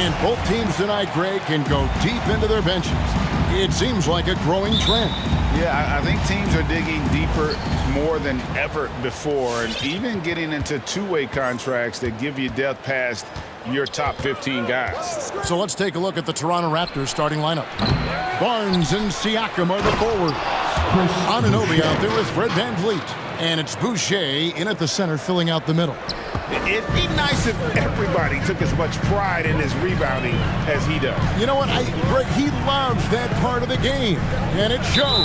And both teams tonight, Greg, can go deep into their benches. It seems like a growing trend. Yeah, I think teams are digging deeper more than ever before, and even getting into two-way contracts that give you depth past your top 15 guys. So let's take a look at the Toronto Raptors starting lineup. Barnes and Siakam are the forwards. Anunoby out there with Fred VanVleet. And it's Boucher in at the center, filling out the middle. It'd be nice if everybody took as much pride in his rebounding as he does. You know what? Greg, he loves that part of the game, and it shows.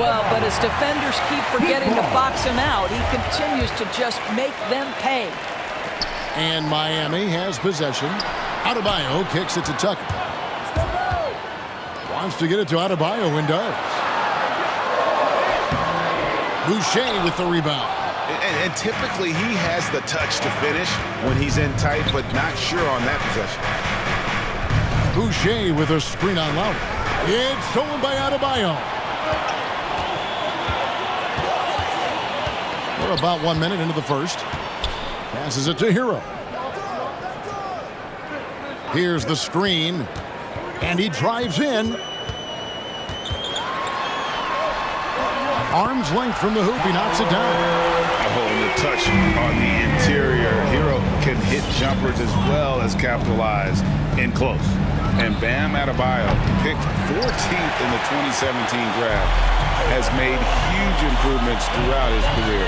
Well, but as defenders keep forgetting to box him out, he continues to just make them pay. And Miami has possession. Adebayo kicks it to Tucker. Wants to get it to Adebayo and does. Boucher with the rebound. And typically he has the touch to finish when he's in tight, but not sure on that possession. Boucher with a screen on Lowry. It's stolen by Adebayo. We're about 1 minute into the first. Passes it to Hero. Here's the screen. And he drives in. Arm's length from the hoop. He knocks it down. Oh, the touch on the interior. Hero can hit jumpers as well as capitalize in close. And Bam Adebayo, picked 14th in the 2017 draft, has made huge improvements throughout his career.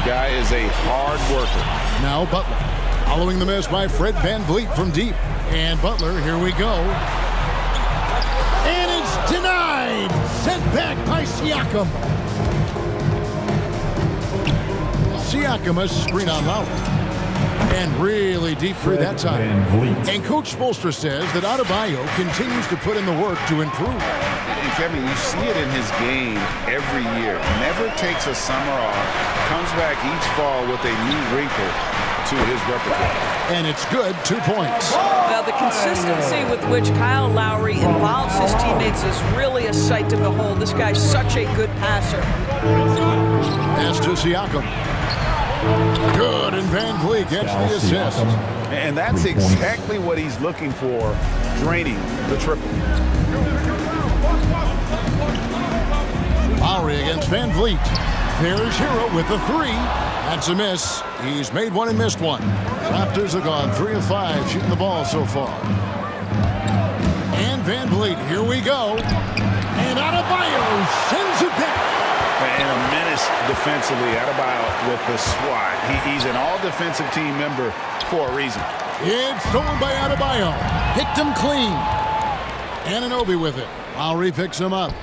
Guy is a hard worker. Now Butler, following the miss by Fred VanVleet from deep. And Butler, here we go. And it's denied. Sent back by Siakam. Siakam, a screen on Lowry. And really deep through that time. And Coach Spoelstra says that Adebayo continues to put in the work to improve. And Kevin, you see it in his game every year. Never takes a summer off. Comes back each fall with a new wrinkle to his repertoire. And it's good, 2 points. Well, the consistency with which Kyle Lowry involves his teammates is really a sight to behold. This guy's such a good passer. Pass to Siakam. Good, and VanVleet gets the assist. And that's exactly what he's looking for, draining the triple. Lowry against VanVleet. There's Hero with the three. That's a miss. He's made one and missed one. Raptors have gone 3 of 5 shooting the ball so far. And VanVleet, here we go. And Adebayo sends it back. And a menace defensively, Adebayo with the swat. He's an all-defensive team member for a reason. It's stolen by Adebayo. Picked him clean. Anunoby with it. Lowry picks him up.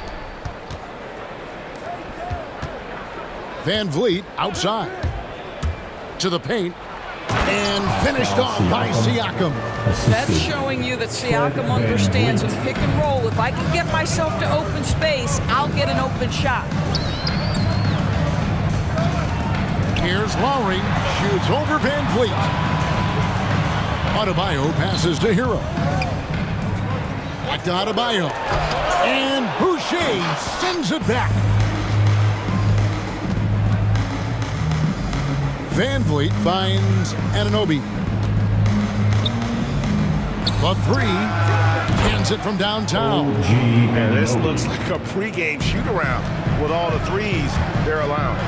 VanVleet outside. To the paint. And finished off by Siakam. That's showing you that Siakam understands in pick and roll. If I can get myself to open space, I'll get an open shot. Here's Lowry. Shoots over VanVleet. Adebayo passes to Hero. Back to Adebayo. And Boucher sends it back. VanVleet finds Anunoby. The three. Cans it from downtown. And this looks like a pregame shoot-around with all the threes they're allowing.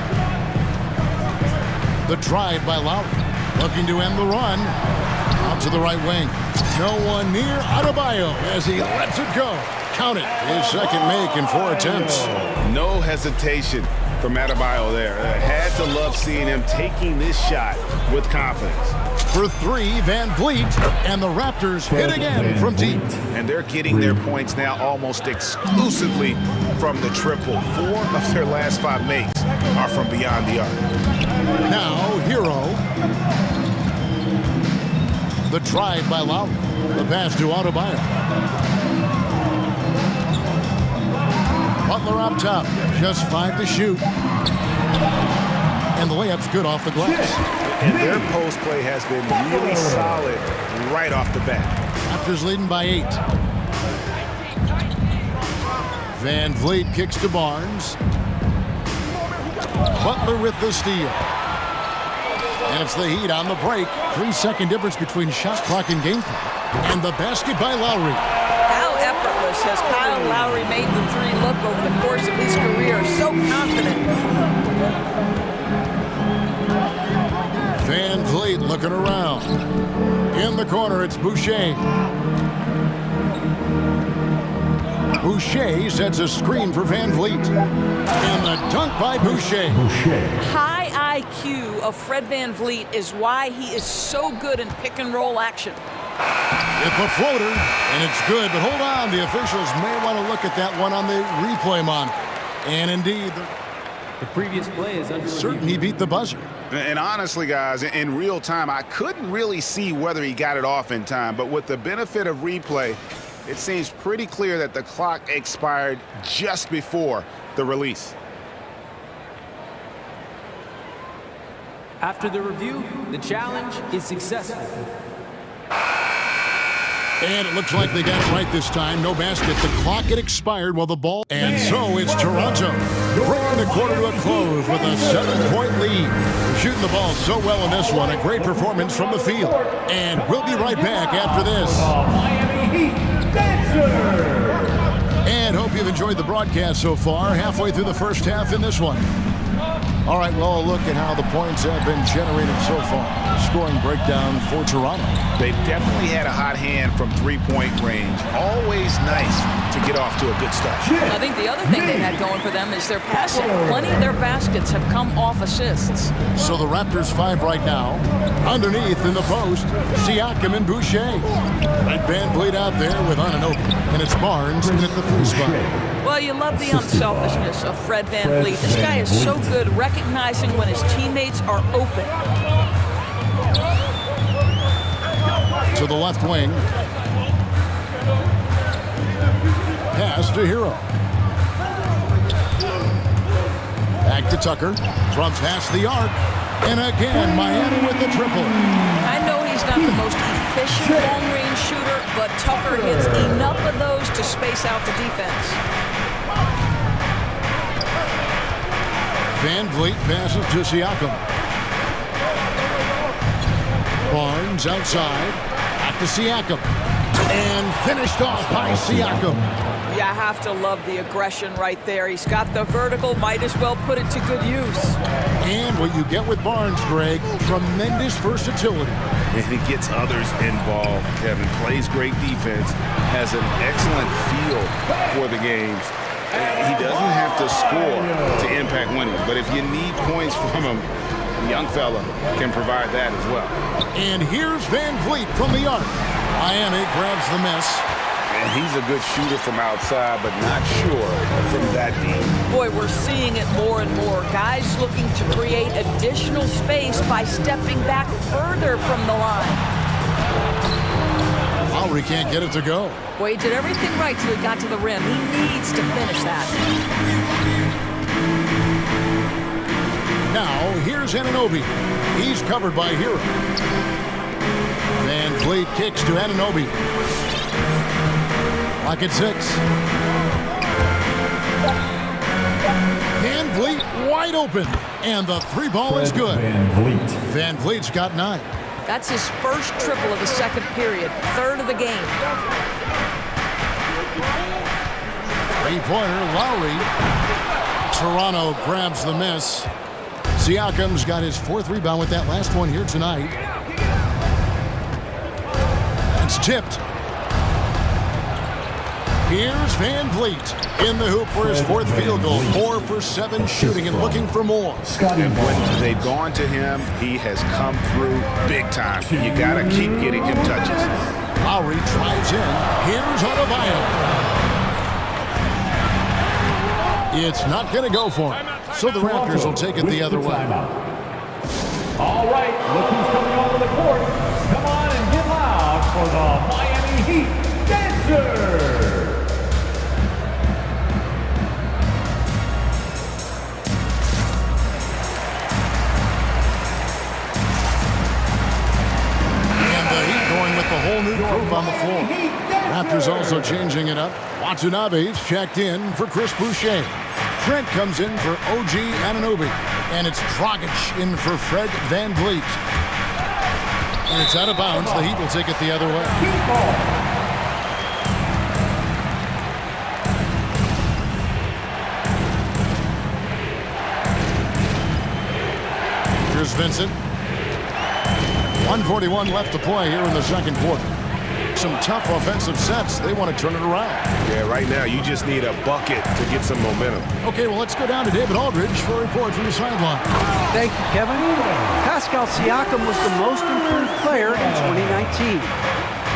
The drive by Lowry. Looking to end the run. Out to the right wing. No one near Adebayo as he lets it go. Count it. His second make in 4 attempts. No hesitation from Adebayo there. Had to love seeing him taking this shot with confidence. For 3, VanVleet, and the Raptors hit again from deep. And they're getting their points now almost exclusively from the triple. 4 of their last 5 makes are from beyond the arc. Now, Hero. The drive by Lowry. The pass to Adebayo. Butler up top. Just 5 to shoot. And the layup's good off the glass. And their post play has been really solid right off the bat. Raptors leading by 8. VanVleet kicks to Barnes. Butler with the steal. And it's the Heat on the break. 3-second difference between shot clock and game clock. And the basket by Lowry. How effortless has Kyle Lowry made the three look over the course of his career? So confident. Van Vliet looking around. In the corner, it's Boucher. Boucher sets a screen for Van Vliet. And the dunk by Boucher. High IQ of Fred Van Vliet is why he is so good in pick-and-roll action. It's a floater, and it's good. But hold on, the officials may want to look at that one on the replay monitor. And indeed, the previous play is under certain he beat the buzzer. And honestly, guys, in real time, I couldn't really see whether he got it off in time. But with the benefit of replay, it seems pretty clear that the clock expired just before the release. After the review, the challenge is successful. And it looks like they got it right this time. No basket. The clock had expired while the ball... And so it's Toronto bringing the quarter to a close with a 7-point lead. They're shooting the ball so well in this one. A great performance from the field. And we'll be right back after this. And hope you've enjoyed the broadcast so far. Halfway through the first half in this one. All right, well, look at how the points have been generated so far. Scoring breakdown for Toronto. They've definitely had a hot hand from three-point range. Always nice to get off to a good start. I think the other thing they had going for them is their passing. Plenty of their baskets have come off assists. So the Raptors 5 right now. Underneath in the post, Siakam and Boucher. Red Van Vliet out there with Anunoby. And it's Barnes in at the 3 spot. Well, you love the unselfishness of Fred Van Vliet. This guy is so good recognizing when his teammates are open. To the left wing. Pass to Hero. Back to Tucker. From past the arc. And again, Miami with the triple. I know he's not the most efficient long-range shooter, but Tucker hits enough of those to space out the defense. Van Vliet passes to Siakam. Barnes outside. Back to Siakam. And finished off by Siakam. You have to love the aggression right there. He's got the vertical, might as well put it to good use. And what you get with Barnes, Greg, tremendous versatility. And he gets others involved. Kevin plays great defense, has an excellent feel for the games. He doesn't have to score to impact winning, but if you need points from him, the young fella can provide that as well. And here's Van Vliet from the arc. Miami grabs the miss. And he's a good shooter from outside, but not sure from that deep. Boy, we're seeing it more and more. Guys looking to create additional space by stepping back further from the line. Lowry can't get it to go. Boy, he did everything right till he got to the rim. He needs to finish that. Now, here's Anunoby. He's covered by Hero. Van Vliet kicks to Anunoby. Lock at 6. Van Vliet wide open. And the 3 ball is good. Van Vliet's got 9. That's his first triple of the second period. Third of the game. 3-pointer, Lowry. Toronto grabs the miss. Siakam's got his 4th rebound with that last one here tonight. It's tipped. Here's Van Vliet in the hoop for his 4th field goal. 4 for 7 shooting and looking for more. And when they've gone to him, he has come through big time. You got to keep getting him touches. Lowry drives in. Here's Adebayo. It's not going to go for him. So the Raptors will take it the other way. All right, look who's coming onto the court. Come on and get loud for the Miami Heat Dancers. And the Heat going with the whole new group on the floor. Raptors also changing it up. Watanabe's checked in for Chris Boucher. Trent comes in for OG Anunoby. And it's Dragic in for Fred VanVleet. And it's out of bounds. The Heat will take it the other way. Here's Vincent. 1:41 left to play here in the second quarter. Some tough offensive sets. They want to turn it around. Yeah, right now you just need a bucket to get some momentum. Okay, well, let's go down to David Aldridge for a report from the sideline. Thank you, Kevin. Pascal Siakam was the most improved player in 2019.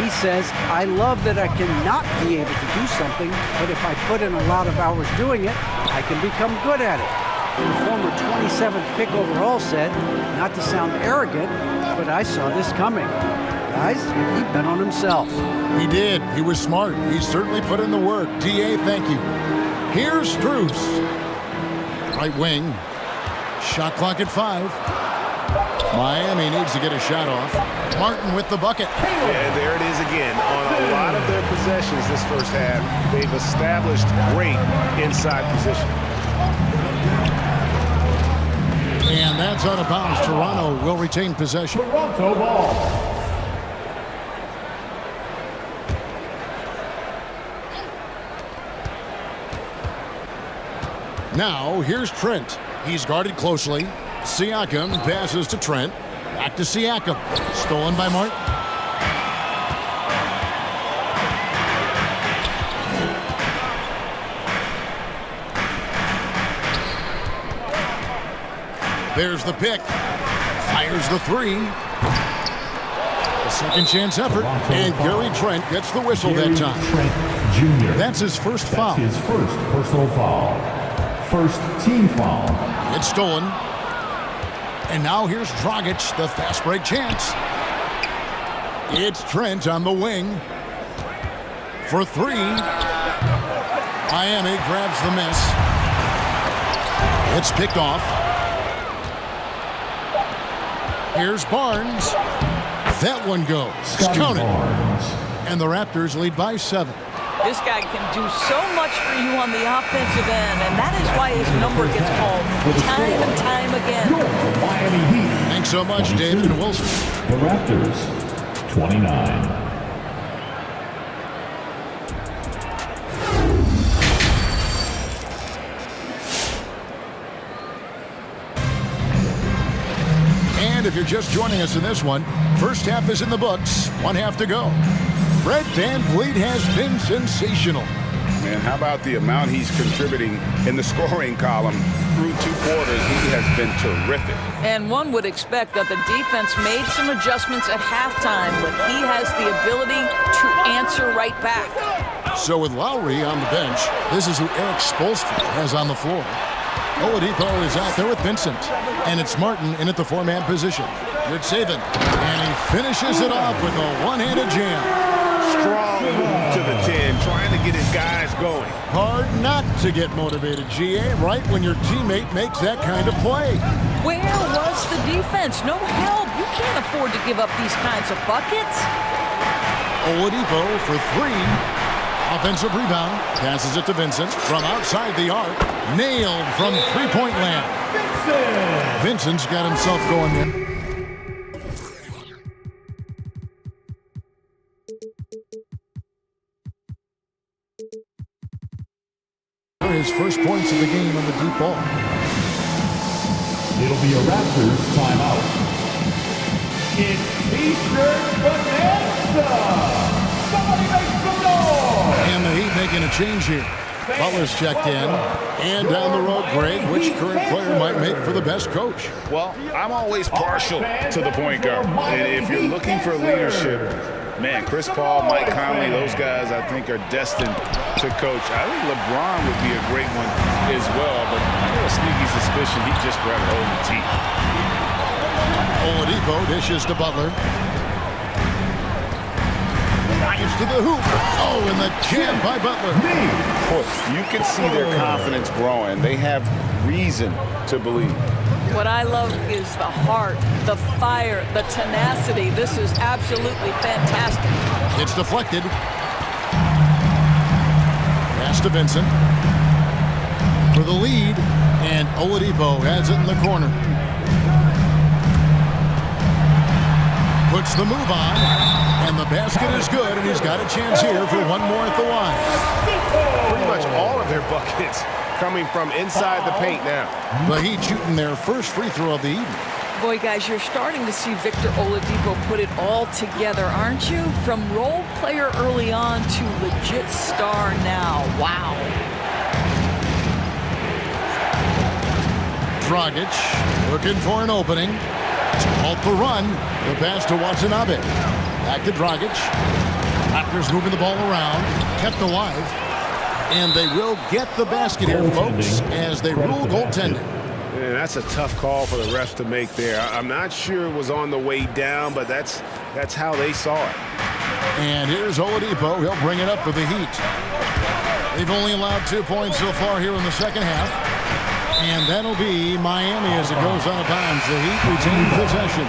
He says, I love that I cannot be able to do something, but if I put in a lot of hours doing it, I can become good at it. The former 27th pick overall said, not to sound arrogant, but I saw this coming. Guys, he bet on himself. He did. He was smart. He certainly put in the work. DA, thank you. Here's Strus. Right wing. Shot clock at 5. Miami needs to get a shot off. Martin with the bucket. And there it is again. On a lot of their possessions this first half, they've established great inside position. And that's out of bounds. Toronto will retain possession. Toronto ball. Now, here's Trent. He's guarded closely. Siakam passes to Trent. Back to Siakam. Stolen by Martin. There's the pick. Fires the 3. A second chance effort. And Gary Trent gets the whistle that time. Trent Jr. That's his first foul. That's his first personal foul. First team foul. It's stolen. And now here's Dragic, the fast break chance. It's Trent on the wing. For 3. Miami grabs the miss. It's picked off. Here's Barnes. That one goes. Count it. And the Raptors lead by 7. This guy can do so much for you on the offensive end, and that is why his number gets called time and time again. Miami Heat. Thanks so much, David Wilson. The Raptors, 29. And if you're just joining us in this one, first half is in the books. 1 half to go. Fred VanVleet has been sensational. Man, how about the amount he's contributing in the scoring column through 2 quarters? He has been terrific. And one would expect that the defense made some adjustments at halftime, but he has the ability to answer right back. So with Lowry on the bench, this is who Eric Spoelstra has on the floor. Oladipo is out there with Vincent. And it's Martin in at the 4-man position. It's Saban. And he finishes it off with a one-handed jam. Strong move to the 10, trying to get his guys going. Hard not to get motivated, GA, right when your teammate makes that kind of play. Where was the defense? No help. You can't afford to give up these kinds of buckets. Oladipo for 3. Offensive rebound. Passes it to Vincent from outside the arc. Nailed from three-point land. Vincent's got himself going there. His first points of the game on the deep ball. It'll be a Raptors timeout. It's T-shirt bonanza. Somebody make some noise. And the Heat making a change here. Butler's checked in. And down the road, Greg, which current player might make for the best coach? Well, I'm always partial to the point guard. And if you're looking for leadership, man, Chris Paul, Mike Conley, those guys I think are destined to coach. I think LeBron would be a great one as well, but I have a sneaky suspicion he'd just grab a hold of the team. Oladipo dishes to Butler. Drives to the hoop. Oh, and the jam by Butler. You can see their confidence growing. They have reason to believe. What I love is the heart, the fire, the tenacity. This is absolutely fantastic. It's deflected. Pass to Vincent. for the lead, and Oladipo has it in the corner. Puts the move on, and the basket is good, and he's got a chance here for one more at the line. Pretty much all of their buckets coming from inside the paint now. The Heat shooting their first free throw of the evening. Boy, guys, you're starting to see Victor Oladipo put it all together, aren't you? From role player early on to legit star now. Wow. Dragic looking for an opening. To halt the run, the pass to Watanabe. Back to Dragic. Raptors moving the ball around, kept alive. And they will get the basket here, folks, as they rule goaltending. And that's a tough call for the refs to make there. I'm not sure it was on the way down, but that's how they saw it. And here's Oladipo. He'll bring it up for the Heat. They've only allowed 2 points so far here in the second half. And that'll be Miami as it goes out of bounds. The Heat retain possession.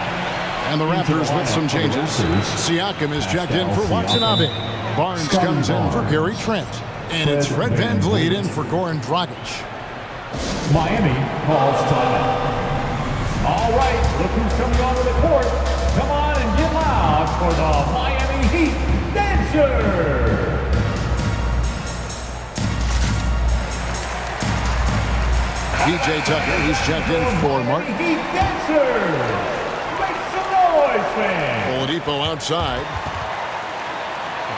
And the Raptors with some changes. Siakam is checked in for Watanabe. Barnes comes in for Gary Trent. And it's Fred VanVleet in for Goran Dragic. Miami calls timeout. All right, look who's coming onto the court. Come on and get loud for the Miami Heat Dancer. PJ Tucker, who's checked in for Martin. Heat Dancer. Make some noise, fans. Oladipo outside.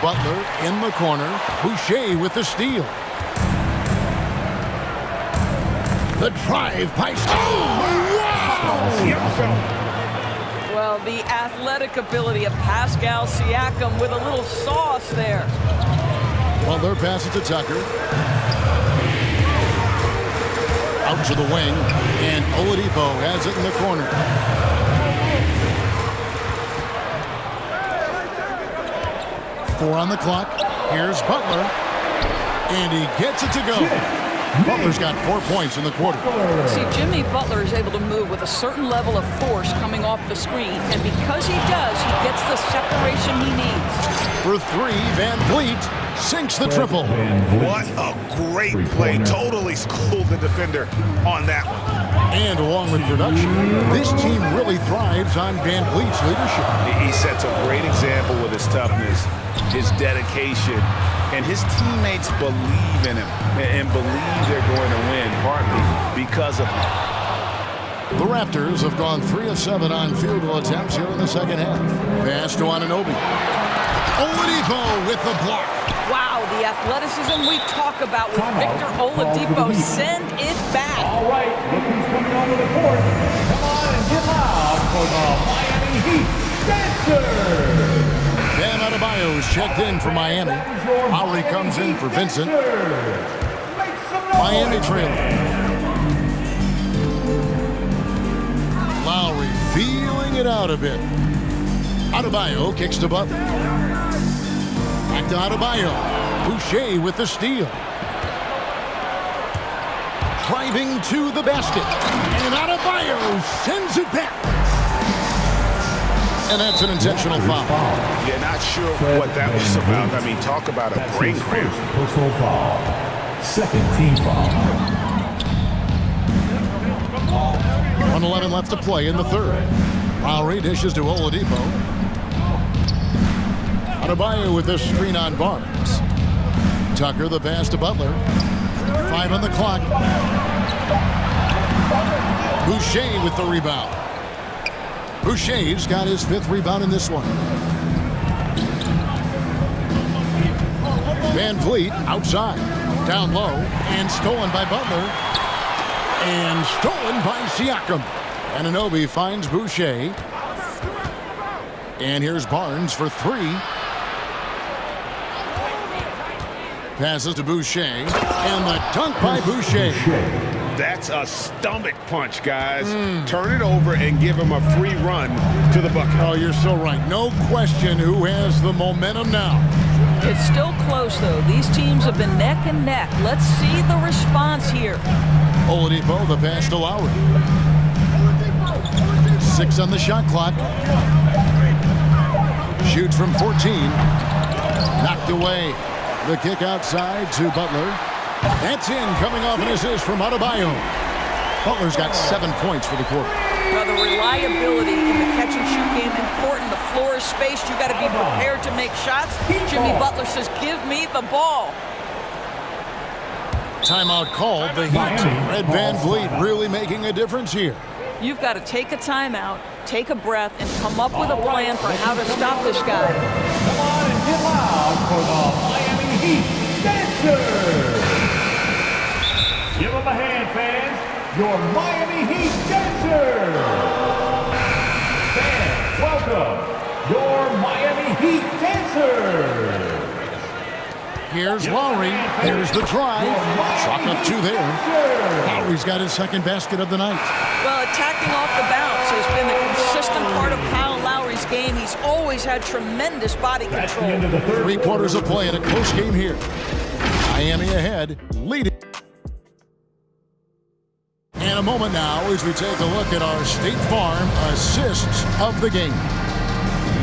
Butler in the corner. Boucher with the steal. The drive by Well, the athletic ability of Pascal Siakam with a little sauce there. Butler passes to Tucker. Out to the wing, and Oladipo has it in the corner. Four on the clock. Here's Butler, and he gets it to go. Butler's got 4 points in the quarter. See, Jimmy Butler is able to move with a certain level of force coming off the screen, and because he does, he gets the separation he needs. For three, VanVleet sinks the triple. What a great play. Totally schooled the defender on that one. And along with production, this team really thrives on VanVleet's leadership. He sets a great example with his toughness, his dedication, and his teammates believe in him and believe they're going to win, partly because of him. The Raptors have gone 3 of 7 on field goal attempts here in the second half. Pass to Anunoby. Oladipo with the block. Wow, the athleticism we talk about with Victor Oladipo. Send it back. All right, look who's coming onto the court. Come on and get loud for the Miami Heat Dancers. Bam Adebayo is checked in for Miami. Lowry comes in for Vincent. Miami trailing. Lowry feeling it out a bit. Adebayo kicks to Butler. Back to Adebayo. Boucher with the steal. Driving to the basket. And Adebayo sends it back. And that's an intentional foul. Yeah, not sure what that was about. I mean, talk about a brain cramp. Personal foul. Second team foul. 1:11 left to play in the third. Lowry dishes to Oladipo. Adebayo with this screen on Barnes. Tucker the pass to Butler. 5 on the clock. Boucher with the rebound. Boucher's got his 5th rebound in this one. VanVleet outside. Down low. And stolen by Butler. And stolen by Siakam. Anunoby finds Boucher. And here's Barnes for 3. Passes to Boucher. And the dunk by Boucher. That's a stomach punch, guys. Turn it over and give him a free run to the bucket. Oh, you're so right. No question who has the momentum now. It's still close, though. These teams have been neck and neck. Let's see the response here. Oladipo, the pass to Lowry. 6 on the shot clock. Shoots from 14. Knocked away. The kick outside to Butler. That's in, coming off an assist from Adebayo. Butler's got 7 points for the quarter. Well, the reliability in the catch-and-shoot game is important. The floor is spaced. You got to be prepared to make shots. Jimmy Butler says, give me the ball. Timeout called. The Heat. Fred VanVleet really making a difference here. You've got to take a timeout, take a breath, and come up with a plan for how to stop this guy. Come on and get loud for the Miami Heat dancers. Give them a hand, fans. Your Miami Heat dancers. Fans, welcome your Miami Heat dancers. Here's Lowry. There's the drive. Chalk up 2 there. Lowry's got his second basket of the night. Well, attacking off the bounce has been the consistent part of Kyle Lowry's game. He's always had tremendous body control. 3 quarters of play in a close game here. Miami ahead, leading. And a moment now as we take a look at our State Farm assists of the game.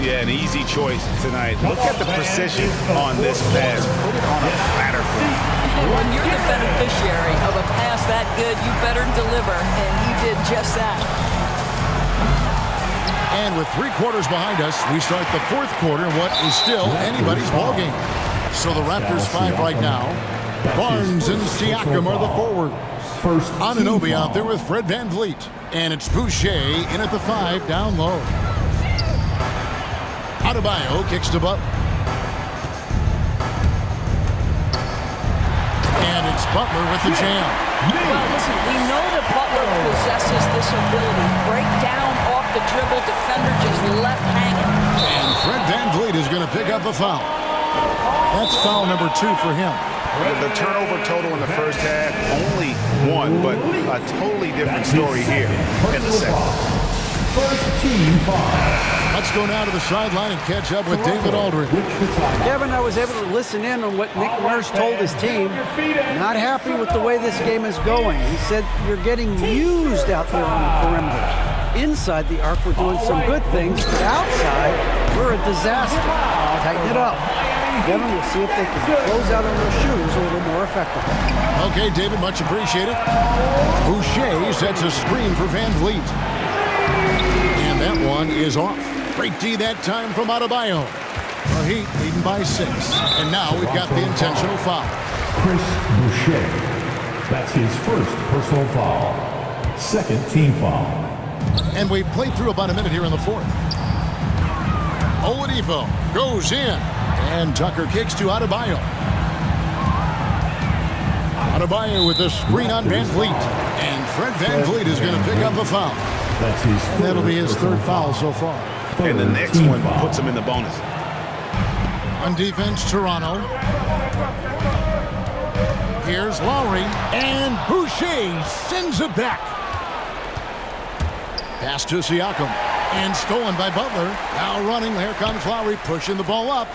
Yeah, an easy choice tonight. Look at the precision on this pass. Put it on a platter. When you're the beneficiary of a pass that good, you better deliver, and he did just that. And with 3 quarters behind us, we start the 4th quarter in what is still anybody's ballgame. So the Raptors 5 right now. Barnes and Siakam are the forwards. Anunoby out there with Fred VanVleet. And it's Boucher in at the 5 down low. Adebayo kicks to Butler. And it's Butler with the jam. Well, listen, we know that Butler possesses this ability. Break down off the dribble, defender just left hanging. And Fred VanVleet is going to pick up a foul. That's foul number 2 for him. The turnover total in the first half, only 1, but a totally different story here in the second. First team foul. Let's go now to the sideline and catch up with David Aldridge. Kevin, I was able to listen in on what Nick Nurse told his team. Not happy with the way this game is going. He said you're getting used out there on the perimeter. Inside the arc, we're doing some good things, but outside, we're a disaster. Tighten it up. Kevin, we'll see if they can close out on their shoes a little more effectively. Okay, David, much appreciated. Boucher sets a screen for VanVleet. And that one is off. Great D that time from Adebayo. The Heat leading by 6. And now we've got the intentional foul. Chris Boucher. That's his first personal foul. Second team foul. And we've played through about a minute here in the 4th. Oladipo goes in. And Tucker kicks to Adebayo. Adebayo with the screen on VanVleet. And Fred VanVleet is going to pick up a foul. And that'll be his 3rd foul so far. And the next one puts him in the bonus. On defense, Toronto. Here's Lowry. And Boucher sends it back. Pass to Siakam. And stolen by Butler. Now running. Here comes Lowry pushing the ball up.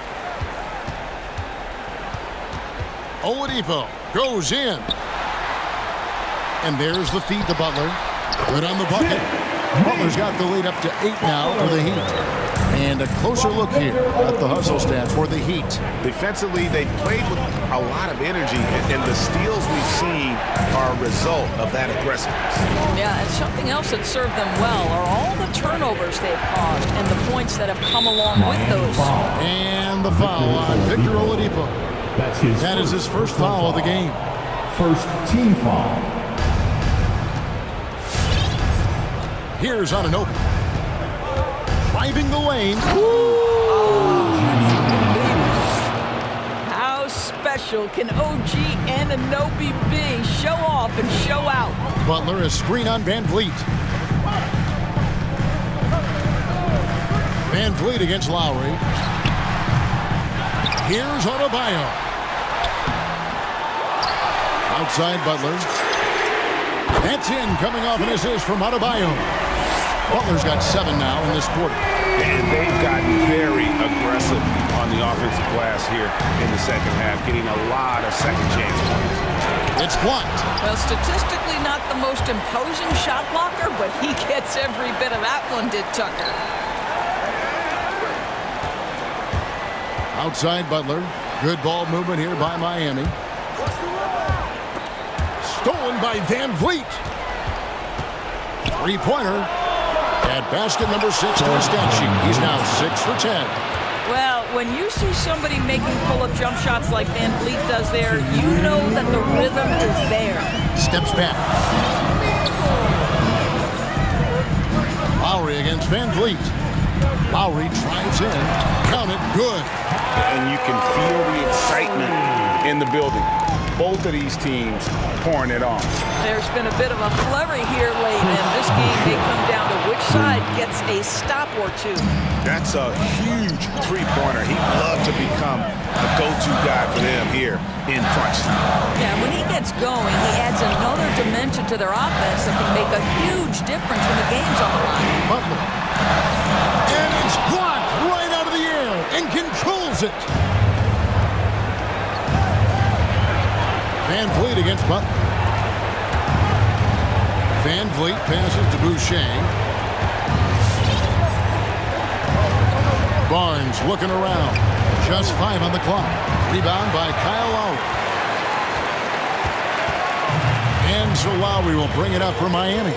Oladipo goes in. And there's the feed to Butler. Good on the bucket. Butler's got the lead up to 8 now for the Heat. And a closer look here at the hustle stats for the Heat. Defensively, they played with a lot of energy, and the steals we've seen are a result of that aggressiveness. Yeah, and something else that served them well are all the turnovers they've caused and the points that have come along with those. And the foul on Victor Oladipo. That is his first foul of the game. First team foul. Here's Anunoby. Driving the lane. How special can OG Anunoby be? Show off and show out. Butler, a screen on VanVleet. VanVleet against Lowry. Here's Adebayo. Outside Butler. That's in, coming off an assist from Adebayo. Butler's got 7 now in this quarter. And they've gotten very aggressive on the offensive glass here in the second half, getting a lot of second chance points. It's blocked. Well, statistically not the most imposing shot blocker, but he gets every bit of that one, did Tucker. Outside Butler. Good ball movement here by Miami. stolen by Van Vliet. Three-pointer. At basket number 6 to his stat sheet. He's now 6 for 10. Well, when you see somebody making pull-up jump shots like Van Vliet does there, you know that the rhythm is there. Steps back. Lowry against Van Vliet. Lowry drives in. Count it. Good. And you can feel the excitement in the building. Both of these teams pouring it on. There's been a bit of a flurry here late, and this game may come down to which side gets a stop or two. That's a huge three-pointer. He'd love to become a go-to guy for them here in crunch time. Yeah, when he gets going, he adds another dimension to their offense that can make a huge difference when the game's on the line. Butler. And it's blocked right out of the air and controls it. Van Vliet against Butler. Van Vliet passes to Boucher. Barnes looking around. Just 5 on the clock. Rebound by Kyle Lowry. And so Lowry will bring it up for Miami.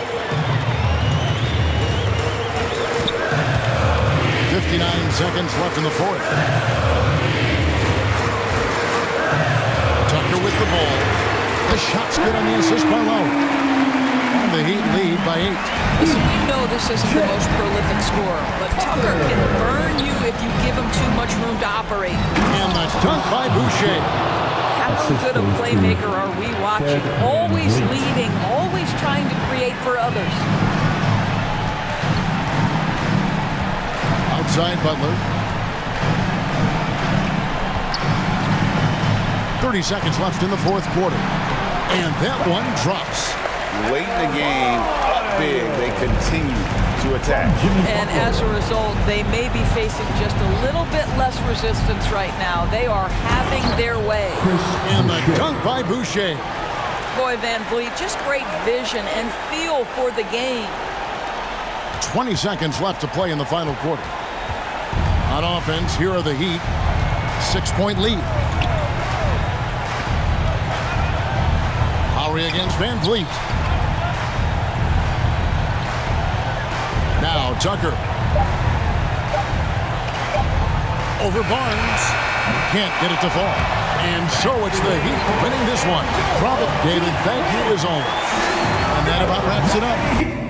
59 seconds left in the fourth. Tucker with the ball. The shot's good on the assist by Lowry. And the Heat lead by 8. Listen, we know this isn't the most prolific scorer, but Tucker can burn you if you give him too much room to operate. And the dunk by Boucher. How good a playmaker are we watching? Always leading, always trying to create for others. Outside Butler. 30 seconds left in the fourth quarter. And that one drops. Late in the game, up big, they continue to attack. And as a result, they may be facing just a little bit less resistance right now. They are having their way. And the dunk by Boucher. Boy, Van Vliet, just great vision and feel for the game. 20 seconds left to play in the final quarter. On offense, here are the Heat. 6-point lead. Lowry against Van Vliet. Now Tucker. Over Barnes. Can't get it to fall. And so it's the Heat winning this one. Robert, David, thank you as always. And that about wraps it up.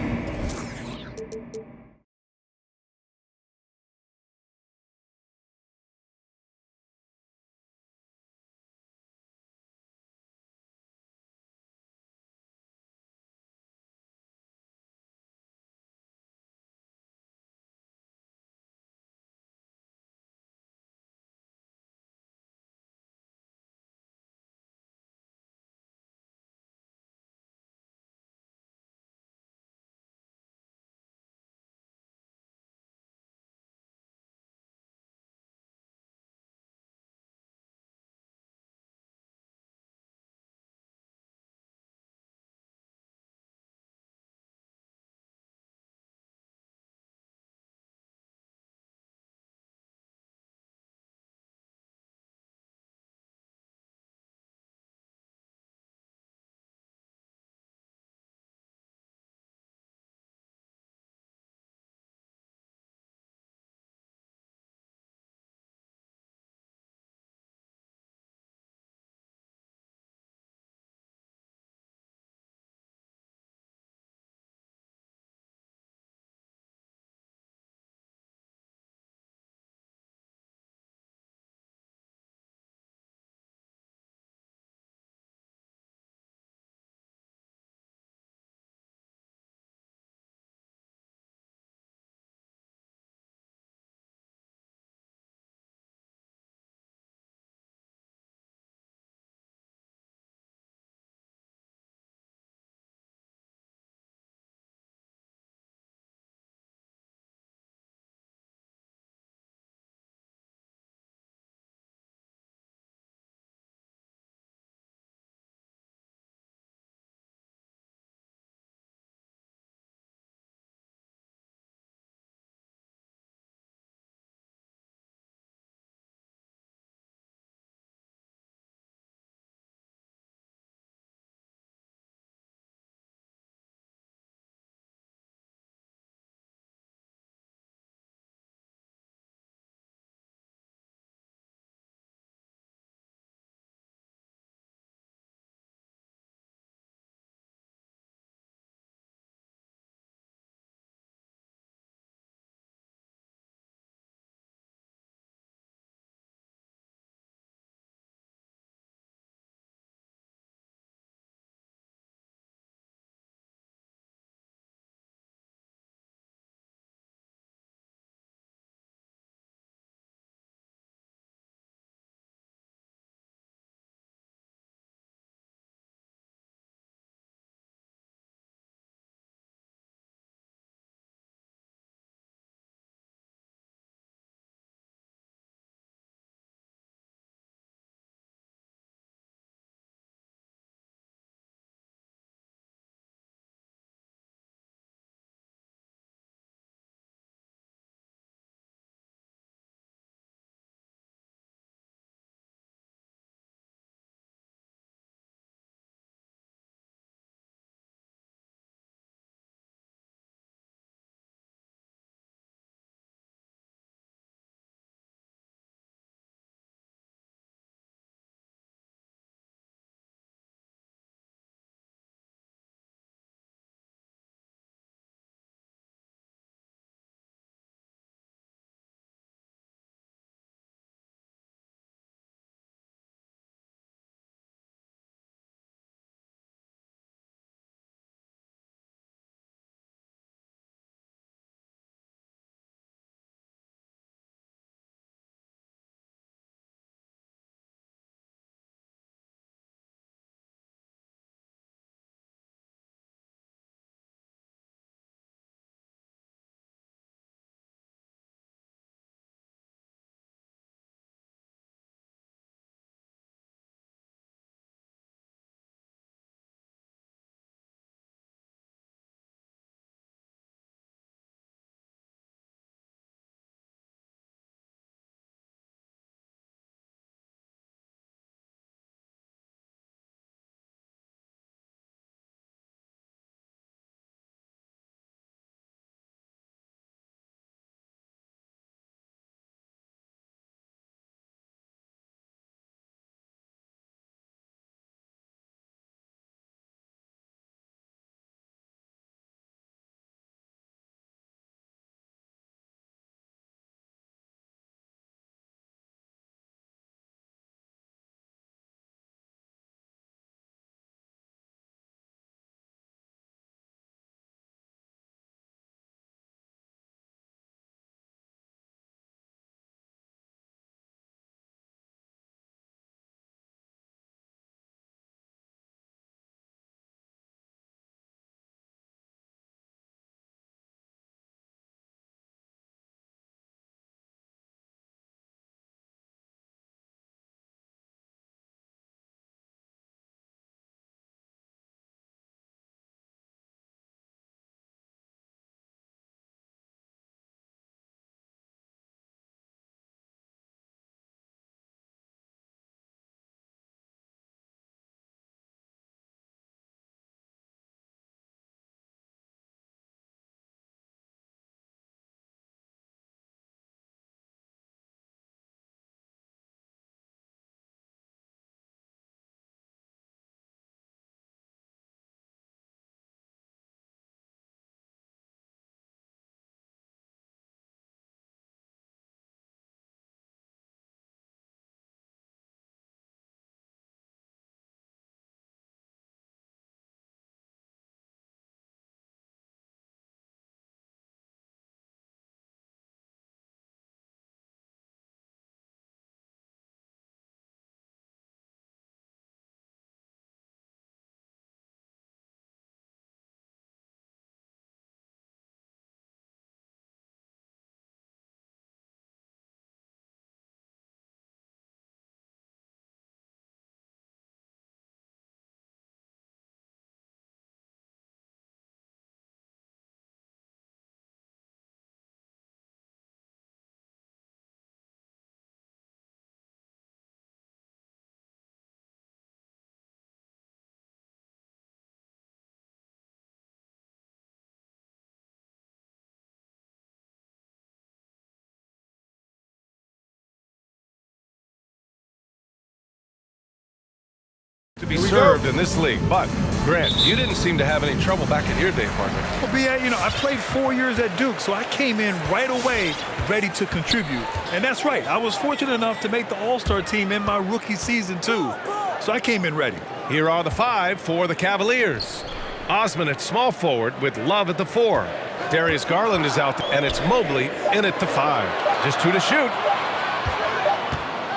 To be served in this league, but Grant, you didn't seem to have any trouble back in your day, partner. Well, BA, I played 4 years at Duke, so I came in right away ready to contribute. And that's right, I was fortunate enough to make the All-Star team in my rookie season too. So I came in ready. Here are the 5 for the Cavaliers. Osman at small forward with Love at the 4. Darius Garland is out, and it's Mobley in at the 5. Just 2 to shoot.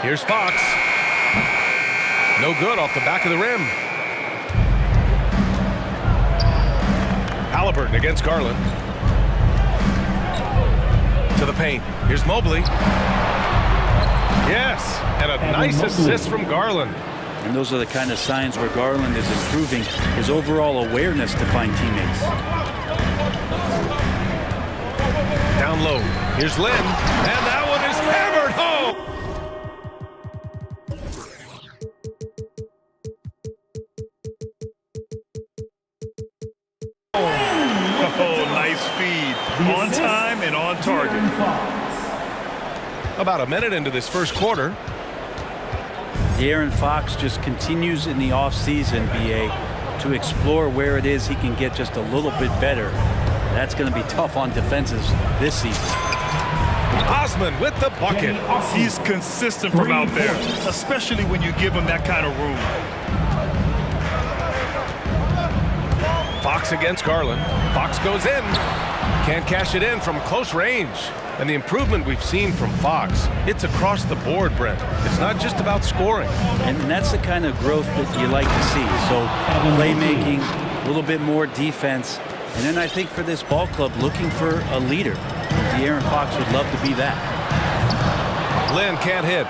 Here's Fox. No good off the back of the rim. Halliburton against Garland. To the paint. Here's Mobley. Yes, and a nice assist from Garland. And those are the kind of signs where Garland is improving his overall awareness to find teammates. Down low. Here's Lynn, and that one is hammered home. Oh, nice feed. On time and on target. About a minute into this first quarter. De'Aaron Fox just continues in the offseason, BA, to explore where it is he can get just a little bit better. That's going to be tough on defenses this season. Osman with the bucket. He's consistent from out there, especially when you give him that kind of room. Fox against Garland. Fox goes in. Can't cash it in from close range. And the improvement we've seen from Fox, it's across the board, Brent. It's not just about scoring. And that's the kind of growth that you like to see. So playmaking, a little bit more defense. And then I think for this ball club, looking for a leader. De'Aaron Fox would love to be that. Lynn can't hit.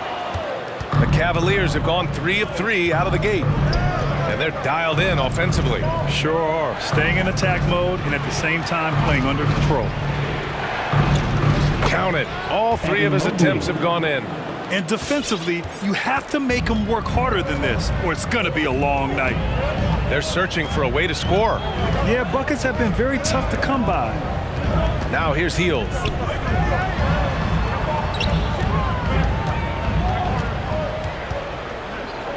The Cavaliers have gone 3 of 3 out of the gate. And they're dialed in offensively. Sure are. Staying in attack mode and at the same time playing under control. Count it. All 3 of his attempts have gone in. And defensively, you have to make him work harder than this, or it's going to be a long night. They're searching for a way to score. Yeah, buckets have been very tough to come by. Now here's Hield.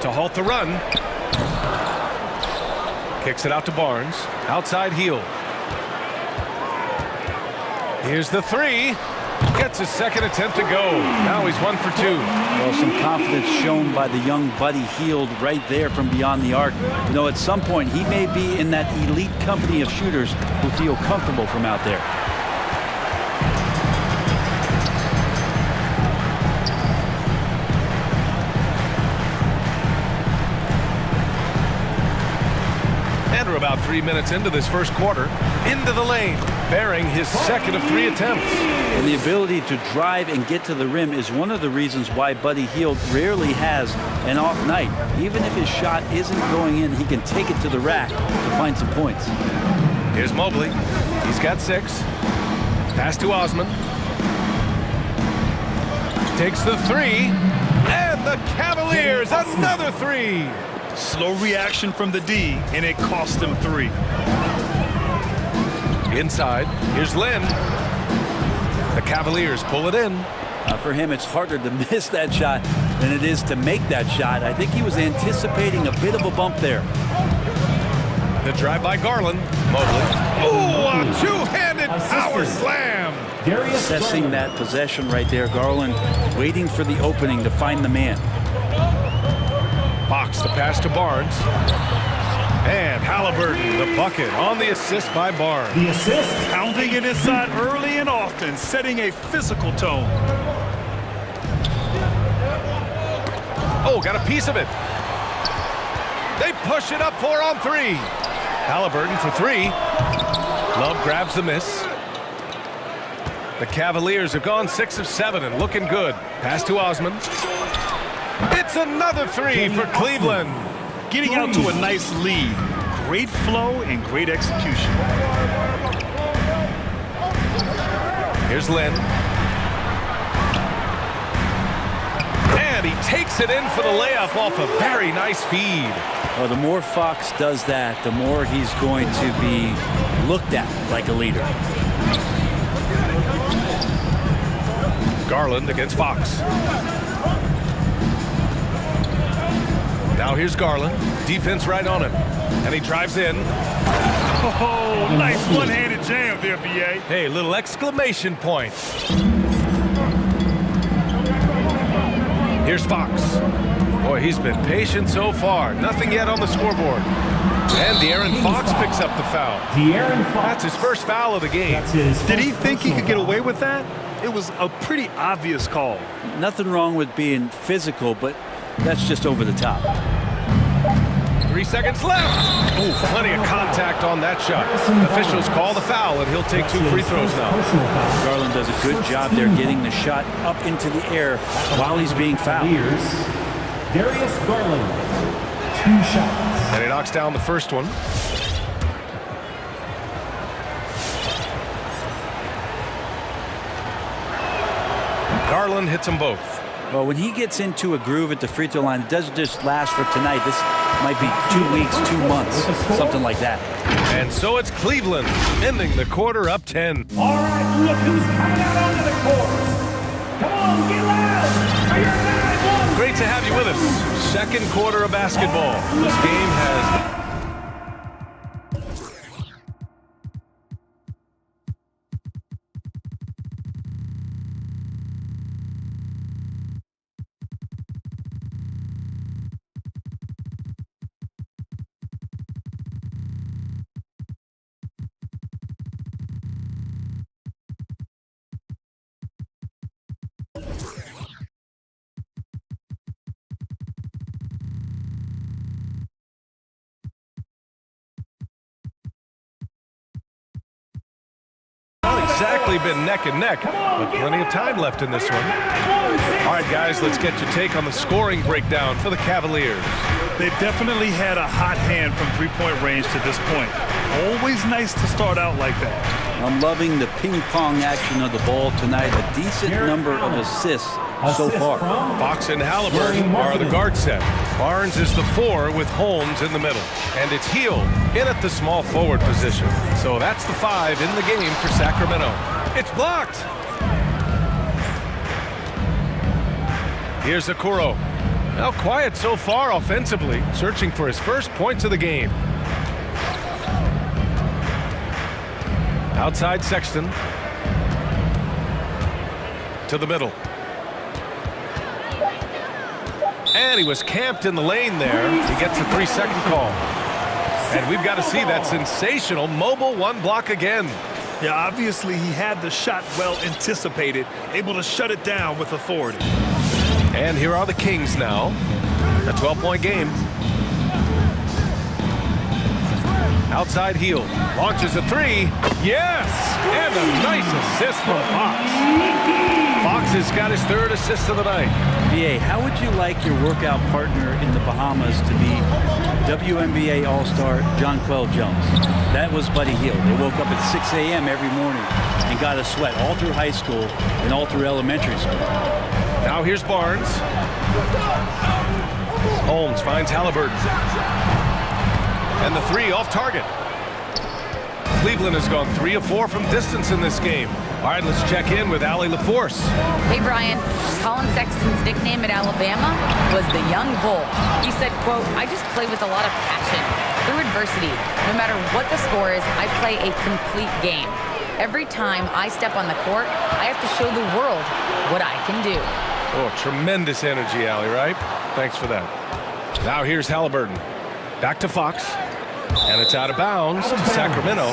To halt the run. Kicks it out to Barnes. Outside Hield. Here's the 3. Gets his second attempt to go. Now he's 1 for 2. Well, some confidence shown by the young Buddy Hield right there from beyond the arc. At some point, he may be in that elite company of shooters who feel comfortable from out there. And we're about 3 minutes into this first quarter. Into the lane, bearing his second of 3 attempts. And the ability to drive and get to the rim is one of the reasons why Buddy Hield rarely has an off night. Even if his shot isn't going in, he can take it to the rack to find some points. Here's Mobley. He's got 6. Pass to Osman. Takes the 3. And the Cavaliers, another 3. Slow reaction from the D, and it cost them 3. Inside, here's Lynn. The Cavaliers pull it in. For him, it's harder to miss that shot than it is to make that shot. I think he was anticipating a bit of a bump there. The drive by Garland. Mobley. Ooh, a two-handed power slam. Assessing that possession right there. Garland waiting for the opening to find the man. Fox the pass to Barnes. And Halliburton, the bucket on the assist by Barnes. The assist. Pounding it inside early and often, setting a physical tone. Oh, got a piece of it. They push it up 4 on 3. Halliburton for 3. Love grabs the miss. The Cavaliers have gone 6 of 7 and looking good. Pass to Osman. It's another 3 for Cleveland. Getting out to a nice lead. Great flow and great execution. Here's Lynn. And he takes it in for the layup off a very nice feed. Well, the more Fox does that, the more he's going to be looked at like a leader. Garland against Fox. Now here's Garland. Defense right on him. And he drives in. Oh, nice one-handed jam there, B.A. Hey, little exclamation point. Here's Fox. Boy, he's been patient so far. Nothing yet on the scoreboard. And De'Aaron Fox picks up the foul. That's his first foul of the game. Did he think he could get away with that? It was a pretty obvious call. Nothing wrong with being physical, but that's just over the top. 3 seconds left. Oh, plenty of contact on that shot. Officials call the foul, and he'll take 2 free throws now. Garland does a good job there getting the shot up into the air while he's being fouled. Darius Garland, 2 shots. And he knocks down the first one. Garland hits them both. Well, when he gets into a groove at the free throw line, it doesn't just last for tonight. This might be 2 weeks, 2 months, something like that. And so it's Cleveland ending the quarter up 10. All right, look who's coming out onto the court. Come on, get loud for your 9-1. Great to have you with us. Second quarter of basketball. This game has... exactly been neck and neck, but plenty of time left in this one. All right, guys, let's get your take on the scoring breakdown for the Cavaliers. They've definitely had a hot hand from three-point range to this point. Always nice to start out like that. I'm loving the ping-pong action of the ball tonight. A decent number of assists so far. Fox and Halliburton are the guard set. Barnes is the 4 with Holmes in the middle. And it's Hield in at the small forward position. So that's the 5 in the game for Sacramento. It's blocked. Here's Okoro. Well, quiet so far offensively, searching for his first points of the game. Outside Sexton. To the middle. And he was camped in the lane there. He gets a 3-second call. And we've got to see that sensational mobile 1 block again. Yeah, obviously he had the shot well anticipated, able to shut it down with authority. And here are the Kings now. A 12-point game. Outside Hield. Launches a 3. Yes! And a nice assist from Fox. Fox has got his 3rd assist of the night. BA, how would you like your workout partner in the Bahamas to be WNBA All-Star Jonquel Jones? That was Buddy Hield. They woke up at 6 a.m. every morning and got a sweat all through high school and all through elementary school. Now here's Barnes. Holmes finds Halliburton. And the 3 off target. Cleveland has gone 3 of 4 from distance in this game. All right, let's check in with Allie LaForce. Hey, Brian. Colin Sexton's nickname at Alabama was the Young Bull. He said, quote, I just play with a lot of passion. Through adversity, no matter what the score is, I play a complete game. Every time I step on the court, I have to show the world what I can do. Oh, tremendous energy, Allie, right? Thanks for that. Now here's Halliburton. Back to Fox. And it's out of bounds to Sacramento.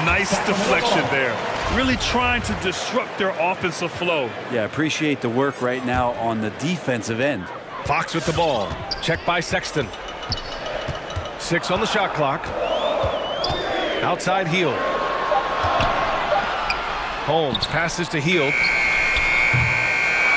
Nice deflection there. Really trying to disrupt their offensive flow. Yeah, appreciate the work right now on the defensive end. Fox with the ball. Checked by Sexton. 6 on the shot clock. Outside Hield. Holmes passes to Hield.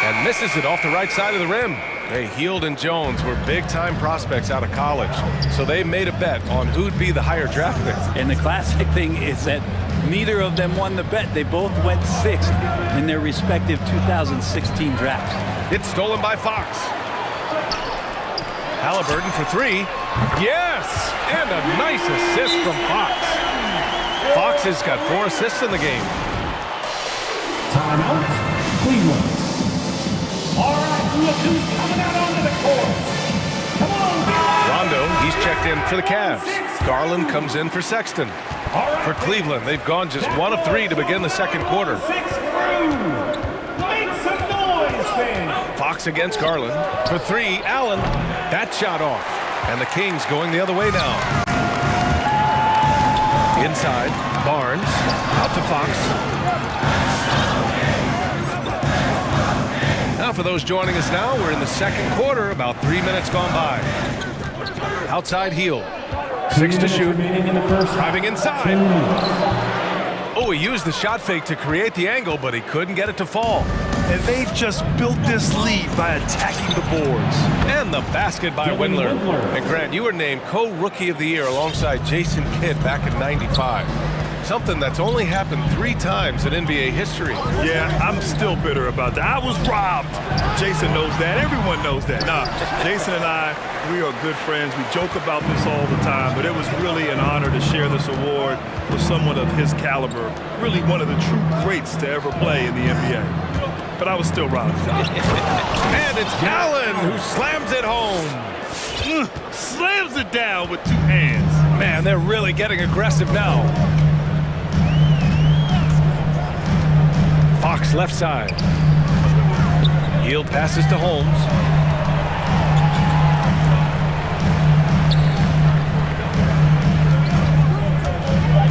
And misses it off the right side of the rim. Hey, Hield and Jones were big-time prospects out of college, so they made a bet on who'd be the higher draft pick. And the classic thing is that neither of them won the bet. They both went 6th in their respective 2016 drafts. It's stolen by Fox. Halliburton for 3. Yes! And a nice assist from Fox. Fox has got 4 assists in the game. Timeout, Cleveland. All right, look who's coming out onto the court. Come on, get He's checked in for the Cavs. Garland comes in for Sexton. For Cleveland, they've gone just 1 of 3 to begin the second quarter. Fox against Garland. For 3, Allen. That shot off. And the Kings going the other way now. Inside, Barnes. Out to Fox. Now for those joining us now, we're in the second quarter, about 3 minutes gone by. Outside heel. 6 to shoot. Driving inside. Oh, he used the shot fake to create the angle, but he couldn't get it to fall. And they've just built this lead by attacking the boards. And the basket by Windler. And Grant, you were named co-rookie of the year alongside Jason Kidd back in '95. Something that's only happened 3 times in NBA history. Yeah, I'm still bitter about that. I was robbed. Jason knows that. Everyone knows that. Nah, Jason and I, we are good friends. We joke about this all the time, but it was really an honor to share this award with someone of his caliber. Really one of the true greats to ever play in the NBA. But I was still robbed. And it's Allen who slams it home. Slams it down with 2 hands. Man, they're really getting aggressive now. Fox left side. Yield passes to Holmes.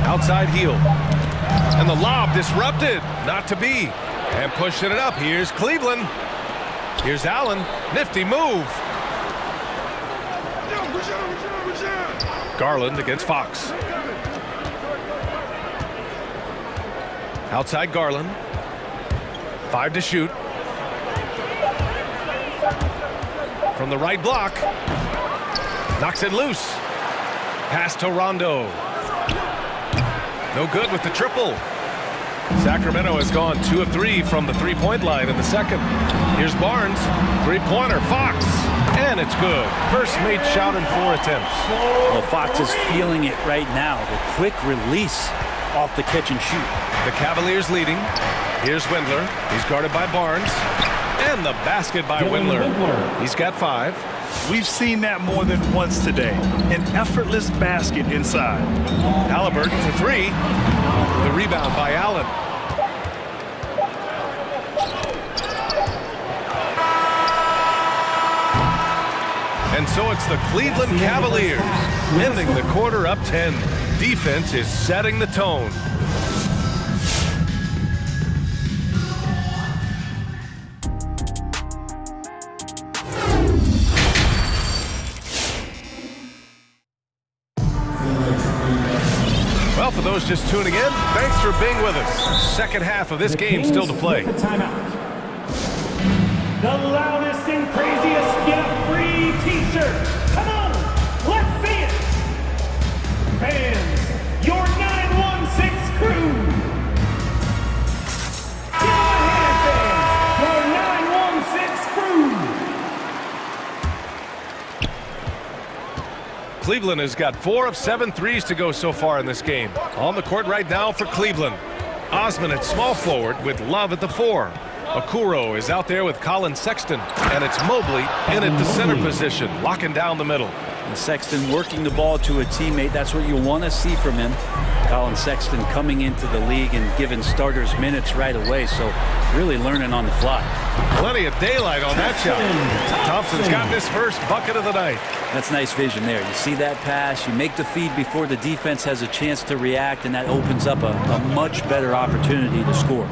Outside heel. And the lob disrupted. Not to be. And pushing it up. Here's Cleveland. Here's Allen. Nifty move. Garland against Fox. Outside Garland. 5 to shoot. From the right block. Knocks it loose. Pass to Rondo. No good with the triple. Sacramento has gone 2 of 3 from the three-point line in the second. Here's Barnes. Three-pointer. Fox. And it's good. First made shot in 4 attempts. Well, Fox is feeling it right now. The quick release off the catch and shoot. The Cavaliers leading. Here's Windler. He's guarded by Barnes. And the basket by Windler. He's got 5. We've seen that more than once today. An effortless basket inside. Halliburton for 3. The rebound by Allen. And so it's the Cleveland Cavaliers ending the quarter up 10. Defense is setting the tone. Well, for those just tuning in, thanks for being with us. Second half of this game still to play. The loudest and craziest get-free t-shirt. Come on, let's see it. Fans, your 916 crew. Give a hand, fans, your 916 crew. Cleveland has got 4 of 7 threes to go so far in this game. On the court right now for Cleveland. Osman at small forward with Love at the 4. Okoro is out there with Colin Sexton, and it's Mobley in at the center position, locking down the middle. And Sexton working the ball to a teammate. That's what you want to see from him. Colin Sexton coming into the league and giving starters minutes right away, so really learning on the fly. Plenty of daylight on that shot. Thompson's got his first bucket of the night. That's nice vision there. You see that pass, you make the feed before the defense has a chance to react, and that opens up a much better opportunity to score.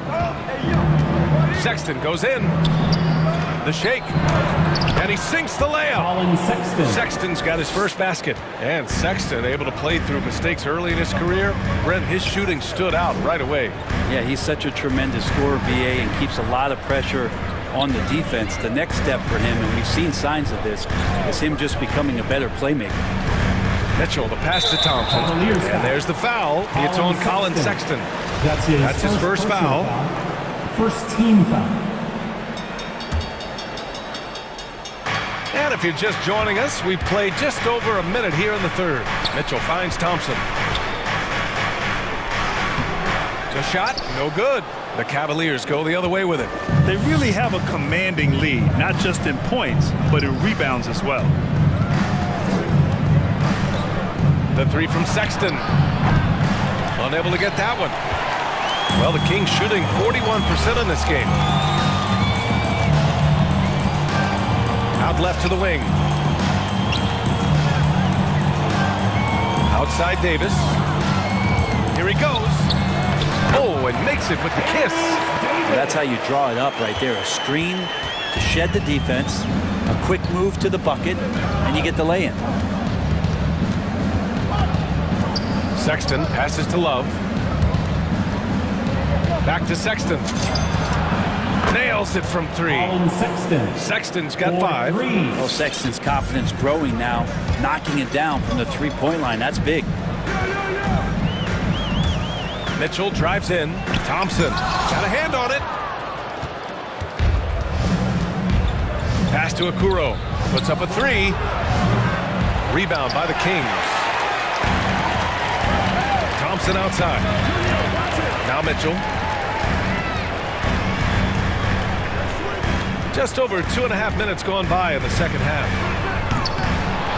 Sexton goes in. The shake. And he sinks the layup. Sexton's got his first basket. And Sexton able to play through mistakes early in his career. Brent, his shooting stood out right away. Yeah, he's such a tremendous scorer, BA, and keeps a lot of pressure on the defense. The next step for him, and we've seen signs of this, is him just becoming a better playmaker. Mitchell, the pass to Thompson. And there's the foul. It's on Colin Sexton. That's his first foul. First team foul. And if you're just joining us, we've played just over a minute here in the third. Mitchell finds Thompson. The shot, no good. The Cavaliers go the other way with it. They really have a commanding lead, not just in points, but in rebounds as well. The three from Sexton. Unable to get that one. Well, the Kings shooting 41% in this game. Out left to the wing. Outside Davis. Here he goes. Oh, and makes it with the kiss. That's how you draw it up right there. A screen to shed the defense, a quick move to the bucket, and you get the lay-in. Sexton passes to Love. Back to Sexton. Nails it from three. Sexton's got 5. Well, Sexton's confidence growing now, knocking it down from the three-point line. That's big. Mitchell drives in. Thompson got a hand on it. Pass to Okuro. Puts up a 3. Rebound by the Kings. Thompson outside. Now Mitchell. Just over 2.5 minutes gone by in the second half.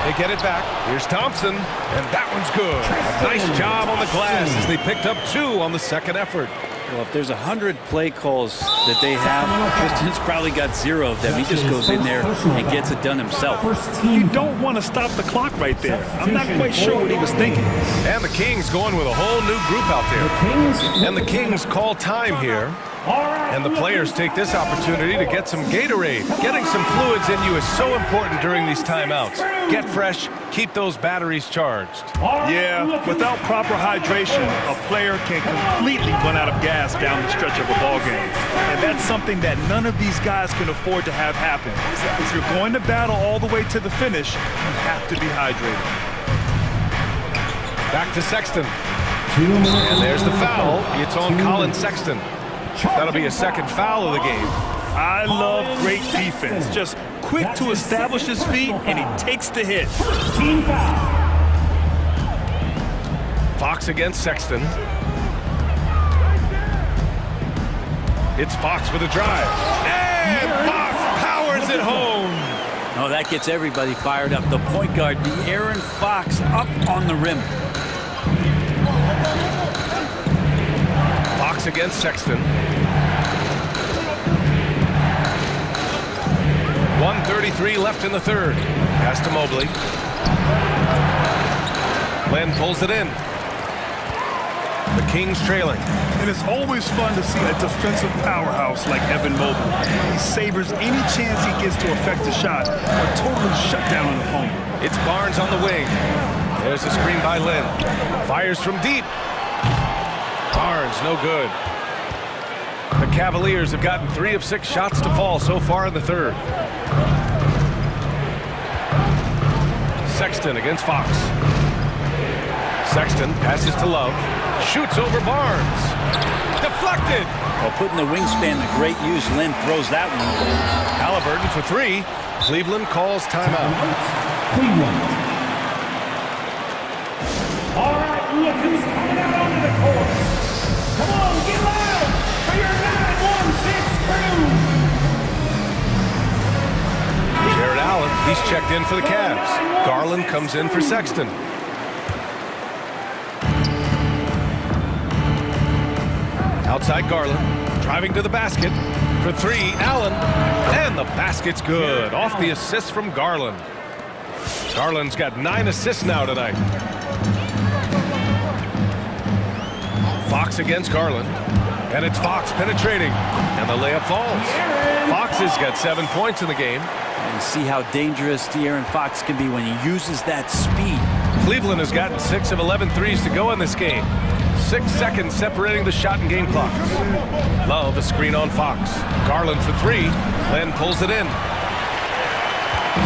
They get it back. Here's Thompson, and that one's good. A nice job on the glass as they picked up 2 on the second effort. Well, if there's 100 play calls that they have, Kristen's probably got 0 of them. He just goes in there and gets it done himself. You don't want to stop the clock right there. I'm not quite sure what he was thinking. And the Kings going with a whole new group out there. And the Kings call time here. And the players take this opportunity to get some Gatorade. Getting some fluids in you is so important during these timeouts. Get fresh, keep those batteries charged. Yeah, without proper hydration, a player can completely run out of gas down the stretch of a ball game. And that's something that none of these guys can afford to have happen. If you're going to battle all the way to the finish, you have to be hydrated. Back to Sexton. And there's the foul. It's on Colin Sexton. That'll be a second foul of the game. I love great defense. Just quick to establish his feet, and he takes the hit. Fox against Sexton. It's Fox with a drive. And Fox powers it home. Oh, that gets everybody fired up. The point guard, De'Aaron Fox, up on the rim. Fox against Sexton. 1:33 left in the third. Pass to Mobley. Len pulls it in. The Kings trailing. And it's always fun to see a defensive powerhouse like Evan Mobley. He savors any chance he gets to affect a shot or totally shut down an opponent. It's Barnes on the wing. There's a screen by Len. Fires from deep. Barnes, no good. The Cavaliers have gotten 3 of 6 shots to fall so far in the third. Sexton against Fox. Sexton passes to Love. Shoots over Barnes. Deflected. Well, putting the wingspan to great use, Len throws that one away. Halliburton for 3. Cleveland calls timeout. Cleveland. All right, look who's coming out onto the court. Come on, get loud for your 916 crew. Jared Allen, he's checked in for the Cavs. Garland comes in for Sexton. Outside Garland, driving to the basket. For 3, Allen. And the basket's good. Off the assist from Garland. Garland's got 9 assists now tonight. Fox against Garland. And it's Fox penetrating. And the layup falls. Fox has got 7 points in the game. And you see how dangerous De'Aaron Fox can be when he uses that speed. Cleveland has gotten 6 of 11 threes to go in this game. 6 seconds separating the shot and game clocks. Love a screen on Fox. Garland for 3. Len pulls it in.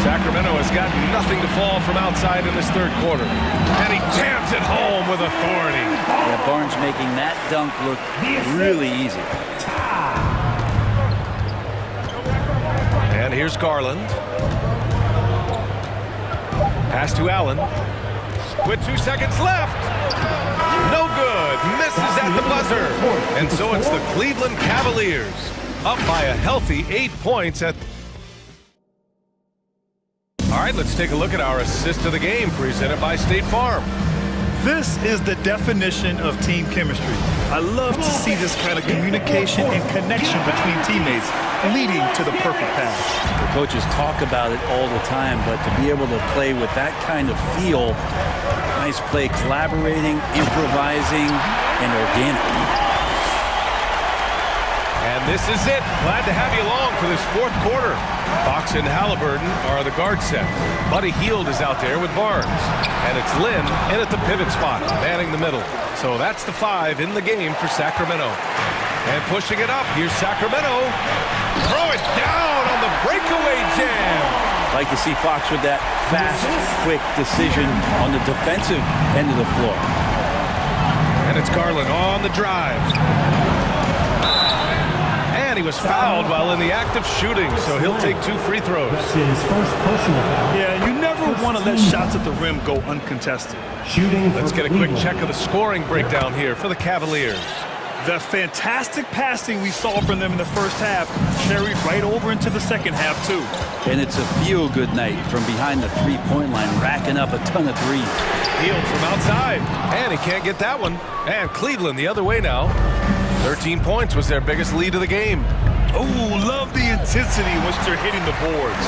Sacramento has got nothing to fall from outside in this third quarter. And he jams it home with authority. Yeah, Barnes making that dunk look really easy. And here's Garland. Pass to Allen. With 2 seconds left. No good. Misses at the buzzer. And so it's the Cleveland Cavaliers up by a healthy 8 points at... All right, let's take a look at our assist of the game presented by State Farm. This is the definition of team chemistry. I love to see this kind of communication and connection between teammates leading to the perfect pass. The coaches talk about it all the time, but to be able to play with that kind of feel, nice play, collaborating, improvising, and organic. And this is it. Glad to have you along for this fourth quarter. Fox and Halliburton are the guard set. Buddy Hield is out there with Barnes. And it's Lynn in at the pivot spot, manning the middle. So that's the 5 in the game for Sacramento. And pushing it up, here's Sacramento. Throw it down on the breakaway jam. Like to see Fox with that fast, quick decision on the defensive end of the floor. And it's Garland on the drive. And he was fouled while in the act of shooting, so he'll take 2 free throws. That's his first personal foul. Yeah, you never want to let shots at the rim go uncontested. Shooting. Let's get a quick check of the scoring breakdown here for the Cavaliers. The fantastic passing we saw from them in the first half carried right over into the second half, too. And it's a feel-good night from behind the three-point line, racking up a ton of threes. Hield from outside, and he can't get that one. And Cleveland the other way now. 13 points was their biggest lead of the game. Oh, love the intensity once they're hitting the boards.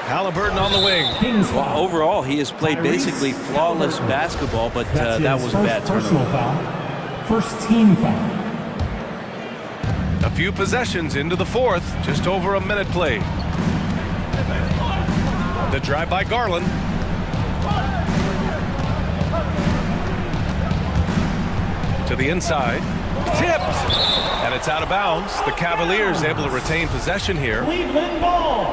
Halliburton on the wing. Well, overall, he has played basically flawless basketball, but that was a bad personal foul. First team foul. A few possessions into the fourth, just over a minute played. The drive by Garland. To the inside. Tipped. And it's out of bounds. The Cavaliers able to retain possession here. Cleveland ball.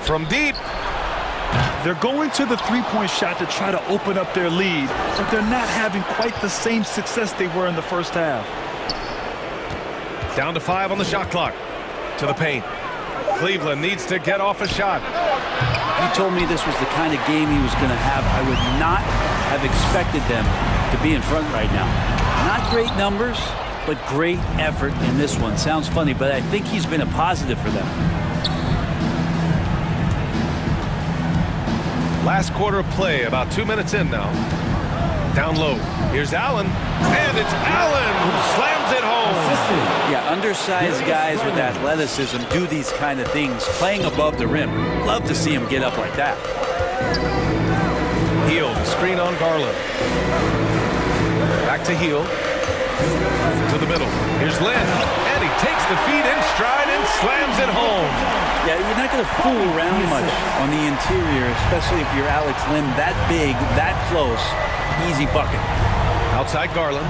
From deep. They're going to the three-point shot to try to open up their lead, but they're not having quite the same success they were in the first half. Down to 5 on the shot clock. To the paint. Cleveland needs to get off a shot. He told me this was the kind of game he was going to have. I would not have expected them to be in front right now. Not great numbers, but great effort in this one. Sounds funny, but I think he's been a positive for them. Last quarter of play, about 2 minutes in now. Down low. Here's Allen. And it's Allen who slams it home. Yeah, undersized guys with athleticism do these kind of things, playing above the rim. Love to see him get up like that. Hield, screen on Garland. Back to Hield. To the middle. Here's Lynn. And he takes the feed in stride and slams it home. Yeah, you're not going to fool around much on the interior, especially if you're Alex Lynn, that big, that close. Easy bucket. Outside Garland.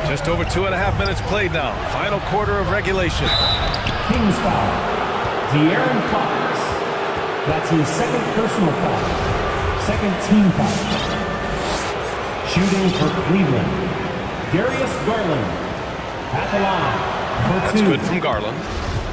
Just over 2.5 minutes played now. Final quarter of regulation. Kings foul. De'Aaron Fox. That's his second personal foul. Second team foul. Shooting for Cleveland. Darius Garland at the line. That's good from Garland.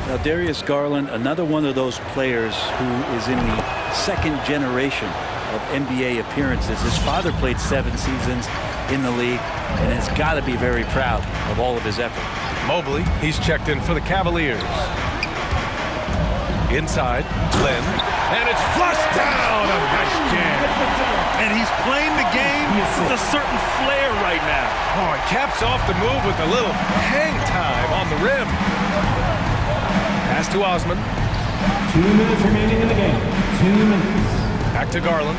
Now, Darius Garland, another one of those players who is in the second generation of NBA appearances. His father played 7 seasons in the league and has got to be very proud of all of his effort. Mobley, he's checked in for the Cavaliers. Inside, Lynn, and it's flushed down. A nice jam. And he's playing the game with a certain flair right now. Oh, he caps off the move with a little hang time on the rim. Pass to Osman. 2 minutes remaining in the game. 2 minutes. Back to Garland.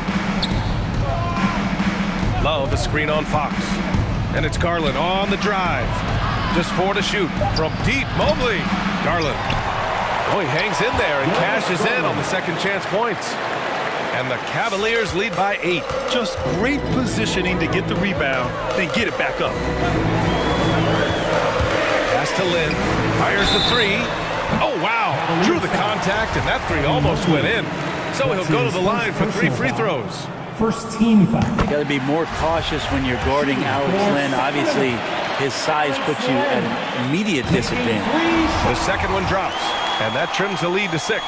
Love a screen on Fox. And it's Garland on the drive. Just 4 to shoot. From deep, Mobley. Garland. Oh, he hangs in there and cashes in on the second chance points. And the Cavaliers lead by 8. Just great positioning to get the rebound, then get it back up. Pass to Lynn. Fires the 3. Oh, wow. Drew the contact, and that 3 almost went in. So he'll go to the line for 3 free throws. First team foul. You got to be more cautious when you're guarding Alex Lynn. Obviously, his size puts you at an immediate disadvantage. The second one drops, and that trims the lead to 6.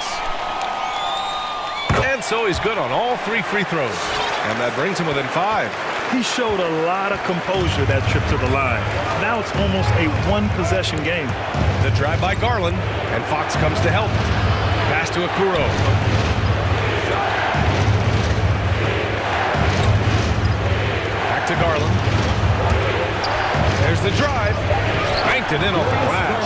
And so he's good on all 3 free throws. And that brings him within 5. He showed a lot of composure that trip to the line. Now it's almost a one-possession game. The drive by Garland, and Fox comes to help. Pass to Akuro. Back to Garland. There's the drive. Banked it in off the glass.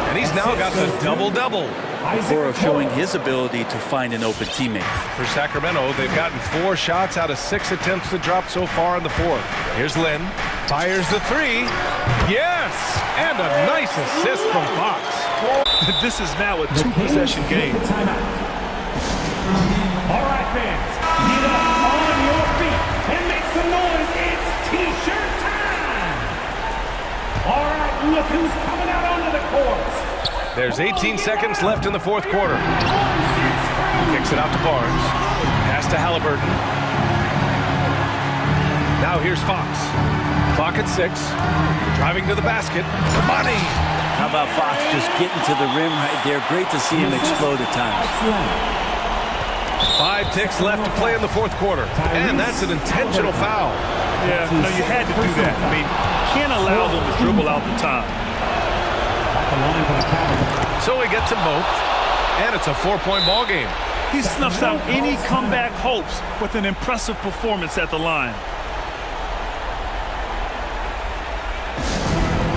And he's now got the double-double. Akuro showing his ability to find an open teammate. For Sacramento, they've gotten 4 shots out of 6 attempts to drop so far in the fourth. Here's Lynn. Fires the 3. Yes! And a nice assist from Fox. This is now a 2-possession game. All right, fans, get up on your feet and make some noise. It's T-shirt time. All right, look who's coming out onto the court. There's 18 seconds left in the fourth quarter. Kicks it out to Barnes. Pass to Halliburton. Now here's Fox. Clock at 6. Driving to the basket. Money! How about Fox just getting to the rim right there? Great to see him explode at times. 5 ticks left to play in the fourth quarter. And that's an intentional foul. Yeah, no, you had to do that. I mean, can't allow them to dribble out the time. So he gets them both, and it's a 4-point ball game. He snuffs out any comeback hopes with an impressive performance at the line.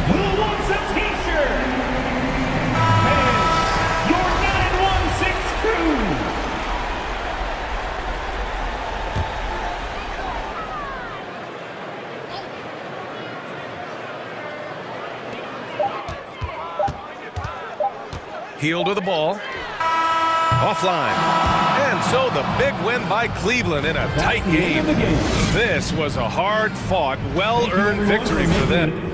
Who wants a T-shirt? And your 916 crew. Heel to the ball. Offline. And so the big win by Cleveland in a tight game. This was a hard-fought, well-earned victory for them.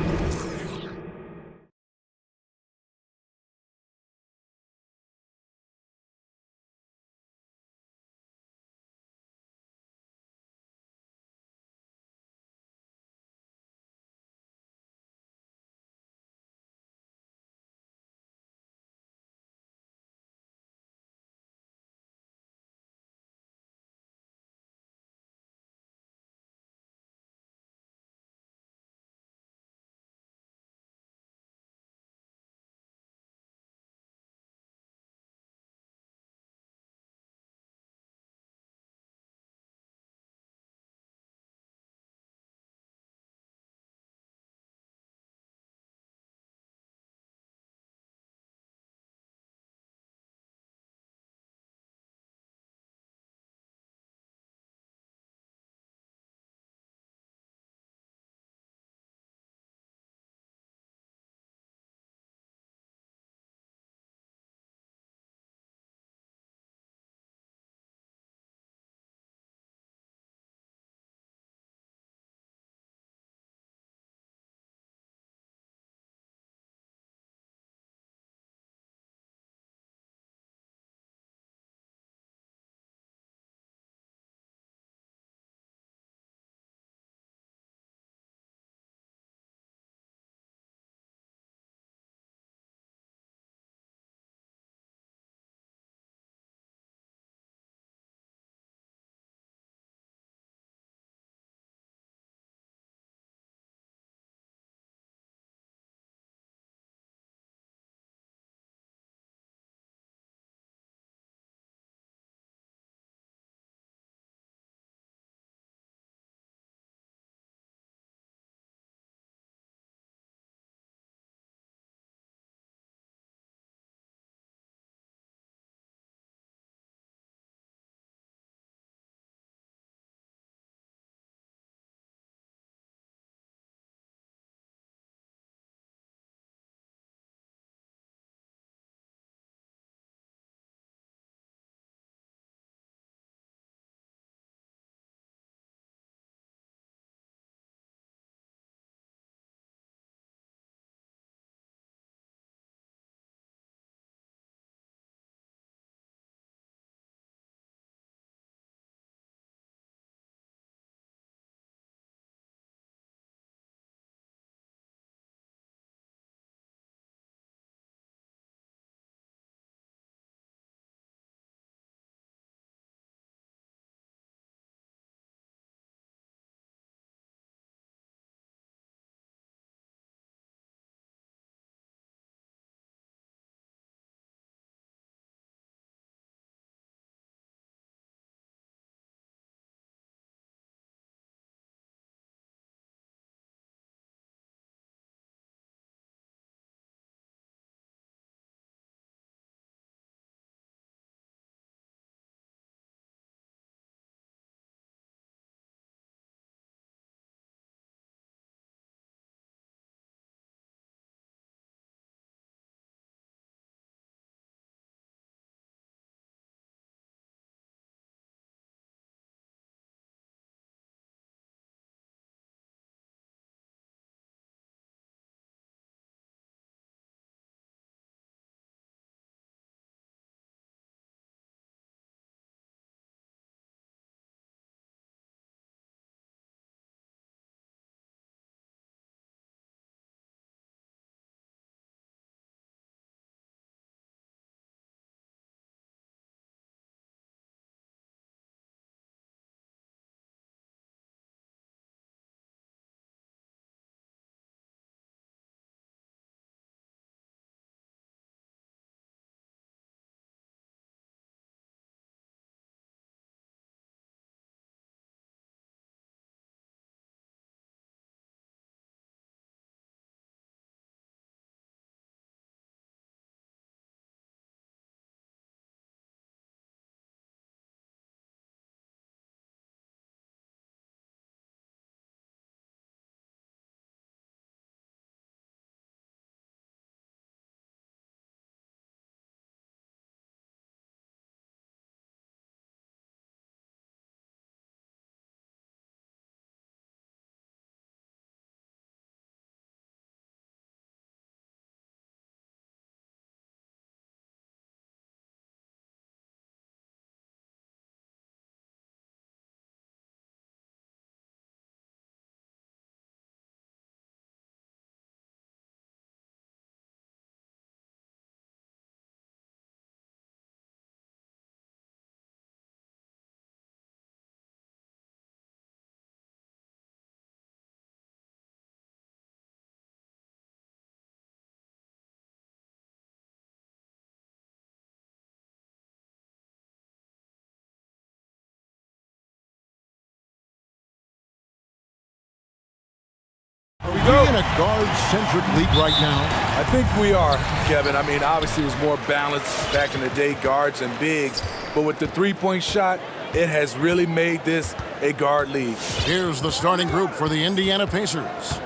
we in a guard-centric league right now? I think we are, Kevin. I mean, obviously it was more balanced back in the day, guards and bigs. But with the three-point shot, it has really made this a guard league. Here's the starting group for the Indiana Pacers.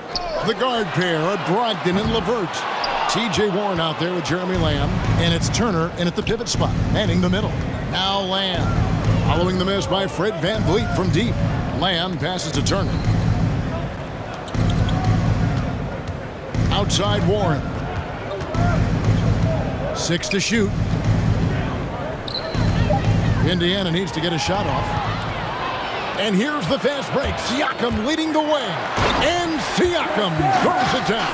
The guard pair are Brogdon and LeVert. T.J. Warren out there with Jeremy Lamb. And it's Turner in at the pivot spot, manning the middle. Now Lamb. Following the miss by Fred VanVleet from deep. Lamb passes to Turner. Outside Warren. 6 to shoot. Indiana needs to get a shot off. And here's the fast break. Siakam leading the way. And Siakam throws it down.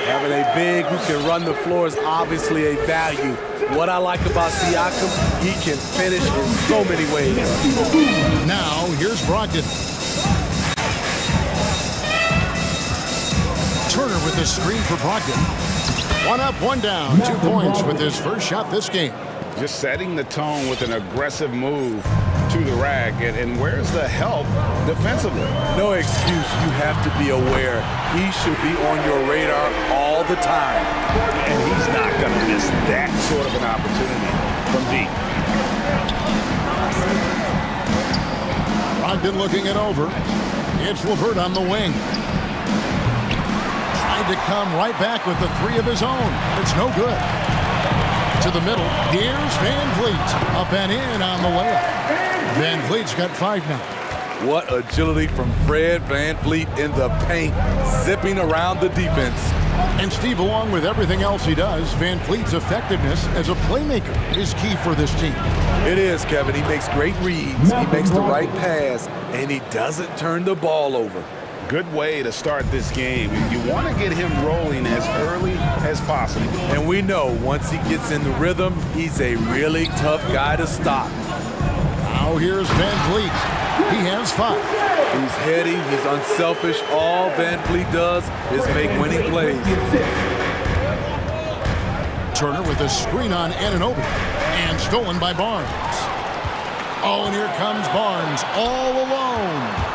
Having a big who can run the floor is obviously a value. What I like about Siakam, he can finish in so many ways. Now, here's Brogdon. Turner with the screen for Brogdon. 1 up, 1 down. 2 points with his first shot this game. Just setting the tone with an aggressive move to the rack. And where's the help defensively? No excuse. You have to be aware. He should be on your radar all the time. And he's not going to miss that sort of an opportunity from deep. Brogdon looking it over. It's LeVert on the wing. Tried to come right back with the 3 of his own. It's no good. To the middle. Here's VanVleet. Up and in on the layup. VanVleet's got 5 now. What agility from Fred VanVleet in the paint, zipping around the defense. And Steve, along with everything else he does, VanVleet's effectiveness as a playmaker is key for this team. It is, Kevin. He makes great reads. He makes the right pass, and he doesn't turn the ball over. Good way to start this game. You want to get him rolling as early as possible. And we know once he gets in the rhythm, he's a really tough guy to stop. Now here's VanVleet. He has 5. He's heady, he's unselfish. All VanVleet does is make winning plays. Turner with a screen on Anunoby. And stolen by Barnes. Oh, and here comes Barnes all alone.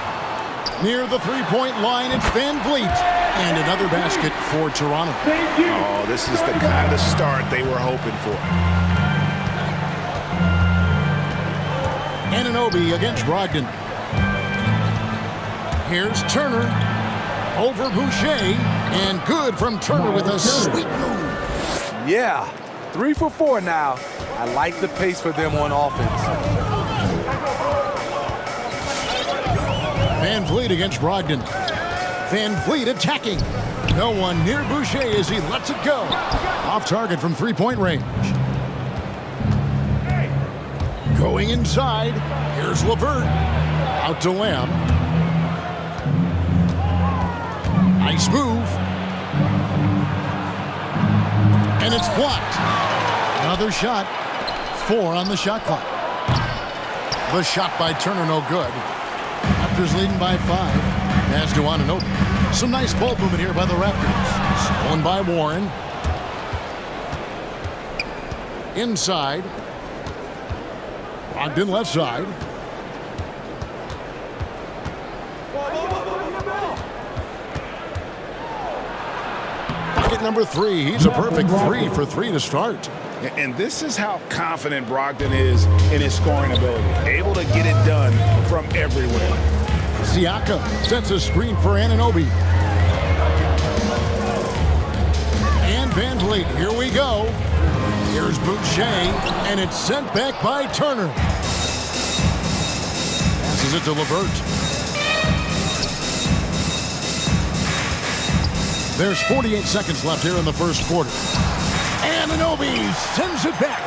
Near the 3-point line, it's VanVleet. And another basket for Toronto. Oh, this is the kind of start they were hoping for. Anunoby against Brogdon. Here's Turner. Over Boucher. And good from Turner with a sweet move. Yeah, 3 for 4 now. I like the pace for them on offense. VanVleet against Brogdon. VanVleet attacking. No one near Boucher as he lets it go. Off target from 3-point range. Going inside. Here's LeVert. Out to Lamb. Nice move. And it's blocked. Another shot. 4 on the shot clock. The shot by Turner no good. Raptors leading by 5. Pass to Anunoby. Some nice ball movement here by the Raptors. Stolen by Warren. Inside. Brogdon left side. Bucket number 3. He's a perfect 3 for 3 to start. And this is how confident Brogdon is in his scoring ability. Able to get it done from everywhere. Siakam sets a screen for Anunoby. And VanVleet, here we go. Here's Boucher, and it's sent back by Turner. Passes it to LeVert. There's 48 seconds left here in the first quarter. Anunoby sends it back.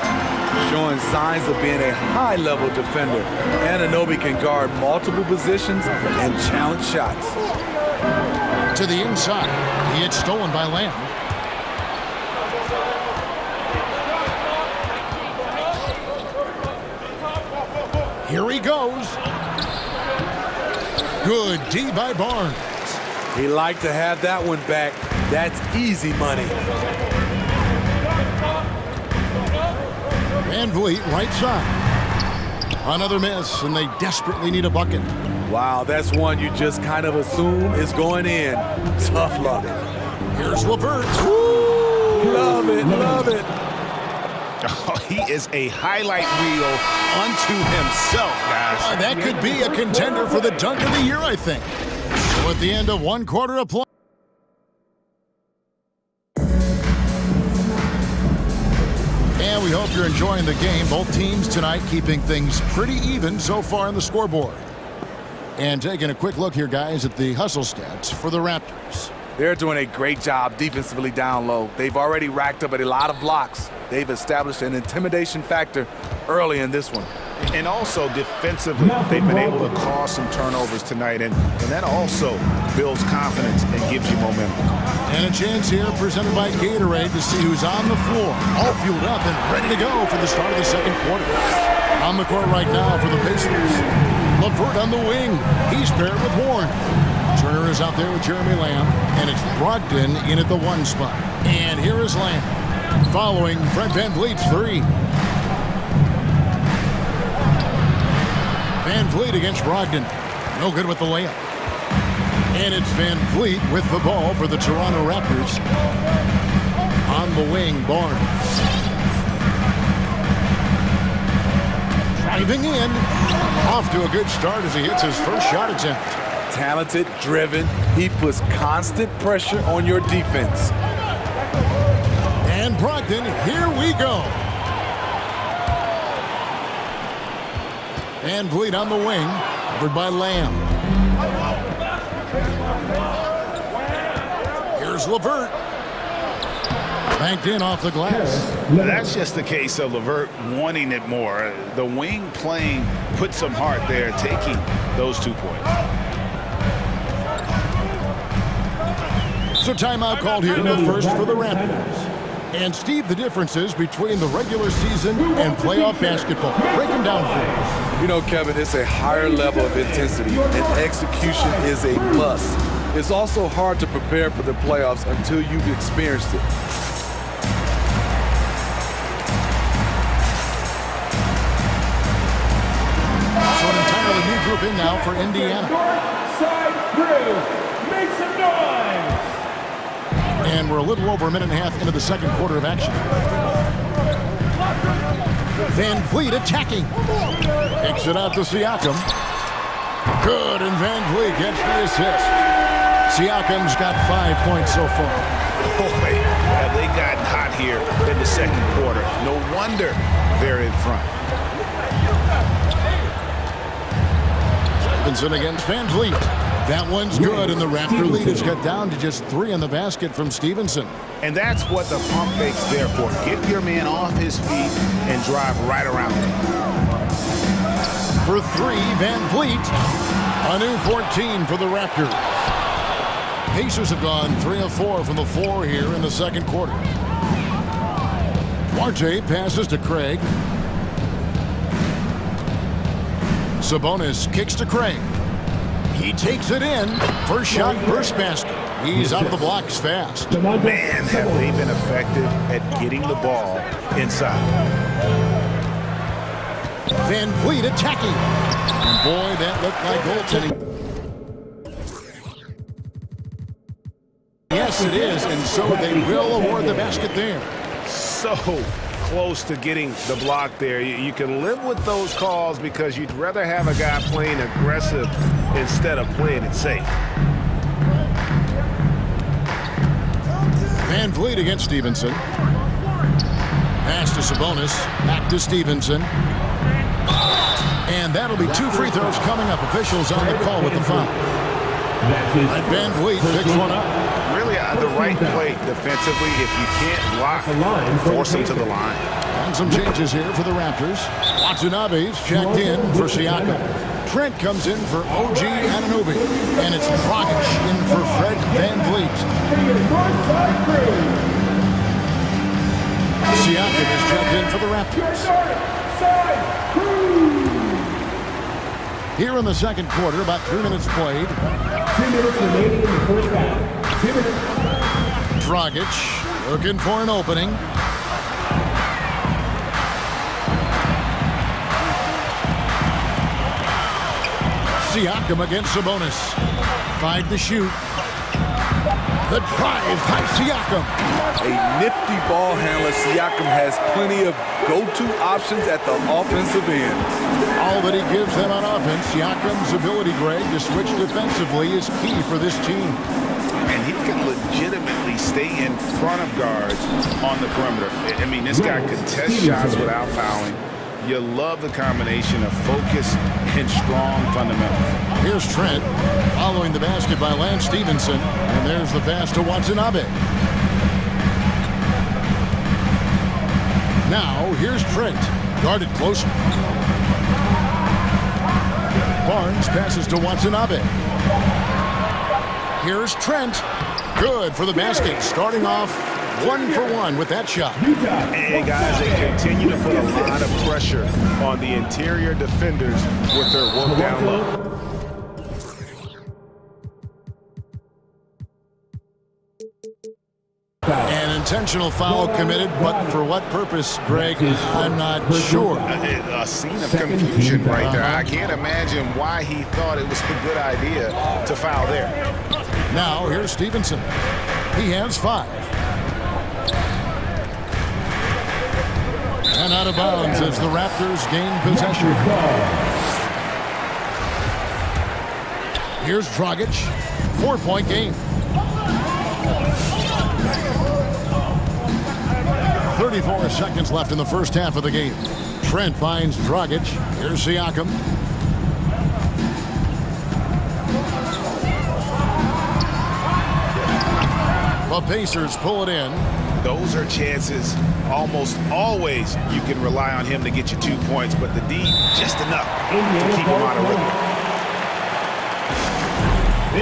Showing signs of being a high-level defender. Anunoby can guard multiple positions and challenge shots. To the inside. He gets stolen by Lamb. Here he goes. Good D by Barnes. He liked to have that one back. That's easy money. VanVleet right side. Another miss, and they desperately need a bucket. Wow, that's one you just kind of assume is going in. Tough luck. Here's LeVert. Woo! Love it, love it. Oh, he is a highlight reel unto himself, guys. That could be a contender for the dunk of the year, I think. So at the end of one quarter of play. And we hope you're enjoying the game. Both teams tonight keeping things pretty even so far on the scoreboard. And taking a quick look here, guys, at the hustle stats for the Raptors. They're doing a great job defensively down low. They've already racked up a lot of blocks. They've established an intimidation factor early in this one. And also defensively, they've been able to cause some turnovers tonight, and that also builds confidence and gives you momentum. And a chance here presented by Gatorade to see who's on the floor, all fueled up and ready to go for the start of the second quarter. On the court right now for the Pacers. LeVert on the wing. He's paired with Warren. Turner is out there with Jeremy Lamb, and it's Brogdon in at the 1 spot. And here is Lamb, following Fred VanVleet's 3. VanVleet against Brogdon. No good with the layup. And it's VanVleet with the ball for the Toronto Raptors. On the wing, Barnes. Driving in. Off to a good start as he hits his first shot attempt. Talented, driven. He puts constant pressure on your defense. And Brogdon, here we go. VanVleet on the wing, covered by Lamb. Here's LeVert. Banked in off the glass. That's just the case of LeVert wanting it more. The wing playing put some heart there, taking those 2 points. So timeout called here, the first for the Raptors. And Steve, the differences between the regular season and playoff basketball. Break them down for us. You know, Kevin, it's a higher level of intensity, and execution is a must. It's also hard to prepare for the playoffs until you've experienced it. So an entirely new group in now for Indiana. Side crew, make some noise! And we're a little over a minute and a half into the second quarter of action. VanVleet attacking. Kicks it out to Siakam. Good, and VanVleet gets the assist. Siakam's got 5 points so far. Boy, have they gotten hot here in the second quarter. No wonder they're in front. Stevenson against VanVleet. That one's good, and the Raptor lead is cut down to just 3 in the basket from Stevenson. And that's what the pump fake's there for. Get your man off his feet and drive right around him. For 3, VanVleet. A new 14 for the Raptors. Pacers have gone 3 of 4 from the floor here in the second quarter. Duarte passes to Craig. Sabonis kicks to Craig. He takes it in. First shot, first basket. He's out of the blocks fast. Man, have they been effective at getting the ball inside. VanVleet attacking. And boy, that looked like goaltending. Yes, it is, and so they will award the basket there. So close to getting the block there. You can live with those calls because you'd rather have a guy playing aggressive instead of playing it safe. VanVleet against Stevenson. Pass to Sabonis. Back to Stevenson. And that'll be 2 free throws coming up. Officials on the call with the foul. VanVleet picks one up. Really the right play defensively. If you can't block, force him to the line. And some changes here for the Raptors. Watanabe's checked in for Siakam. Trent comes in for OG Anunoby. And it's Dragic in for Fred VanVleet. Siakam is checked in for the Raptors. Here in the second quarter, about 3 minutes played. 2 minutes remaining in the first half. 2 minutes. Dragic looking for an opening. Siakam against Sabonis. 5 to shoot. The drive by Siakam. A nifty ball handler. Siakam has plenty of go-to options at the offensive end. All that he gives them on offense, Siakam's ability, Greg, to switch defensively is key for this team. And he can legitimately stay in front of guards on the perimeter. I mean, this guy can test shots without fouling. You love the combination of focus and strong fundamentals. Here's Trent following the basket by Lance Stevenson. And there's the pass to Watanabe. Now, here's Trent. Guarded closer. Barnes passes to Watanabe. Here's Trent. Good for the basket. Starting off 1 for 1 with that shot. And guys, they continue to put a lot of pressure on the interior defenders with their work down low. An intentional foul committed, but for what purpose, Greg, I'm not sure. A scene of confusion right there. I can't imagine why he thought it was a good idea to foul there. Now, here's Stevenson. He has 5. And out of bounds as the Raptors gain possession. Here's Dragic. 4-point game. 34 seconds left in the first half of the game. Trent finds Dragic. Here's Siakam. The Pacers pull it in. Those are chances almost always you can rely on him to get you 2 points, but the D just enough to keep him out of rhythm.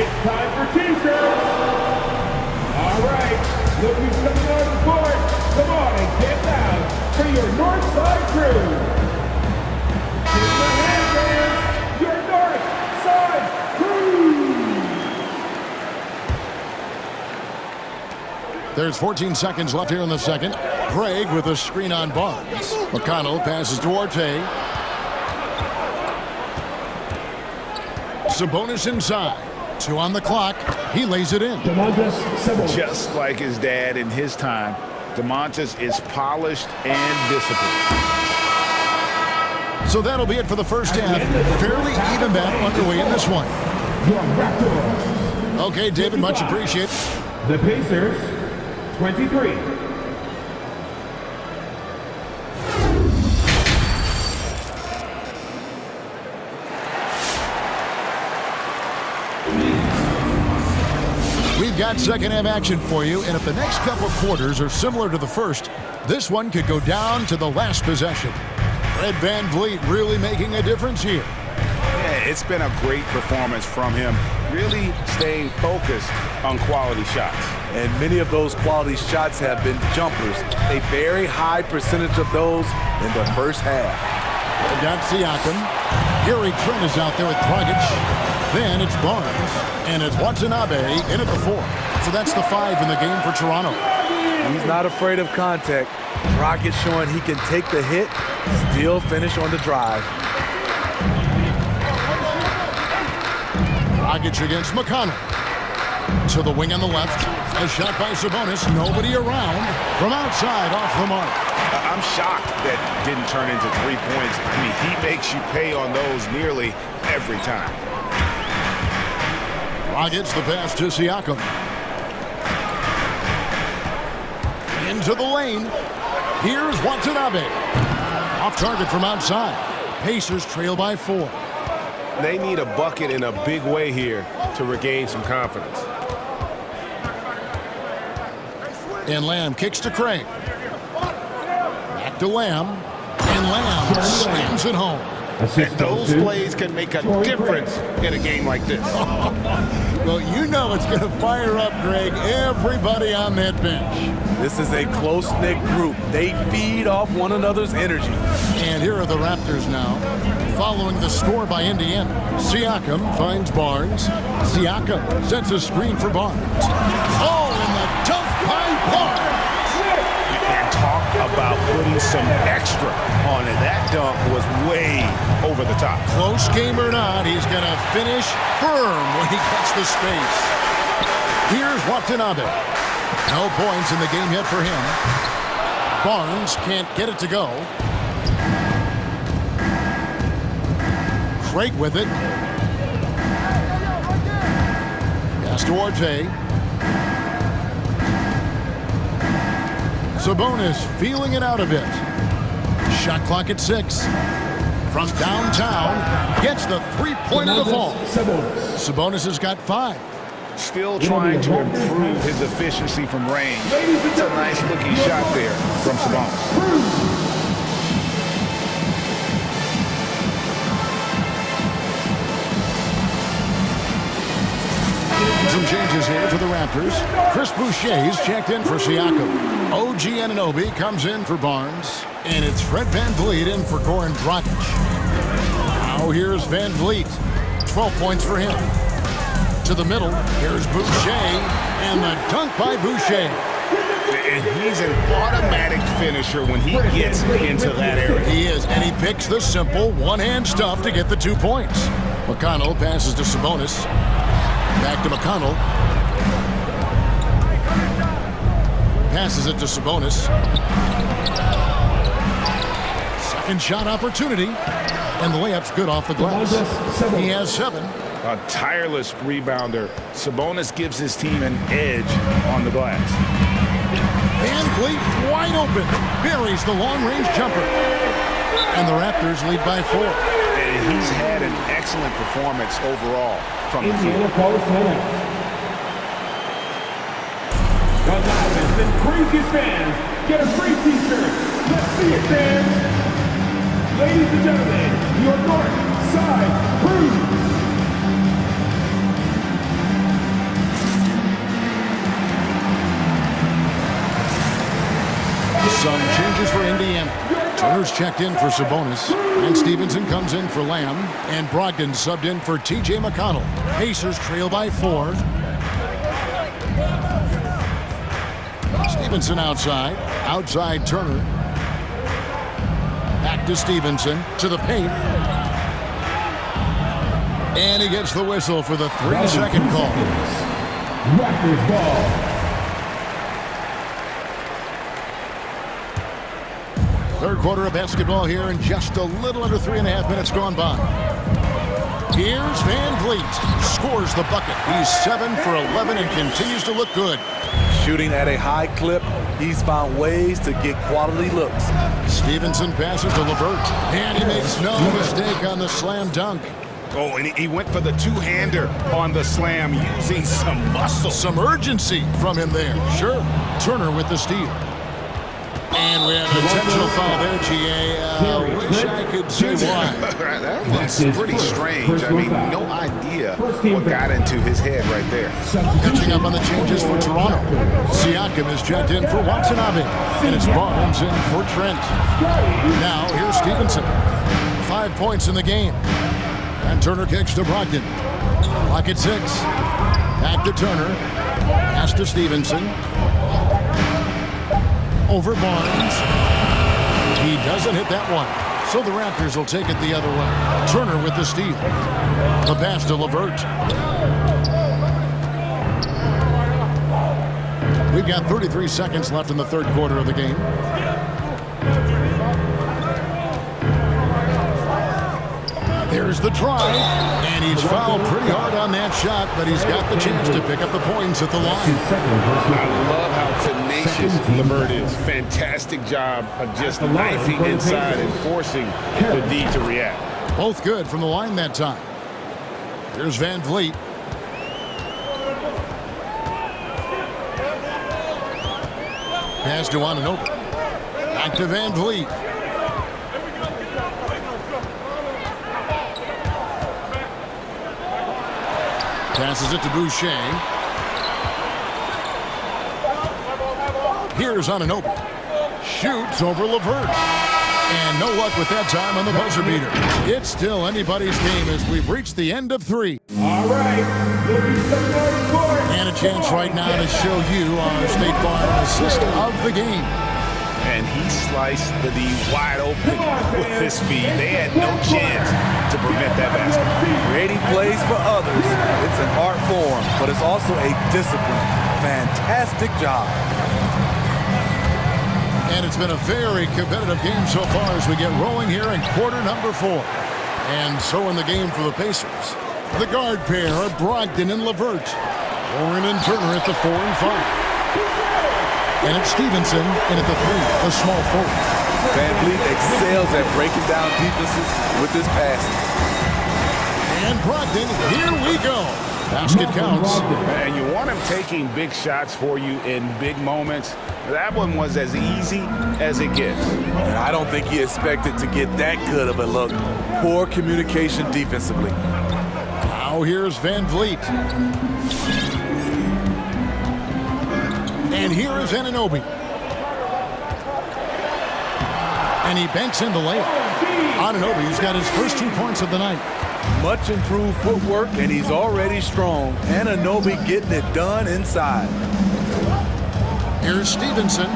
It's time for T-shirts. All right, look who's coming on the court. Come on and get down for your Northside crew. Give your hand fans, your Northside crew. There's 14 seconds left here in the second. Craig with a screen on Barnes. McConnell passes to Orte. Sabonis inside. 2 on the clock. He lays it in. Just like his dad in his time, DeMontis is polished and disciplined. So that'll be it for the first half. Fairly even battle underway in this one. Okay, David, much appreciated. The Pacers, 23. We've got second half action for you, and if the next couple quarters are similar to the first, this one could go down to the last possession. Fred VanVleet really making a difference here. Yeah, it's been a great performance from him, really staying focused on quality shots. And many of those quality shots have been jumpers. A very high percentage of those in the first half. They've got Siakam. Gary Trent is out there with Dragic. Then it's Barnes. And it's Watanabe in at the 4. So that's the 5 in the game for Toronto. He's not afraid of contact. Dragic showing he can take the hit, still finish on the drive. Dragic against McConnell. To the wing on the left. A shot by Sabonis. Nobody around. From outside, off the mark. I'm shocked that didn't turn into 3 points. I mean, he makes you pay on those nearly every time. Dragic the pass to Siakam. Into the lane. Here's Watanabe. Off target from outside. Pacers trail by 4. They need a bucket in a big way here to regain some confidence. And Lamb kicks to Craig. Back to Lamb. And Lamb slams it home. And those plays can make a difference in a game like this. Well, you know it's going to fire up, Greg, everybody on that bench. This is a close-knit group. They feed off one another's energy. And here are the Raptors now, following the score by Indiana. Siakam finds Barnes. Siakam sets a screen for Barnes. Oh, and the dunk by Barnes! And talk about putting some extra on it. That dunk was way over the top. Close game or not, he's going to finish firm when he gets the space. Here's Watanabe. No points in the game yet for him. Barnes can't get it to go. Craig with it. Pass to Orte. Sabonis feeling it out a bit. Shot clock at 6. From downtown, gets the three-pointer to fall. Sabonis has got 5. Still trying to improve his efficiency from range. It's a nice-looking shot there from Sabonis. Some changes here for the Raptors. Chris Boucher's checked in for Siakam. OG Anunoby comes in for Barnes. And it's Fred VanVleet in for Goran Dragic. Now here's VanVleet. 12 points for him. To the middle, here's Boucher. And the dunk by Boucher. And he's an automatic finisher when he gets into that area. He is, and he picks the simple one-hand stuff to get the 2 points. McConnell passes to Sabonis. Back to McConnell. Passes it to Sabonis. Second shot opportunity. And the layup's good off the glass. He has 7. A tireless rebounder. Sabonis gives his team an edge on the glass. VanVleet wide open. Buries the long-range jumper. And the Raptors lead by 4. And he's had an excellent performance overall from the field. The loudest and craziest fans get a free t-shirt. Let's see it, fans. Ladies and gentlemen, your North Side Crew. Some changes for Indiana. Turner's checked in for Sabonis. And Stevenson comes in for Lamb. And Brogdon subbed in for T.J. McConnell. Pacers trail by 4. Stevenson outside. Outside Turner. Back to Stevenson. To the paint. And he gets the whistle for the 3-second call. Raptors ball. Third quarter of basketball here in just a little under 3.5 minutes gone by. Here's VanVleet. Scores the bucket. He's 7 for 11 and continues to look good. Shooting at a high clip, he's found ways to get quality looks. Stevenson passes to LeVert. And he makes no mistake on the slam dunk. Oh, and he went for the two-hander on the slam using some muscle. Some urgency from him there. Sure. Turner with the steal. And we have an intentional foul there, G.A. Wish I could say why. That's pretty strange. I mean, no idea what got into his head right there. Catching up on the changes for Toronto. Siakam is checked in for Watanabe. And it's Barnes in for Trent. Now, here's Stevenson. 5 points in the game. And Turner kicks to Brogdon. Clock at 6. Back to Turner. Pass to Stevenson. Over Barnes. He doesn't hit that one. So the Raptors will take it the other way. Turner with the steal. The pass to LeVert. We've got 33 seconds left in the third quarter of the game. There's the drive, and he's fouled pretty hard on that shot, but he's got the chance to pick up the points at the line. I love how tenacious LeVert is. Fantastic job of just knifing inside and forcing the D to react. Both good from the line that time. Here's VanVleet. Pass to Anunoby. Back to VanVleet. Passes it to Boucher. Here's Anunoby. Shoots over LeVert. And no luck with that time on the buzzer beater. It's still anybody's game as we've reached the end of 3. All right. And a chance right now to show you our State Farm assist of the game. and he sliced the D wide open with his speed. They had no chance to prevent that basket. Creating plays for others, it's an art form, but it's also a discipline. Fantastic job. And it's been a very competitive game so far as we get rolling here in quarter number 4. And so in the game for the Pacers, the guard pair are Brogdon and LeVert. Warren and Turner at the 4 and 5. And it's Stevenson in at the 3, the small forward. Van Vliet excels at breaking down defenses with his passing. And Brogdon, here we go. Basket counts. And you want him taking big shots for you in big moments. That one was as easy as it gets. And I don't think he expected to get that good of a look. Poor communication defensively. Now here's Van Vliet. And here is Anunoby. And he banks in the layup. Anunoby's got his first 2 points of the night. Much improved footwork, and he's already strong. Anunoby getting it done inside. Here's Stevenson.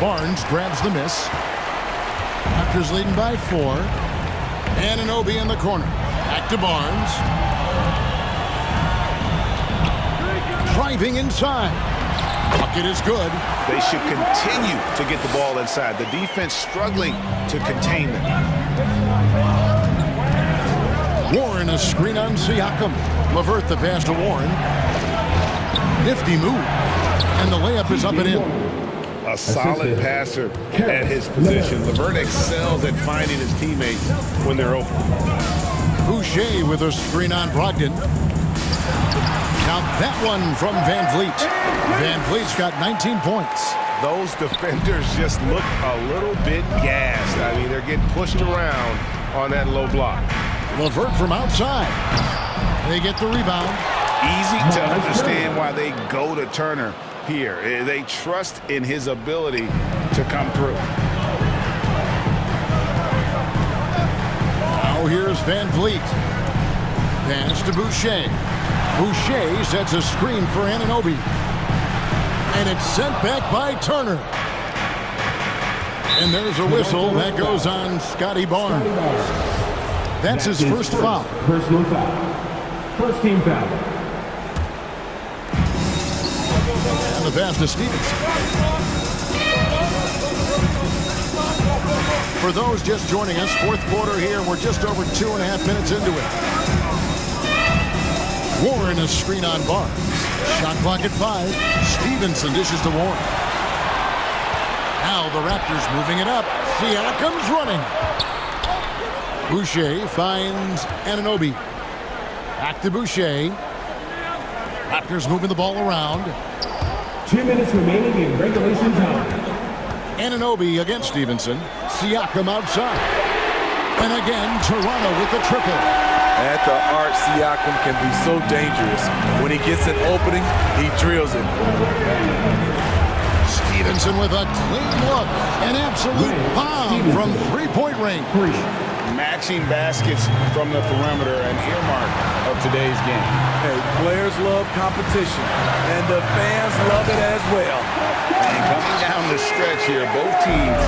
Barnes grabs the miss. Raptors leading by 4. Anunoby in the corner. Back to Barnes. Driving inside. Bucket is good. They should continue to get the ball inside. The defense struggling to contain them. Warren a screen on Siakam. LeVert the pass to Warren. Nifty move. And the layup is up and in. A solid passer at his position. LeVert excels at finding his teammates when they're open. Boucher with a screen on Brogdon. Now that one from Van Vliet. Van Vliet's got 19 points. Those defenders just look a little bit gassed. I mean, they're getting pushed around on that low block. LeVert from outside. They get the rebound. Easy to understand why they go to Turner here. They trust in his ability to come through. Now here's Van Vliet. Pass to Boucher. Boucher sets a screen for Anunoby. And it's sent back by Turner. And there's a whistle that goes on Scotty Barnes. That's his first foul. Personal foul. First team foul. And the pass to Stevenson. For those just joining us, fourth quarter here. We're just over 2.5 minutes into it. Warren a screen on Barnes. Shot clock at 5. Stevenson dishes to Warren. Now the Raptors moving it up. Siakam's running. Boucher finds Anunoby. Back to Boucher. Raptors moving the ball around. 2 minutes remaining in regulation time. Anunoby against Stevenson. Siakam outside. And again, Toronto with the triple. At the arc, Siakam can be so dangerous. When he gets an opening, he drills it. Stevenson with a clean look. An absolute bomb from three-point range. Matching baskets from the perimeter, an earmark of today's game. Hey, players love competition, and the fans love it as well. And coming down the stretch here, both teams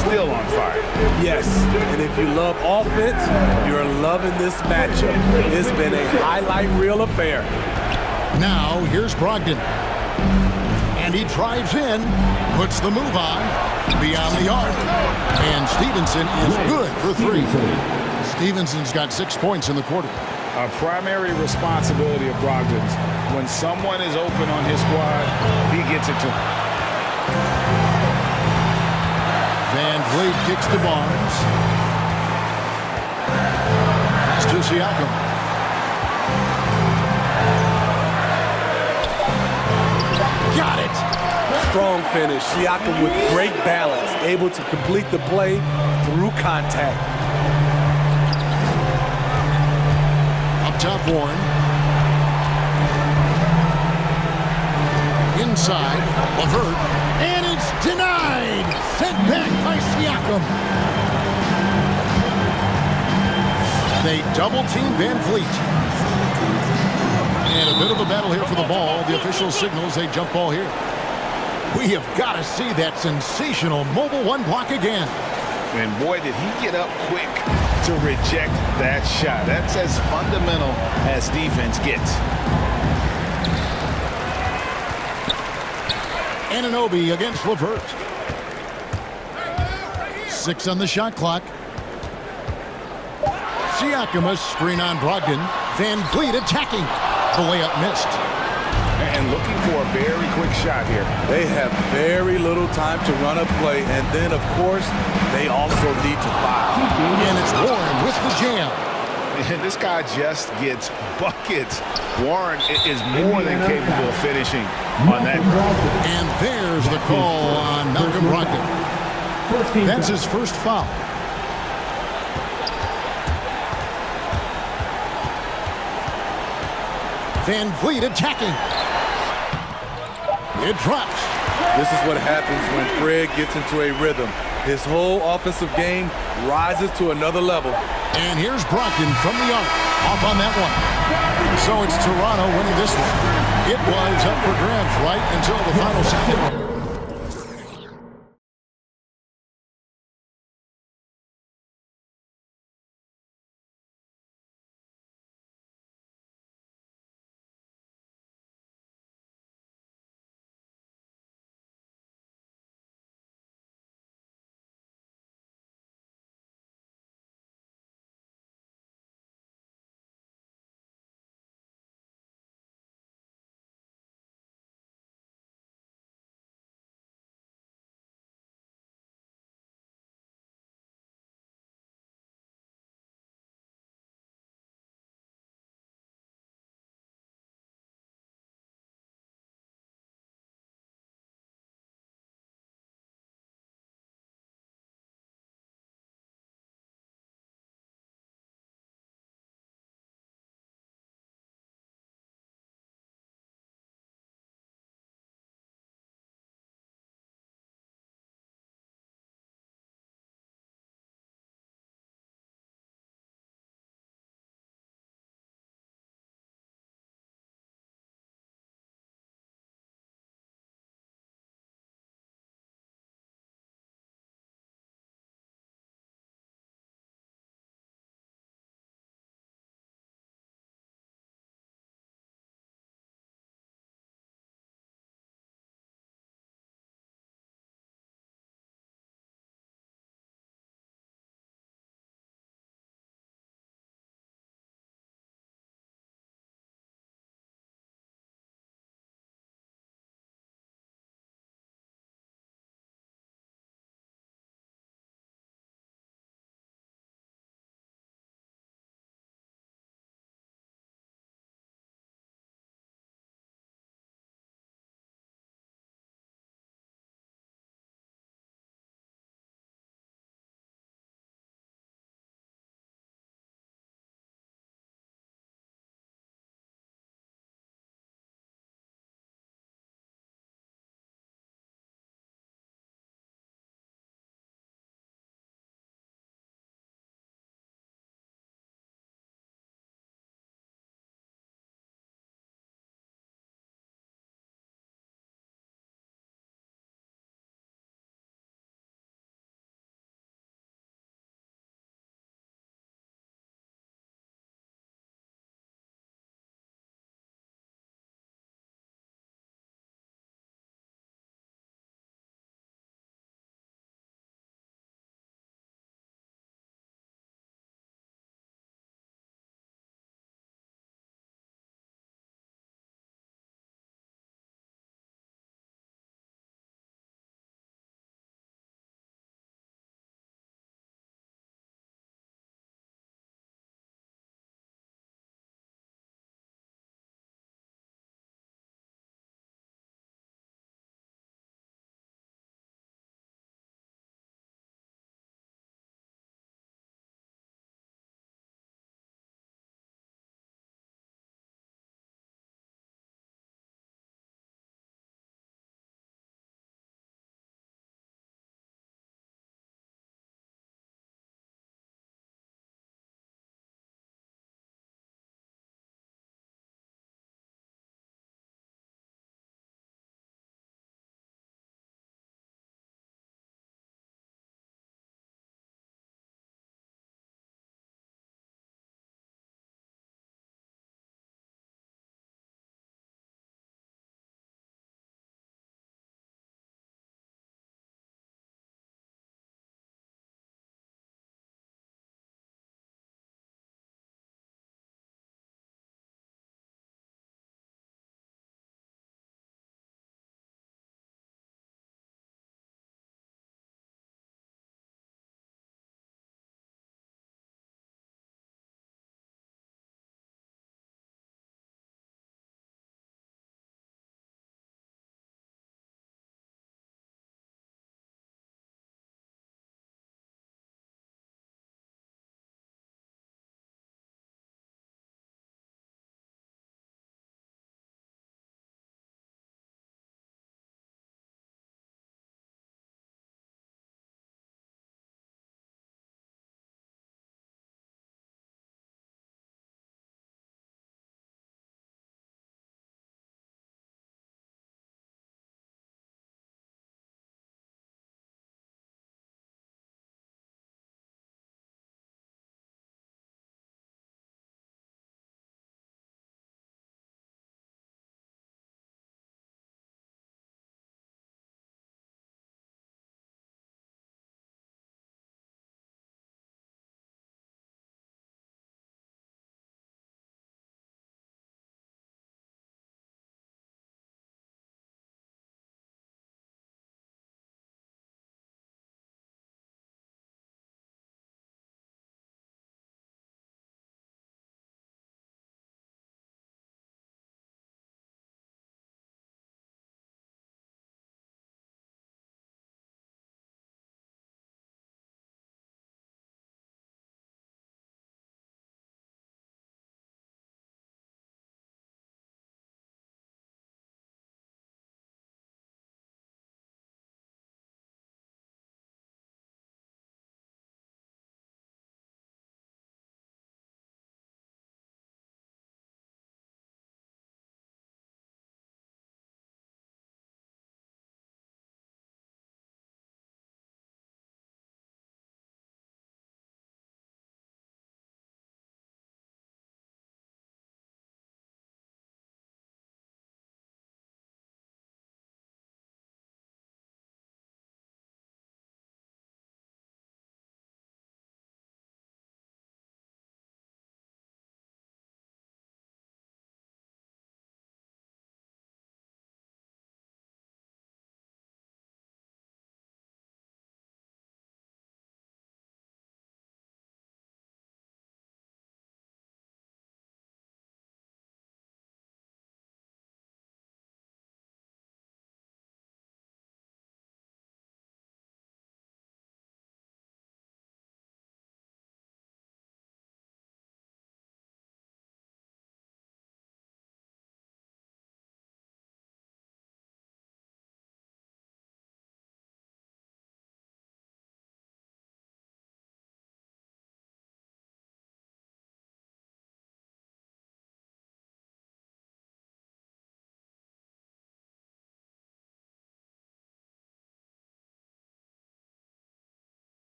still on fire. Yes, and if you love offense, you're loving this matchup. It's been a highlight reel affair. Now, here's Brogdon. And he drives in, puts the move on, beyond the arc. And Stevenson is good for 3. Stevenson's got 6 points in the quarter. A primary responsibility of Brogdon's. When someone is open on his squad, he gets it to him. Van Vliet kicks to Barnes. Pass to Siakam. Got it. Strong finish. Siakam with great balance, able to complete the play through contact. Up top, Warren. Inside, LeVert. And it's denied. Sent back by Siakam. They double-team Van Vliet. And a bit of a battle here for the ball. The official signals a jump ball here. We have got to see that sensational mobile one block again. And boy, did he get up quick to reject that shot. That's as fundamental as defense gets. Anunoby against LeVert. 6 on the shot clock. Siakam, screen on Brogdon. Van Vliet attacking. The layup missed. And looking for a very quick shot here. They have very little time to run a play, and then, of course, they also need to foul. And it's Warren with the jam. And this guy just gets buckets. Warren is more than capable of finishing on that. And there's the call on Malcolm Brogdon. That's his first foul. Van Vliet attacking. It drops. This is what happens when Fred gets into a rhythm. His whole offensive game rises to another level. And here's Brogdon from the arc. Off on that one. So it's Toronto winning this one. It was up for grabs right until the final second.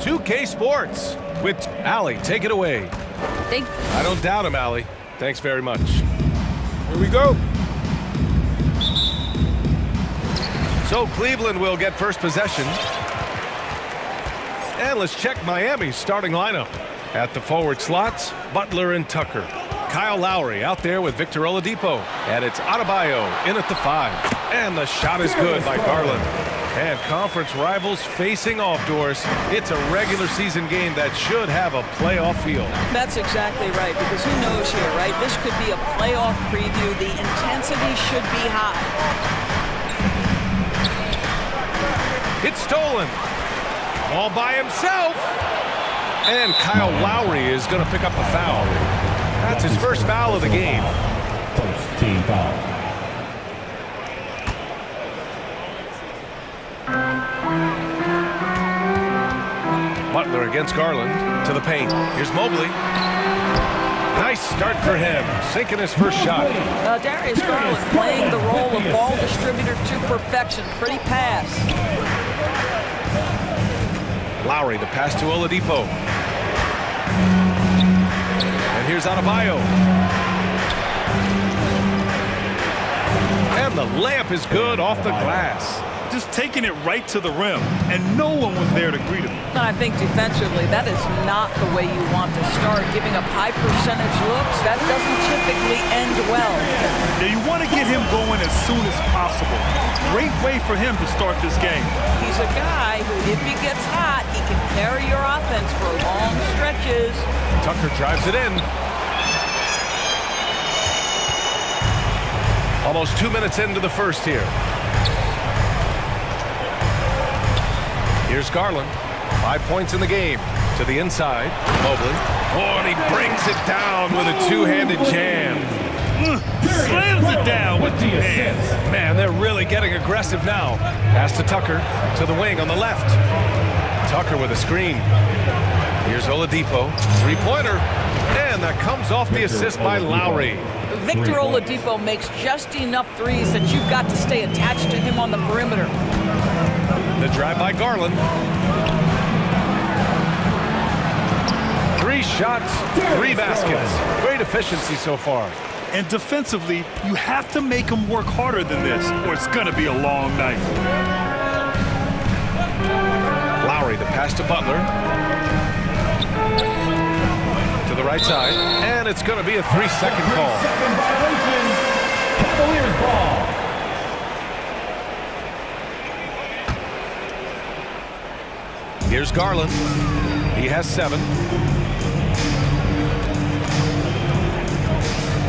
2K Sports with Allie. Take it away. I don't doubt him, Allie. Thanks very much. Here we go. So Cleveland will get first possession. And let's check Miami's starting lineup. At the forward slots, Butler and Tucker. Kyle Lowry out there with Victor Oladipo. And it's Adebayo in at the 5. And the shot is good by Garland. And conference rivals facing off, Doris. It's a regular season game that should have a playoff feel. That's exactly right, because who knows here, right? This could be a playoff preview. The intensity should be high. It's stolen. All by himself. And Kyle Lowry is going to pick up the foul. That's his first foul of the game. First team foul. Butler against Garland to the paint. Here's Mobley. Nice start for him, sinking his first shot. Darius Garland playing the role of ball distributor to perfection. Pretty pass. Lowry, the pass to Oladipo. And here's Adebayo. And the layup is good off the glass. Just taking it right to the rim, and no one was there to greet him. I think defensively, that is not the way you want to start. Giving up high percentage looks, that doesn't typically end well. Now you want to get him going as soon as possible. Great way for him to start this game. He's a guy who, if he gets hot, he can carry your offense for long stretches. Tucker drives it in. Almost 2 minutes into the first here. Here's Garland. 5 points in the game. To the inside. Mobley. Oh, and he brings it down with a two-handed jam. Slams it down with 2 hands. Man, they're really getting aggressive now. Pass to Tucker. To the wing on the left. Tucker with a screen. Here's Oladipo. Three-pointer. And that comes off the assist by Lowry. Victor Oladipo makes just enough threes that you've got to stay attached to him on the perimeter. The drive by Garland. 3 shots, 3 baskets. Great efficiency so far. And defensively, you have to make him work harder than this, or it's going to be a long night. Lowry, the pass to Butler. To the right side. And it's going to be a 3-second call. Second violation. Cavaliers ball. Here's Garland. He has 7.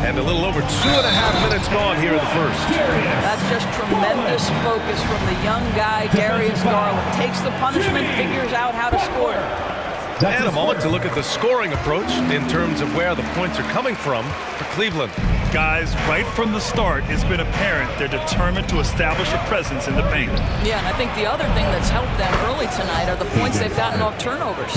And a little over 2.5 minutes gone here in the first. That's just tremendous focus from the young guy, Darius Garland. Takes the punishment, figures out how to score. And a moment to look at the scoring approach in terms of where the points are coming from for Cleveland. Guys, right from the start, it's been apparent they're determined to establish a presence in the paint. Yeah, and I think the other thing that's helped them early tonight are the points they've gotten off turnovers.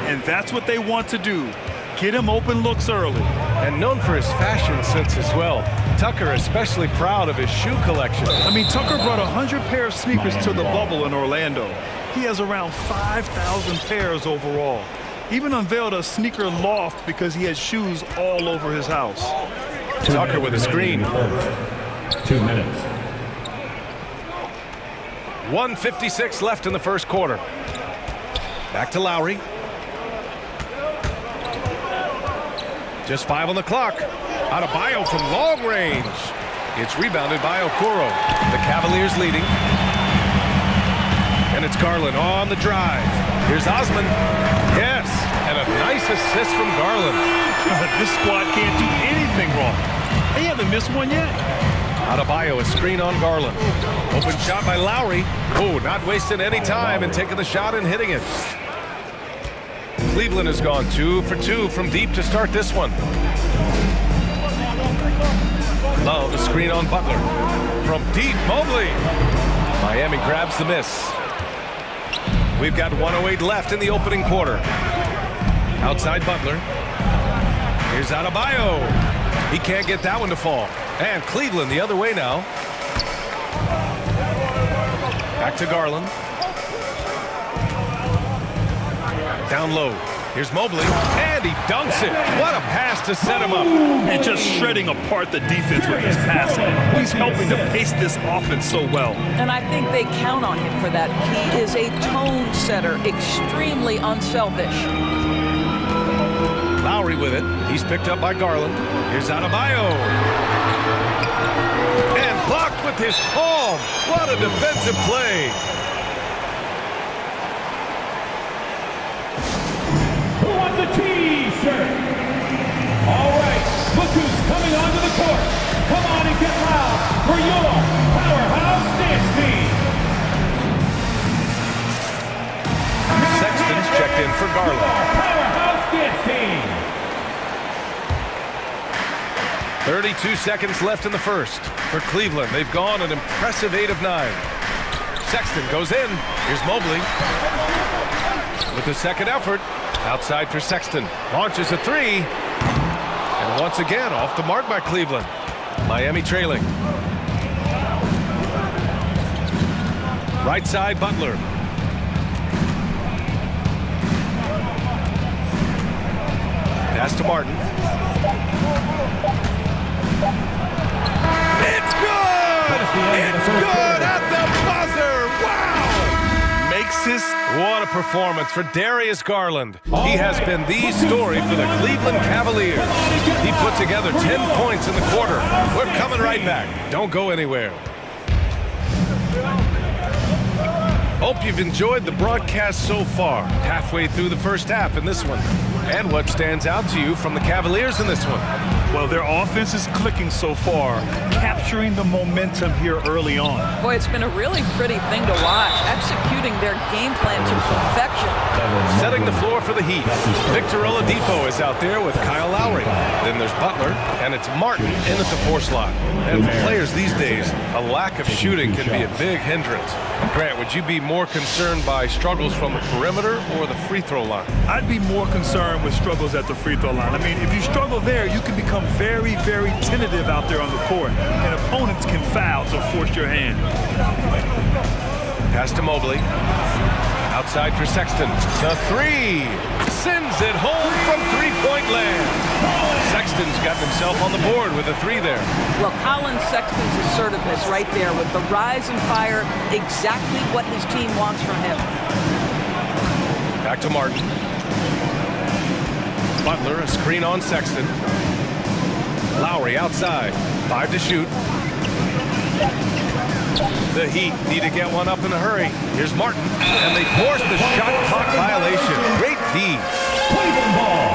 And that's what they want to do. Get him open looks early. And known for his fashion sense as well. Tucker especially proud of his shoe collection. I mean, Tucker brought 100 pair of sneakers to the bubble in Orlando. He has around 5,000 pairs overall. Even unveiled a sneaker loft because he has shoes all over his house. Tucker with a screen. 2 minutes. 1:56 left in the first quarter. Back to Lowry. Just 5 on the clock. Adebayo from long range. It's rebounded by Okoro. The Cavaliers leading. And it's Garland on the drive. Here's Osman. Yes, and a nice assist from Garland. This squad can't do anything wrong. They haven't missed one yet. Adebayo, a screen on Garland. Open shot by Lowry. Oh, not wasting any time and taking the shot and hitting it. Cleveland has gone 2 for 2 from deep to start this one. Love, a screen on Butler. From deep, Mobley. Miami grabs the miss. We've got 1:08 left in the opening quarter. Outside Butler. Here's Adebayo. He can't get that one to fall. And Cleveland the other way now. Back to Garland. Down low. Here's Mobley, and he dunks it. What a pass to set him up. He's just shredding apart the defense with his passing. He's helping to pace this offense so well. And I think they count on him for that. He is a tone setter, extremely unselfish. Lowry with it. He's picked up by Garland. Here's Adebayo. And blocked with his palm. What a defensive play. The T-shirt. All right, look who's coming onto the court. Come on and get loud for your powerhouse dance team. Sexton's checked in for Garland. Powerhouse dance team. 32 seconds left in the first. For Cleveland, they've gone an impressive 8 of 9. Sexton goes in. Here's Mobley. With the second effort. Outside for Sexton. Launches a three. And once again, off the mark by Cleveland. Miami trailing. Right side, Butler. Pass to Martin. It's good! It's good at the buzzer! Wow! Makes his... What a performance for Darius Garland. He has been the story for the Cleveland Cavaliers. He put together 10 points in the quarter. We're coming right back. Don't go anywhere. Hope you've enjoyed the broadcast so far. Halfway through the first half in this one. And what stands out to you from the Cavaliers in this one? Well, their offense is clicking so far, capturing the momentum here early on. Boy, it's been a really pretty thing to watch, executing their game plan to perfection. Setting the floor for the Heat. Victor Oladipo is out there with Kyle Lowry. Then there's Butler, and it's Martin in at the 4 slot. And for players these days, a lack of shooting can be a big hindrance. Grant, would you be more concerned by struggles from the perimeter or the free throw line? I'd be more concerned with struggles at the free throw line. I mean, if you struggle there, you can become very, very tentative out there on the court, and opponents can foul to force your hand. Pass to Mobley. Outside for Sexton. The three. Sends it home from three-point land. Sexton's gotten himself on the board with a three there. Well, Colin Sexton's assertiveness right there with the rise and fire, exactly what his team wants from him. Back to Martin. Butler, a screen on Sexton. Lowry outside. 5 to shoot. The Heat need to get one up in a hurry. Here's Martin, and they force the shot clock violation. Great D. Cleveland ball.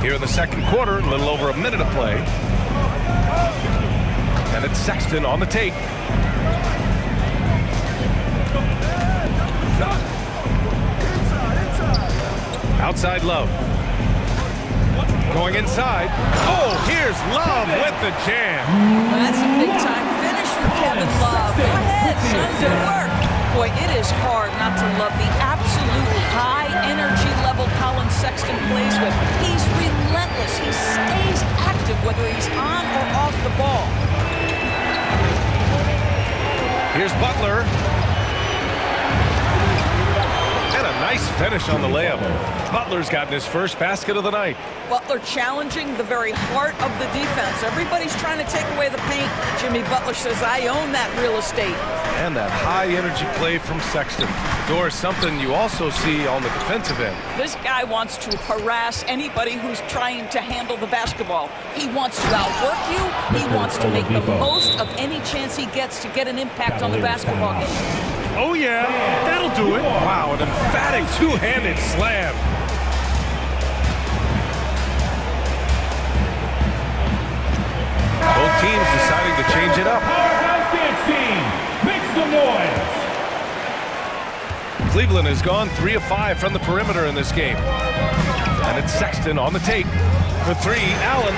Here in the second quarter, a little over a minute of play. And it's Sexton on the take. Outside Love. Going inside. Oh, here's Love with the jam. Well, that's a big-time finish from Kevin Love. Go ahead, son, good work. Boy, it is hard not to love the absolute high-energy level Colin Sexton plays with. He's relentless. He stays active whether he's on or off the ball. Here's Butler. And a nice finish on the layup. Butler's gotten his first basket of the night. Butler challenging the very heart of the defense. Everybody's trying to take away the paint. Jimmy Butler says, I own that real estate. And that high-energy play from Sexton. The door is something you also see on the defensive end. This guy wants to harass anybody who's trying to handle the basketball. He wants to outwork you. He wants to make the most of any chance he gets to get an impact on the basketball game. Oh, yeah, that'll do it. Wow, an emphatic two-handed slam. Both teams deciding to change it up. Powerhouse dance team, make some noise. Cleveland has gone 3 of 5 from the perimeter in this game. And it's Sexton on the take. For 3, Allen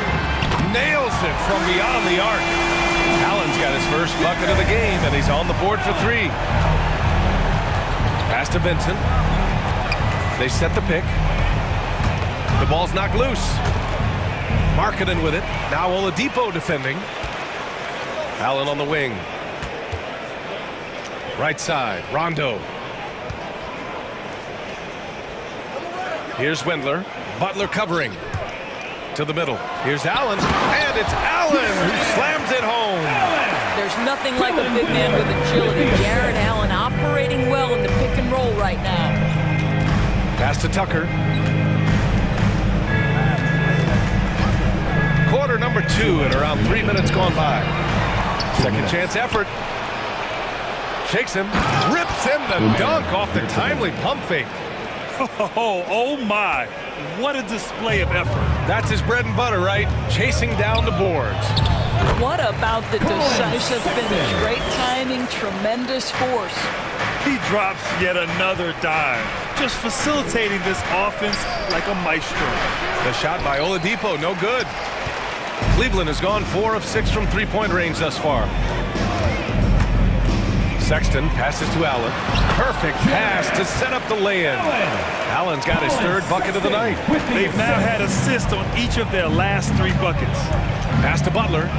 nails it from beyond the arc. Allen's got his first bucket of the game, and he's on the board for 3. Pass to Vincent. They set the pick. The ball's knocked loose. Markkanen with it. Now Oladipo defending. Allen on the wing. Right side, Rondo. Here's Wendler. Butler covering. To the middle. Here's Allen. And it's Allen who slams it home. There's nothing like a big man with agility. Jared Allen operating well in the pick and roll right now. Pass to Tucker. Quarter number 2 and around 3 minutes gone by. Second chance effort. Shakes him. Rips in the dunk off the timely pump fake. Oh my. What a display of effort. That's his bread and butter, right? Chasing down the boards. What about the decisive finish? Great timing, tremendous force. He drops yet another dime, just facilitating this offense like a maestro. The shot by Oladipo, no good. Cleveland has gone 4 of 6 from three-point range thus far. Sexton passes to Allen. Perfect pass to set up the lay-in. Allen's got his 3rd bucket of the night. They've now had assists on each of their last 3 buckets. Pass to Butler.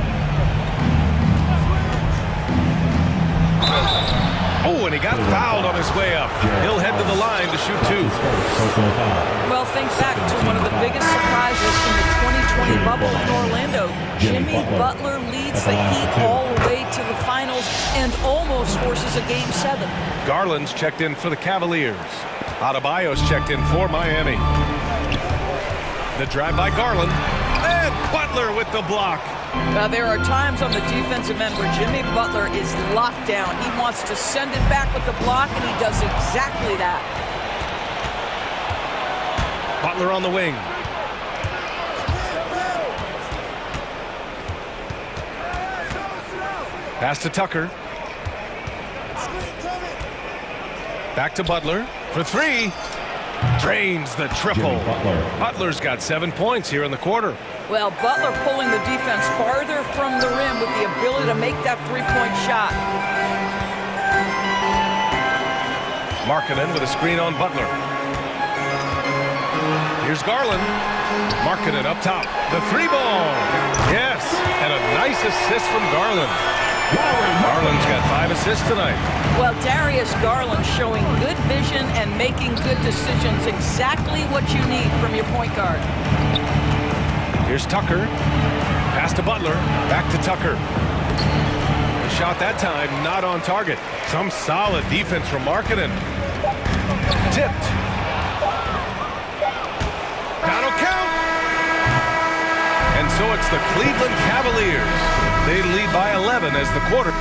Oh, and he got fouled on his way up. He'll head to the line to shoot 2. Well, think back to one of the biggest surprises in the 2020 bubble in Orlando. Jimmy Butler leads the Heat all the way to the finals and almost forces a Game 7. Garland's checked in for the Cavaliers. Adebayo's checked in for Miami. The drive by Garland. And Butler with the block. There are times on the defensive end where Jimmy Butler is locked down. He wants to send it back with the block, and he does exactly that. Butler on the wing. Pass to Tucker. Back to Butler for 3. Drains the triple. Butler's got 7 points here in the quarter. Well, Butler pulling the defense farther from the rim with the ability to make that three-point shot. Markkanen with a screen on Butler. Here's Garland. Markkanen up top. The 3-ball. Yes, and a nice assist from Garland. Garland's got 5 assists tonight. Well, Darius Garland showing good vision and making good decisions. Exactly what you need from your point guard. Here's Tucker. Pass to Butler. Back to Tucker. The shot that time not on target. Some solid defense from Markkanen. Tipped. That'll count. And so it's the Cleveland Cavaliers. They lead by 11 as the quarter.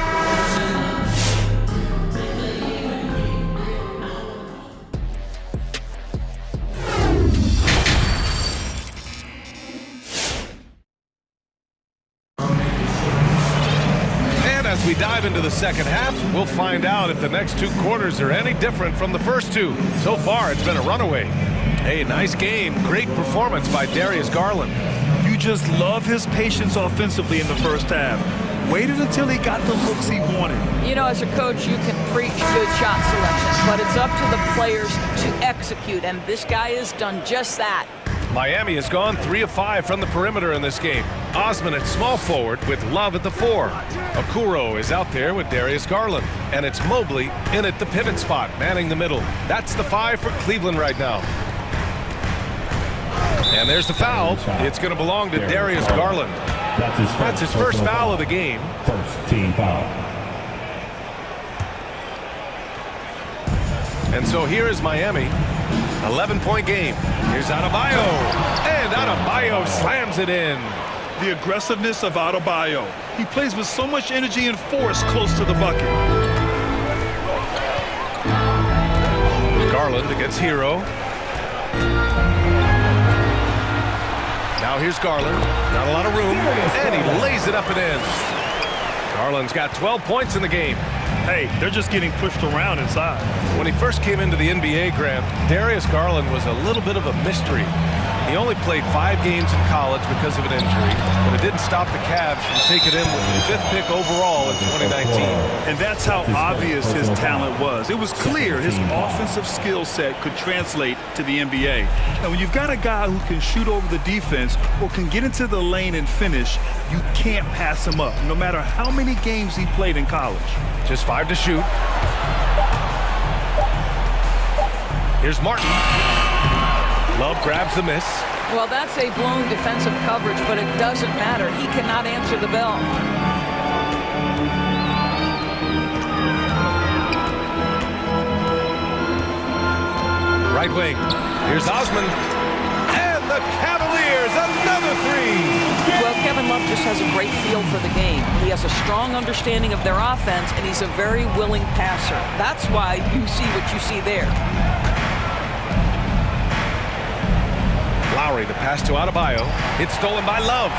And as we dive into the second half, we'll find out if the next 2 quarters are any different from the first 2. So far, it's been a runaway. Hey, nice game. Great performance by Darius Garland. You just love his patience offensively in the first half. Waited until he got the looks he wanted. You know, as a coach, you can preach good shot selection, but it's up to the players to execute, and this guy has done just that. Miami has gone 3 of 5 from the perimeter in this game. Osman at small forward with Love at the 4. Okoro is out there with Darius Garland. And it's Mobley in at the pivot spot, manning the middle. That's the 5 for Cleveland right now. And there's the foul. It's going to belong to Darius Garland. That's his first foul of the game. First team foul. And so here is Miami. 11-point game. Here's Adebayo. And Adebayo slams it in. The aggressiveness of Adebayo. He plays with so much energy and force close to the bucket. Garland against Hero. Now here's Garland. Not a lot of room. And he lays it up and in. Garland's got 12 points in the game. Hey, they're just getting pushed around inside. When he first came into the NBA, Grant, Darius Garland was a little bit of a mystery. He only played 5 games in college because of an injury, but it didn't stop the Cavs from taking him with the 5th pick overall in 2019. And that's how obvious his talent was. It was clear his offensive skill set could translate to the NBA. And when you've got a guy who can shoot over the defense or can get into the lane and finish, you can't pass him up, no matter how many games he played in college. Just 5 to shoot. Here's Martin. Love grabs the miss. Well, that's a blown defensive coverage, but it doesn't matter. He cannot answer the bell. Right wing. Here's Osman. And the Cavaliers, another 3. Well, Kevin Love just has a great feel for the game. He has a strong understanding of their offense, and he's a very willing passer. That's why you see what you see there. Lowry, the pass to Adebayo. It's stolen by Love.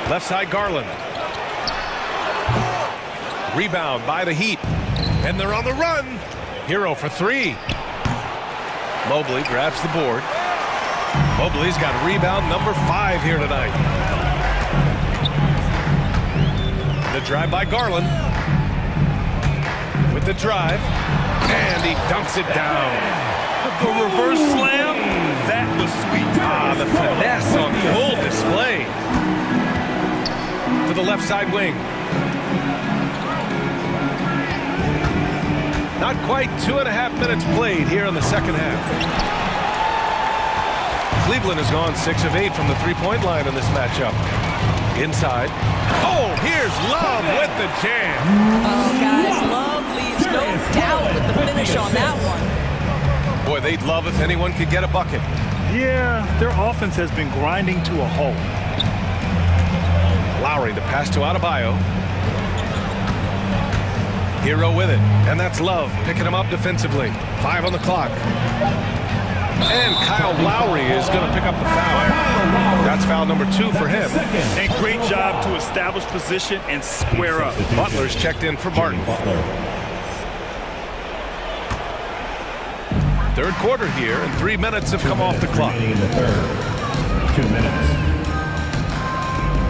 Left side, Garland. Rebound by the Heat. And they're on the run. Hero for 3. Mobley grabs the board. Mobley's got rebound number 5 here tonight. The drive by Garland. With the drive. And he dunks it down. The reverse slam, that was sweet. Ah, the finesse on full display. To the left side wing. Not quite 2.5 minutes played here in the second half. Cleveland has gone 6 of 8 from the three-point line in this matchup. Inside. Oh, here's Love with the jam. Oh, guys, Love leaves no doubt with the finish on that one. Boy, they'd love if anyone could get a bucket. Yeah, their offense has been grinding to a halt. Lowry, the pass to Adebayo. Hero with it, and that's Love picking him up defensively. 5 on the clock. And Kyle Lowry is going to pick up the foul. That's foul number 2 for him. And great job to establish position and square up. Butler's checked in for Martin. Third quarter here, and 3 minutes have come off the clock. In the third. 2 minutes.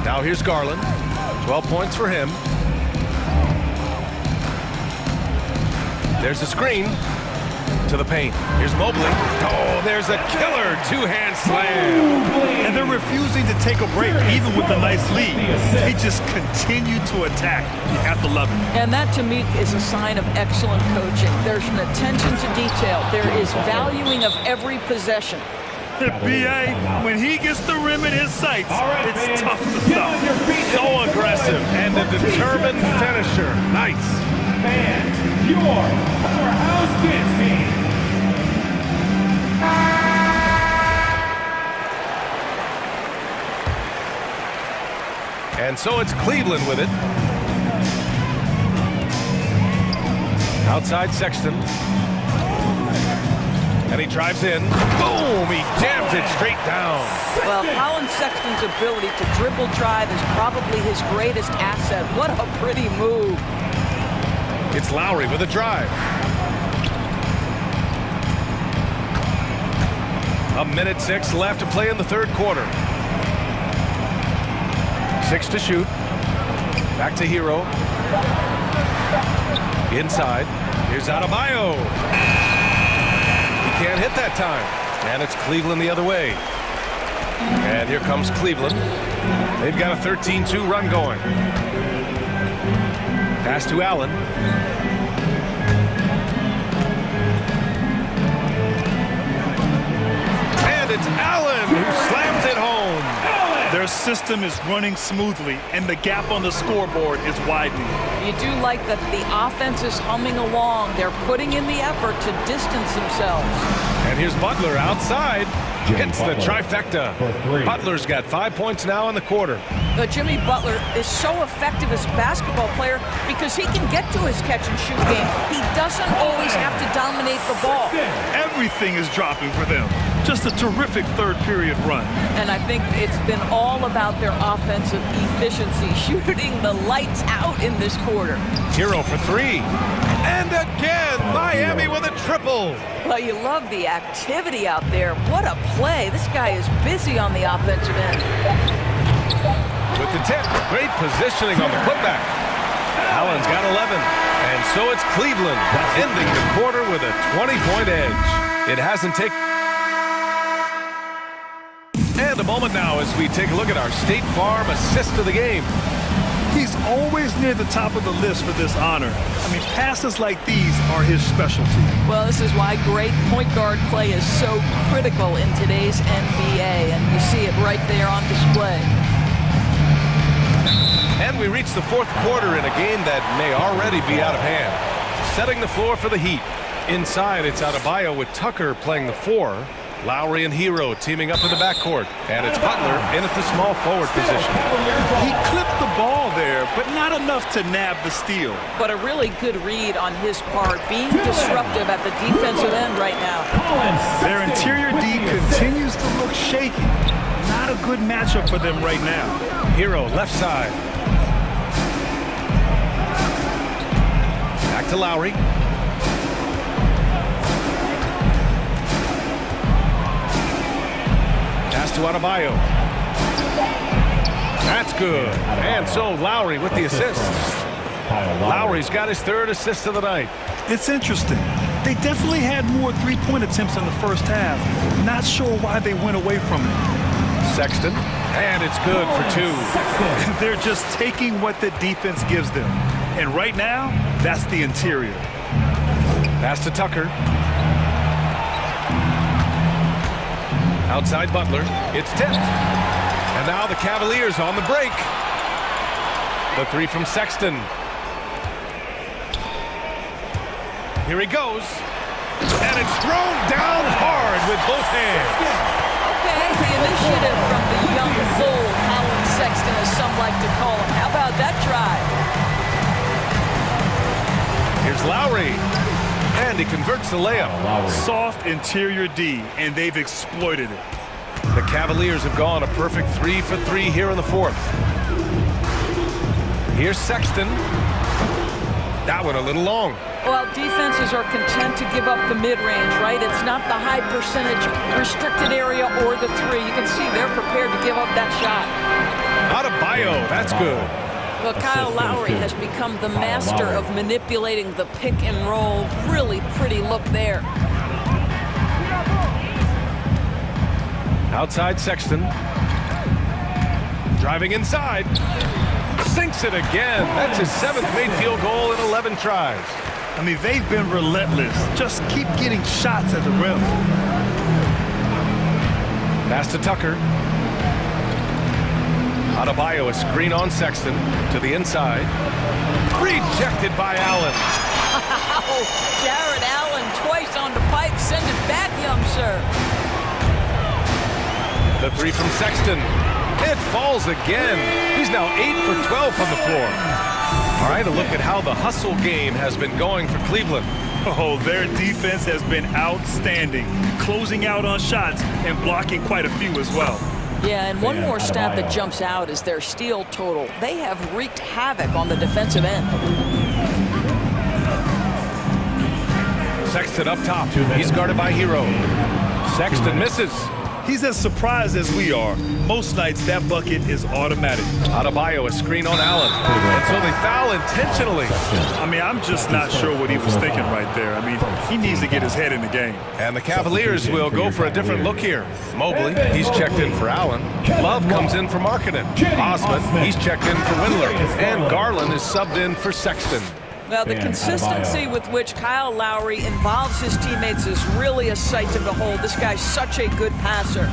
Now here's Garland. 12 points for him. There's a screen to the paint. Here's Mobley. Oh, there's a killer 2-hand slam. And they're refusing to take a break, even with a nice lead. They just continue to attack. You have to love it. And that, to me, is a sign of excellent coaching. There's an attention to detail. There is valuing of every possession. B.A., when he gets the rim in his sights, it's tough to stop. So aggressive and a determined finisher. Nice. Fans, your powerhouse dance team. And so it's Cleveland with it. Outside Sexton. And he drives in. Boom! He jams it straight down. Well, Colin Sexton's ability to dribble drive is probably his greatest asset. What a pretty move. It's Lowry with a drive. 1:06 left to play in the third quarter. 6 to shoot. Back to Hero. Inside. Here's Adebayo. He can't hit that time. And it's Cleveland the other way. And here comes Cleveland. They've got a 13-2 run going. Pass to Allen. And it's Allen who slams it home. Their system is running smoothly, and the gap on the scoreboard is widening. You do like that the offense is humming along. They're putting in the effort to distance themselves. And here's Butler outside. Hits the trifecta. Butler's got 5 points now in the quarter. Jimmy Butler is so effective as a basketball player because he can get to his catch-and-shoot game. He doesn't always have to dominate the ball. Everything is dropping for them. Just a terrific third-period run. And I think it's been all about their offensive efficiency, shooting the lights out in this quarter. Hero for 3. And again, Miami with a triple. Well, you love the activity out there. What a play. This guy is busy on the offensive end. With the tip, great positioning on the putback. Allen's got 11. And so it's Cleveland ending the quarter with a 20-point edge. It hasn't taken... And a moment now as we take a look at our State Farm assist of the game. He's always near the top of the list for this honor. I mean, passes like these are his specialty. Well, this is why great point guard play is so critical in today's NBA, and you see it right there on display. And we reach the fourth quarter in a game that may already be out of hand. Setting the floor for the Heat. Inside, it's Adebayo with Tucker playing the 4. Lowry and Hero teaming up in the backcourt. And it's Butler in at the small forward position. He clipped the ball there, but not enough to nab the steal. But a really good read on his part, being disruptive at the defensive end right now. Their interior D continues to look shaky. Not a good matchup for them right now. Hero left side. Back to Lowry. Pass to Adebayo. That's good. And so Lowry with the assist. Lowry's got his third assist of the night. It's interesting. They definitely had more three-point attempts in the first half. Not sure why they went away from it. Sexton. And it's good for 2. They're just taking what the defense gives them. And right now, that's the interior. Pass to Tucker. Outside Butler. It's tipped. And now the Cavaliers on the break. The 3 from Sexton. Here he goes. And it's thrown down hard with both hands. Okay, the initiative from the young bull, Colin Sexton, as some like to call him. How about that drive? Here's Lowry. And he converts the layup. Soft interior D, and they've exploited it. The Cavaliers have gone a perfect 3 for 3 here in the fourth. Here's Sexton. That one a little long. Well, defenses are content to give up the mid-range, right? It's not the high percentage restricted area or the 3. You can see they're prepared to give up that shot. Adebayo, that's good. Well, Kyle Lowry has become the master of manipulating the pick and roll. Really pretty look there. Outside Sexton. Driving inside. Sinks it again. That's his 7th made field goal in 11 tries. I mean, they've been relentless. Just keep getting shots at the rim. Pass to Tucker. Adebayo, a screen on Sexton to the inside. Rejected by Allen. Wow, Jared Allen twice on the pipe. Send it back, young sir. The 3 from Sexton. It falls again. He's now 8 for 12 from the floor. All right, a look at how the hustle game has been going for Cleveland. Oh, their defense has been outstanding, closing out on shots and blocking quite a few as well. Yeah, and one more stat that jumps out is their steal total. They have wreaked havoc on the defensive end. Sexton up top. He's guarded by Hero. Sexton misses. He's as surprised as we are. Most nights, that bucket is automatic. Adebayo, a screen on Allen. And so they foul intentionally. I mean, I'm just not sure what he was thinking right there. I mean, he needs to get his head in the game. And the Cavaliers will go for a different look here. Mobley, he's checked in for Allen. Love comes in for Markkanen. Osman, he's checked in for Windler. And Garland is subbed in for Sexton. Well, the consistency with which Kyle Lowry involves his teammates is really a sight to behold. This guy's such a good passer.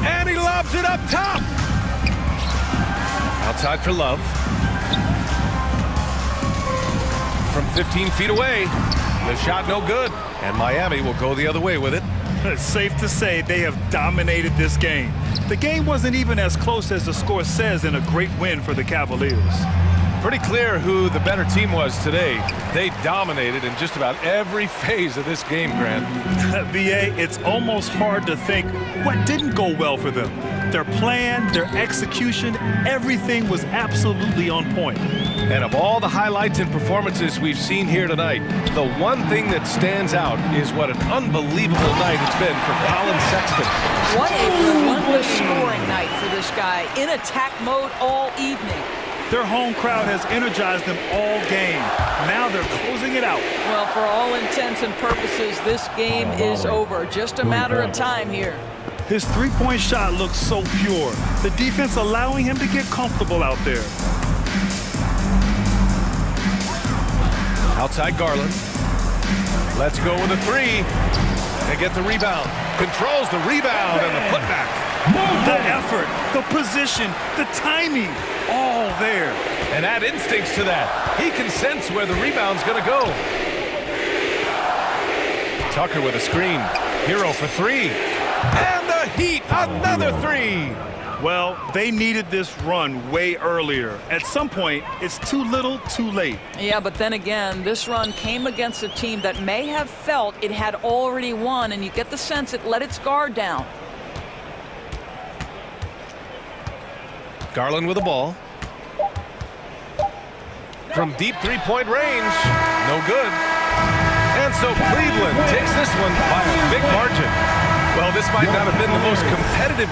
And he lobs it up top. Outside for Love. From 15 feet away. The shot no good. And Miami will go the other way with it. It's safe to say they have dominated this game. The game wasn't even as close as the score says in a great win for the Cavaliers. Pretty clear who the better team was today. They dominated in just about every phase of this game, Grant. BA, it's almost hard to think what didn't go well for them. Their plan, their execution, everything was absolutely on point. And of all the highlights and performances we've seen here tonight, the one thing that stands out is what an unbelievable night it's been for Colin Sexton. What a relentless scoring night for this guy in attack mode all evening. Their home crowd has energized them all game. Now they're closing it out. Well, for all intents and purposes, this game is over. Just a matter of time here. His three-point shot looks so pure. The defense allowing him to get comfortable out there. Outside Garland. Let's go with a three. And get the rebound. Controls the rebound and the putback. The effort, the position, the timing, all there. And add instincts to that. He can sense where the rebound's going to go. Tucker with a screen. Hero for three. And the Heat, another three. Well, they needed this run way earlier. At some point, it's too little, too late. Yeah, but then again, this run came against a team that may have felt it had already won, and you get the sense it let its guard down. Garland with the ball. From deep three-point range. No good. And so Cleveland takes this one by a big margin. Well, this might not have been the most competitive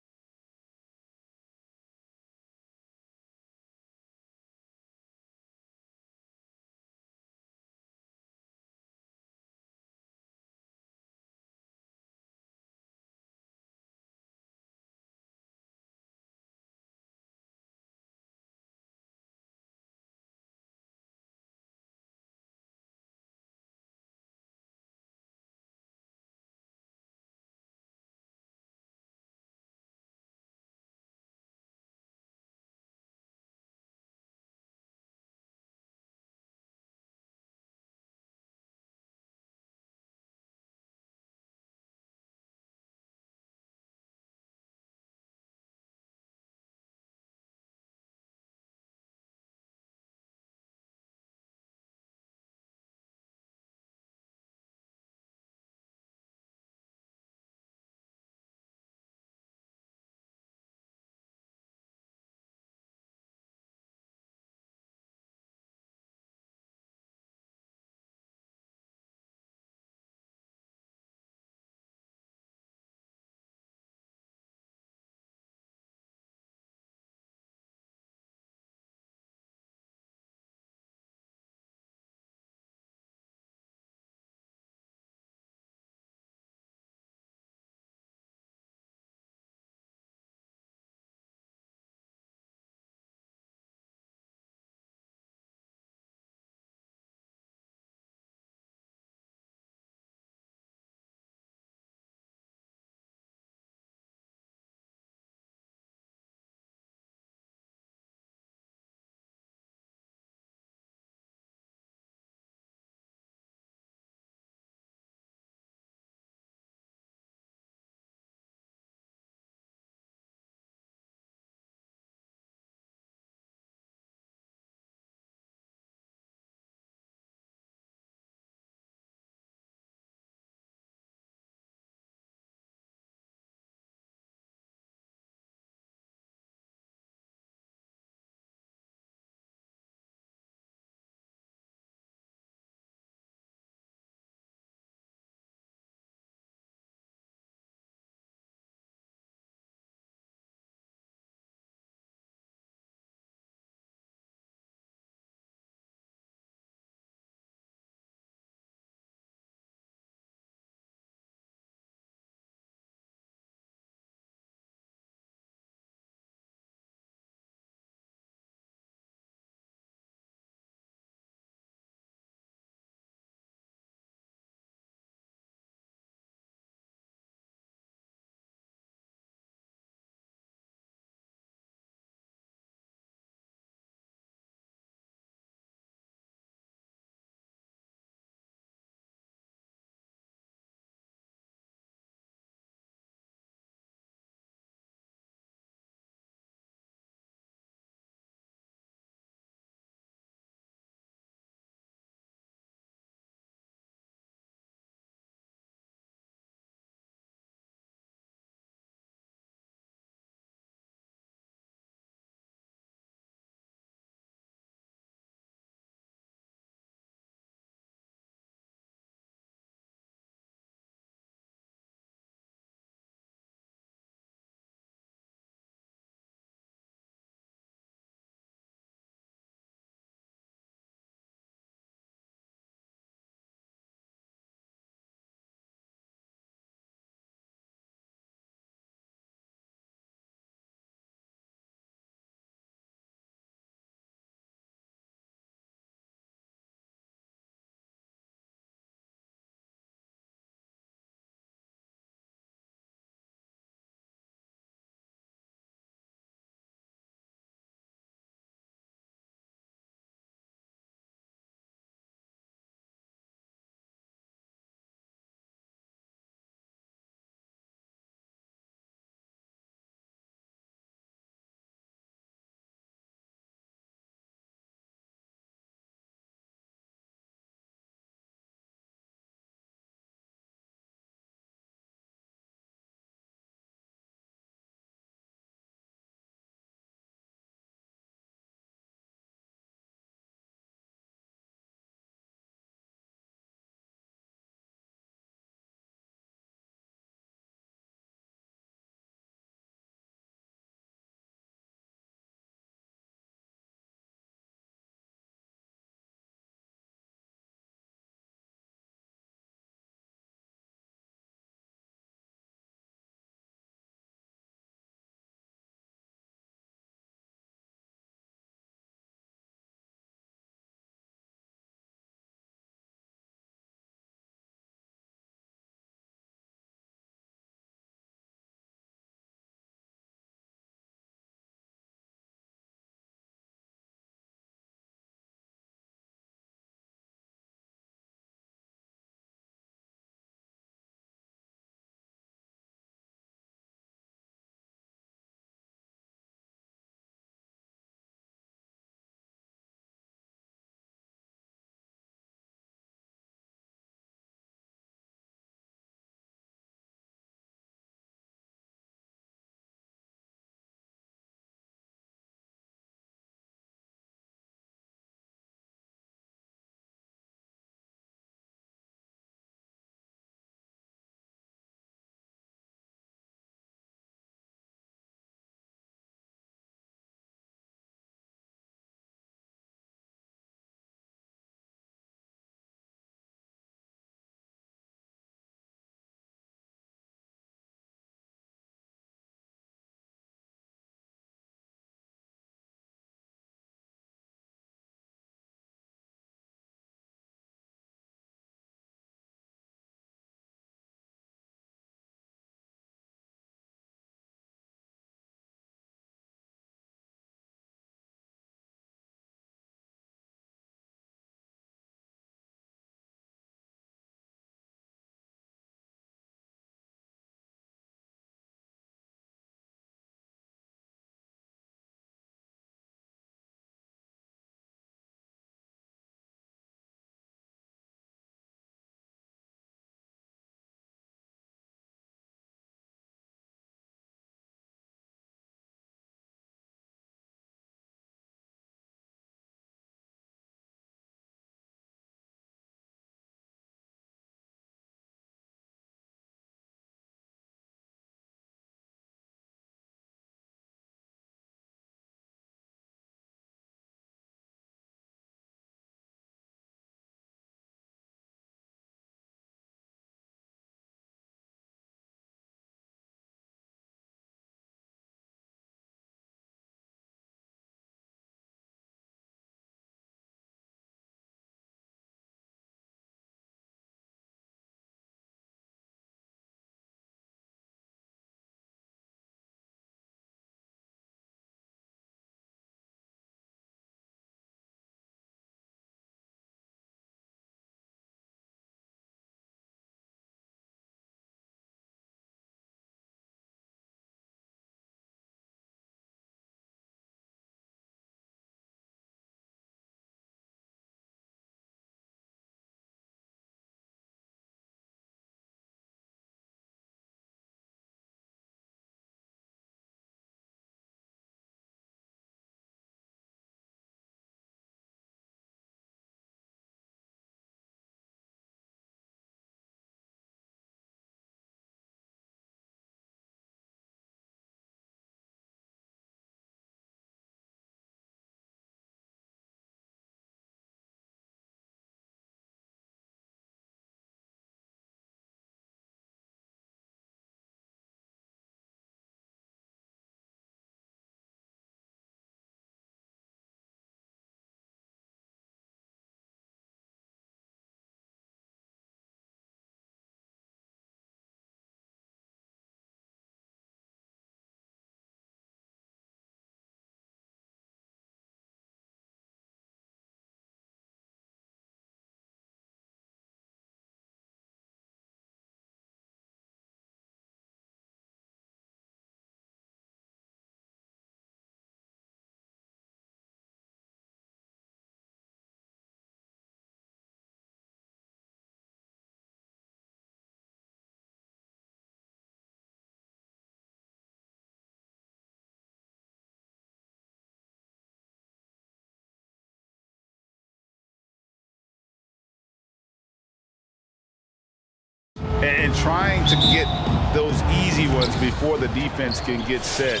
And trying to get those easy ones before the defense can get set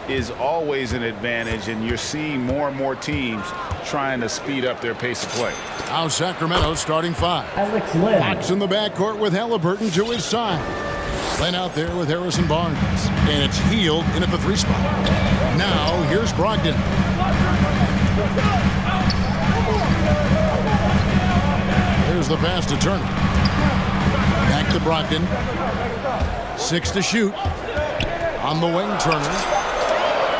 is always an advantage, and you're seeing more and more teams trying to speed up their pace of play. Now Sacramento starting 5. Fox in the backcourt with Halliburton to his side. Len out there with Harrison Barnes. And it's Hield in at the 3 spot. Now here's Brogdon. Here's the pass to Turner. Back to Brogdon. 6 to shoot. On the wing, Turner.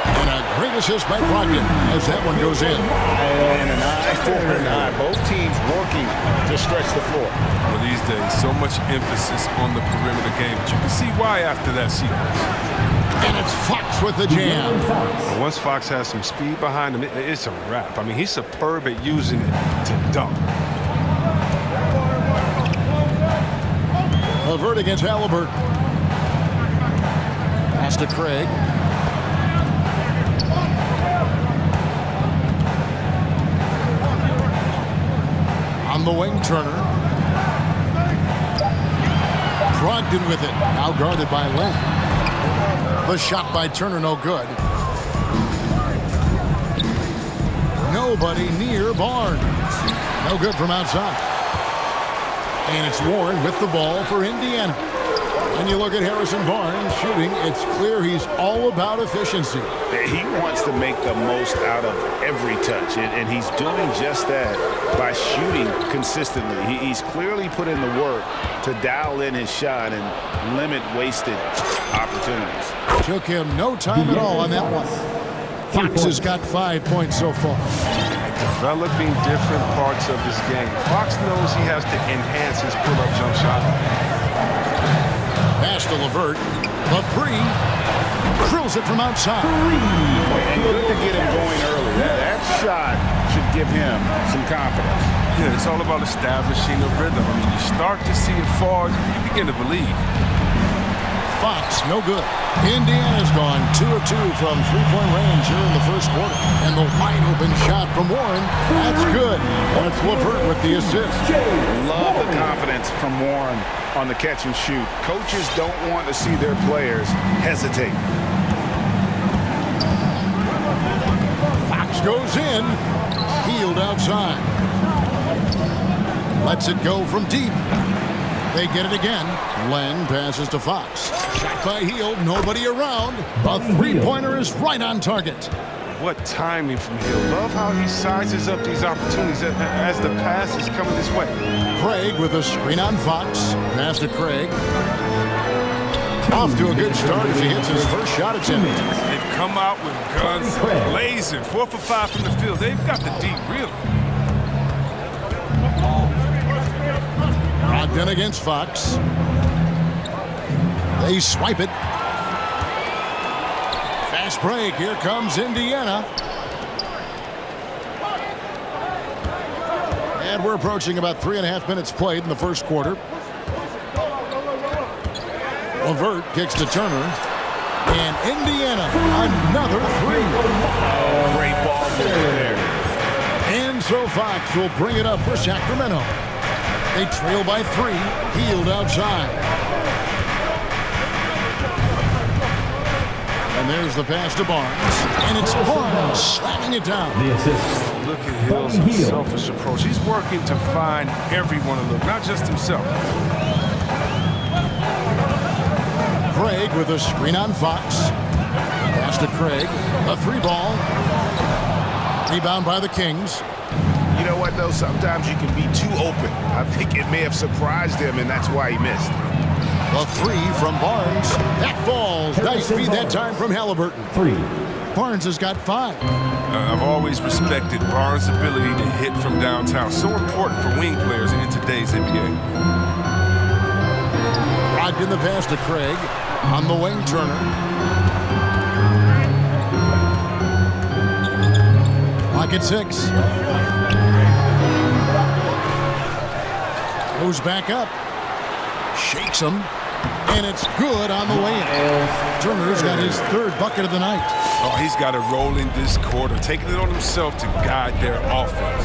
And a great assist by Brogdon as that one goes in. And an eye for an eye. Both teams working to stretch the floor. Well, these days, so much emphasis on the perimeter game, but you can see why after that sequence. And it's Fox with the jam. Well, once Fox has some speed behind him, it's a wrap. I mean, he's superb at using it to dunk. LeVert against Halliburton. Pass to Craig. On the wing, Turner. Brogdon with it. Now guarded by Len. The shot by Turner, no good. Nobody near Barnes. No good from outside. And it's Warren with the ball for Indiana. And you look at Harrison Barnes shooting, it's clear he's all about efficiency. He wants to make the most out of every touch, and he's doing just that by shooting consistently. He's clearly put in the work to dial in his shot and limit wasted opportunities. Took him no time at all on that one. Fox has got 5 points so far. Developing different parts of his game. Fox knows he has to enhance his pull-up jump shot. Pass to LeVert. The 3. Drills it from outside. And good to get him going early. That shot should give him some confidence. Yeah, it's all about establishing a rhythm. I mean, you start to see it fall, you begin to believe. Fox, no good. Indiana's gone 2 of 2 from three-point range here in the first quarter. And the wide-open shot from Warren, that's good. And it's LeVert with the assist. Love the confidence from Warren on the catch and shoot. Coaches don't want to see their players hesitate. Fox goes in. Hield outside. Lets it go from deep. They get it again. Len passes to Fox. Shot by Hield, nobody around. The three-pointer is right on target. What timing from Hield. Love how he sizes up these opportunities as the pass is coming this way. Craig with a screen on Fox. Pass to Craig. Off to a good start as he hits his first shot attempt. They've come out with guns blazing. 4 for 5 from the field. They've got the deep really. Brogdon against Fox. They swipe it. Fast break. Here comes Indiana. And we're approaching about 3.5 minutes played in the first quarter. LeVert kicks to Turner. And Indiana, another 3. Oh, great ball there. And so Fox will bring it up for Sacramento. They trail by 3. Hield outside. And there's the pass to Barnes. And it's Barnes slamming it down. Look at Hill's unselfish approach. He's working to find everyone to look, not just himself. Craig with a screen on Fox. Pass to Craig. A 3-ball. Rebound by the Kings. You know what, though? Sometimes you can be too open. I think it may have surprised him, and that's why he missed. The 3 from Barnes. That falls. Nice feed that time from Halliburton. 3. Barnes has got 5. I've always respected Barnes' ability to hit from downtown. So important for wing players in today's NBA. Brogdon the pass to Craig. On the wing, Turner. Clock at 6. Goes back up. Shakes him. And it's good on the way in. Turner's got his 3rd bucket of the night. Oh, he's got it rolling this quarter, taking it on himself to guide their offense.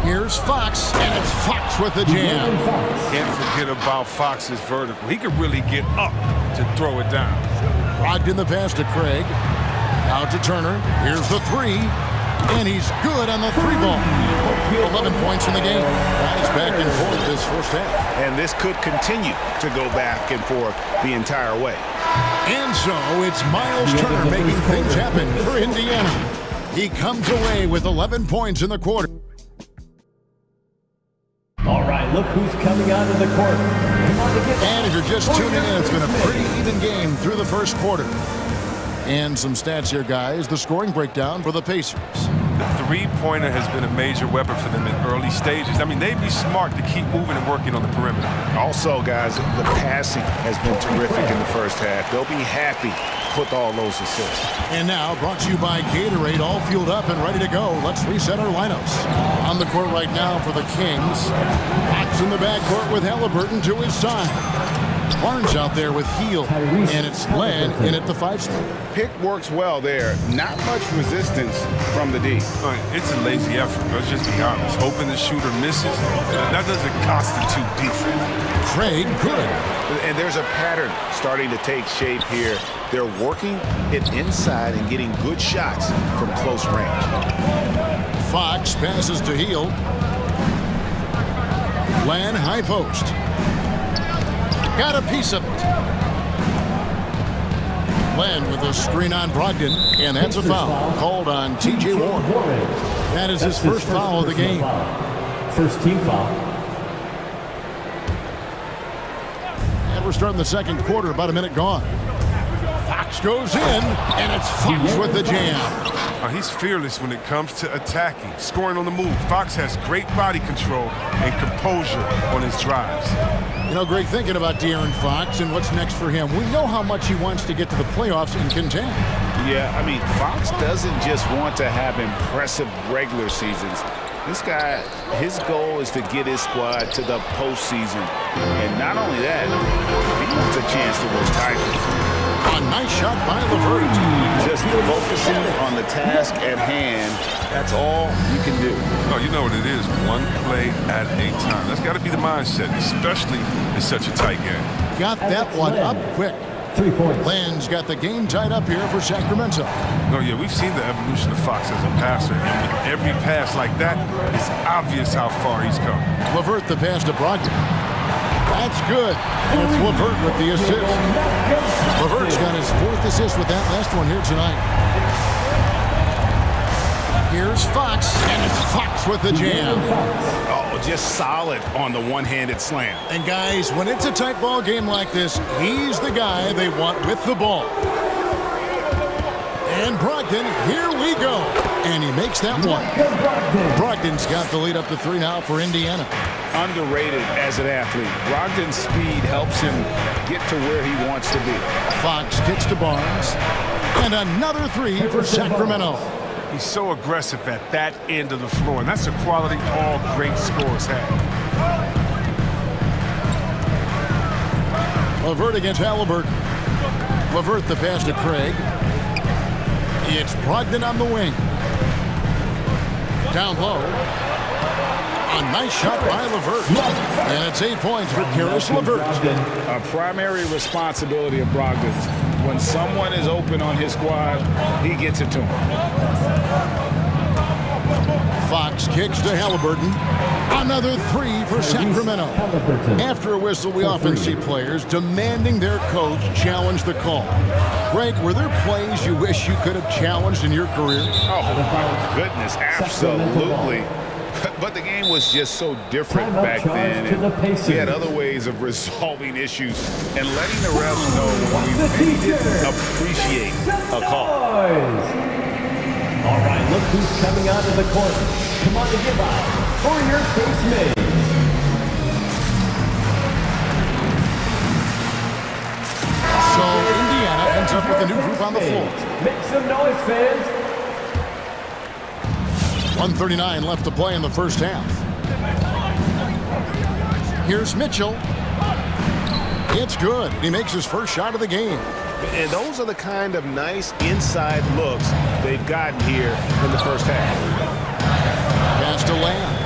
Here's Fox, and it's Fox with the jam. Can't forget about Fox's vertical. He could really get up to throw it down. Brogdon the pass to Craig. Out to Turner. Here's the three. And he's good on the three ball. 11 points in the game. Guys back and forth this first half. And this could continue to go back and forth the entire way. And so it's Miles Turner making things happen for Indiana. He comes away with 11 points in the quarter. All right, look who's coming out of the court. And if you're just tuning in, it's been a pretty even game through the first quarter. And some stats here, guys. The scoring breakdown for the Pacers. The three-pointer has been a major weapon for them in early stages. I mean, they'd be smart to keep moving and working on the perimeter. Also, guys, the passing has been terrific in the first half. They'll be happy with all those assists. And now, brought to you by Gatorade, all fueled up and ready to go. Let's reset our lineups. On the court right now for the Kings. Fox in the backcourt with Halliburton to his side. Barnes out there with Heel, and it's Len in at the 5 spot. Pick works well there. Not much resistance from the D. It's a lazy effort. Let's just be honest. Hoping the shooter misses, that doesn't constitute defense. Craig good. And there's a pattern starting to take shape here. They're working it inside and getting good shots from close range. Fox passes to Heel. Len high post. Got a piece of it. Len with a screen on Brogdon, and that's a foul called on T.J. Warren. That is his first foul of the game. First team foul. And we're starting the second quarter, about a minute gone. Fox goes in, and it's Fox with the jam. He's fearless when it comes to attacking, scoring on the move. Fox has great body control and composure on his drives. You know, great thinking about De'Aaron Fox and what's next for him. We know how much he wants to get to the playoffs and contend. Yeah, I mean, Fox doesn't just want to have impressive regular seasons. This guy, his goal is to get his squad to the postseason. And not only that, he wants a chance to win titles. A nice shot by LeVert. Just focusing on the task at hand. That's all you can do. Oh, you know what it is. One play at a time. That's got to be the mindset, especially in such a tight game. Got that one up quick. 3 points. Len's got the game tied up here for Sacramento. Oh, yeah, we've seen the evolution of Fox as a passer. And with every pass like that, it's obvious how far he's come. LeVert the pass to Brogdon. That's good. And it's LeVert with the assist. LeVert's got his 4th assist with that last one here tonight. Here's Fox, and it's Fox with the jam. Oh, just solid on the one-handed slam. And guys, when it's a tight ball game like this, he's the guy they want with the ball. And Brogdon, here we go. And he makes that one. Brogdon's got the lead up to 3 now for Indiana. Underrated as an athlete. Brogdon's speed helps him get to where he wants to be. Fox kicks to Barnes. And another 3 for Sacramento. He's so aggressive at that end of the floor, and that's a quality all great scorers have. LeVert against Halliburton. LeVert the pass to Craig. It's Brogdon on the wing. Down low. A nice shot by LeVert. And it's 8 points for Karis LeVert. A primary responsibility of Brogdon's. When someone is open on his squad, he gets it to him. Fox kicks to Halliburton. Another 3 for Sacramento. After a whistle, we often see players demanding their coach challenge the call. Greg, were there plays you wish you could have challenged in your career? Oh, goodness, absolutely. But the game was just so different back then, and we had other ways of resolving issues and letting the refs know when we really didn't appreciate a call. All right, look who's coming out of the court. Come on and give up for your face mates. So Indiana ends up with a new group on the floor. Make some noise, fans. 1:39 left to play in the first half. Here's Mitchell. It's good. He makes his first shot of the game. And those are the kind of nice inside looks they've gotten here in the first half. Pass to Lamb.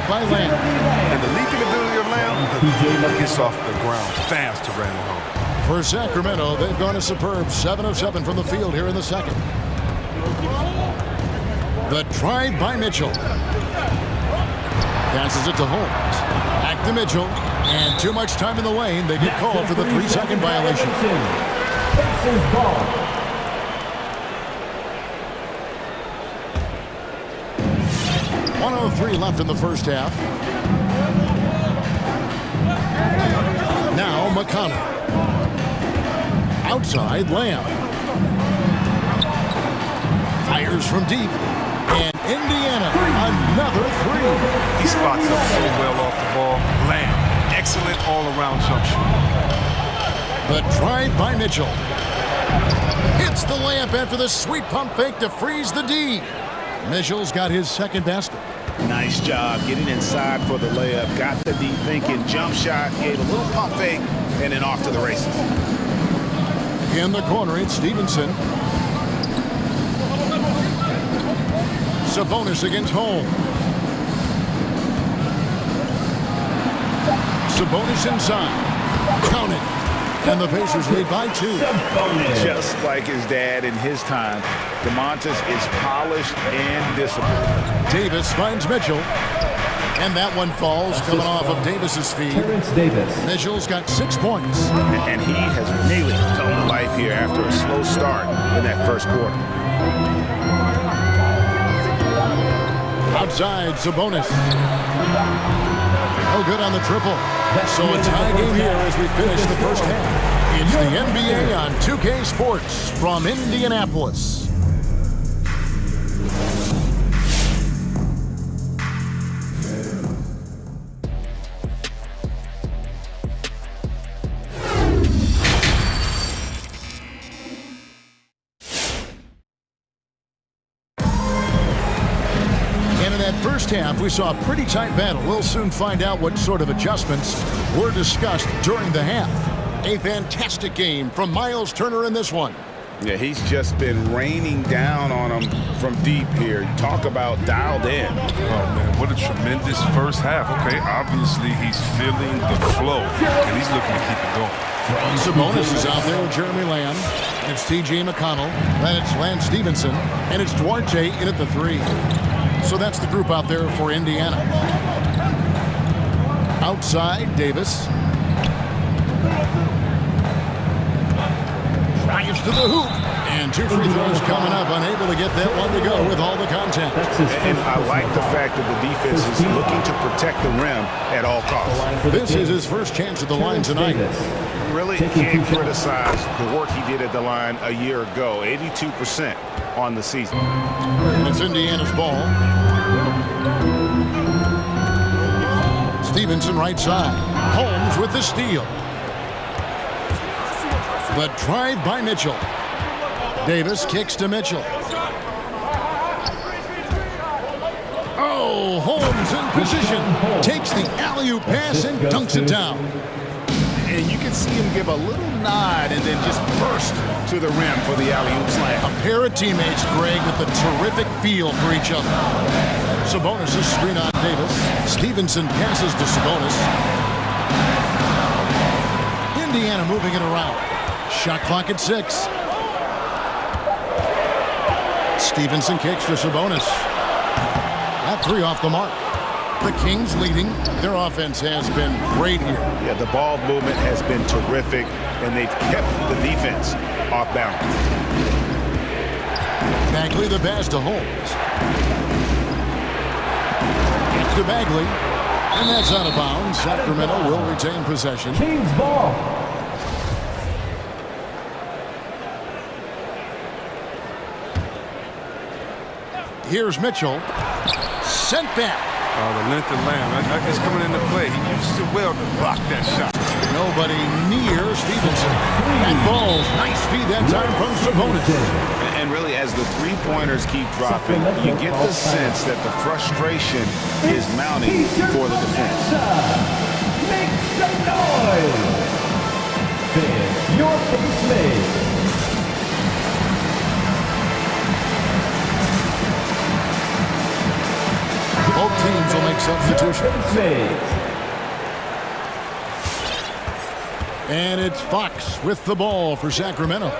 by Lamb. And the leaping ability of Lamb gets off the ground fast to ram it home. For Sacramento, they've gone a superb 7 of 7 from the field here in the second. The drive by Mitchell. Passes it to Holmes. Back to Mitchell. And too much time in the lane. They get called for the 3-second violation. 1:03 left in the first half. Now McConnell. Outside Lamb. Fires from deep. And Indiana, another three. He spots up so well off the ball. Lamb, excellent all-around jump shot. The drive by Mitchell. Hits the layup after the sweet pump fake to freeze the D. Mitchell's got his second basket. Nice job getting inside for the layup. Got the D thinking, jump shot, gave a little pump fake, and then off to the races. In the corner, it's Stevenson. Sabonis against Holmes. Sabonis inside. Count it. And the Pacers lead by 2. Just like his dad in his time, DeMontis is polished and disciplined. Davis finds Mitchell. And that one falls coming off of Davis's feet. Mitchell's got 6 points. And he has really come to life here after a slow start in that first quarter. Outside, Sabonis. No good on the triple. So a tie game here as we finish the first half. It's the NBA on 2K Sports from Indianapolis. First half, we saw a pretty tight battle. We'll soon find out what sort of adjustments were discussed during the half. A fantastic game from Miles Turner in this one. Yeah, he's just been raining down on him from deep here. You talk about dialed in. Oh, man, what a tremendous first half. Okay, obviously he's feeling the flow, and he's looking to keep it going. Sabonis is out there with Jeremy Lamb. It's T.J. McConnell. Then it's Lance Stevenson. And it's Duarte in at the 3. So that's the group out there for Indiana. Outside, Davis. Drives to the hoop. And 2 free throws coming up. Unable to get that one to go with all the contact. And I like the fact that the defense is looking to protect the rim at all costs. This is his first chance at the line tonight. Really can't criticize the work he did at the line a year ago. 82% on the season. And it's Indiana's ball. Stevenson right side. Holmes with the steal. The drive by Mitchell. Davis kicks to Mitchell. Oh, Holmes in position. Takes the alley-oop pass and dunks it down. And you can see him give a little nod and then just burst to the rim for the alley-oop slam. A pair of teammates, Greg, with a terrific feel for each other. Sabonis' screen on Davis. Stevenson passes to Sabonis. Indiana moving it around. Shot clock at 6. Stevenson kicks to Sabonis. That 3 off the mark. The Kings leading. Their offense has been great here. Yeah, the ball movement has been terrific, and they've kept the defense off balance. Bagley the pass to Holmes. To Bagley. And that's out of bounds. Sacramento will retain possession. Kings ball. Here's Mitchell. Sent back. The length of Lamb, it's coming into play. He used it well to block that shot. Nobody near Stevenson. And balls. Nice feed that time from Sabonis. And really, as the three-pointers keep dropping, you get the sense that the frustration is mounting for the defense. Make some noise. Finish your pace made. Both teams will make make substitutions. And it's Fox with the ball for Sacramento.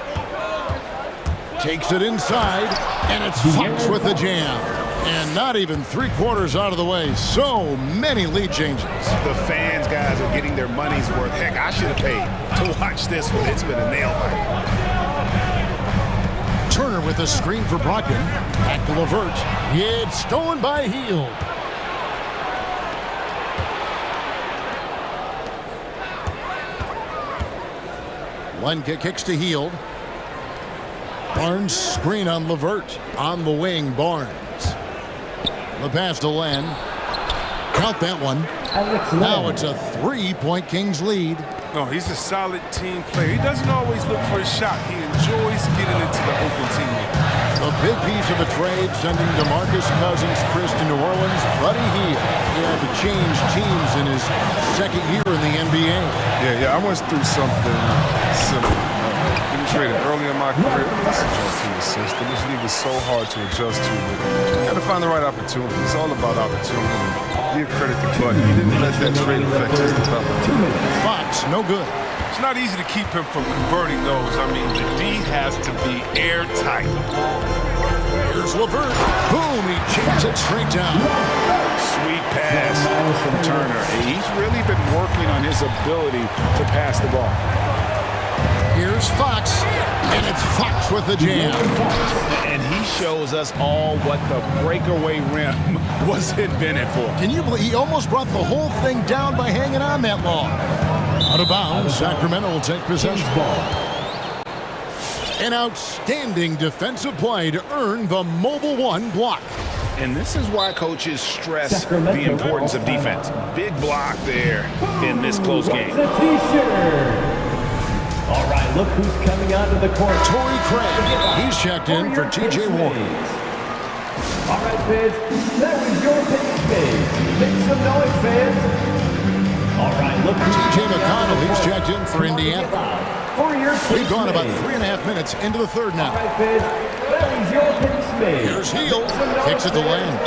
Takes it inside, and it's Fox with the jam. And not even 3/4 out of the way. So many lead changes. The fans, guys, are getting their money's worth. Heck, I should have paid to watch this one. It's been a nail biter. Turner with a screen for Brogdon. Back to Levert. It's stolen by Hield. Lenka kicks to Hield. Barnes screen on Levert. On the wing, Barnes. The pass to Len. Count that one. Now it's a 3-point Kings lead. No, he's a solid team player. He doesn't always look for a shot. He enjoys getting into the open team. A big piece of a trade sending DeMarcus Cousins, Chris to New Orleans. Buddy Hield. He had to change teams in his second year in the NBA. Yeah, I went through something similar. Been traded early in my career. This adjust to the system. This league is so hard to adjust to. You got to find the right opportunity. It's all about opportunity. Give credit to Buddy. He didn't let that trade affect his development. Fox, no good. It's not easy to keep him from converting those. I mean, the D has to be airtight. Here's Levert. Boom, he chips it straight down. Sweet pass from Turner. He's really been working on his ability to pass the ball. Here's Fox, and it's Fox with the jam. And he shows us all what the breakaway rim was invented for. Can you believe he almost brought the whole thing down by hanging on that long? Out of bounds, Sacramento will take possession. An outstanding defensive play to earn the Mobile One block. And this is why coaches stress the importance of defense. Big block there in this close game. All right, look who's coming onto the court. Torrey Craig. He's checked in for TJ Warren. All right, fans, that was your picking stage. Make some noise, fans. All right, look who's TJ McConnell. He's checked in for Indiana. We've gone about 3.5 minutes into the third now. All right, fans, that was your picking stage. Here's Hield. Kicks at the lane.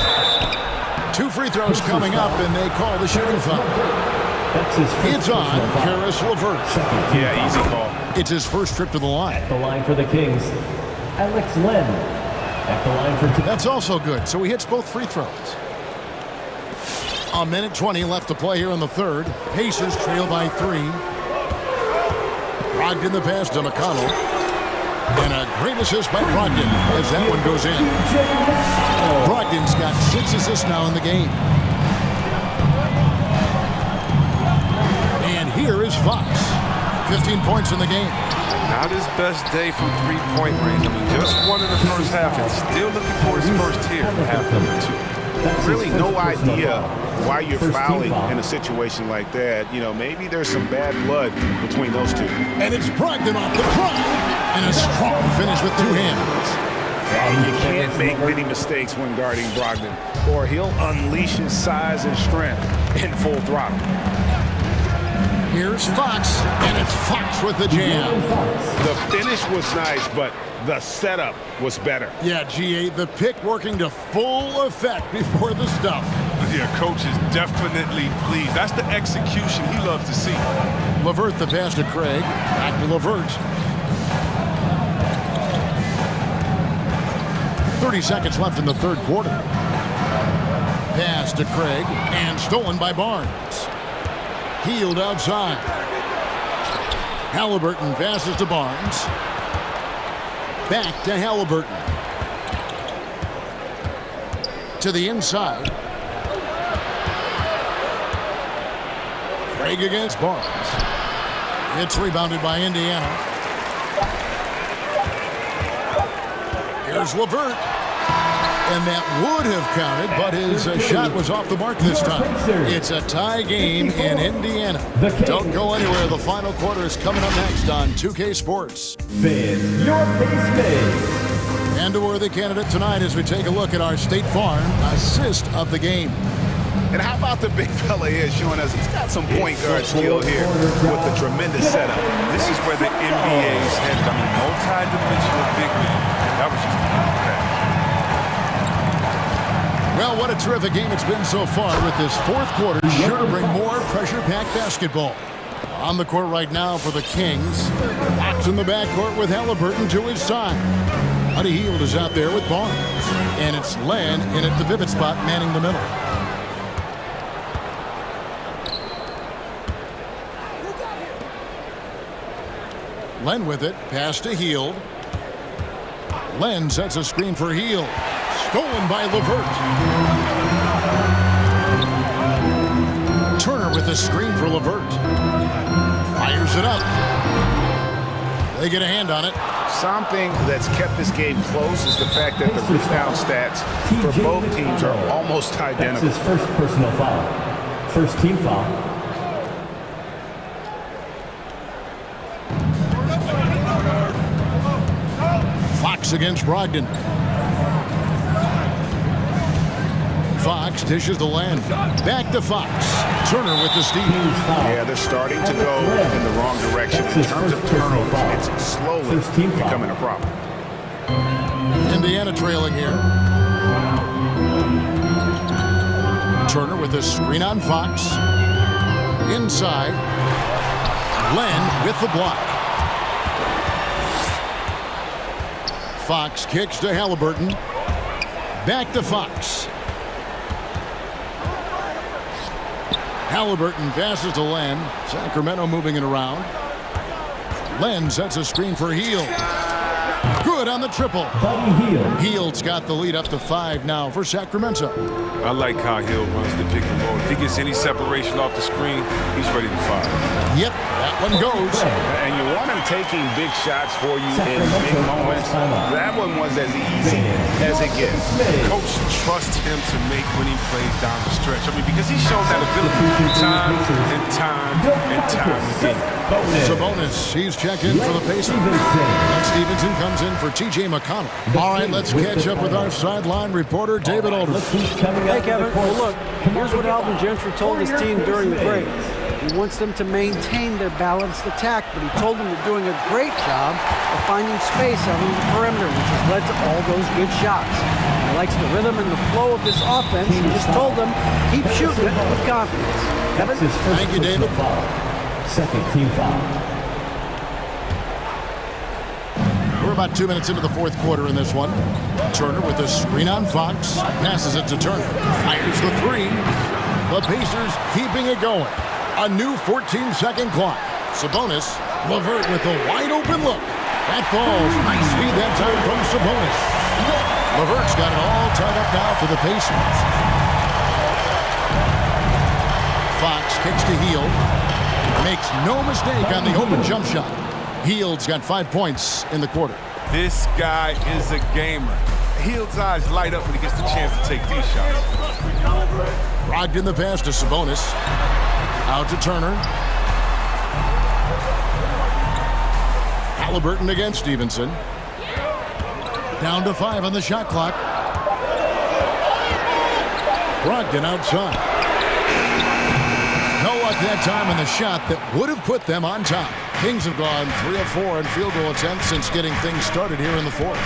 2 free throws coming up, and they call the shooting foul. It's on Karis Levert. Yeah, easy call. It's his first trip to the line. At the line for the Kings, Alex Len. At the line for... That's also good, so he hits both free throws. 1:20 left to play here in the third. Pacers trail by 3. Brogdon the pass to McConnell. And a great assist by Brogdon as that one goes in. Brogdon's got 6 assists now in the game. And here is Fox. 15 points in the game. Not his best day from three-point range. I mean, just one in the first half and still looking for his first here in half number 2. Really no idea why you're fouling in a situation like that. You know, maybe there's some bad blood between those two. And it's Brogdon off the drive. And a strong finish with 2 hands. And you can't make many mistakes when guarding Brogdon, or he'll unleash his size and strength in full throttle. Here's Fox, and it's Fox with the jam. The finish was nice, but the setup was better. Yeah, GA, the pick working to full effect before the stuff. Yeah, coach is definitely pleased. That's the execution he loves to see. Levert the pass to Craig. Back to Levert. 30 seconds left in the third quarter. Pass to Craig, and stolen by Barnes. Hield outside. Halliburton passes to Barnes. Back to Halliburton. To the inside. Craig against Barnes. It's rebounded by Indiana. Here's Levert. And that would have counted, but his shot was off the mark this time. It's a tie game in Indiana. Don't go anywhere. The final quarter is coming up next on 2K Sports. Your pace fade. And a worthy candidate tonight as we take a look at our State Farm assist of the game. And how about the big fella here showing us he's got some point guard skill here with the tremendous setup. This is where the NBA's headed. I mean, multi-dimensional big man. That was just a beautiful pass. Well, what a terrific game it's been so far with this fourth quarter. Sure to bring more pressure-packed basketball. On the court right now for the Kings. Fox in the backcourt with Halliburton to his side. Buddy Hield is out there with Barnes. And it's Len in at the pivot spot, manning the middle. Len with it. Pass to Hield. Len sets a screen for Hield. Stolen by LeVert. Turner with a screen for LeVert. Fires it up. They get a hand on it. Something that's kept this game close is the fact that the rebound stats for both teams are almost identical. That's his first personal foul. First team foul. Fox against Brogdon. Fox dishes the land. Back to Fox. Turner with the steal. Yeah, they're starting to go in the wrong direction in terms of turnovers. It's slowly becoming a problem. Indiana trailing here. Turner with a screen on Fox. Inside. Len with the block. Fox kicks to Halliburton. Back to Fox. Halliburton passes to Len. Sacramento moving it around. Len sets a screen for Hield. Good on the triple. Hield's got the lead up to 5 now for Sacramento. I like how Hield runs the pick and roll. If he gets any separation off the screen, he's ready to fire. Yep, that one goes. And you want him taking big shots for you in big moments. That one was as easy as it gets. Coach trusts him to make winning plays down the stretch. I mean, because he's shown that ability time and time and time again. Sabonis, he's checked in for the Pacers. And Stevenson comes in for T.J. McConnell. All right, let's catch up with our sideline reporter, David Aldridge. Hey, Kevin. Well, look, here's what Alvin Gentry told his team during the break. He wants them to maintain their balanced attack, but he told them they're doing a great job of finding space on the perimeter, which has led to all those good shots. He likes the rhythm and the flow of this offense. He just told them, keep shooting it with confidence. Kevin? Thank you, David. Second team foul. We're about 2 minutes into the fourth quarter in this one. Turner with a screen on Fox. Passes it to Turner. Fires the three. The Pacers keeping it going. A new 14-second clock. Sabonis, LeVert with a wide-open look. That falls. Nice feed that time from Sabonis. LeVert's got it all tied up now for the Pacers. Fox kicks to Hield. Makes no mistake on the open jump shot. Hield's got 5 points in the quarter. This guy is a gamer. Hield's eyes light up when he gets the chance to take these shots. Brogdon the pass to Sabonis. Out to Turner. Halliburton against Stevenson. Down to 5 on the shot clock. Brogdon outside. No luck that time on the shot that would have put them on top. Kings have gone 3 of 4 in field goal attempts since getting things started here in the fourth.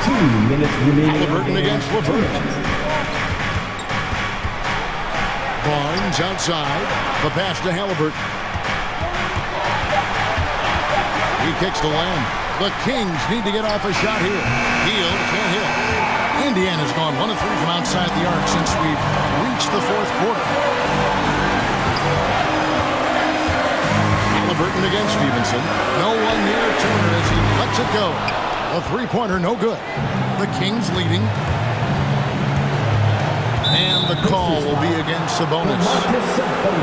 2 minutes remaining. Halliburton against LeVert. Barnes outside. The pass to Halliburton. He kicks the land. The Kings need to get off a shot here. Hield can't hit. Indiana's gone 1 of 3 from outside the arc since we've reached the fourth quarter. Halliburton against Stevenson. No one near Turner as he lets it go. A three-pointer, no good. The Kings leading. And the call will be against Sabonis.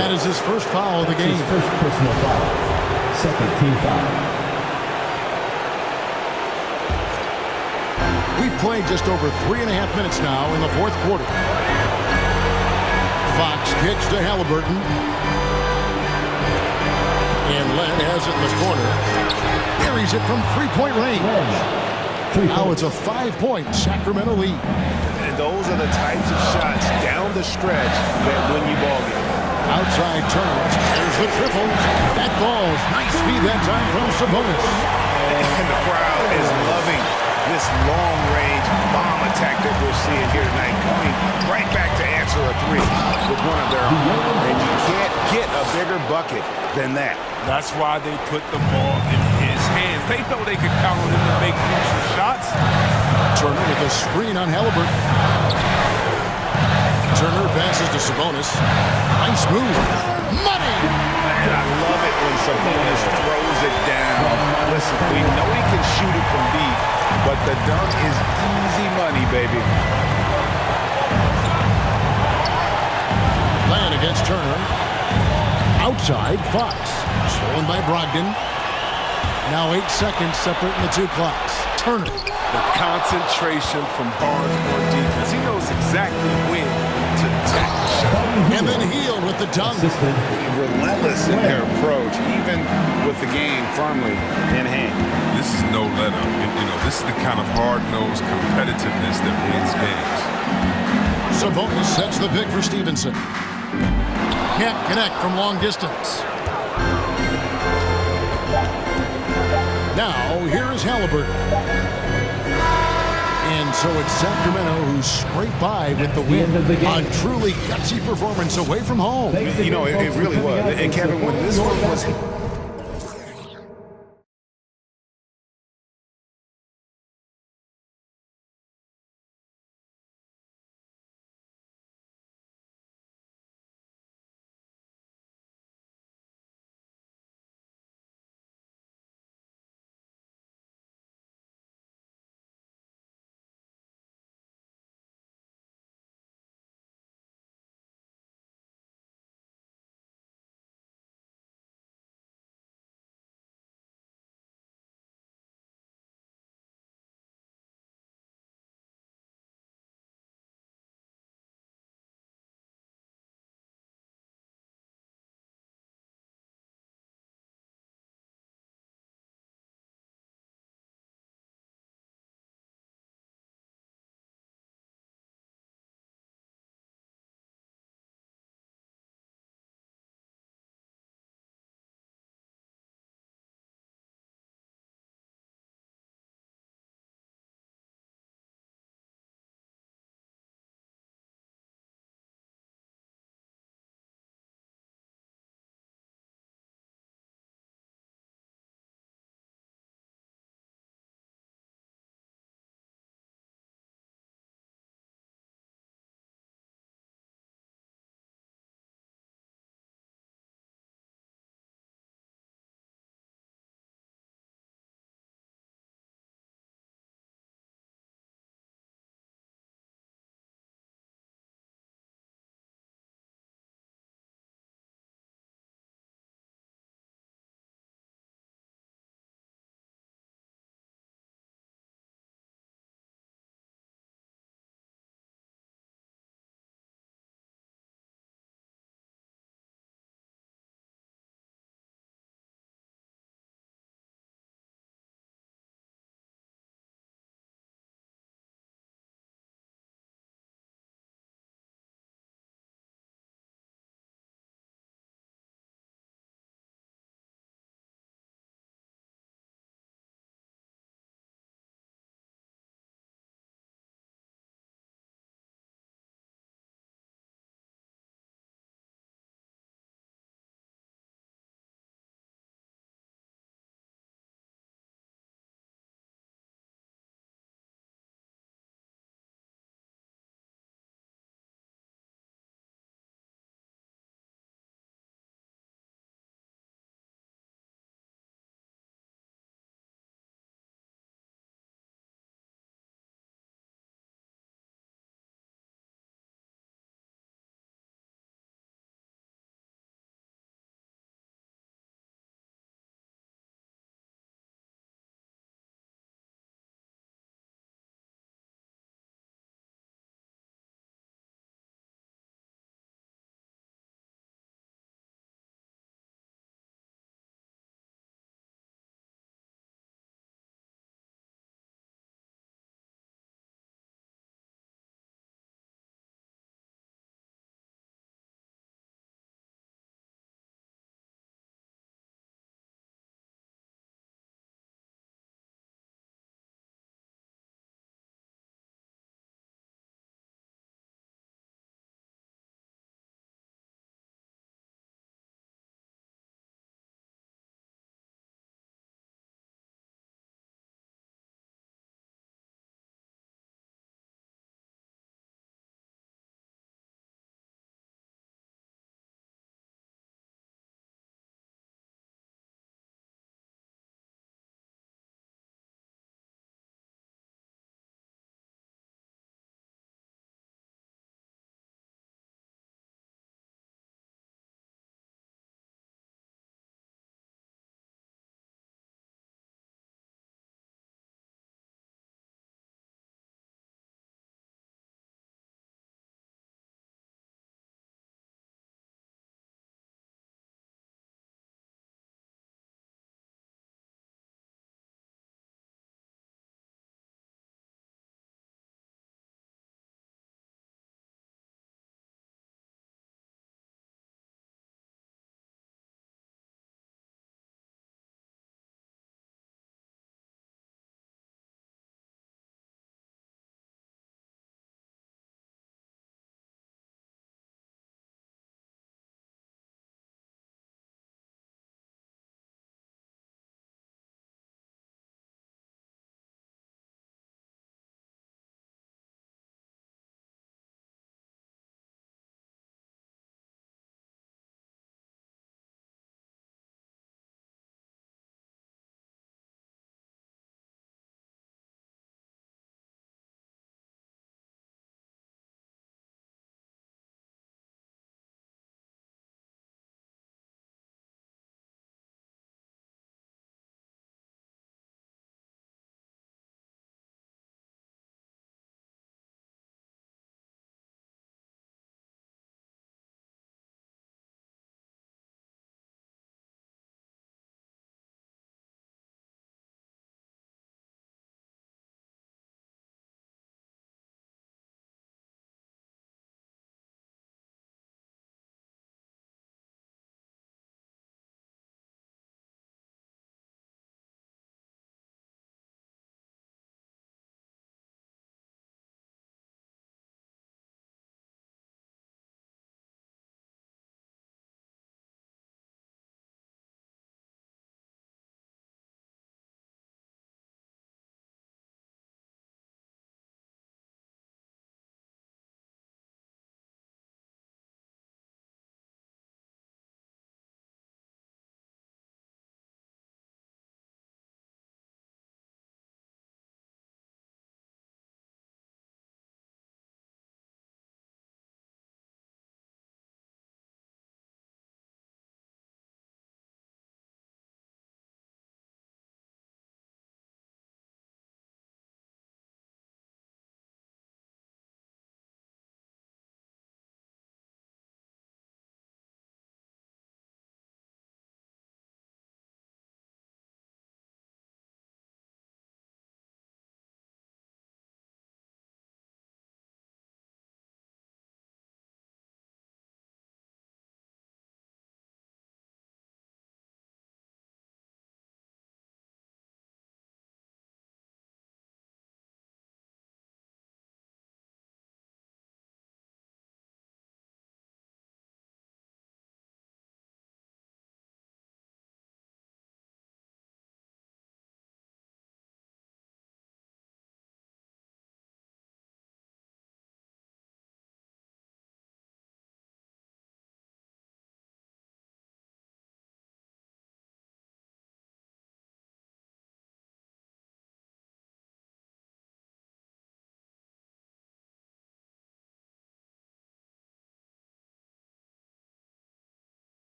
That is his first foul of the game. First personal foul. Second team foul. We've played just over 3.5 minutes now in the fourth quarter. Fox kicks to Halliburton. And Len has it in the corner. Carries it from three-point range. Now it's a 5-point Sacramento lead. And those are the types of shots down the stretch that win you ball games. Outside Turner. There's the triple. That falls. Nice feed that time from Sabonis. And the crowd is loving this long-range bomb attack seeing here tonight, coming right back to answer a three with one of their own. And you can't get a bigger bucket than that. That's why they put the ball in his hands. They know they could count on him to make crucial shots. Turner with a screen on Halliburton. Turner passes to Sabonis. Nice move. Money! And I love it when Sabonis throws it down. Listen, we know he can shoot it from deep, but the dunk is easy money, baby. Plan against Turner. Outside, Fox. Stolen by Brogdon. Now 8 seconds separating the two clocks. Turner. The concentration from Barnes on defense. He knows exactly when to attack the shot. And then Healed with the dunk. Relentless in their approach, even with the game firmly in hand. This is no let up. You know, this is the kind of hard-nosed competitiveness that wins games. Sabonis sets the pick for Stevenson. Can't connect from long distance. Now, here is Halliburton. And so it's Sacramento who scraped by with the win. A truly gutsy performance away from home. You know, it really was. And Kevin, when this one was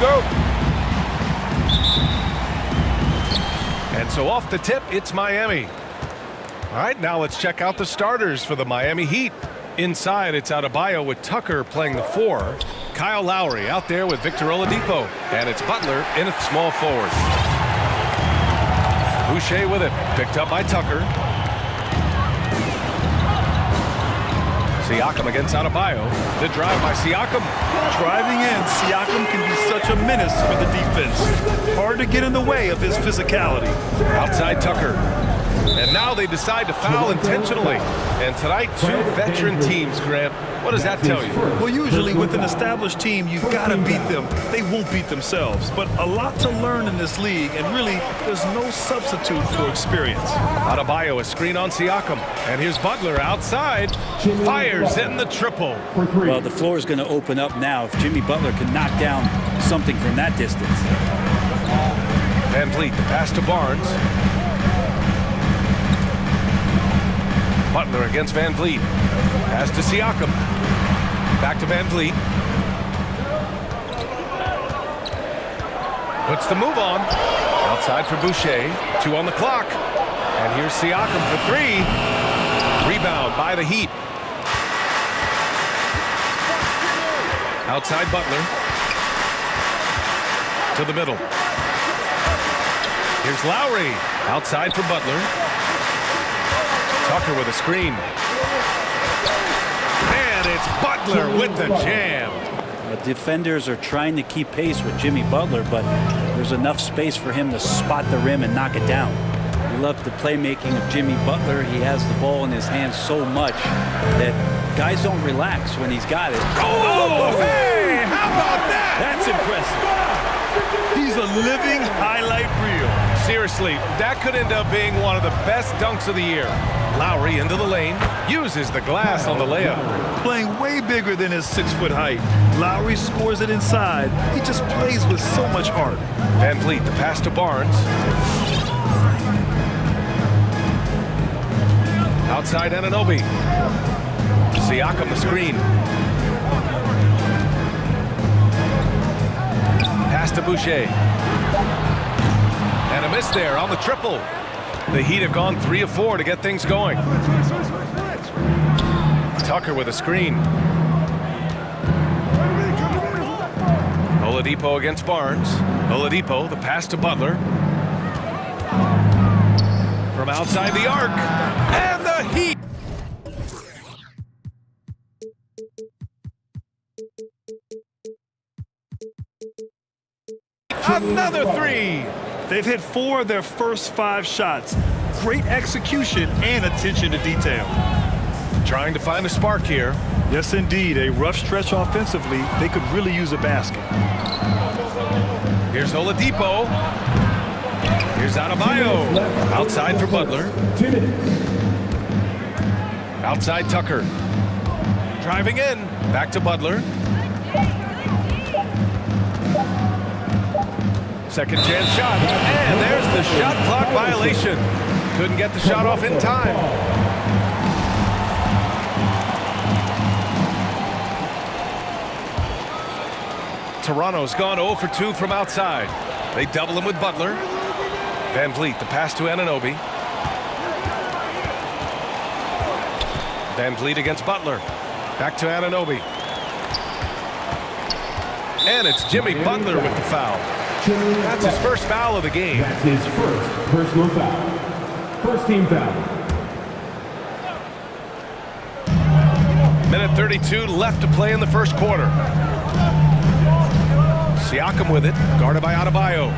go. And so off the tip, it's Miami. All right, now let's check out the starters for the Miami Heat. Inside, it's Adebayo with Tucker playing the 4. Kyle Lowry out there with Victor Oladipo. And it's Butler in at small forward. Boucher with it, picked up by Tucker. Siakam against Adebayo. The drive by Siakam. Driving in, Siakam can be such a menace for the defense. Hard to get in the way of his physicality. Outside Tucker. And now they decide to foul intentionally. And tonight, 2 veteran teams, Grant. What does that tell you? Well, usually with an established team, you've got to beat them. They won't beat themselves. But a lot to learn in this league, and really, there's no substitute for experience. Adebayo, a screen on Siakam. And here's Butler outside. Fires in the triple. Well, the floor is going to open up now if Jimmy Butler can knock down something from that distance. Van Vliet, the pass to Barnes. Butler against Van Vliet. Pass to Siakam. Back to Van Vliet. Puts the move on. Outside for Boucher. 2 on the clock. And here's Siakam for 3. Rebound by the Heat. Outside Butler. To the middle. Here's Lowry. Outside for Butler. Tucker with a screen. And it's Butler with the jam. The defenders are trying to keep pace with Jimmy Butler, but there's enough space for him to spot the rim and knock it down. We love the playmaking of Jimmy Butler. He has the ball in his hands so much that guys don't relax when he's got it. Oh, hey, how about that? That's impressive. He's a living highlight reel. Seriously, that could end up being one of the best dunks of the year. Lowry into the lane, uses the glass on the layup. Playing way bigger than his 6-foot height. Lowry scores it inside. He just plays with so much heart. Van Vliet, the pass to Barnes. Outside Anunoby. Siakam the screen. Pass to Boucher. And a miss there on the triple. The Heat have gone 3 of 4 to get things going. Tucker with a screen. Oladipo against Barnes. Oladipo, the pass to Butler. From outside the arc. And the Heat. Another 3. They've hit 4 of their first 5 shots. Great execution and attention to detail. Trying to find a spark here. Yes, indeed. A rough stretch offensively. They could really use a basket. Here's Oladipo. Here's Adebayo. Outside for Butler. Outside Tucker. Driving in. Back to Butler. Second chance shot. And there's the shot clock violation. Couldn't get the shot off in time. Toronto's gone 0 for 2 from outside. They double him with Butler. Van Vliet, the pass to Anunoby. Van Vliet against Butler. Back to Anunoby. And it's Jimmy Butler with the foul. That's his first foul of the game. That's his first personal foul. First team foul. Minute 32 left to play in the first quarter. Siakam with it, guarded by Adebayo.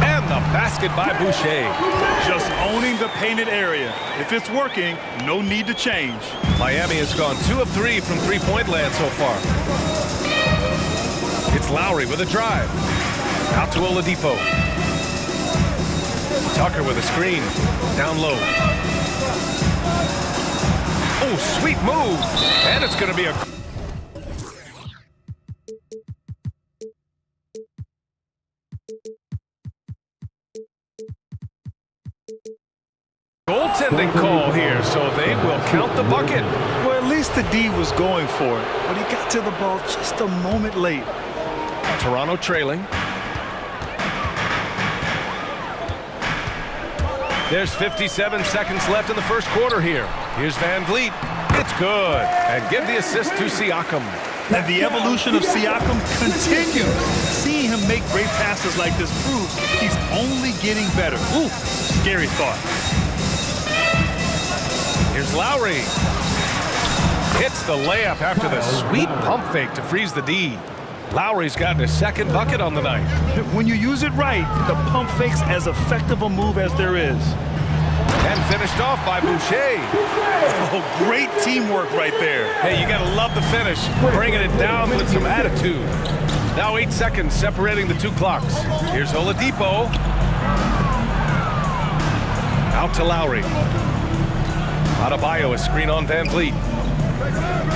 And the basket by Boucher. Just owning the painted area. If it's working, no need to change. Miami has gone 2 of 3 from three-point land so far. It's Lowry with a drive. Out to Oladipo. Tucker with a screen. Down low. Oh, sweet move. And it's going to be a... goaltending call here, so they will count the bucket. Well, at least the D was going for it, but he got to the ball just a moment late. Toronto trailing. There's 57 seconds left in the first quarter here. Here's Van Vliet. It's good. And give the assist to Siakam. And the evolution of Siakam continues. Seeing him make great passes like this proves he's only getting better. Ooh, scary thought. Here's Lowry. Hits the layup after the sweet pump fake to freeze the D. Lowry's gotten his second bucket on the night. When you use it right, the pump fake's as effective a move as there is. And finished off by Boucher. Oh, great teamwork right there. Hey, you gotta love the finish. Bringing it down with some attitude. Now 8 seconds separating the two clocks. Here's Oladipo. Out to Lowry. Adebayo, a screen on Van Vliet.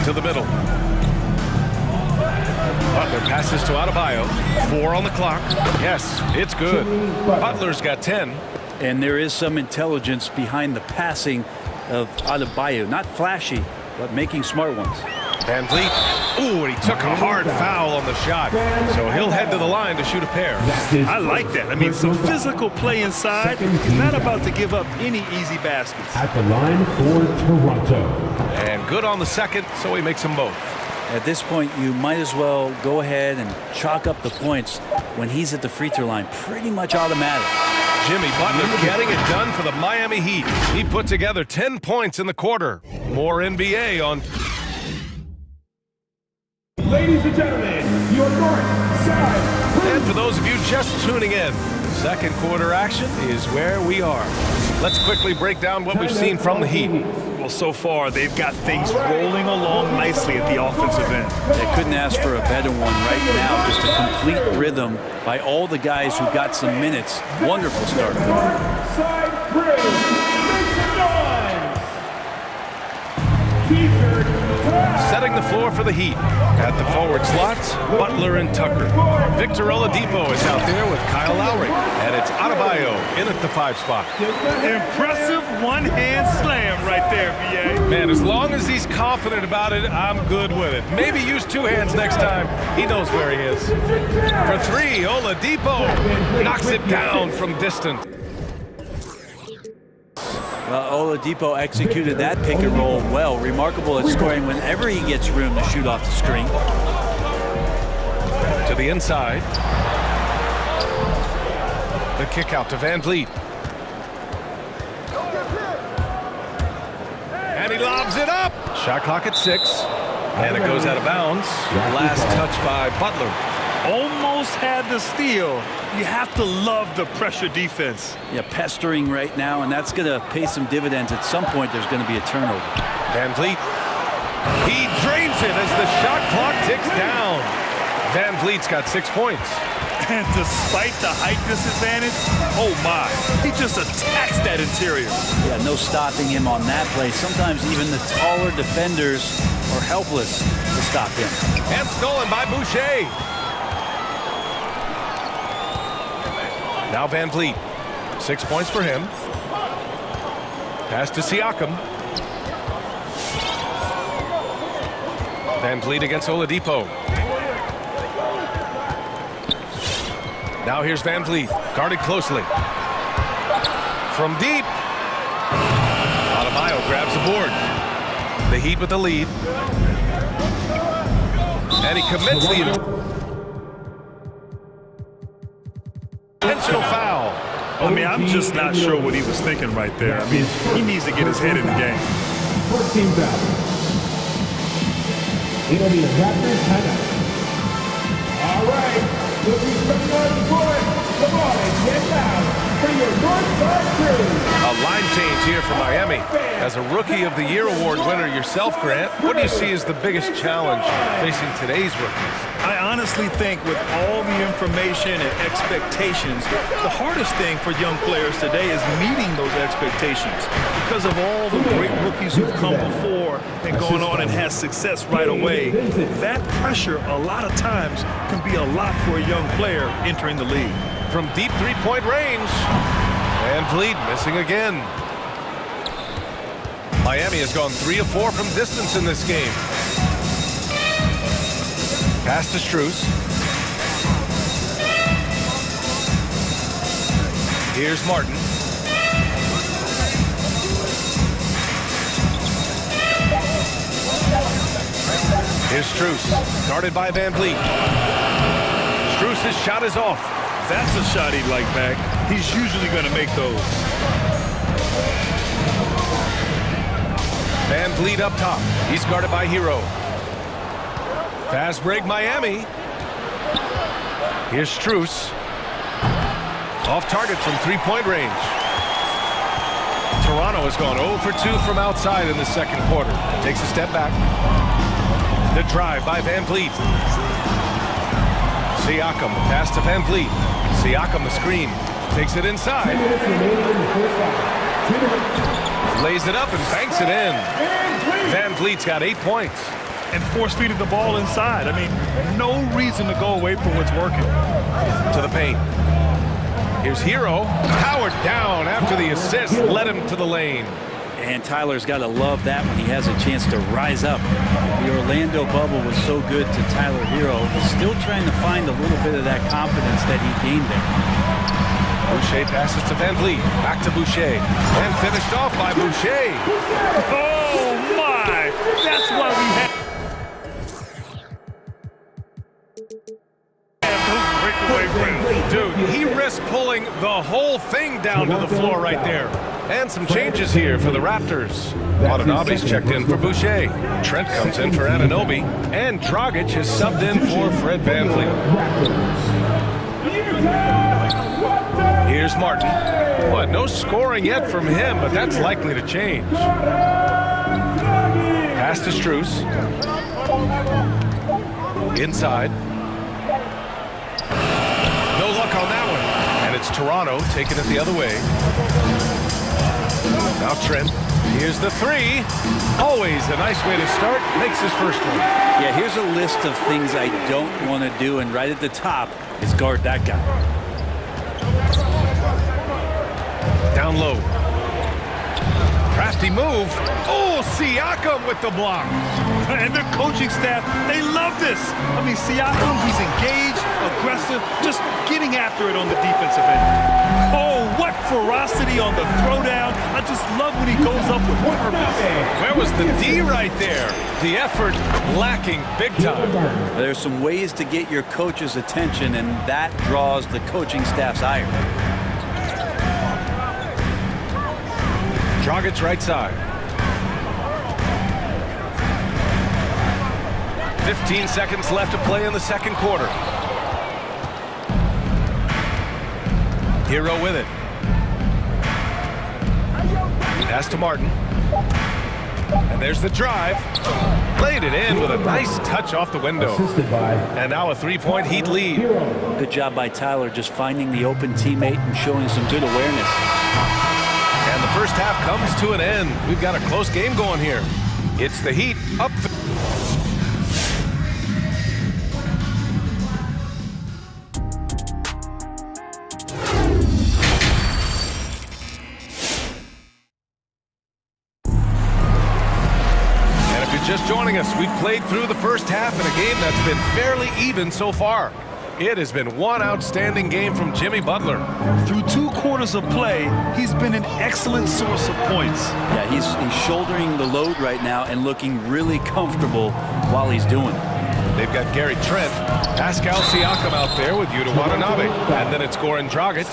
To the middle. Butler passes to Adebayo. 4 on the clock. Yes, it's good. Butler's got 10. And there is some intelligence behind the passing of Adebayo. Not flashy, but making smart ones. Van Vliet. Ooh, and he took a hard foul on the shot. So he'll head to the line to shoot a pair. I like that. I mean, some physical play inside. He's not about to give up any easy baskets. At the line for Toronto. And good on the second, so he makes them both. At this point, you might as well go ahead and chalk up the points when he's at the free throw line. Pretty much automatic. Jimmy Butler getting it done for the Miami Heat. He put together 10 points in the quarter. More NBA on... Ladies and gentlemen, your north side. And for those of you just tuning in, second quarter action is where we are. Let's quickly break down what we've seen from the Heat. Well, so far, they've got things rolling along nicely at the offensive end. They couldn't ask for a better one right now. Just a complete rhythm by all the guys who got some minutes. Wonderful start. Side crew, make some noise. T-shirt. Setting the floor for the Heat. At the forward slots, Butler and Tucker. Victor Oladipo is out there with Kyle Lowry. And it's Adebayo in at the 5 spot. Impressive one-hand slam right there, B.A. Man, as long as he's confident about it, I'm good with it. Maybe use 2 hands next time. He knows where he is. For 3, Oladipo knocks it down from distance. Well, Oladipo executed that pick and roll well. Remarkable at scoring whenever he gets room to shoot off the screen. To the inside. The kick out to Van Vliet. And he lobs it up. Shot clock at 6. And it goes out of bounds. Last touch by Butler. Almost had the steal. You have to love the pressure defense. Yeah, pestering right now, and that's going to pay some dividends. At some point, there's going to be a turnover. Van Vliet. He drains it as the shot clock ticks down. Van Vliet's got 6 points. And despite the height disadvantage, oh my, he just attacks that interior. Yeah, no stopping him on that play. Sometimes even the taller defenders are helpless to stop him. And stolen by Boucher. Now Van Vliet. 6 points for him. Pass to Siakam. Van Vliet against Oladipo. Now here's Van Vliet, guarded closely. From deep. Adebayo grabs the board. The Heat with the lead. And he commits the intentional foul. I mean, I'm just not sure what he was thinking right there. I mean, he needs to get his head in the game. 14 foul. It'll be a Raptors timeout. All right. Looking coming on the court. Come on and get down for your north side crew. A line change here for Miami. As a Rookie of the Year award winner yourself, Grant, what do you see as the biggest challenge facing today's rookies? I honestly think with all the information and expectations, the hardest thing for young players today is meeting those expectations. Because of all the great rookies who've come before and gone on and had success right away, that pressure a lot of times can be a lot for a young player entering the league. From deep three-point range, Van Vliet missing again. Miami has gone 3 of 4 from distance in this game. Pass to Strus. Here's Martin. Here's Struess, guarded by Van Vliet. Struess's shot is off. That's a shot he'd like back. He's usually going to make those. Van Vliet up top. He's guarded by Hero. Fast break, Miami. Here's Struess. Off target from three-point range. Toronto has gone 0 for 2 from outside in the second quarter. Takes a step back. The drive by Van Vliet. Siakam, pass to Van Vliet. Siakam, the screen. Takes it inside. Lays it up and banks it in. Van Vliet's got 8 points. And force-feeding the ball inside. I mean, no reason to go away from what's working. To the paint. Here's Hero. Powered down after the assist. Led him to the lane. And Tyler's got to love that when he has a chance to rise up. The Orlando bubble was so good to Tyler Hero. He's still trying to find a little bit of that confidence that he gained there. Boucher passes to Van Vliet. Back to Boucher. And finished off by Boucher. Oh, my! That's why we have those breakaway rims. Dude, he risked pulling the whole thing down to the floor right there. And some changes here for the Raptors. Watanabe's checked in for Boucher. Trent comes in for Anunoby. And Dragic is subbed in for Fred Van Vliet. Here's Martin. What, no scoring yet from him, but that's likely to change. Pass to Struess. Inside. No luck on that one. And it's Toronto taking it the other way. Now Trent. Here's the three. Always a nice way to start. Makes his first one. Yeah, here's a list of things I don't want to do, and right at the top is guard that guy. Down low. Crafty move. Oh, Siakam with the block. And their coaching staff, they love this. I mean, Siakam, he's engaged, aggressive, just getting after it on the defensive end. Oh, what ferocity on the throwdown. I just love when he goes up with purpose. Where was the D right there? The effort lacking big time. There's some ways to get your coach's attention, and that draws the coaching staff's ire. Dragic right side. 15 seconds left to play in the second quarter. Hero with it. Pass to Martin. And there's the drive. Played it in with a nice touch off the window. And now a three-point Heat lead. Good job by Tyler just finding the open teammate and showing some good awareness. And the first half comes to an end. We've got a close game going here. It's the Heat up. And if you're just joining us, we've played through the first half in a game that's been fairly even so far. It has been one outstanding game from Jimmy Butler. Through 2 quarters of play, he's been an excellent source of points. Yeah, he's shouldering the load right now and looking really comfortable while he's doing it. They've got Gary Trent, Pascal Siakam out there with Yuta Watanabe. And then it's Goran Dragic,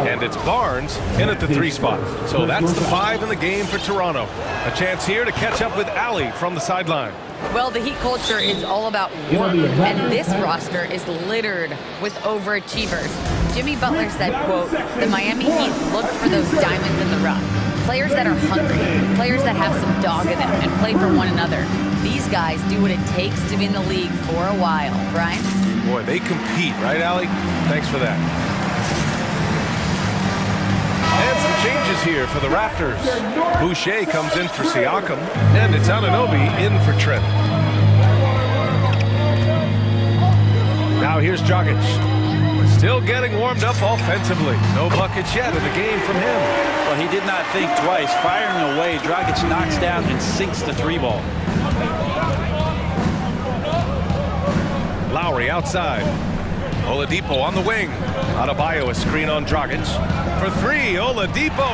and it's Barnes in at the 3 spot. So that's the 5 in the game for Toronto. A chance here to catch up with Ali from the sideline. Well, the Heat culture is all about work, and this roster is littered with overachievers. Jimmy Butler said, quote, "The Miami Heat look for those diamonds in the rough. Players that are hungry, players that have some dog in them and play for one another. These guys do what it takes to be in the league for a while." Brian? Boy, they compete, right, Ali? Thanks for that. And some changes here for the Raptors. Boucher comes in for Siakam, and it's Anunoby in for Trent. Now here's Dragic. Still getting warmed up offensively. No buckets yet in the game from him. Well, he did not think twice. Firing away, Dragic knocks down and sinks the 3-ball. Lowry outside. Oladipo on the wing. Adebayo a screen on Dragic. For three, Oladipo.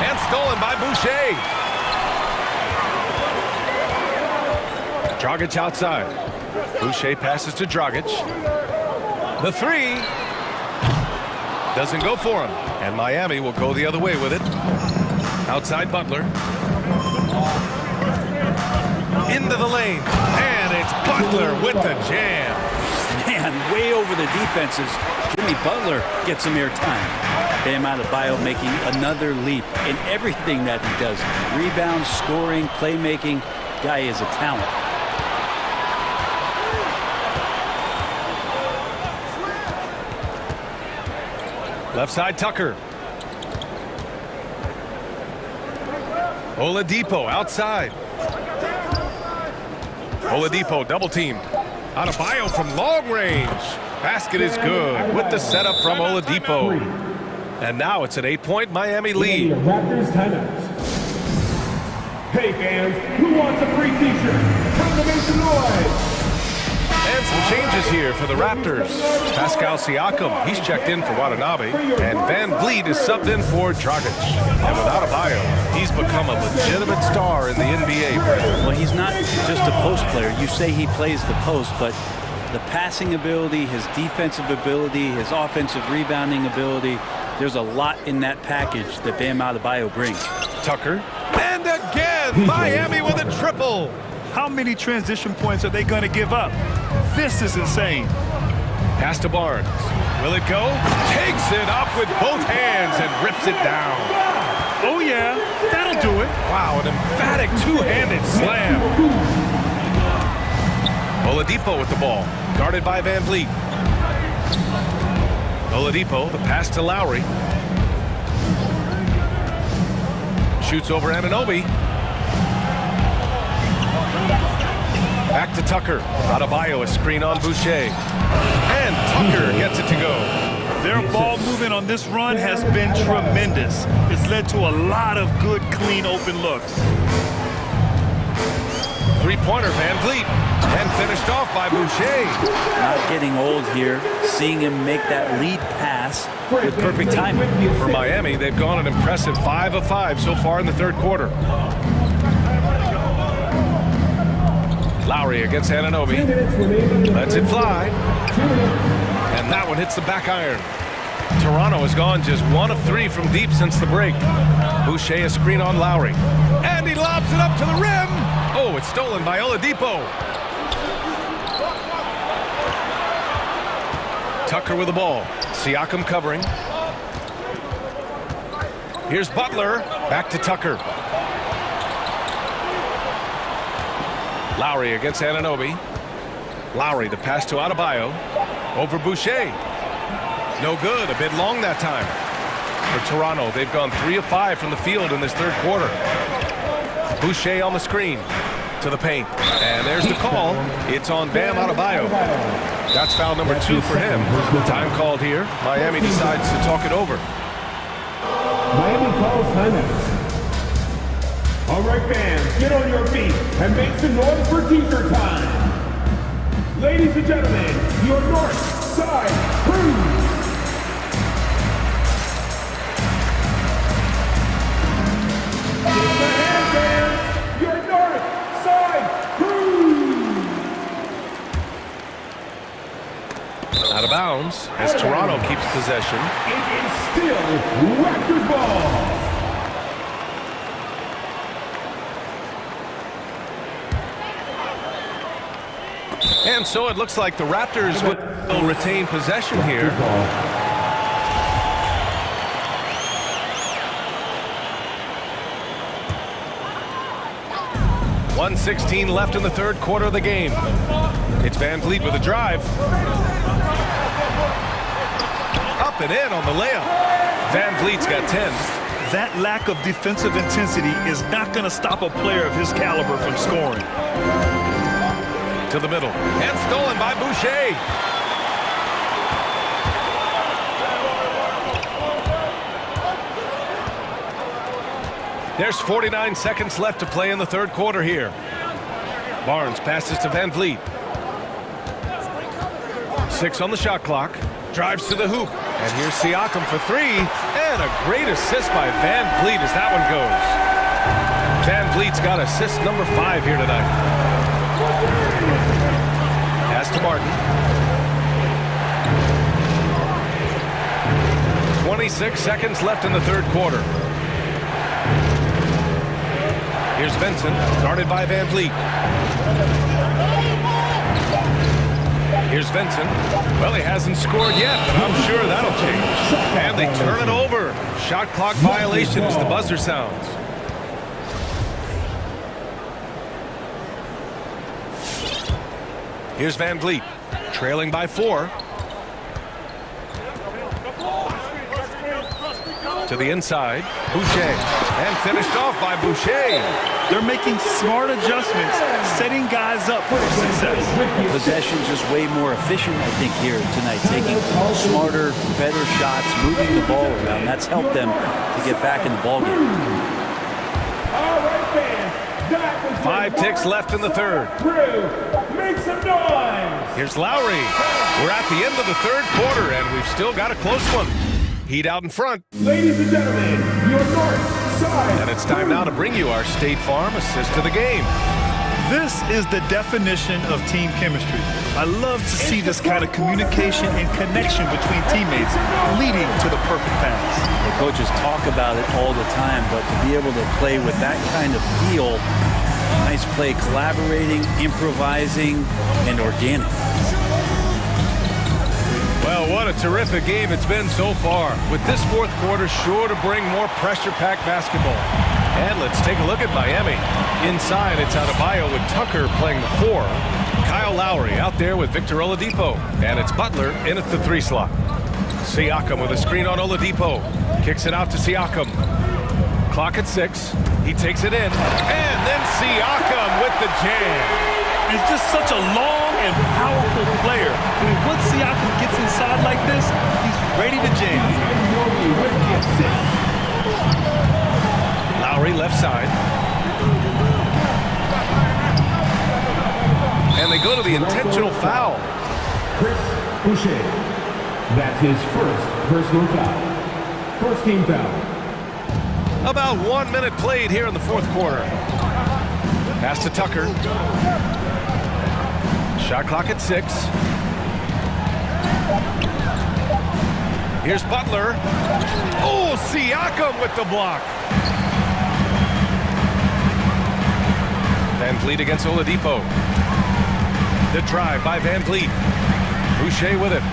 And stolen by Boucher. Dragic outside. Boucher passes to Dragic. The three doesn't go for him. And Miami will go the other way with it. Outside Butler. Into the lane. And it's Butler with the jam. Man, way over the defenses. Jimmy Butler gets some airtime. Bam Adebayo making another leap in everything that he does. Rebounds, scoring, playmaking. Guy is a talent. Left side, Tucker. Oladipo outside. Oladipo double teamed. Adebayo from long range. Basket is good with the setup from Oladipo. And now it's an 8-point Miami lead. Raptors timeout. Hey fans, who wants a free t-shirt? Time to make some noise. And some changes here for the Raptors. Pascal Siakam, he's checked in for Watanabe. And Van Vliet is subbed in for Dragic. And with Adebayo, he's become a legitimate star in the NBA. Well, he's not just a post player. You say he plays the post, but the passing ability, his defensive ability, his offensive rebounding ability, there's a lot in that package that Bam Adebayo brings. Tucker. And again, Miami with a triple. How many transition points are they going to give up? This is insane. Pass to Barnes. Will it go? Takes it up with both hands and rips it down. Oh, yeah. That'll do it. Wow, an emphatic two-handed slam. Oladipo with the ball. Guarded by Van Vliet. Oladipo, the pass to Lowry. Shoots over Anunoby. Back to Tucker. Adebayo a screen on Boucher. And Tucker gets it to go. Their ball movement on this run has been tremendous. It's led to a lot of good, clean, open looks. Three-pointer, Van Vliet. And finished off by Boucher. Not getting old here. Seeing him make that lead pass with perfect timing. For Miami, they've gone an impressive 5 of 5 so far in the third quarter. Lowry against Anunoby. Lets it fly. And that one hits the back iron. Toronto has gone just 1 of 3 from deep since the break. Boucher a screen on Lowry. And he lobs it up to the rim. Oh, it's stolen by Oladipo. Tucker with the ball. Siakam covering. Here's Butler. Back to Tucker. Lowry against Anunoby. Lowry, the pass to Adebayo. Over Boucher. No good. A bit long that time. For Toronto, they've gone 3 of 5 from the field in this third quarter. Boucher on the screen. To the paint. And there's the call. It's on Bam Adebayo. That's foul number 2 for him. Time called here. Miami decides to talk it over. Miami calls timeout. All right, fans, get on your feet and make some noise for t-shirt time. Ladies and gentlemen, your North Side Crew. Give the hand, fans, your North Side Crew. Out of bounds as Toronto keeps possession. It is still Raptors ball. And so it looks like the Raptors will retain possession here. .116 left in the third quarter of the game. It's Van Vliet with a drive. Up and in on the layup. Van Vliet's got 10. That lack of defensive intensity is not going to stop a player of his caliber from scoring. To the middle. And stolen by Boucher. There's 49 seconds left to play in the third quarter here. Barnes passes to Van Vliet. 6 on the shot clock. Drives to the hoop. And here's Siakam for 3. And a great assist by Van Vliet as that one goes. Van Vliet's got assist number 5 here tonight. Pass to Martin. 26 seconds left in the third quarter. Here's Vincent, guarded by Van Vliet. Here's Vincent. Well, he hasn't scored yet, but I'm sure that'll change. And they turn it over. Shot clock violation as the buzzer sounds. Here's Van Vliet, trailing by 4. To the inside, Boucher, and finished off by Boucher. They're making smart adjustments, setting guys up for success. Possession just way more efficient, I think, here tonight. Taking smarter, better shots, moving the ball around. That's helped them to get back in the ball game. 5 ticks left in the third. Make some noise! Here's Lowry. We're at the end of the third quarter, and we've still got a close one. Heat out in front. Ladies and gentlemen, your north side. And it's time now to bring you our State Farm assist to the game. This is the definition of team chemistry. I love to see this kind of communication and connection between teammates leading to the perfect pass. The coaches talk about it all the time, but to be able to play with that kind of feel, nice play, collaborating, improvising, and organic. Well, what a terrific game it's been so far, with this fourth quarter sure to bring more pressure-packed basketball. And let's take a look at Miami. Inside, it's Adebayo with Tucker playing the 4. Kyle Lowry out there with Victor Oladipo. And it's Butler in at the 3 slot. Siakam with a screen on Oladipo. Kicks it out to Siakam. Clock at 6. He takes it in. And then Siakam with the jam. He's just such a long and powerful player. I mean, once Siakam gets inside like this, he's ready to jam. Lowry left side. And they go to the intentional foul. Chris Boucher. That's his first personal foul. First team foul. About 1 minute played here in the fourth quarter. Pass to Tucker. Shot clock at 6. Here's Butler. Oh, Siakam with the block. Van Vliet against Oladipo. The drive by Van Vliet. Boucher with it.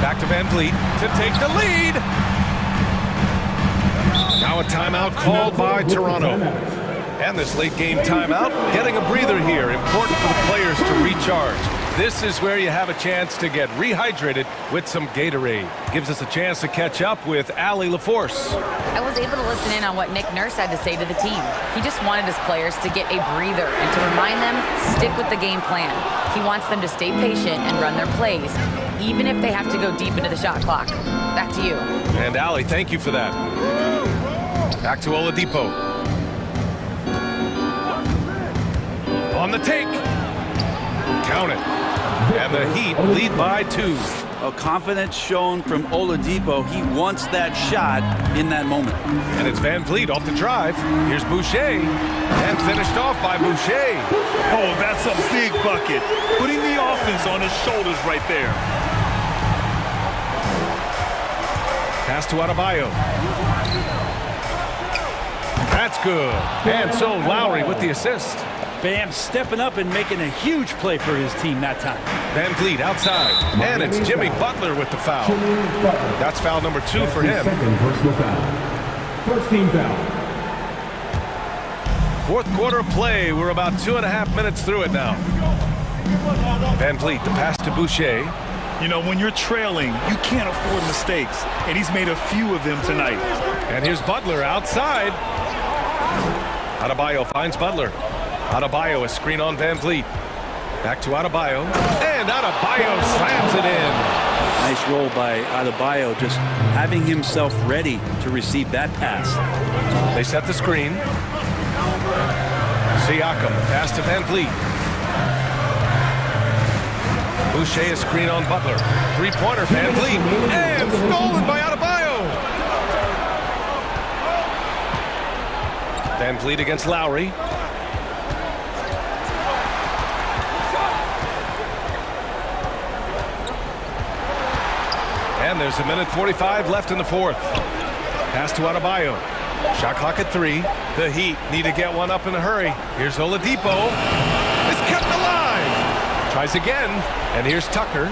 Back to Van Vliet to take the lead. Now a timeout called by Toronto. And this late game timeout, getting a breather here. Important for the players to recharge. This is where you have a chance to get rehydrated with some Gatorade. Gives us a chance to catch up with Allie LaForce. I was able to listen in on what Nick Nurse had to say to the team. He just wanted his players to get a breather and to remind them, stick with the game plan. He wants them to stay patient and run their plays, even if they have to go deep into the shot clock. Back to you. And Allie, thank you for that. Back to Oladipo. On the take. Count it. And the Heat lead by 2. A confidence shown from Oladipo. He wants that shot in that moment. And it's Van Vliet off the drive. Here's Boucher. And finished off by Boucher. Oh, that's a big bucket. Putting the offense on his shoulders right there. Pass to Adebayo. That's good. And so Lowry with the assist. Bam stepping up and making a huge play for his team that time. Van Vliet outside. And it's Jimmy Butler with the foul. That's foul number 2 for him. Second personal foul. First team foul. Fourth quarter of play. We're about 2.5 minutes through it now. Van Vliet, the pass to Boucher. You know, when you're trailing, you can't afford mistakes. And he's made a few of them tonight. And here's Butler outside. Adebayo finds Butler. Adebayo, a screen on Van Vliet. Back to Adebayo. And Adebayo slams it in. Nice roll by Adebayo, just having himself ready to receive that pass. They set the screen. Siakam, pass to Van Vliet. Boucher a screen on Butler. Three-pointer, Van Vliet. And stolen by Adebayo. Van Vliet against Lowry. And there's 1:45 left in the fourth. Pass to Adebayo. Shot clock at 3. The Heat need to get one up in a hurry. Here's Oladipo. It's kept alive. Tries again. And here's Tucker.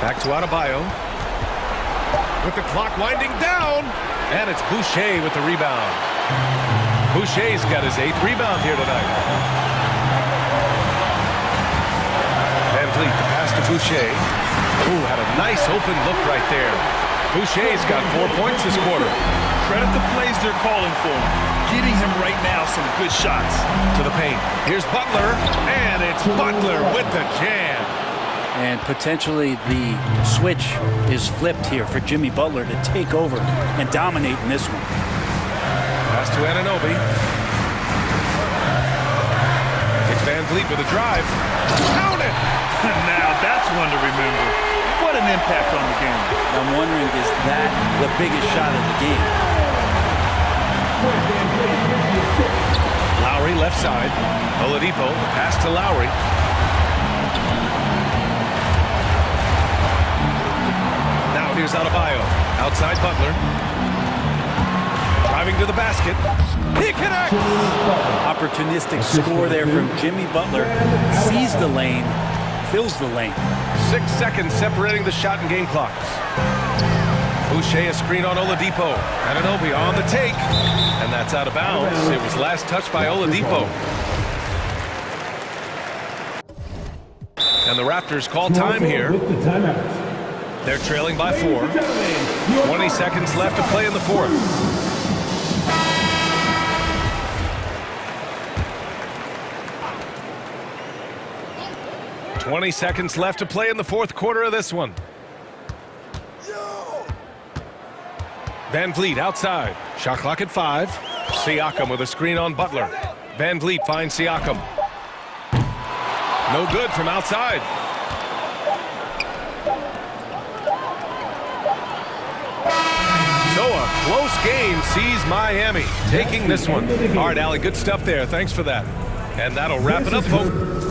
Back to Adebayo. With the clock winding down. And it's Boucher with the rebound. Boucher's got his 8th rebound here tonight. Van Vliet, the pass to Boucher. Ooh, had a nice open look right there. Boucher's got 4 points this quarter. Credit the plays they're calling for him. Getting him right now some good shots. To the paint. Here's Butler, and it's Butler with the jam. And potentially the switch is flipped here for Jimmy Butler to take over and dominate in this one. Pass to Anunoby. It's Van Vliet with a drive. Count it! Now that's one to remember. What an impact on the game. I'm wondering, is that the biggest shot of the game? Lowry left side. Oladipo, pass to Lowry. Now here's Adebayo. Outside Butler. Driving to the basket. He connects! Opportunistic score there from Jimmy Butler. Sees the lane, fills the lane. 6 seconds separating the shot and game clocks. Boucher a screen on Oladipo. Anunoby on the take. And that's out of bounds. It was last touched by Oladipo. And the Raptors call time here. They're trailing by 4. 20 seconds left to play in the fourth. Twenty seconds left to play in the fourth quarter of this one. Van Vliet outside. Shot clock at 5. Siakam with a screen on Butler. Van Vliet finds Siakam. No good from outside. So a close game sees Miami taking this one. All right, Allie, good stuff there. Thanks for that. And that'll wrap it up, folks.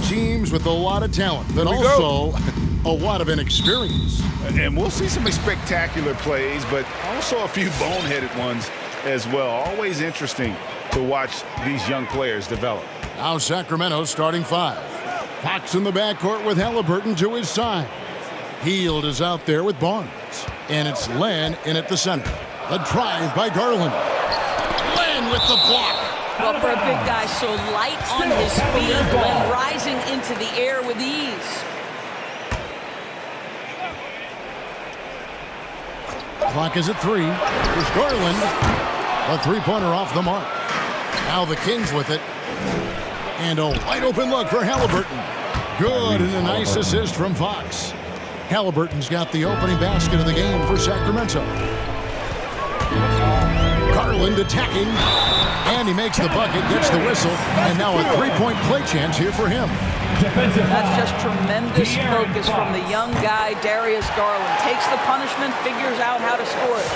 teams with a lot of talent, but also a lot of inexperience. And we'll see some spectacular plays, but also a few boneheaded ones as well. Always interesting to watch these young players develop. Now Sacramento starting 5. Fox in the backcourt with Halliburton to his side. Hield is out there with Barnes. And it's Len in at the center. A drive by Garland. Len with the block. Well, for a big guy so light on his feet, Len rising into the air with ease. Clock is at 3. Here's Garland. A three-pointer off the mark. Now the Kings with it. And a wide-open look for Halliburton. Good, and a nice assist from Fox. Halliburton's got the opening basket of the game for Sacramento. Garland attacking. And he makes the bucket, gets the whistle. And now a three-point play chance here for him. That's just tremendous focus from the young guy, Darius Garland. Takes the punishment, figures out how to score it.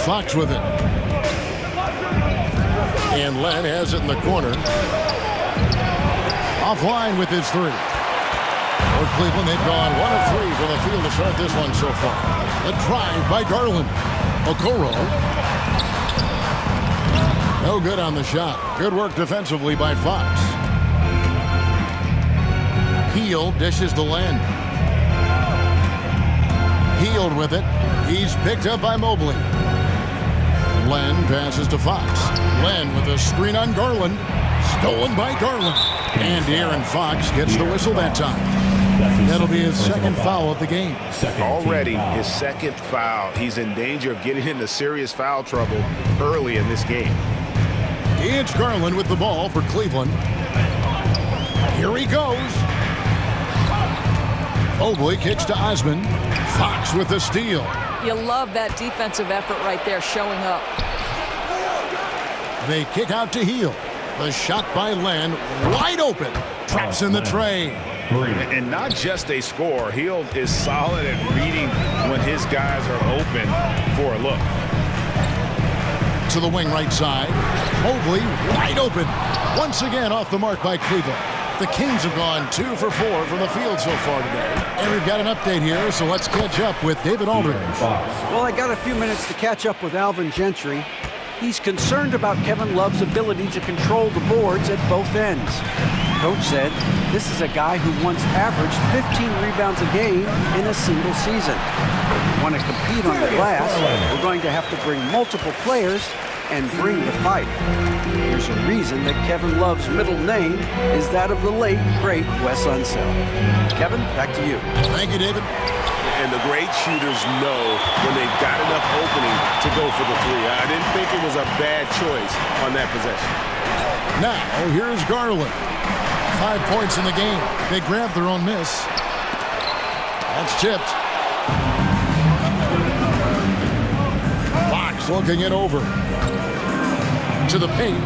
Fox with it. And Len has it in the corner. Offline with his 3. For Cleveland, they've gone 1 of 3 from the field to start this one so far. A drive by Garland. Okoro. No good on the shot. Good work defensively by Fox. Hield dishes to Len. Hield with it. He's picked up by Mobley. Len passes to Fox. Len with a screen on Garland. Stolen by Garland. And De'Aaron Fox gets the whistle that time. That'll be his second foul of the game. Already his second foul. He's in danger of getting into serious foul trouble early in this game. It's Garland with the ball for Cleveland. Here he goes. Mobley kicks to Osman. Fox with the steal. You love that defensive effort right there showing up. They kick out to Hield. The shot by Len, wide open. Traps in the tray. And not just a score. Hield is solid at reading when his guys are open for a look. To the wing right side. Mobley wide open. Once again off the mark by Cleveland. The Kings have gone 2 for 4 from the field so far today. And we've got an update here, so let's catch up with David Aldridge. Well, I got a few minutes to catch up with Alvin Gentry. He's concerned about Kevin Love's ability to control the boards at both ends. Coach said this is a guy who once averaged 15 rebounds a game in a single season. If we want to compete on the glass, we're going to have to bring multiple players and bring the fight. There's a reason that Kevin Love's middle name is that of the late, great Wes Unseld. Kevin, back to you. Thank you, David. And the great shooters know when they've got enough opening to go for the 3. I didn't think it was a bad choice on that possession. Now, here's Garland. 5 points in the game. They grab their own miss. That's tipped. Fox looking it over. To the paint.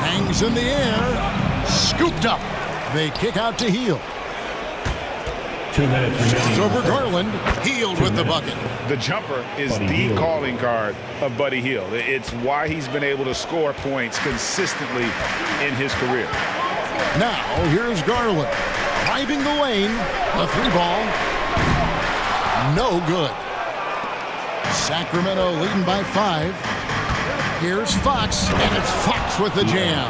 Hangs in the air. Scooped up. They kick out to Hield. 2 minutes. It's over Garland. Hield with the bucket. The jumper is the calling card of Buddy Hield. It's why he's been able to score points consistently in his career. Now, here's Garland. Driving the lane. A 3-ball. No good. Sacramento leading by 5. Here's Fox, and it's Fox with the jam.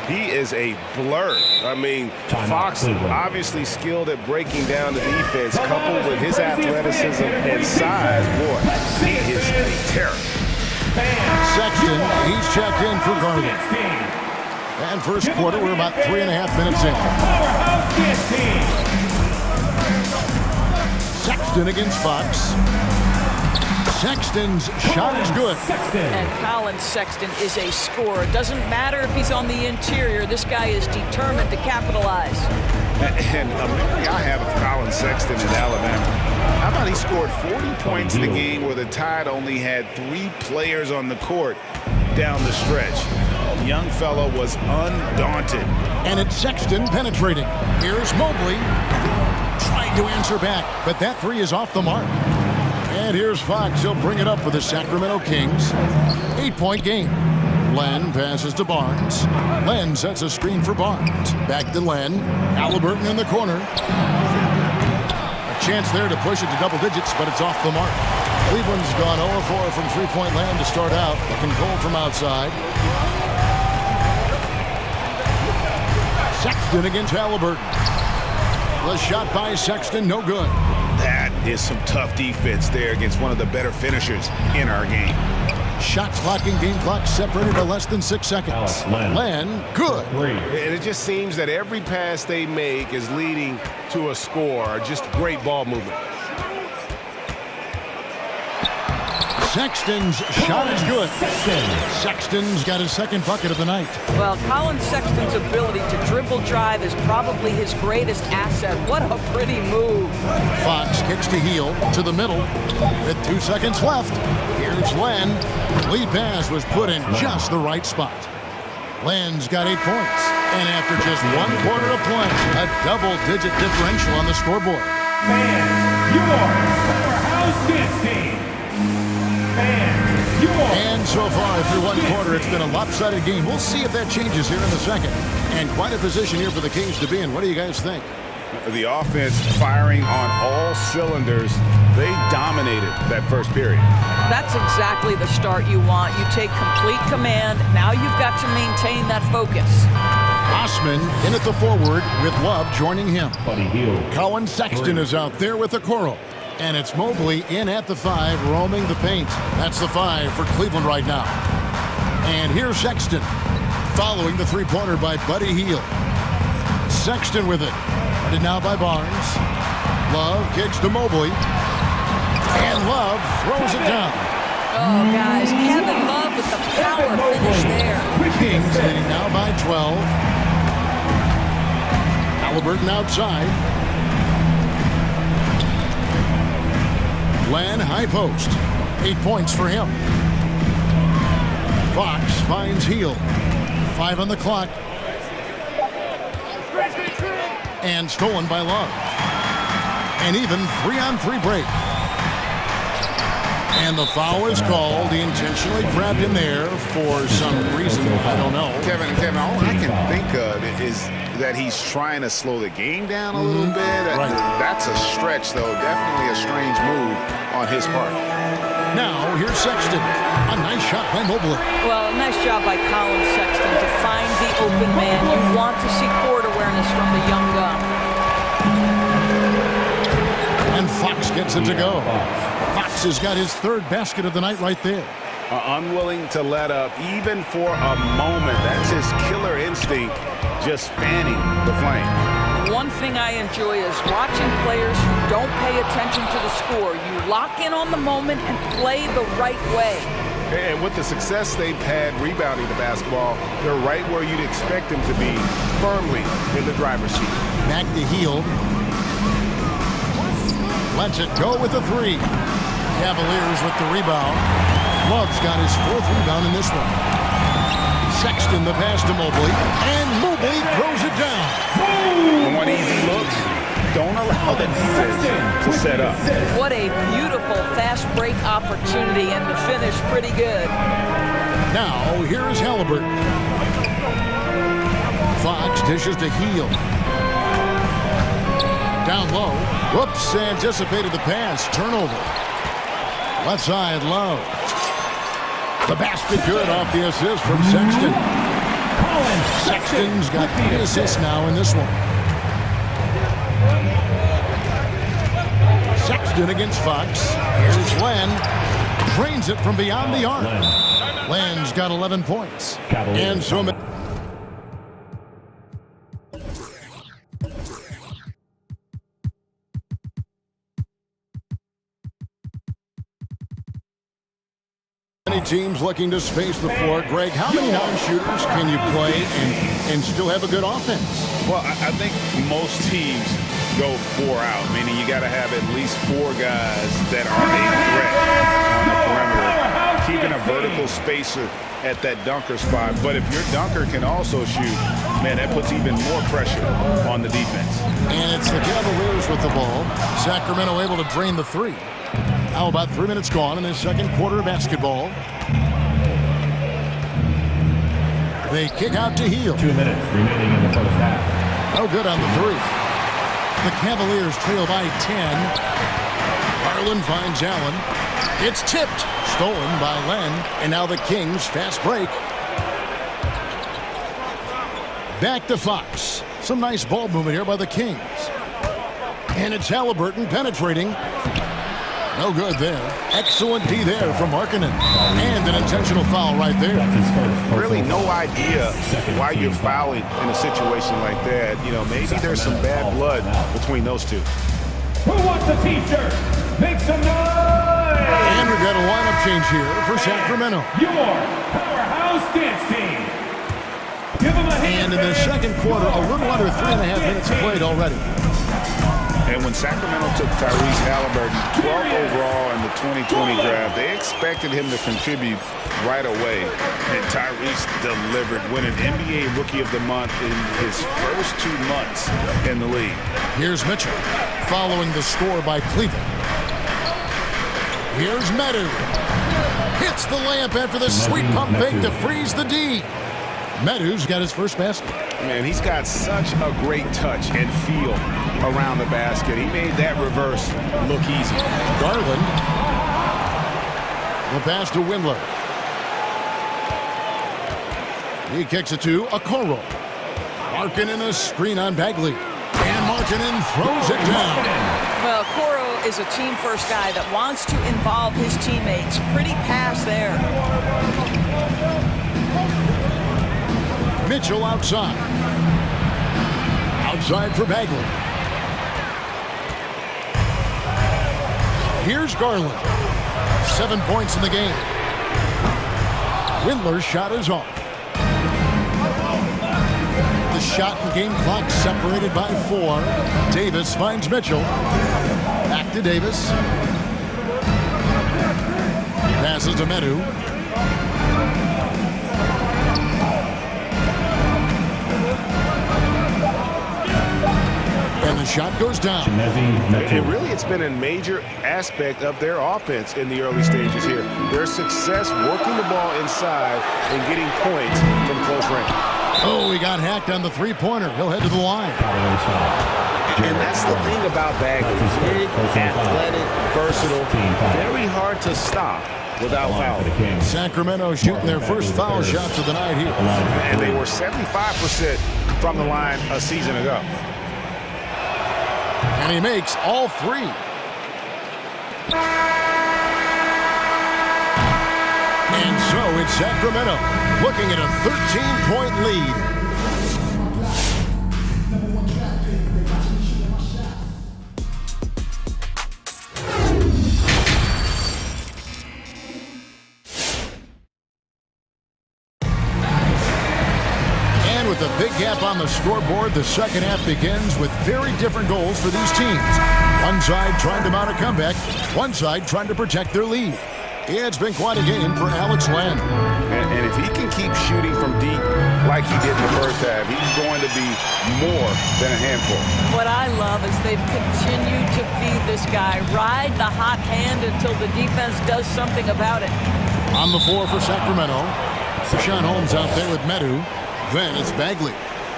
He is a blur. I mean, Fox obviously skilled at breaking down the defense, coupled with his athleticism and size. Boy, he is a terror. Sexton, he's checked in for Garland. And first quarter, we're about 3.5 minutes in. Sexton against Fox. Sexton's shot is good. And Colin Sexton is a scorer. Doesn't matter if he's on the interior. This guy is determined to capitalize. And a memory I have of Colin Sexton in Alabama. How about he scored 40 points in the game where the Tide only had 3 players on the court down the stretch. The young fellow was undaunted. And it's Sexton penetrating. Here's Mobley. Trying to answer back, but that 3 is off the mark. And here's Fox. He'll bring it up for the Sacramento Kings. 8-point game. Len passes to Barnes. Len sets a screen for Barnes. Back to Len. Halliburton in the corner. A chance there to push it to double digits, but it's off the mark. Cleveland's gone 0-4 from three-point land to start out. Controlled from outside. Sexton against Halliburton. The shot by Sexton, no good. That is some tough defense there against one of the better finishers in our game. Shot clock and game clock separated by less than 6 seconds. Len, good. And it just seems that every pass they make is leading to a score. Just great ball movement. Sexton's shot is good. Sexton's got his second bucket of the night. Well, Colin Sexton's ability to dribble drive is probably his greatest asset. What a pretty move. Fox kicks to heel to the middle with 2 seconds left. Here's Len. Lead pass was put in just the right spot. Len's got 8 points. And after just 1 quarter of play, a double-digit differential on the scoreboard. Fans, your powerhouse dance team. And so far through 1 quarter, it's been a lopsided game. We'll see if that changes here in the second. And quite a position here for the Caves to be in. What do you guys think? The offense firing on all cylinders. They dominated that first period. That's exactly the start you want. You take complete command. Now you've got to maintain that focus. Osman in at the forward with Love joining him. Colin Sexton is out there with the Coral. And it's Mobley in at the 5, roaming the paint. That's the 5 for Cleveland right now. And here's Sexton, following the three-pointer by Buddy Hield. Sexton with it. Guarded now by Barnes. Love kicks to Mobley. And Love throws it down. Oh, guys, Kevin Love with the power finish there. Kings leading now by 12. Halliburton outside. Len, high post. 8 points for him. Fox finds Hield. 5 on the clock. And stolen by Love. And even 3-on-3 break. And the foul is called. He intentionally grabbed him there for some reason. I don't know. Kevin, all I can think of is that he's trying to slow the game down a little bit. Right. That's a stretch, though. Definitely a strange move on his part. Now, here's Sexton. A nice shot by Mobley. Well, a nice job by Colin Sexton to find the open man. You want to see court awareness from the young gun. And Fox gets it to go. Fox has got his 3rd basket of the night right there. Unwilling to let up even for a moment. That's his killer instinct, just fanning the flame. One thing I enjoy is watching players who don't pay attention to the score. You lock in on the moment and play the right way. And with the success they've had rebounding the basketball, they're right where you'd expect them to be, firmly in the driver's seat. Back to Hield. Lets it go with the 3. Cavaliers with the rebound. Love's got his 4th rebound in this one. Sexton the pass to Mobley. And Mobley throws it down. One easy look. Don't allow the defense to set up. What a beautiful fast break opportunity, and the finish pretty good. Now, here's Halliburton. Fox dishes to Hield. Down low. Whoops, anticipated the pass. Turnover. Left side, Love. The basket good off the assist from Sexton. Sexton's got 3 assists now in this one. Sexton against Fox. Here's Len. Drains it from beyond the arc. Len's got 11 points. And so many. Teams looking to space the floor. Greg, how many non-shooters can you play and still have a good offense? Well, I think most teams go 4 out, meaning you got to have at least 4 guys that are a threat on the perimeter, keeping a vertical spacer at that dunker spot. But if your dunker can also shoot, man, that puts even more pressure on the defense. And it's the Cavaliers with the ball. Sacramento able to drain the 3. How about 3 minutes gone in this second quarter of basketball? They kick out to Heel. 2 minutes remaining in the first half. No good on the three. The Cavaliers trail by 10. Garland finds Allen. It's tipped. Stolen by Len. And now the Kings fast break. Back to Fox. Some nice ball movement here by the Kings. And it's Halliburton penetrating. No good there. Excellent D there from Markkanen. And an intentional foul right there. Really no idea why you're fouling in a situation like that. You know, maybe there's some bad blood between those two. Who wants a t-shirt? Make some noise! And we've got a lineup change here for Sacramento. Your powerhouse dance team. Give them a hand. And in the second quarter, a little under 3.5 minutes played already. And when Sacramento took Tyrese Halliburton, 12 overall in the 2020 draft, they expected him to contribute right away. And Tyrese delivered, winning NBA Rookie of the Month in his first 2 months in the league. Here's Mitchell, following the score by Cleveland. Here's Medu. Hits the layup after the sweet pump fake to freeze the D. Medu's got his first basket. Man, he's got such a great touch and feel around the basket. He made that reverse look easy. Garland. The pass to Windler. He kicks it to Okoro. Markkanen a screen on Bagley. And Markkanen throws it down. Well, Okoro is a team-first guy that wants to involve his teammates. Pretty pass there. Mitchell outside. Outside for Bagley. Here's Garland. 7 points in the game. Windler's shot is off. The shot and game clock separated by 4. Davis finds Mitchell. Back to Davis. Passes to Medu. And the shot goes down. And really, it's been a major aspect of their offense in the early stages here. Their success working the ball inside and getting points from close range. Oh, he got hacked on the three-pointer. He'll head to the line. And that's the thing about Bagley. Big, athletic, versatile, very hard to stop without fouling. Sacramento shooting their first foul shots of the night here. And they were 75% from the line a season ago. And he makes all 3. And so it's Sacramento looking at a 13-point lead. With a big gap on the scoreboard, the second half begins with very different goals for these teams. One side trying to mount a comeback, one side trying to protect their lead. It's been quite a game for Alex Len. And if he can keep shooting from deep like he did in the first half, he's going to be more than a handful. What I love is they've continued to feed this guy, ride the hot hand until the defense does something about it. On the floor for Sacramento, Sean Holmes out there with Medu. Then it's Bagley.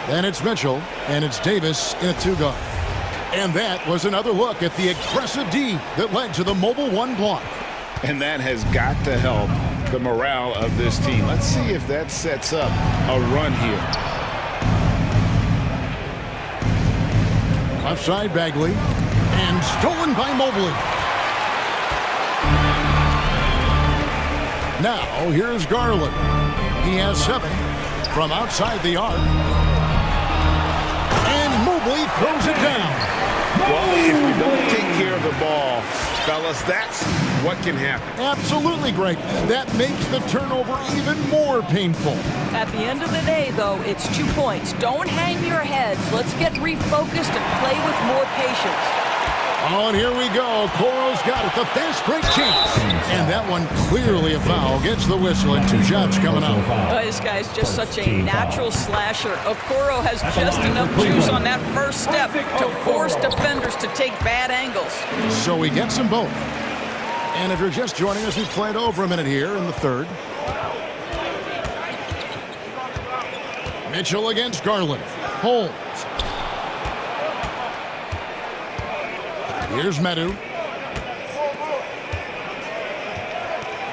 Then it's Mitchell. And it's Davis in a 2-guard. And that was another look at the aggressive D that led to the mobile 1 block. And that has got to help the morale of this team. Let's see if that sets up a run here. Left side Bagley. And stolen by Mobley. Now here's Garland. He has 7. From outside the arc. And Mobley throws it down. Well, if you don't take care of the ball, fellas, that's what can happen. Absolutely, Greg. That makes the turnover even more painful. At the end of the day, though, it's 2 points. Don't hang your heads. Let's get refocused and play with more patience. Oh, and here we go. Okoro's got it. The fast break chance. And that one clearly a foul. Gets the whistle and 2 shots coming out. Oh, this guy's just such a natural slasher. Okoro has just enough juice on that first step to force defenders to take bad angles. So he gets them both. And if you're just joining us, we've played over a minute here in the third. Mitchell against Garland. Holmes. Here's Medu.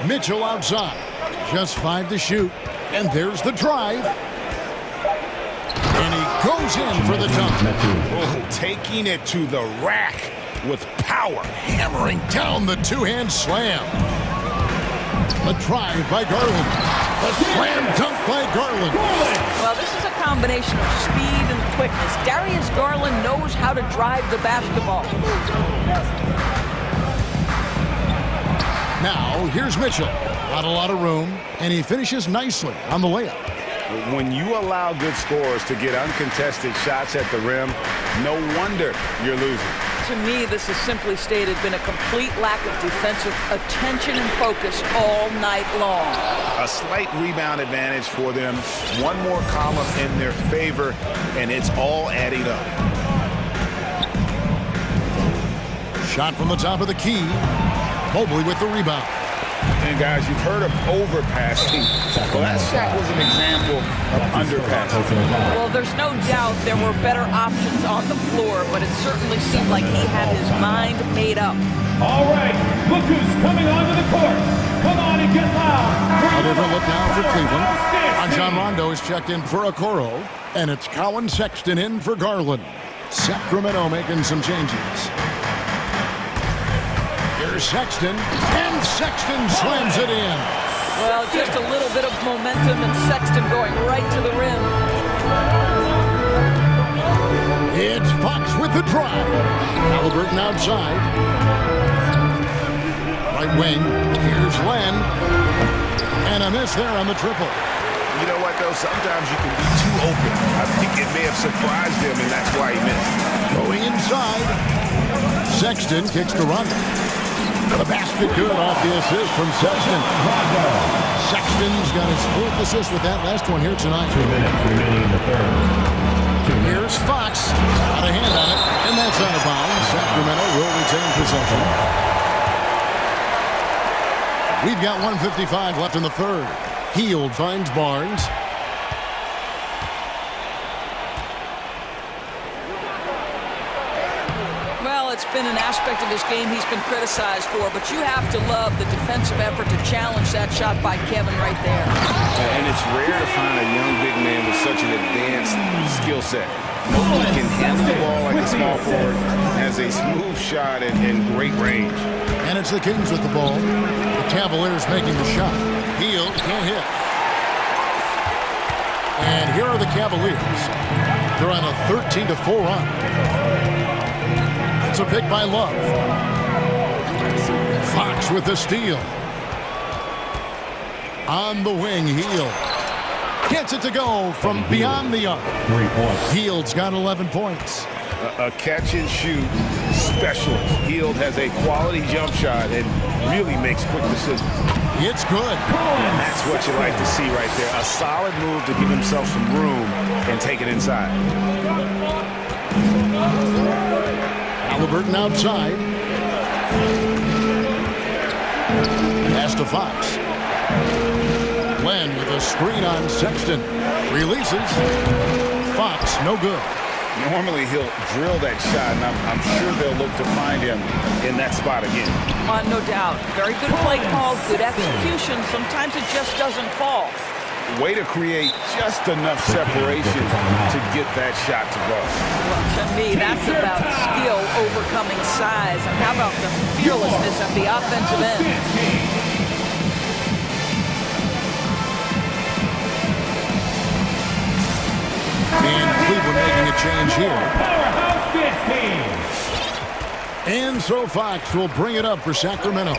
Mitchell outside. Just 5 to shoot. And there's the drive. And he goes in for the dunk. Oh, taking it to the rack with power. Hammering down the two-hand slam. A drive by Garland. A slam dunk by Garland. Well, this is a combination of speed and quickness. Darius Garland knows how to drive the basketball. Now, here's Mitchell. Not a lot of room, and he finishes nicely on the layup. When you allow good scorers to get uncontested shots at the rim, no wonder you're losing. To me, this has simply stated been a complete lack of defensive attention and focus all night long. A slight rebound advantage for them. One more column in their favor, and it's all adding up. Shot from the top of the key. Mobley with the rebound. And guys, you've heard of overpassing. Well, that shot was an example of underpassing. Well, there's no doubt there were better options on the floor, but it certainly seemed like he had his mind made up. All right, look who's coming onto the court. Come on and get loud. A different look now for Cleveland. John Rondo is checked in for Okoro, and it's Colin Sexton in for Garland. Sacramento making some changes. Here's Sexton, and Sexton slams it in. Well, just a little bit of momentum, and Sexton going right to the rim. It's Fox with the drive. Halliburton outside. Right wing, here's Len. And a miss there on the triple. You know what, though? Sometimes you can be too open. I think it may have surprised him, and that's why he missed. Going inside. Sexton kicks to Rondo. The basket good off the assist from Sexton. Sexton's got his 4th assist with that last one here tonight. 2 minutes remaining in the third. Here's Fox. Got a hand on it, and that's out of bounds. Sacramento will retain possession. We've got 1:55 left in the third. Hield finds Barnes. It's been an aspect of this game he's been criticized for, but you have to love the defensive effort to challenge that shot by Kevin right there. And it's rare to find a young big man with such an advanced skill set. Nobody can handle the ball like a small forward, has a smooth shot and great range. And it's the Kings with the ball. The Cavaliers making the shot. Hield can't hit. And here are the Cavaliers. They're on a 13-4 run. It's a pick by Love. Fox with the steal. On the wing, Hield. Gets it to go from beyond the arc. Hield's got 11 points. A catch and shoot specialist. Hield has a quality jump shot and really makes quick decisions. It's good. And that's what you like to see right there. A solid move to give himself some room and take it inside. Halliburton outside. Pass to Fox. Len with a screen on Sexton. Releases. Fox, no good. Normally he'll drill that shot, and I'm sure they'll look to find him in that spot again. No doubt. Very good play call, good execution. Sometimes it just doesn't fall. Way to create just enough separation to get that shot to go. Well, to me, that's about skill overcoming size. And how about the fearlessness at the offensive end? And Cleveland making a change here. And so Fox will bring it up for Sacramento.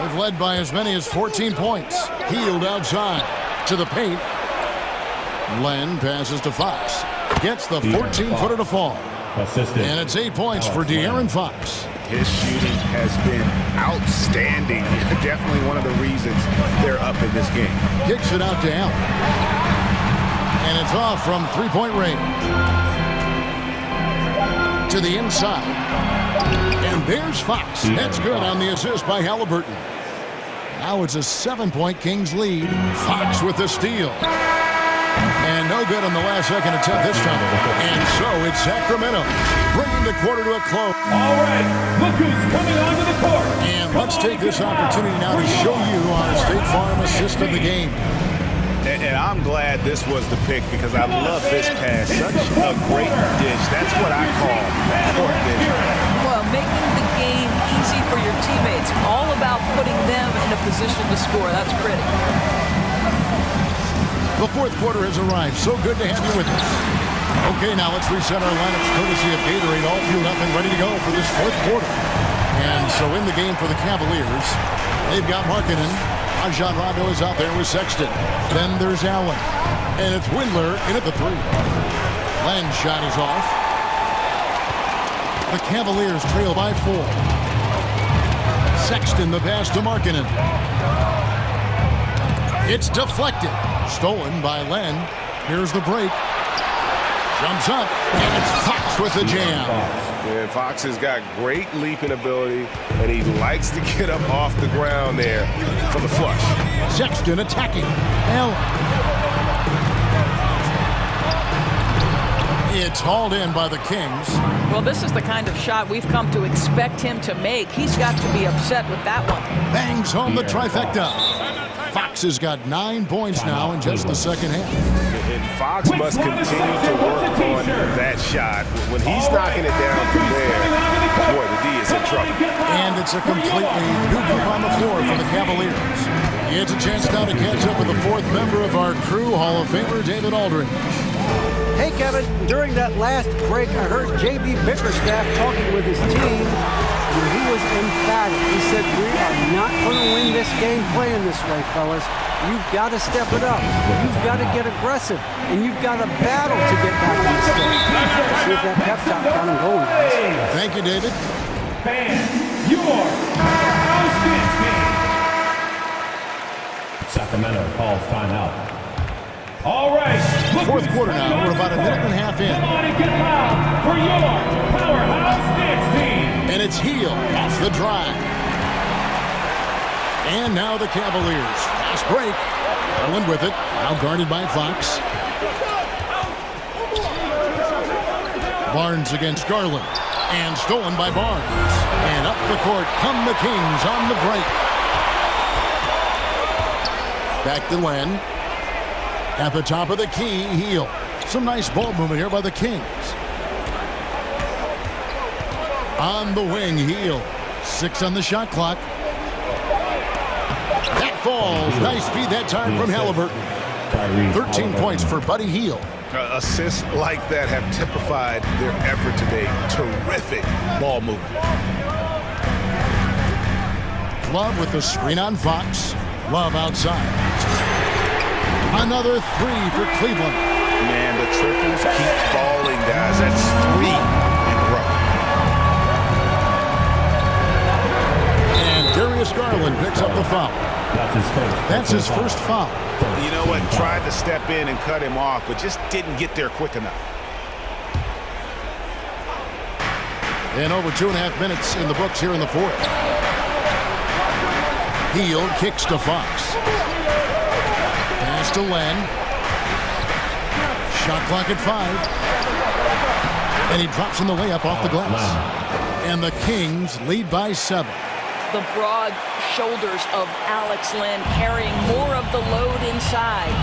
They've led by as many as 14 points. Hield outside. To the paint. Len passes to Fox. Gets the 14-footer to fall. And it's 8 points for De'Aaron Fox. His shooting has been outstanding. Definitely one of the reasons they're up in this game. Kicks it out to Allen. And it's off from three-point range. To the inside. And there's Fox. That's good on the assist by Halliburton. Now it's a 7-point Kings lead. Fox with the steal. And no good on the last-second attempt this time. And so it's Sacramento, bringing the quarter to a close. All right, look who's coming onto the court. And let's take this opportunity now to show you our State Farm assist of the game. And I'm glad this was the pick because I love this pass. Such a great dish. That's what I call court vision. Well, making the game easy for your teammates. All about putting them in a position to score. That's pretty. The fourth quarter has arrived. So good to have you with us. Okay, now let's reset our lineups courtesy of Gatorade, all fueled up and ready to go for this fourth quarter. And so in the game for the Cavaliers, they've got Markkanen. Rajon Rondo is out there with Sexton. Then there's Allen. And it's Windler in at the three. Len's shot is off. The Cavaliers trail by 4. Sexton the pass to Markkanen. It's deflected. Stolen by Len. Here's the break. Jumps up, and it's Fox with the jam. Yeah, Fox has got great leaping ability, and he likes to get up off the ground there for the flush. Sexton attacking. Allen. It's hauled in by the Kings. Well, this is the kind of shot we've come to expect him to make. He's got to be upset with that one. Bangs home the trifecta. Fox has got 9 points now in just the second half. And Fox must continue to work on that shot. When he's knocking it down from there, boy, the D is in trouble. And it's a completely new group on the floor for the Cavaliers. He has a chance now to catch up with the fourth member of our crew, Hall of Famer David Aldridge. Hey, Kevin, during that last break, I heard J.B. Bickerstaff talking with his team, and he was emphatic. He said, we are not going to win this game playing this way, fellas. You've got to step it up. You've got to get aggressive, and you've got to battle to get back on the stage. Let's see if that pep talk got him going, guys. Thank you, David. Fans, your powerhouse dance team. Sacramento calls timeout. All right. Fourth quarter now. We're about a minute and a half in. Come on and get loud for your powerhouse dance team. And it's Heel off the drive. And now the Cavaliers. Fast break. Garland with it. Now guarded by Fox. Barnes against Garland. And stolen by Barnes. And up the court come the Kings on the break. Back to Len. At the top of the key, Heel. Some nice ball movement here by the Kings. On the wing, Heel. 6 on the shot clock. That falls. Nice feed that time from Halliburton. 13 points for Buddy Heel. Assists like that have typified their effort today. Terrific ball movement. Love with the screen on Fox. Love outside. Another 3 for Cleveland. Man, the triples keep falling, guys. That's 3 in a row. And Darius Garland picks up the foul. That's his first foul. You know what? Tried to step in and cut him off, but just didn't get there quick enough. And over 2.5 minutes in the books here in the fourth. Heel kicks to Fox. Pass to Len. Shot clock at 5. And he drops in the layup off the glass. And the Kings lead by 7. The broad shoulders of Alex Len carrying more of the load inside.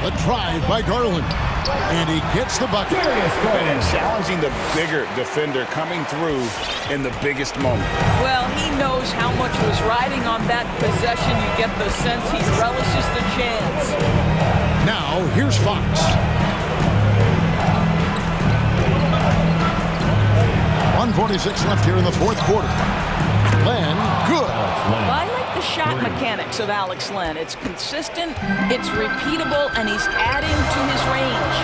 The drive by Garland. And he gets the bucket. And challenging the bigger defender coming through in the biggest moment. Well, he knows how much was riding on that possession. You get the sense he relishes the chance. Now, here's Fox. .146 left here in the fourth quarter. Len, good. I like the shot mechanics of Alex Len. It's consistent, it's repeatable, and he's adding to his range.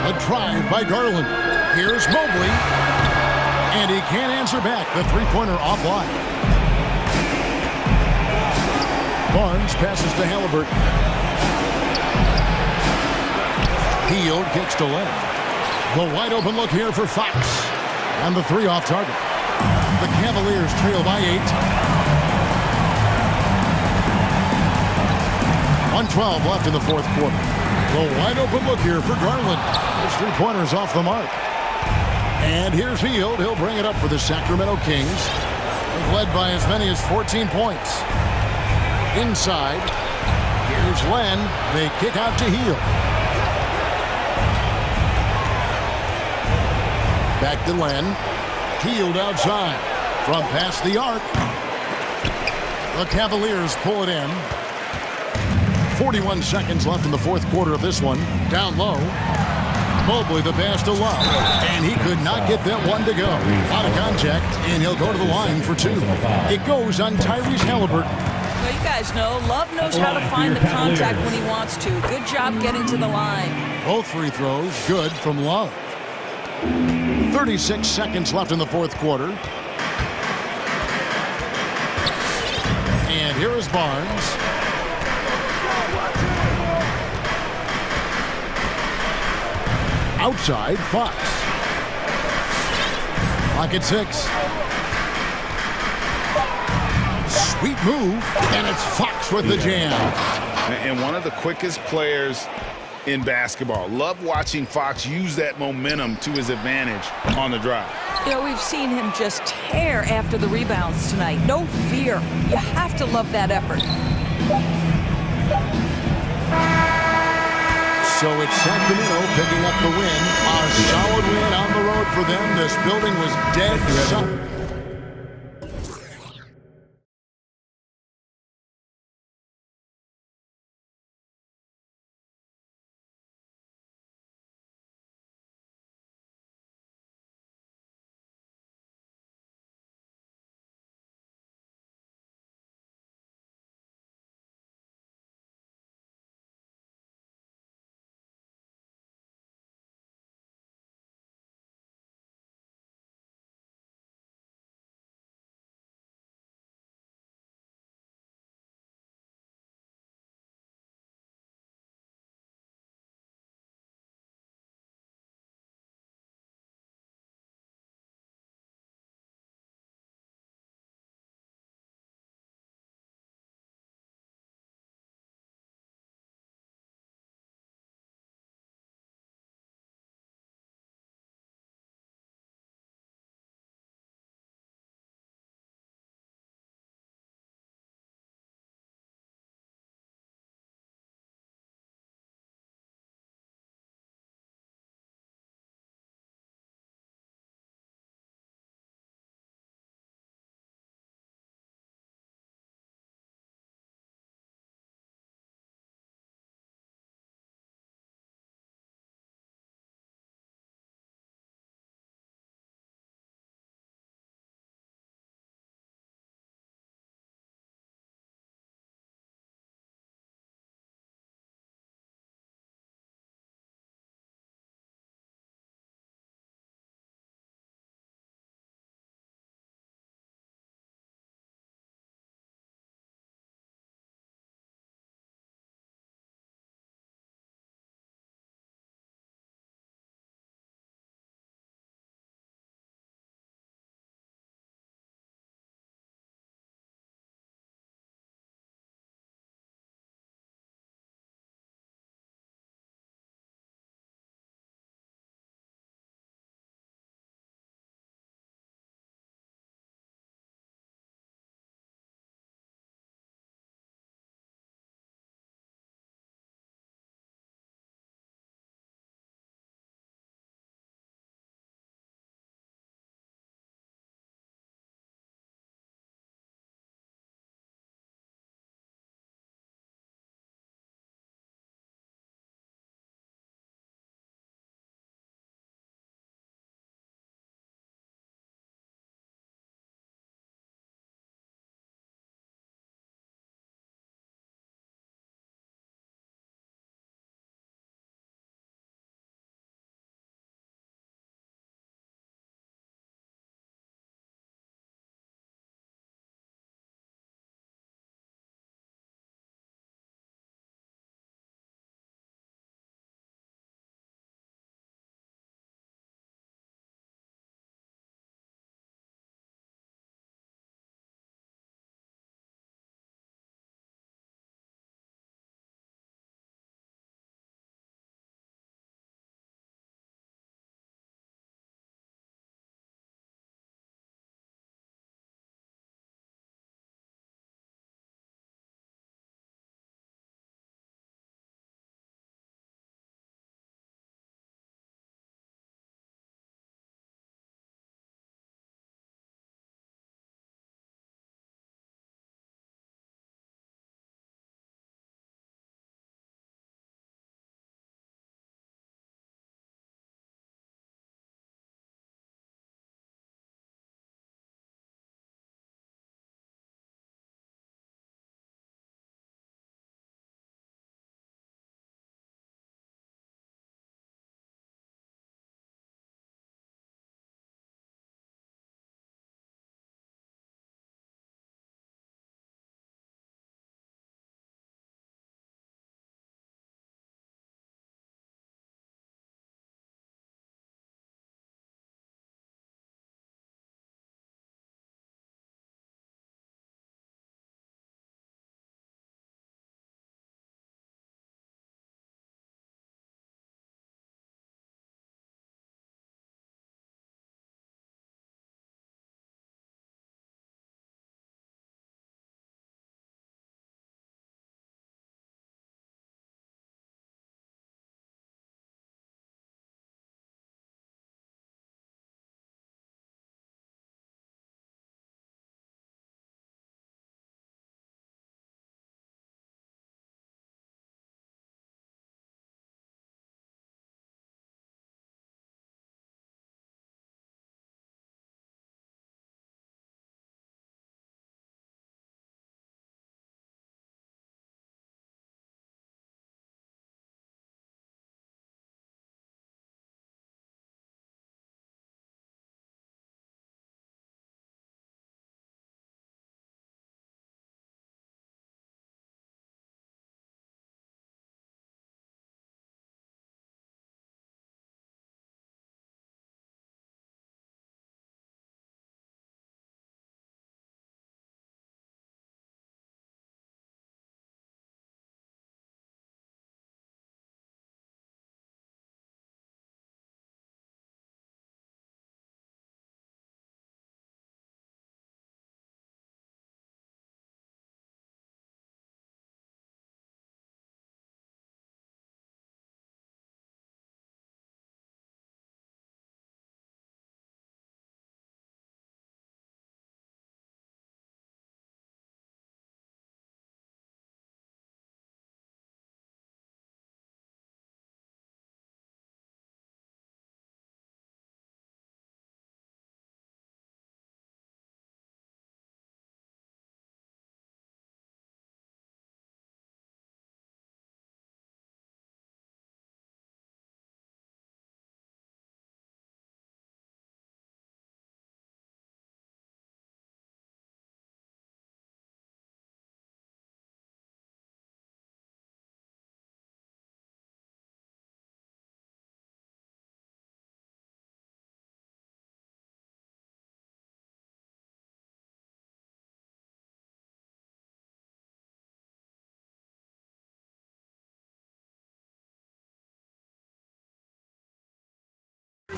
A drive by Garland. Here's Mobley. And he can't answer back. The three-pointer offline. Barnes passes to Halliburton. Heel kicks to Len. The wide open look here for Fox. And the 3 off target. The Cavaliers trail by 8. 1:12 left in the fourth quarter. The wide open look here for Garland. His three-pointers off the mark. And here's Hield. He'll bring it up for the Sacramento Kings. They've led by as many as 14 points. Inside, here's Len. They kick out to Hield. Back to Len. Hield outside. From past the arc. The Cavaliers pull it in. 41 seconds left in the fourth quarter of this one. Down low. Mobley the pass to Love. And he could not get that one to go. Out of contact, and he'll go to the line for two. It goes on Tyrese Halliburton. Well, you guys know, Love knows how to find the contact when he wants to. Good job getting to the line. Both free throws good from Love. 36 seconds left in the fourth quarter. And here is Barnes. Outside, Fox. Pocket 6. Sweet move, and it's Fox with the jam. And one of the quickest players in basketball. Love watching Fox use that momentum to his advantage on the drive. You know, we've seen him just tear after the rebounds tonight. No fear. You have to love that effort. So it's Sacramento picking up the win. A solid win on the road for them. This building was dead.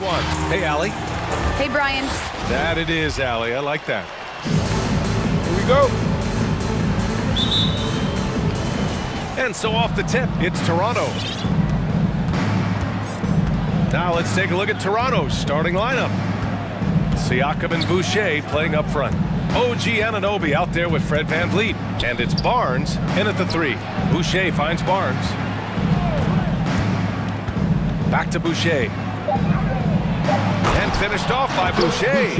one. Hey, Allie. Hey, Brian. That it is, Allie. I like that. Here we go. And so off the tip, it's Toronto. Now let's take a look at Toronto's starting lineup. Siakam and Boucher playing up front. OG Anunoby out there with Fred VanVleet. And it's Barnes in at the 3. Boucher finds Barnes. Back to Boucher. And finished off by Boucher.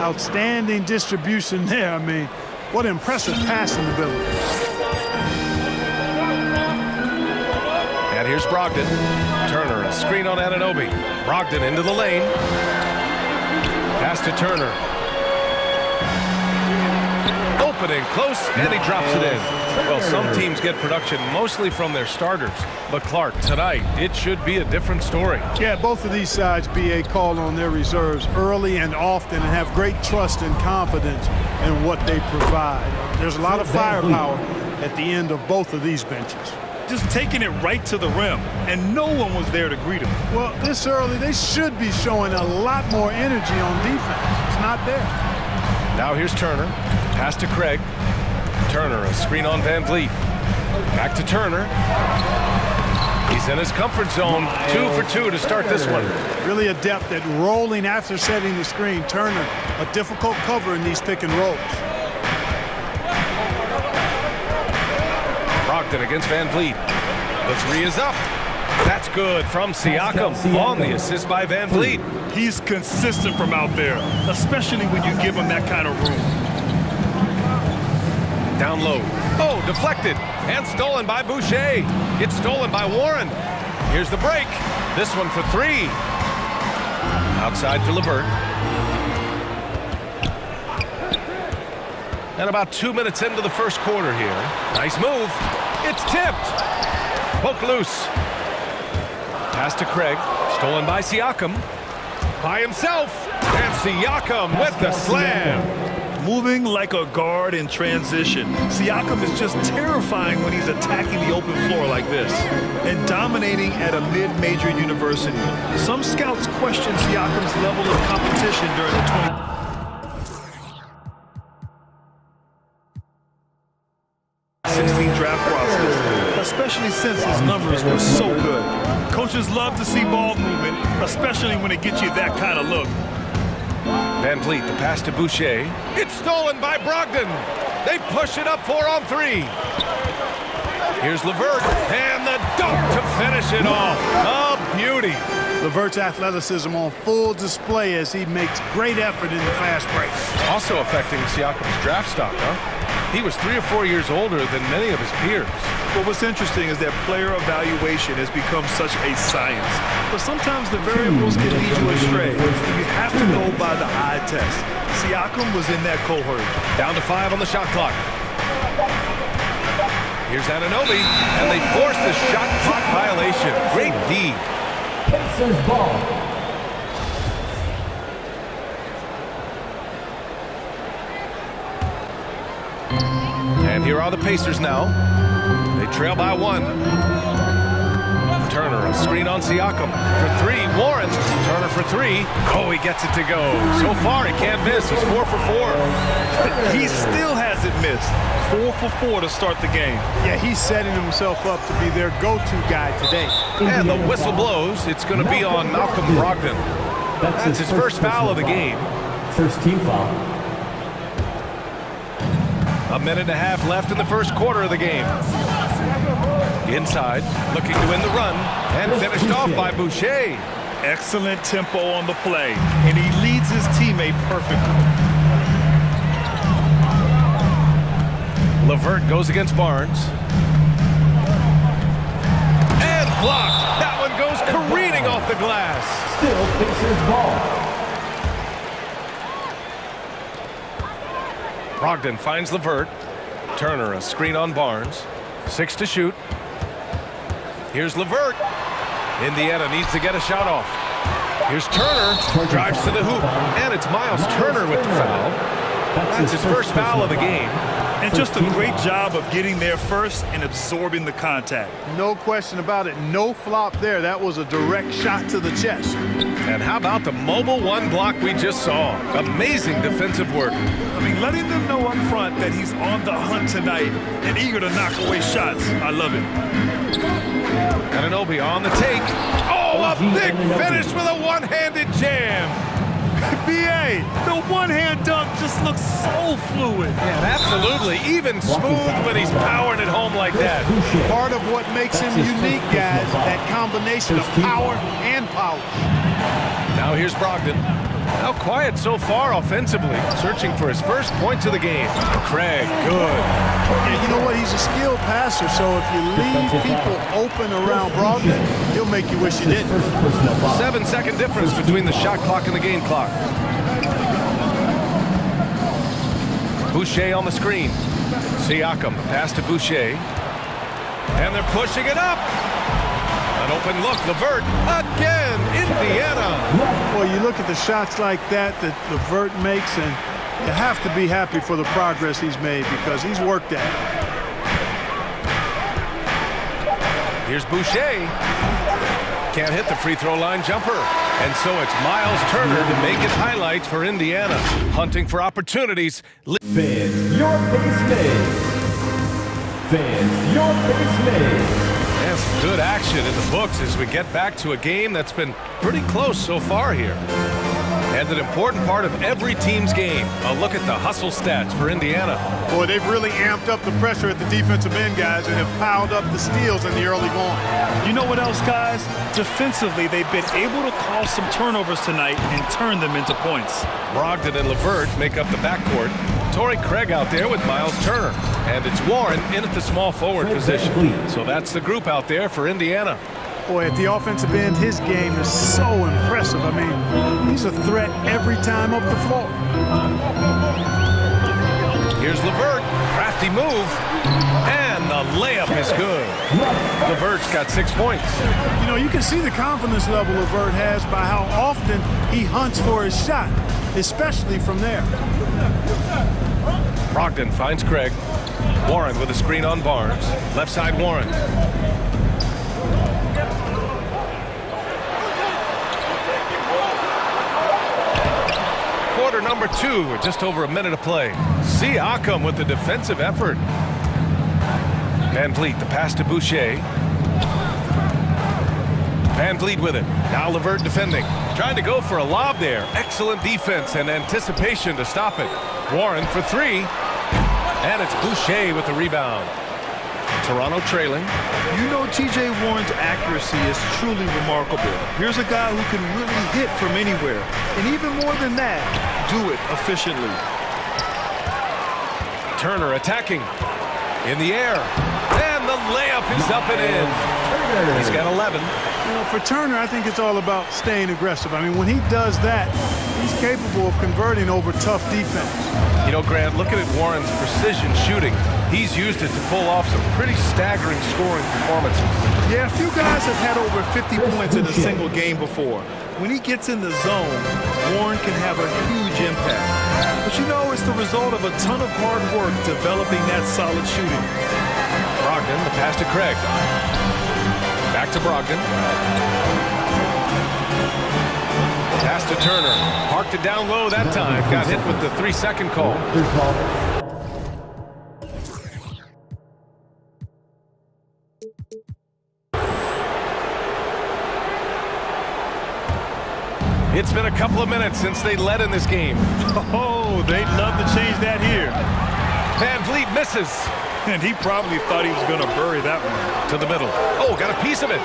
Outstanding distribution there. I mean, what impressive passing ability. And here's Brogdon. Turner, a screen on Anunoby. Brogdon into the lane. Pass to Turner. Opening close, and he drops it in. Well, some teams get production mostly from their starters. But Clark, tonight, it should be a different story. Yeah, both of these sides, BA, call on their reserves early and often and have great trust and confidence in what they provide. There's a lot of firepower at the end of both of these benches. Just taking it right to the rim, and no one was there to greet him. Well, this early, they should be showing a lot more energy on defense. It's not there. Now here's Turner. Pass to Craig. Turner, a screen on VanVleet. Back to Turner. He's in his comfort zone. 2 for 2 to start this one. Really adept at rolling after setting the screen. Turner, a difficult cover in these pick and rolls. Brogdon against VanVleet. The 3 is up. That's good from Siakam on the assist by VanVleet. He's consistent from out there, especially when you give him that kind of room. Down low. Oh, deflected and stolen by Boucher. It's stolen by Warren. Here's the break. This one for 3. Outside for LeVert. And about 2 minutes into the first quarter here. Nice move. It's tipped. Poke loose. Pass to Craig. Stolen by Siakam. By himself. And Siakam with the slam. Moving like a guard in transition. Siakam is just terrifying when he's attacking the open floor like this and dominating at a mid-major university. Some scouts question Siakam's level of competition during the 2016 draft process, especially since his numbers were so good. Coaches love to see ball movement, especially when it gets you that kind of look. VanVleet, the pass to Boucher. It's stolen by Brogdon. They push it up 4 on 3. Here's LeVert, and the dunk to finish it off. A beauty. LeVert's athleticism on full display as he makes great effort in the fast break. Also affecting Siakam's draft stock, huh? He was 3 or 4 years older than many of his peers. Well, what's interesting is that player evaluation has become such a science. But sometimes the variables can lead you astray. You have to go by the eye test. Siakam was in that cohort. Down to 5 on the shot clock. Here's Anunoby, and they force the shot clock violation. Great D. Pacers ball. And here are the Pacers now. They trail by 1. Turner, a screen on Siakam. For 3, Warren. Turner for 3. Oh, he gets it to go. So far, he can't miss. He's 4 for 4. He still hasn't missed. 4 for 4 to start the game. Yeah, he's setting himself up to be their go-to guy today. And the whistle blows. It's going to be on Malcolm Brogdon. That's his first foul of the game. First team foul. A minute and a half left in the first quarter of the game. Inside, looking to win the run, and finished off by Boucher. Excellent tempo on the play, and he leads his teammate perfectly. LeVert goes against Barnes. And blocked. That one goes careening off the glass. Still Pacers ball. Brogdon finds LeVert. Turner, a screen on Barnes. 6 to shoot. Here's LeVert. Indiana needs to get a shot off. Here's Turner. Drives to the hoop. And it's Miles Turner with the foul. That's his first foul of the game. And just a great job of getting there first and absorbing the contact. No question about it. No flop there. That was a direct shot to the chest. And how about the mobile one block we just saw? Amazing defensive work. I mean, letting them know up front that he's on the hunt tonight and eager to knock away shots. I love it. Anunoby on the take. Oh, a big finish with a one-handed jam. B.A., the one-hand dunk just looks so fluid. Yeah, absolutely. Even smooth when he's powering it home like that. Part of what makes him unique, guys, that combination of power and polish. Now here's Brogdon. Now quiet so far offensively, searching for his first points of the game. Craig, good. Yeah, you know what? He's a skilled passer, so if you leave people open around Brogdon, he'll make you wish you didn't. 7-second difference between the shot clock and the game clock. Boucher on the screen. Siakam, the pass to Boucher. And they're pushing it up. An open look, LeVert, again, Indiana. Well, you look at the shots like that LeVert makes, and you have to be happy for the progress he's made because he's worked at it. Here's Boucher. Can't hit the free throw line jumper. And so it's Miles Turner to make it highlights for Indiana. Hunting for opportunities. Fans, your base made. Fans, your base made. And some good action in the books as we get back to a game that's been pretty close so far here. And an important part of every team's game. A look at the hustle stats for Indiana. Boy, they've really amped up the pressure at the defensive end, guys, and have piled up the steals in the early going. You know what else, guys? Defensively, they've been able to cause some turnovers tonight and turn them into points. Brogdon and LeVert make up the backcourt. Torrey Craig out there with Miles Turner. And it's Warren in at the small forward position. So that's the group out there for Indiana. Boy, at the offensive end, his game is so impressive. I mean, he's a threat every time up the floor. Here's LeVert. Crafty move. And the layup is good. LeVert's got 6 points. You know, you can see the confidence level LeVert has by how often he hunts for his shot, especially from there. Brogdon finds Craig. Warren with a screen on Barnes. Left side Warren. Quarter number 2 with just over a minute to play. Siakam with the defensive effort. Van Vliet, the pass to Boucher. Van Vliet with it. Now LeVert defending. Trying to go for a lob there. Excellent defense and anticipation to stop it. Warren for 3. And it's Boucher with the rebound. Toronto trailing. You know T.J. Warren's accuracy is truly remarkable. Here's a guy who can really hit from anywhere. And even more than that, do it efficiently. Turner attacking. In the air. And the layup is up and in. He's got 11. You know, for Turner, I think it's all about staying aggressive. I mean, when he does that, he's capable of converting over tough defense. You know, Grant, looking at Warren's precision shooting, he's used it to pull off some pretty staggering scoring performances. Yeah, a few guys have had over 50 points in a single game before. When he gets in the zone, Warren can have a huge impact. But you know, it's the result of a ton of hard work developing that solid shooting. Brogdon, the pass to Craig. Back to Brogdon. Pass to Turner. Parked it down low that time. Got hit with the 3-second call. It's been a couple of minutes since they led in this game. Oh, they'd love to change that here. Van Vliet misses. And he probably thought he was going to bury that one. To the middle. Oh, got a piece of it.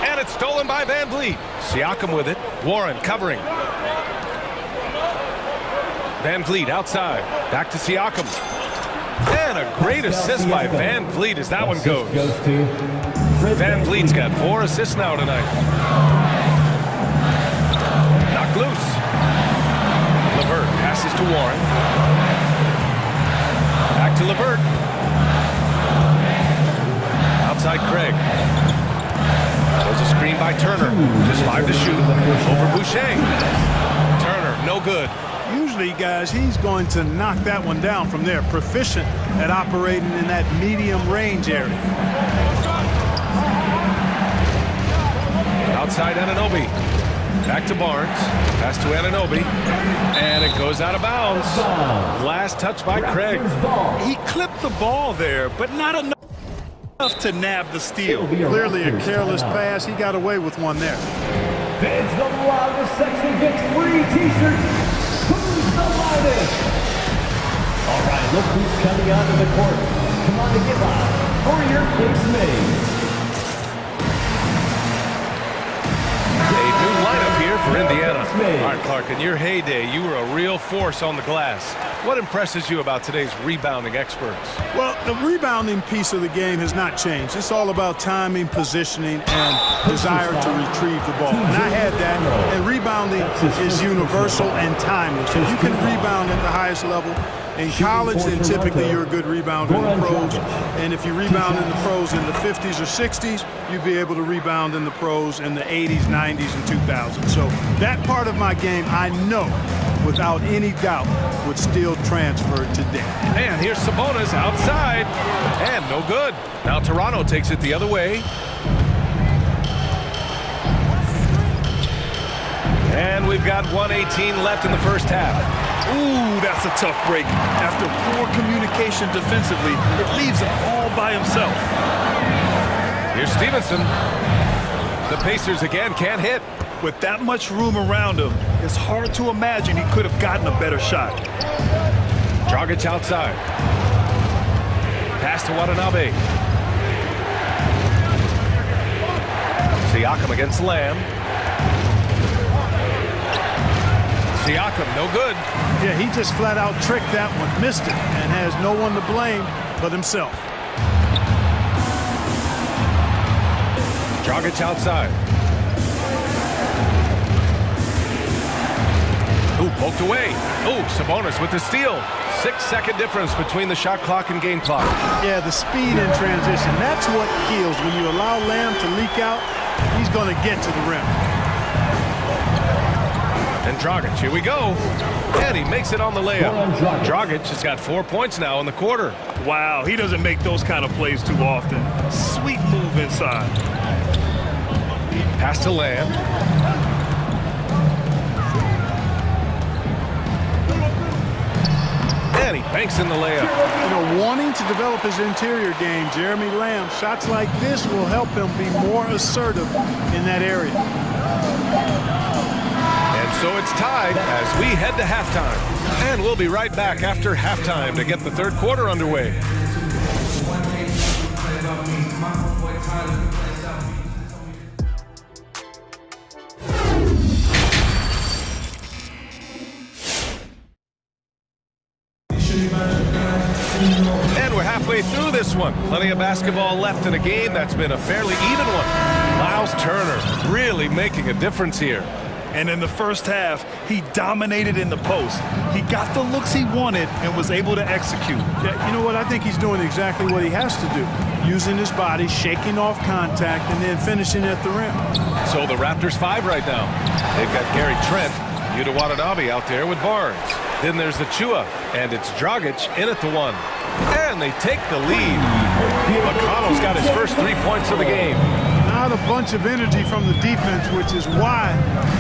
And it's stolen by Van Vliet. Siakam with it. Warren covering. Van Vliet outside. Back to Siakam. And a great assist by Van Vliet as that one goes. Van Vliet's got 4 assists now tonight. Knocked loose. LeVert passes to Warren. Back to LeVert. Outside Craig. There's a screen by Turner. Just 5 to shoot. Over Boucher. Turner, no good. Usually, guys, he's going to knock that one down from there. Proficient at operating in that medium range area. Outside Anunoby. Back to Barnes. Pass to Anunoby. And it goes out of bounds. Last touch by Craig. He clipped the ball there, but not enough to nab the steal. Clearly a careless pass. He got away with one there. Fans, the loudest section gets free t-shirts. Who's the loudest? All right, look who's coming onto the court. Come on to get loud for your picks made. A new lineup here for Indiana. All right, Clark, in your heyday, you were a real force on the glass. What impresses you about today's rebounding experts? Well, the rebounding piece of the game has not changed. It's all about timing, positioning, and desire to retrieve the ball. And I had that, and rebounding is universal and timeless. If you can rebound at the highest level in college, then typically you're a good rebounder in the pros. And if you rebound in the pros in the 50s or 60s, you'd be able to rebound in the pros in the 80s, 90s, and 2000s. So that part of my game, I know, without any doubt, would still transfer today. And here's Sabonis outside, and no good. Now Toronto takes it the other way. And we've got 1:18 left in the first half. Ooh, that's a tough break. After poor communication defensively, it leaves him all by himself. Here's Stevenson. The Pacers again can't hit. With that much room around him, it's hard to imagine he could have gotten a better shot. Dragic outside. Pass to Watanabe. Siakam against Lamb. Siakam, no good. Yeah, he just flat out tricked that one, missed it, and has no one to blame but himself. Dragic outside. Ooh, poked away. Ooh, Sabonis with the steal. 6-second difference between the shot clock and game clock. Yeah, the speed in transition, that's what kills. When you allow Lamb to leak out, he's going to get to the rim. And Dragic, here we go. And he makes it on the layup. Dragic has got 4 points now in the quarter. Wow, he doesn't make those kind of plays too often. Sweet move inside. Pass to Lamb. And he banks in the layup. You know, wanting to develop his interior game, Jeremy Lamb, shots like this will help him be more assertive in that area. And so it's tied as we head to halftime. And we'll be right back after halftime to get the third quarter underway. And we're halfway through this one. Plenty of basketball left in a game that's been a fairly even one. Miles Turner really making a difference here. And in the first half, he dominated in the post. He got the looks he wanted and was able to execute. Yeah, you know what? I think he's doing exactly what he has to do. Using his body, shaking off contact, and then finishing at the rim. So the Raptors 5 right now. They've got Gary Trent, Yuta Watanabe out there with Barnes. Then there's the Chua, and it's Dragic in at the 1. And they take the lead. McConnell's got his first 3 points of the game. Not a bunch of energy from the defense, which is why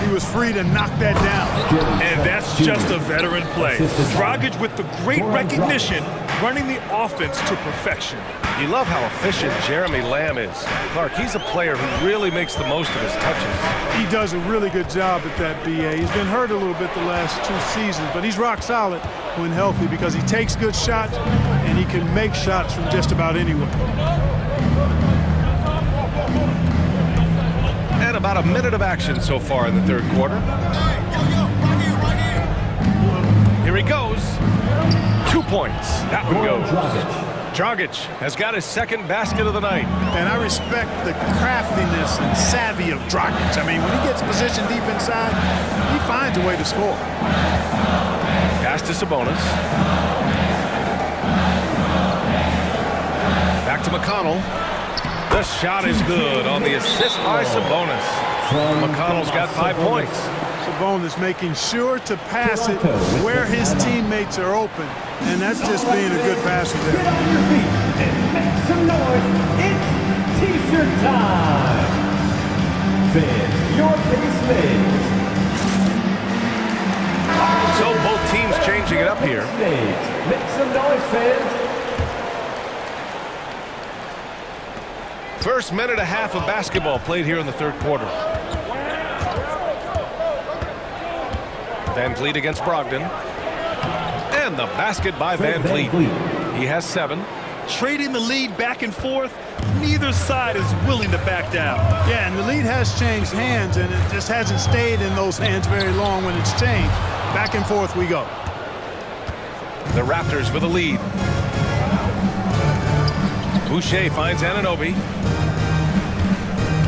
he was free to knock that down. And that's just a veteran play. Dragic with the great recognition, running the offense to perfection. You love how efficient Jeremy Lamb is. Clark, he's a player who really makes the most of his touches. He does a really good job at that, BA. He's been hurt a little bit the last 2 seasons, but he's rock solid when healthy because he takes good shots and he can make shots from just about anywhere. And about a minute of action so far in the third quarter. Here he goes. 2 points. That one goes. Dragic has got his second basket of the night. And I respect the craftiness and savvy of Dragic. I mean, when he gets positioned deep inside, he finds a way to score. Pass to Sabonis. Back to McConnell. The shot is good on the assist by Sabonis. McConnell's got 5 points. Sabonis making sure to pass it where his teammates are open, and that's just being a good passer there. Get on your feet and make some noise. It's T-shirt time. Fans, your base mates. So both teams changing it up here. Make some noise, fans. First minute and a half of basketball played here in the third quarter. Van Vliet against Brogdon. And the basket by Van Vliet. He has 7. Trading the lead back and forth, neither side is willing to back down. Yeah, and the lead has changed hands, and it just hasn't stayed in those hands very long when it's changed. Back and forth we go. The Raptors with a lead. Boucher finds Anunoby.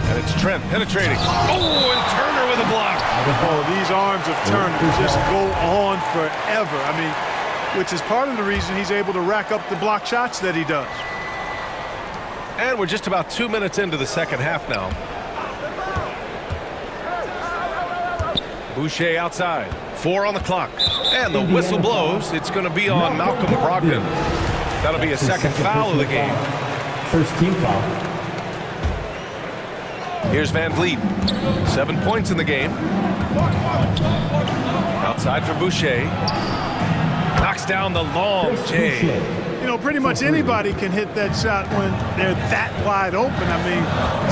And it's Trent penetrating. Oh, and Turner with a block. Oh, these arms of Turner just go on forever. I mean, which is part of the reason he's able to rack up the block shots that he does. And we're just about 2 minutes into the second half now. Boucher outside. 4 on the clock. And the whistle blows. It's going to be on Malcolm Brogdon. That'll be a second foul of the game. First team foul. Here's Van Vliet. 7 points in the game. Outside for Boucher. Knocks down the long J. You know, pretty much anybody can hit that shot when they're that wide open. I mean,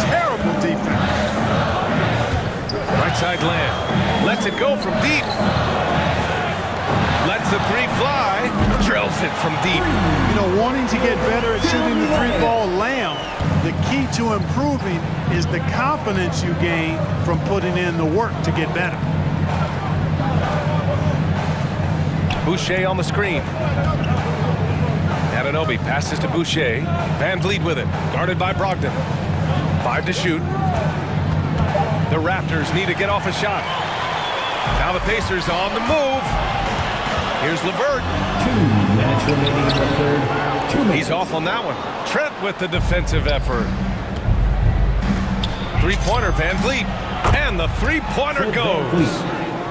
terrible defense. Right side Lamb. Lets it go from deep. Lets the 3 fly. Drills it from deep. You know, wanting to get better at shooting the 3-ball, Lamb, the key to improving is the confidence you gain from putting in the work to get better. Boucher on the screen. Anunoby passes to Boucher. Van Vliet with it. Guarded by Brogdon. 5 to shoot. The Raptors need to get off a shot. Now the Pacers on the move. Here's LeVert. 2 minutes remaining in the third. 2 minutes. He's off on that one. Trent with the defensive effort. 3-pointer, Van Vliet. And the 3-pointer goes.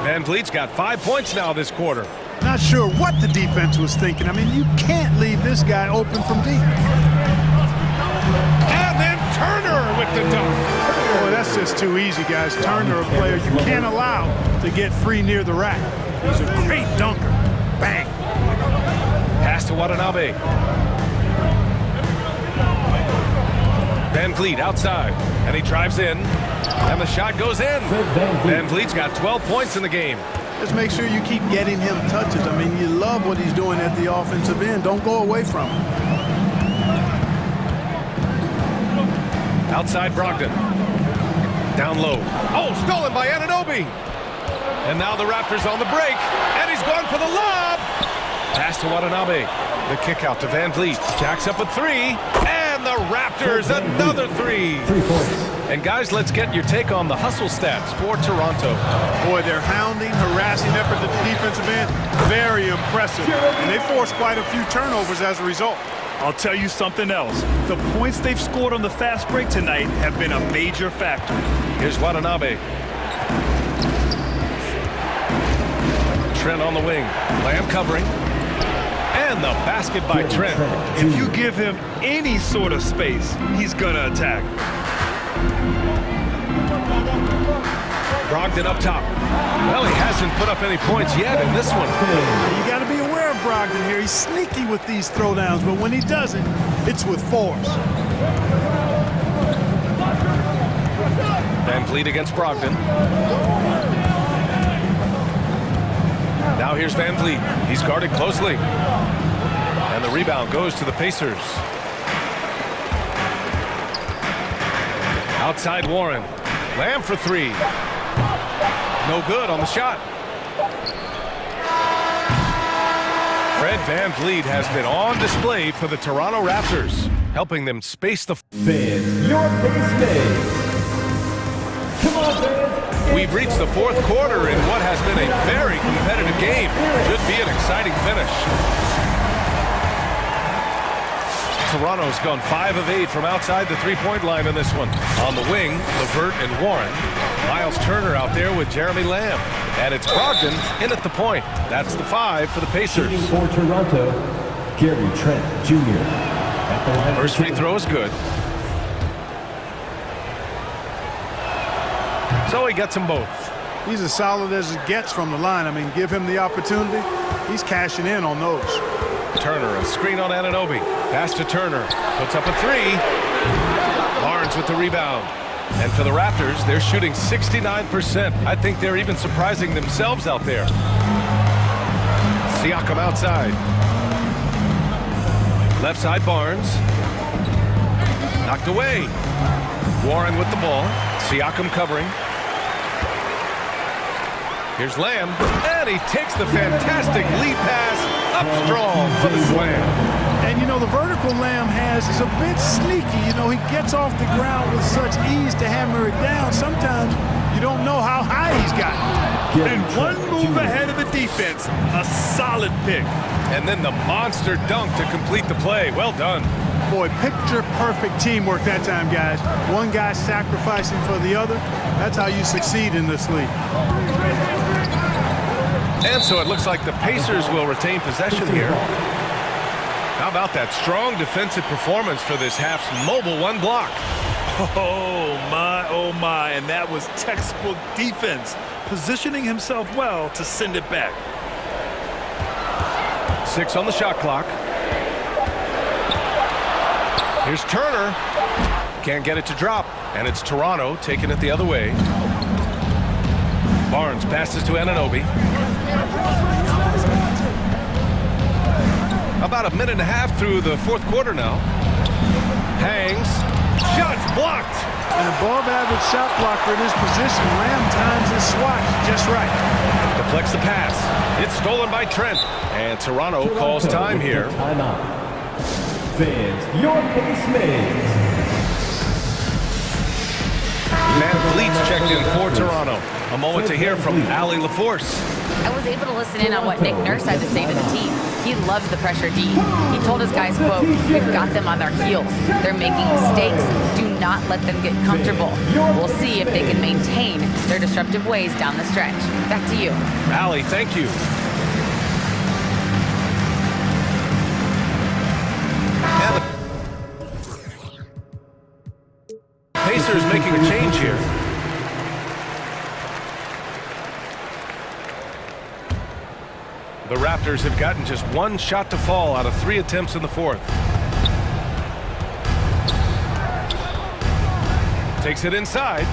Van Vliet's got 5 points now this quarter. Not sure what the defense was thinking. I mean, you can't leave this guy open from deep. And then Turner with the dunk. Boy, that's just too easy, guys. Turner, a player you can't allow to get free near the rack. He's a great dunker. Bang. Pass to Watanabe. Van Vliet outside. And he drives in. And the shot goes in. Van Vliet's got 12 points in the game. Just make sure you keep getting him touches. I mean, you love what he's doing at the offensive end. Don't go away from him. Outside Brogdon. Down low. Oh, stolen by Anunoby. And now the Raptors on the break. And he's going for the lob. Pass to Watanabe. The kick out to Van Vliet. Jacks up a 3. And the Raptors another 3. 3 points. And guys, let's get your take on the hustle stats for Toronto. Boy, their hounding, harassing effort at the defensive end, very impressive. And they forced quite a few turnovers as a result. I'll tell you something else. The points they've scored on the fast break tonight have been a major factor. Here's Watanabe. Trent on the wing. Lamb covering. And the basket by Trent. If you give him any sort of space, he's gonna attack. Brogdon up top. Well, he hasn't put up any points yet in this one. You got to be aware of Brogdon here. He's sneaky with these throwdowns, but when he doesn't, it's with force. Van Vliet against Brogdon. Now here's Van Vliet. He's guarded closely. And the rebound goes to the Pacers. Outside Warren. Lamb for 3. No good on the shot. Fred Van Vliet has been on display for the Toronto Raptors, helping them space the... Fans, your base mates. Come on, fans. We've reached the fourth quarter in what has been a very competitive game. Should be an exciting finish. Toronto's gone 5 of 8 from outside the 3-point line in this one. On the wing, LeVert and Warren. Miles Turner out there with Jeremy Lamb. And it's Brogdon in at the point. That's the 5 for the Pacers. Shooting for Toronto, Gary Trent Jr. At the line. First free throw is good. So he gets them both. He's as solid as it gets from the line. I mean, give him the opportunity. He's cashing in on those. Turner, a screen on Anunoby. Pass to Turner. Puts up a 3. Barnes with the rebound. And for the Raptors, they're shooting 69%. I think they're even surprising themselves out there. Siakam outside. Left side, Barnes. Knocked away. Warren with the ball. Siakam covering. Here's Lamb, and he takes the fantastic lead pass up strong for the slam. And, you know, the vertical Lamb has is a bit sneaky. You know, he gets off the ground with such ease to hammer it down. Sometimes you don't know how high he's got. And one move ahead of the defense, a solid pick. And then the monster dunk to complete the play. Well done. Boy, picture-perfect teamwork that time, guys. One guy sacrificing for the other. That's how you succeed in this league. And so it looks like the Pacers will retain possession here. How about that strong defensive performance for this half's mobile one block? Oh my, and that was textbook defense, positioning himself well to send it back. 6 on the shot clock. Here's Turner. Can't get it to drop, and it's Toronto taking it the other way. Barnes passes to Anunoby. About a minute and a half through the fourth quarter now. Hangs. Shots blocked. An above-average shot blocker in his position. Lamb times his swat just right. Deflects the pass. It's stolen by Trent. And Toronto calls time here. Timeout. Fans, your pace mates. Van Vliet's checked in for Toronto. A moment to hear from Allie LaForce. I was able to listen in on what Nick Nurse had to say to the team. He loves the pressure D. He told his guys, quote, "We've got them on their heels. They're making mistakes. Do not let them get comfortable. We'll see if they can maintain their disruptive ways down the stretch." Back to you. Allie, thank you. And the Pacers making a change here. The Raptors have gotten just one shot to fall out of 3 attempts in the fourth. Takes it inside.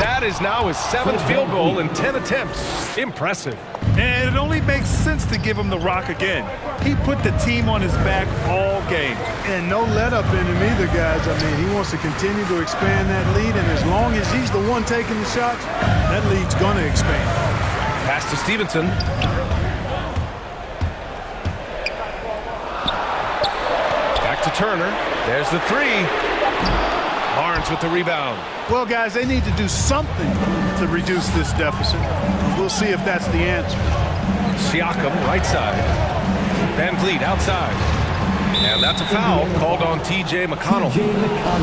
That is now his 7th field goal in 10 attempts. Impressive. And it only makes sense to give him the rock again. He put the team on his back all game. And no let-up in him either, guys. I mean, he wants to continue to expand that lead, and as long as he's the one taking the shots, that lead's going to expand. Pass to Stevenson. Back to Turner. There's the 3. Barnes with the rebound. Well, guys, they need to do something to reduce this deficit. We'll see if that's the answer. Siakam, right side. Van Vliet outside. And that's a foul called on T.J. McConnell.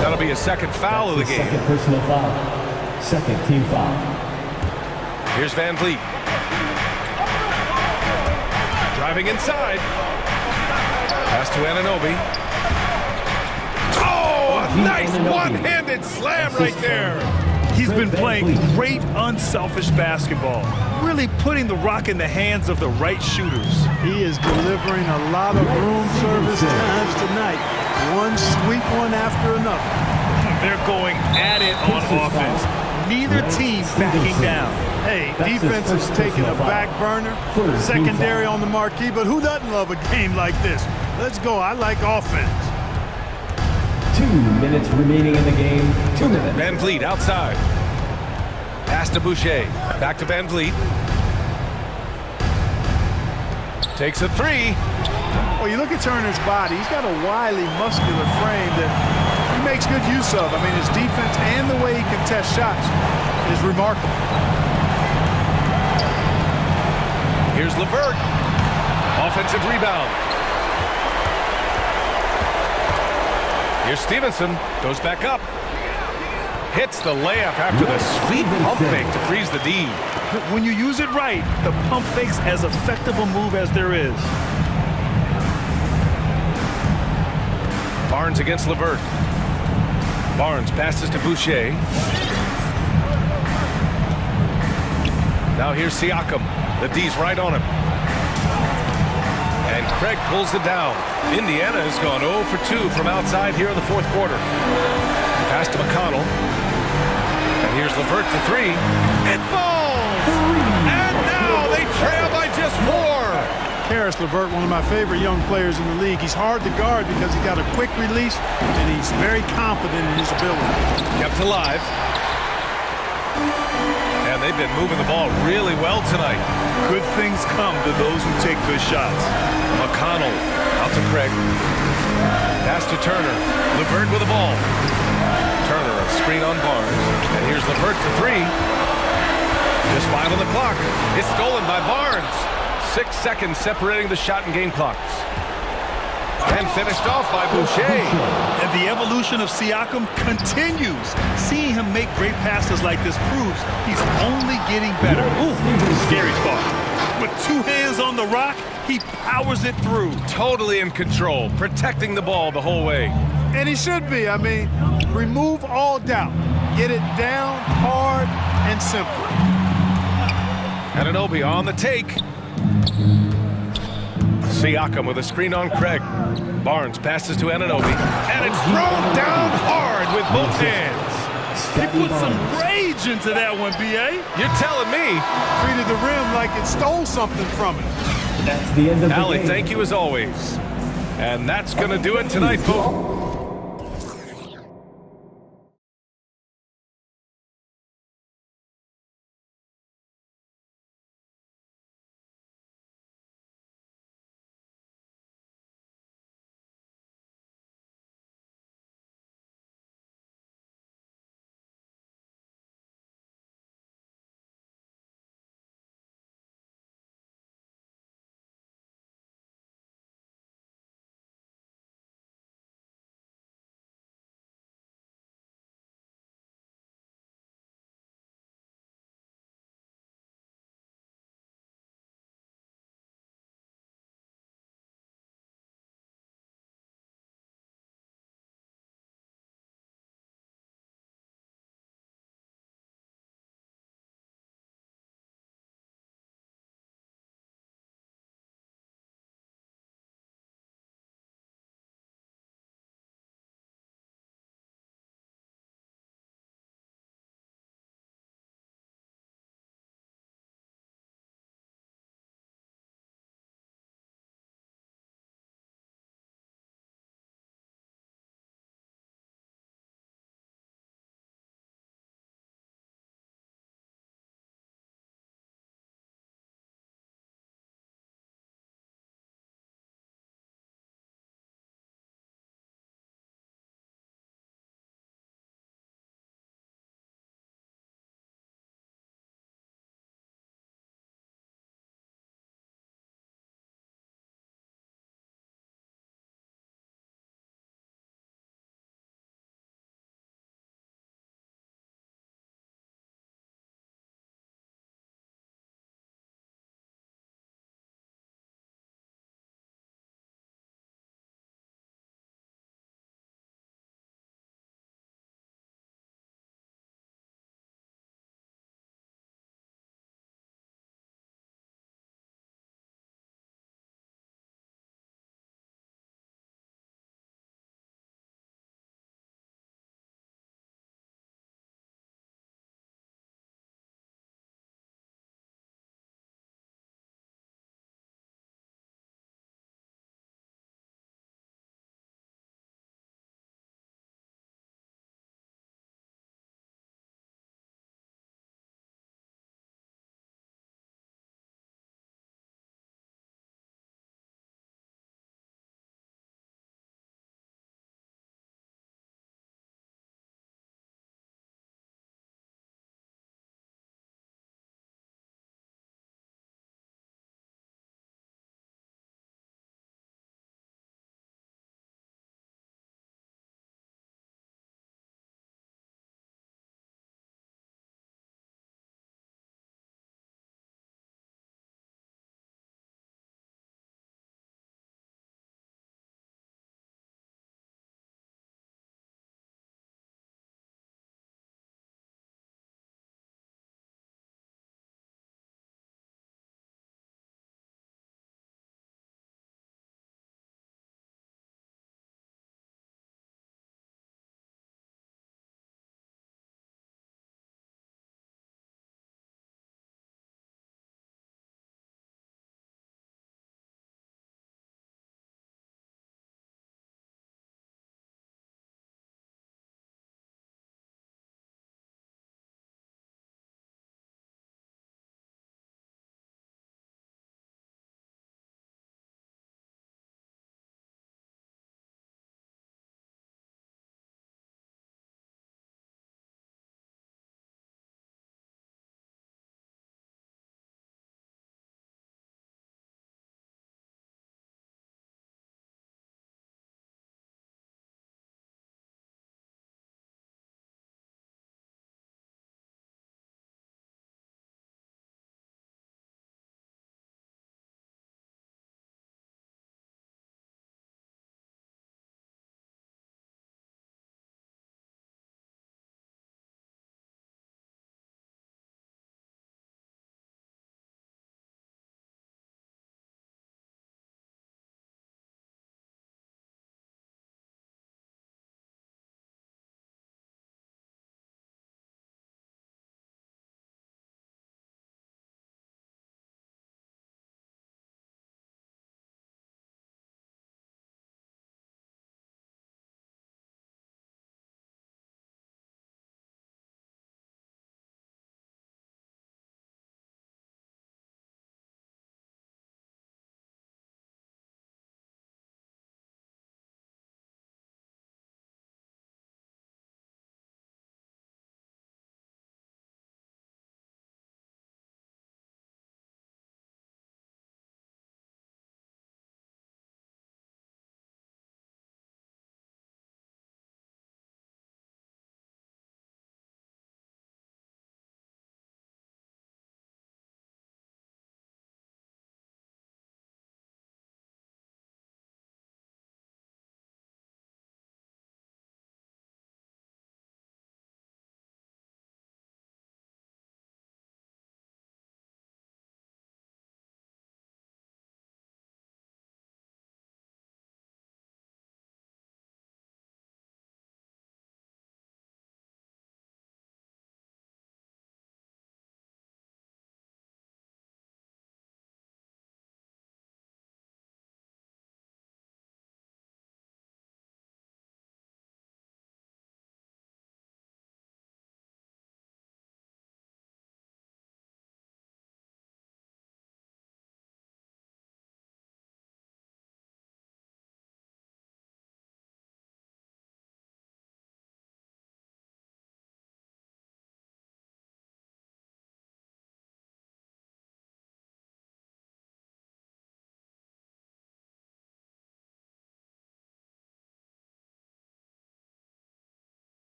That'll be a second foul of the game. Second personal foul. Second team foul. Here's Van Vliet. Driving inside. Pass to Anunoby. Nice one-handed slam right there. He's been playing great unselfish basketball, really putting the rock in the hands of the right shooters. He is delivering a lot of room service times tonight. One sweet one after another. They're going at it on offense. Neither team backing down. Hey, defense is taking a back burner, secondary on the marquee, but who doesn't love a game like this? Let's go. I like offense. 2 minutes remaining in the game. 2 minutes. Van Vliet outside. Pass to Boucher. Back to Van Vliet. Takes a 3. Well, you look at Turner's body. He's got a wily, muscular frame that he makes good use of. I mean, his defense and the way he contests shots is remarkable. Here's LeVert. Offensive rebound. Here's Stevenson, goes back up. Hits the layup after the sweet pump fake to freeze the D. When you use it right, the pump fake's as effective a move as there is. Barnes against LeVert. Barnes passes to Boucher. Now here's Siakam. The D's right on him. And Craig pulls it down. Indiana has gone 0 for 2 from outside here in the fourth quarter. Pass to McConnell. And here's LeVert for 3. It falls! And now they trail by just 4. Karis LeVert, one of my favorite young players in the league. He's hard to guard because he's got a quick release, and he's very confident in his ability. Kept alive. And they've been moving the ball really well tonight. Good things come to those who take good shots. McConnell out to Craig. Pass to Turner. LeVert with the ball. Turner a screen on Barnes. And here's LeVert for 3. Just 5 on the clock. It's stolen by Barnes. 6 seconds separating the shot and game clocks. And finished off by Boucher. And the evolution of Siakam continues. Seeing him make great passes like this proves he's only getting better. Ooh, scary spot. With 2 hands on the rock, he powers it through. Totally in control, protecting the ball the whole way. And he should be. I mean, remove all doubt. Get it down, hard, and simple. Anunoby on the take. Siakam with a screen on Craig. Barnes passes to Anunoby. And it's thrown down hard with both hands. He put some rage into that one, B.A. You're telling me. Treated the rim like it stole something from it. That's the end of the Allie, game. thank you as always. And that's going to do it tonight, folks.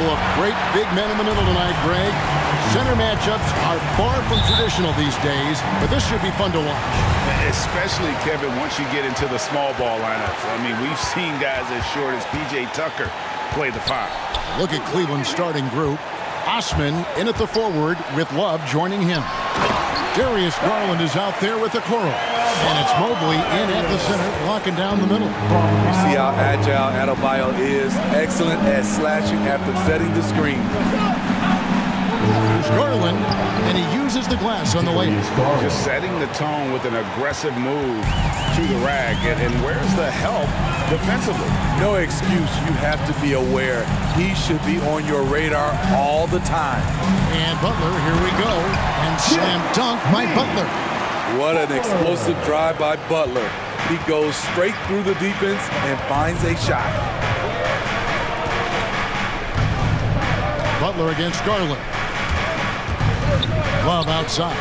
couple of great big men in the middle tonight, Greg. Center matchups are far from traditional these days, but this should be fun to watch. Especially, Kevin, once you get into the small ball lineups. I mean, we've seen guys as short as P.J. Tucker play the 5. Look at Cleveland's starting group. Osman in at the forward with Love joining him. Darius Garland is out there with the Coral. And it's Mobley in at the center, locking down the middle. You see how agile Adebayo is. Excellent at slashing after setting the screen. Here's Garland, and he uses the glass on the layup. Just setting the tone with an aggressive move to the rag. And where's the help defensively? No excuse. You have to be aware. He should be on your radar all the time. And Butler, here we go. And slam dunk by Butler. What an explosive drive by Butler. He goes straight through the defense and finds a shot. Butler against Garland. Love outside.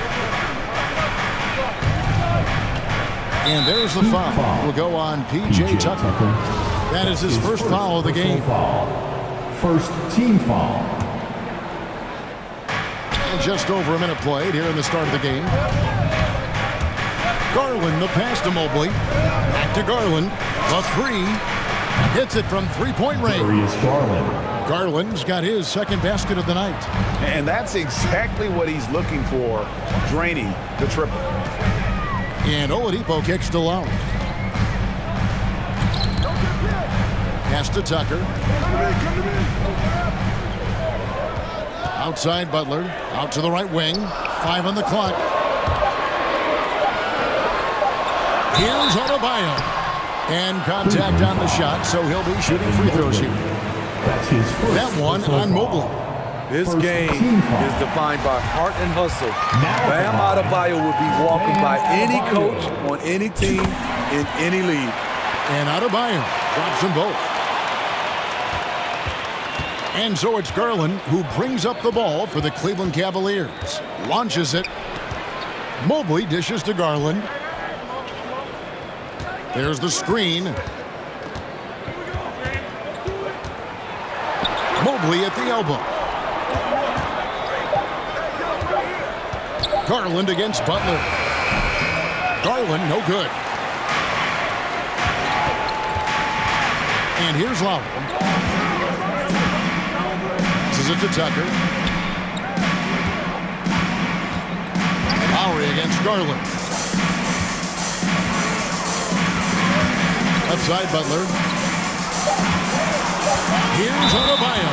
And there's the foul. Will go on P.J. Tucker. That is his first foul of the game. First team foul. And just over a minute played here in the start of the game. Garland, the pass to Mobley. Back to Garland. A 3. Hits it from three-point range. Garland's got his second basket of the night. And that's exactly what he's looking for, draining the triple. And Oladipo kicks to Lowry. Pass to Tucker. Outside Butler. Out to the right wing. 5 on the clock. Here's Adebayo. And contact on the shot, so he'll be shooting free throws here. That one on Mobley. This game is defined by heart and hustle. Bam Adebayo will be walking by any coach on any team in any league. And Adebayo drops them both. And so it's Garland who brings up the ball for the Cleveland Cavaliers. Launches it. Mobley dishes to Garland. There's the screen. Mobley at the elbow. Garland against Butler. Garland, no good. And here's Lowry. This is it to Tucker. Lowry against Garland. Outside Butler. Here's Adebayo.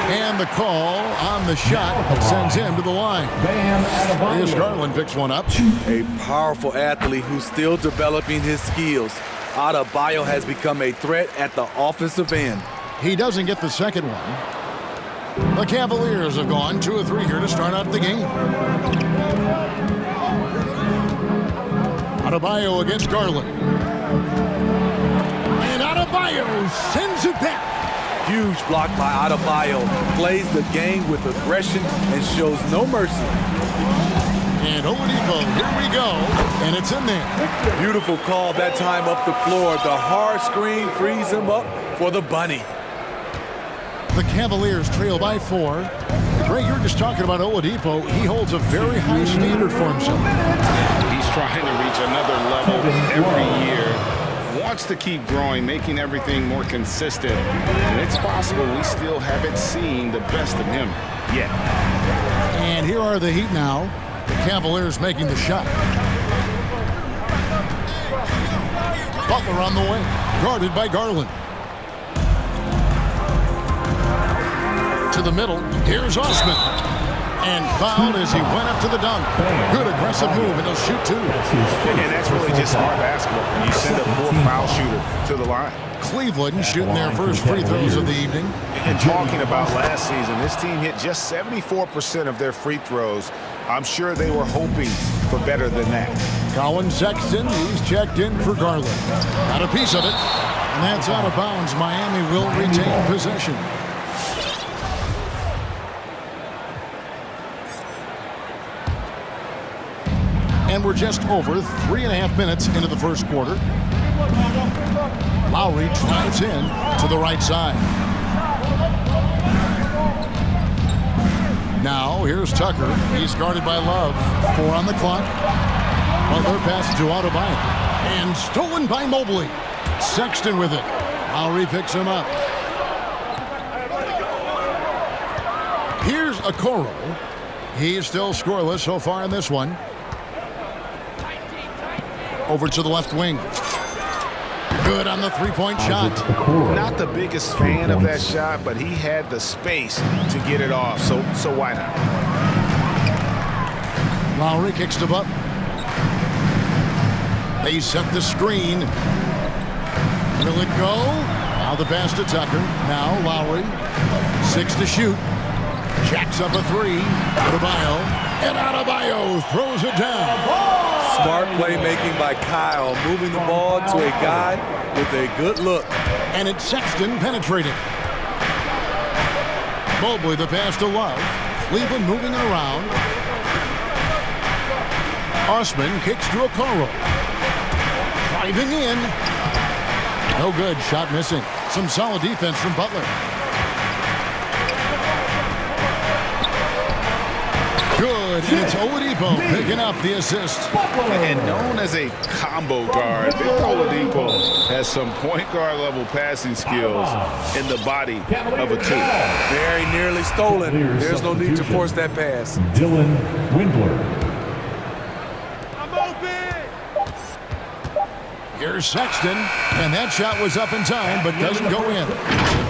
And the call on the shot sends him to the line. Here's Garland picks one up. A powerful athlete who's still developing his skills. Adebayo has become a threat at the offensive end. He doesn't get the second one. The Cavaliers have gone 2 of 3 here to start out the game. Adebayo against Garland. And Adebayo sends it back. Huge block by Adebayo. Plays the game with aggression and shows no mercy. And Oladipo, here we go. And it's in there. Beautiful call that time up the floor. The hard screen frees him up for the bunny. The Cavaliers trail by 4. Greg, you're just talking about Oladipo. He holds a very high standard for himself. He's trying to reach another level every year. Wants to keep growing, making everything more consistent. And it's possible we still haven't seen the best of him yet. And here are the Heat now. The Cavaliers making the shot. Butler on the way, guarded by Garland. To the middle, here's Osman. And fouled as he went up to the dunk. Good aggressive move, and he'll shoot 2. And that's really just smart basketball. You send a poor foul shooter to the line. Cleveland shooting their first free throws of the evening. And talking about last season, this team hit just 74% of their free throws. I'm sure they were hoping for better than that. Colin Sexton, he's checked in for Garland. Got a piece of it, and that's out of bounds. Miami will retain possession. And we're just over 3.5 minutes into the first quarter. Lowry drives in to the right side. Now, here's Tucker. He's guarded by Love. 4 on the clock. Butler passes to Adebayo. And stolen by Mobley. Sexton with it. Lowry picks him up. Here's Okoro. He's still scoreless so far in this one. Over to the left wing. Good on the three-point shot. Not the biggest fan of that shot, but he had the space to get it off, so why not? Lowry kicks to Butler. They set the screen. Will it go? Now the pass to Tucker. Now Lowry. 6 to shoot. Jacks up a 3. Adebayo. And Adebayo throws it down. Smart playmaking by Kyle, moving the ball to a guy with a good look. And it's Sexton penetrating. Mobley the pass to Love. Cleveland moving it around. Osman kicks to Okoro. Driving in. No good. Shot missing. Some solid defense from Butler. Good, and it's Oladipo picking up the assist. And known as a combo guard, Victor Oladipo has some point guard level passing skills in the body of a two. Very nearly stolen. There's no need to force that pass. Dylan Windler. Here's Sexton, and that shot was up in time, but doesn't go in.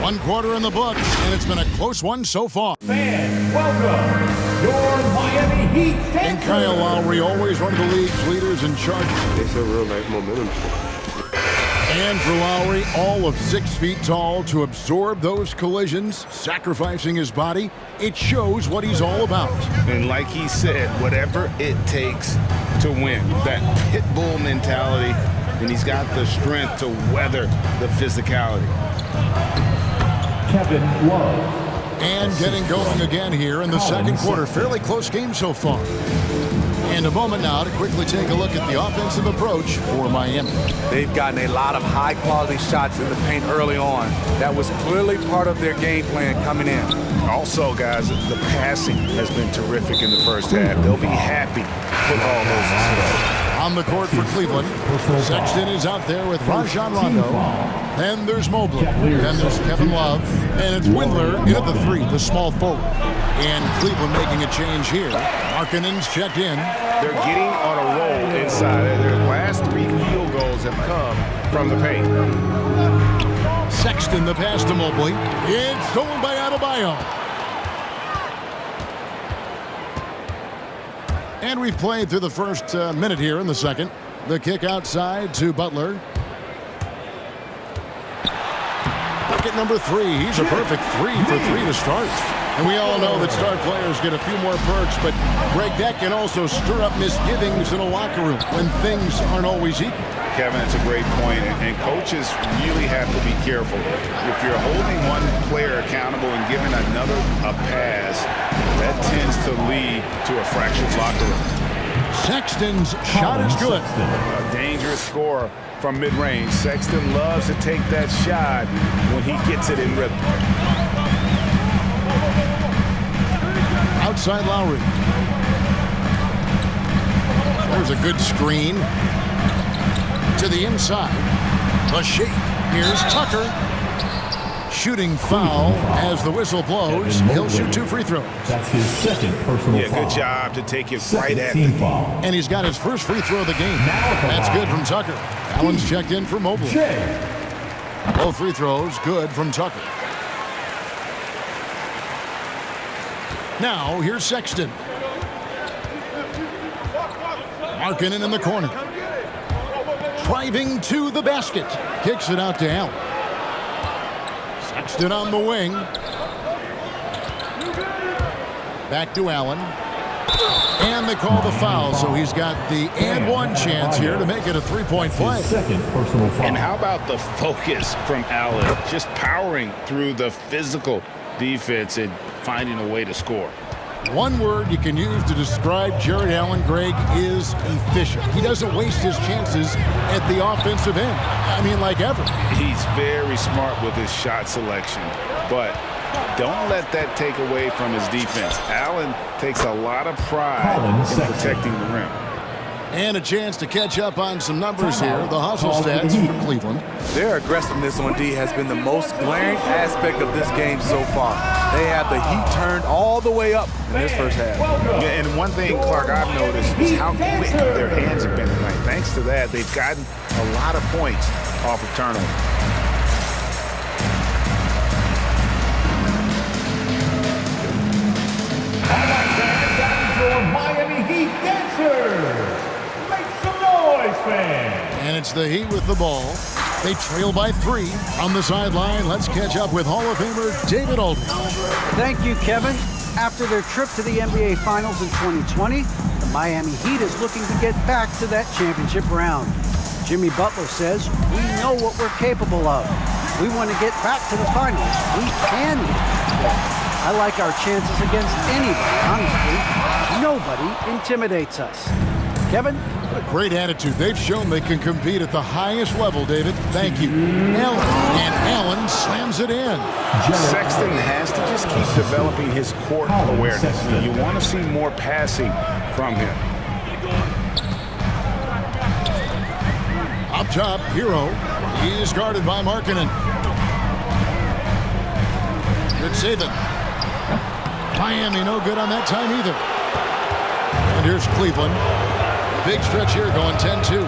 1 quarter in the books, and it's been a close one so far. Fans, welcome your Miami Heat. And Kyle Lowry, always one of the league's leaders in charge. It's a real nice momentum. And for Lowry, all of 6 feet tall, to absorb those collisions, sacrificing his body, it shows what he's all about. And like he said, whatever it takes to win, that pit bull mentality, and he's got the strength to weather the physicality. Kevin Love. And getting going again here in the second quarter. Fairly close game so far. And a moment now to quickly take a look at the offensive approach for Miami. They've gotten a lot of high-quality shots in the paint early on. That was clearly part of their game plan coming in. Also, guys, the passing has been terrific in the first half. They'll be happy with all those assists. On the court for Cleveland, Sexton is out there with Rajon Rondo. Then there's Mobley. Then there's Kevin Love. And it's Windler in at the 3, the small forward. And Cleveland making a change here. Markkanen's checked in. They're getting on a roll inside. Their last 3 field goals have come from the paint. Sexton the pass to Mobley. It's stolen by Adebayo. And we've played through the first minute here in the second. The kick outside to Butler. Bucket number 3. He's a perfect 3 for 3 to start. And we all know that star players get a few more perks, but Greg, that can also stir up misgivings in a locker room when things aren't always equal. Kevin, it's a great point, and coaches really have to be careful. If you're holding one player accountable and giving another a pass, that tends to lead to a fractured locker room. Sexton's shot is good. A dangerous score from mid-range. Sexton loves to take that shot when he gets it in rhythm. Outside Lowry. There's a good screen. To the inside. The shake. Here's Tucker. Shooting foul as the whistle blows. He'll shoot 2 free throws. That's his second personal foul. Good job to take it right at the foul. And he's got his first free throw of the game. That's good from Tucker. Allen's checked in for Mobley. Both free throws good from Tucker. Now here's Sexton. Markkanen in the corner. Driving to the basket. Kicks it out to Allen. Sexton on the wing. Back to Allen. And they call the foul, so he's got the and one chance here to make it a 3-point play. Second personal foul. And how about the focus from Allen? Just powering through the physical defense and finding a way to score. One word you can use to describe Jared Allen, Greg, is efficient. He doesn't waste his chances at the offensive end. I mean, like ever. He's very smart with his shot selection, but Don't let that take away from his defense. Allen takes a lot of pride in protecting the rim. And a chance to catch up on some numbers here. The hustle stats for Cleveland. Their aggressiveness on D has been the most glaring aspect of this game so far. They have the heat turned all the way up in this first half. Yeah, and one thing, Clark, I've noticed is how quick their hands have been tonight. Thanks to that, they've gotten a lot of points off of turnover. All right, fans, that is your Miami Heat dancers. Make some noise, fans. And it's the Heat with the ball. They trail by 3 on the sideline. Let's catch up with Hall of Famer David Aldridge. Thank you, Kevin. After their trip to the NBA Finals in 2020, the Miami Heat is looking to get back to that championship round. Jimmy Butler says, we know what we're capable of. We want to get back to the finals. We can get there. I like our chances against anybody, honestly. Nobody intimidates us. Kevin? What a great attitude. They've shown they can compete at the highest level, David. Thank you. Allen. And Allen slams it in. Sexton has to just keep developing his court awareness. You want to see more passing from him. Up top, Hero. He is guarded by Markkanen. Good saving. Miami no good on that time either. And here's Cleveland. Big stretch here going 10-2.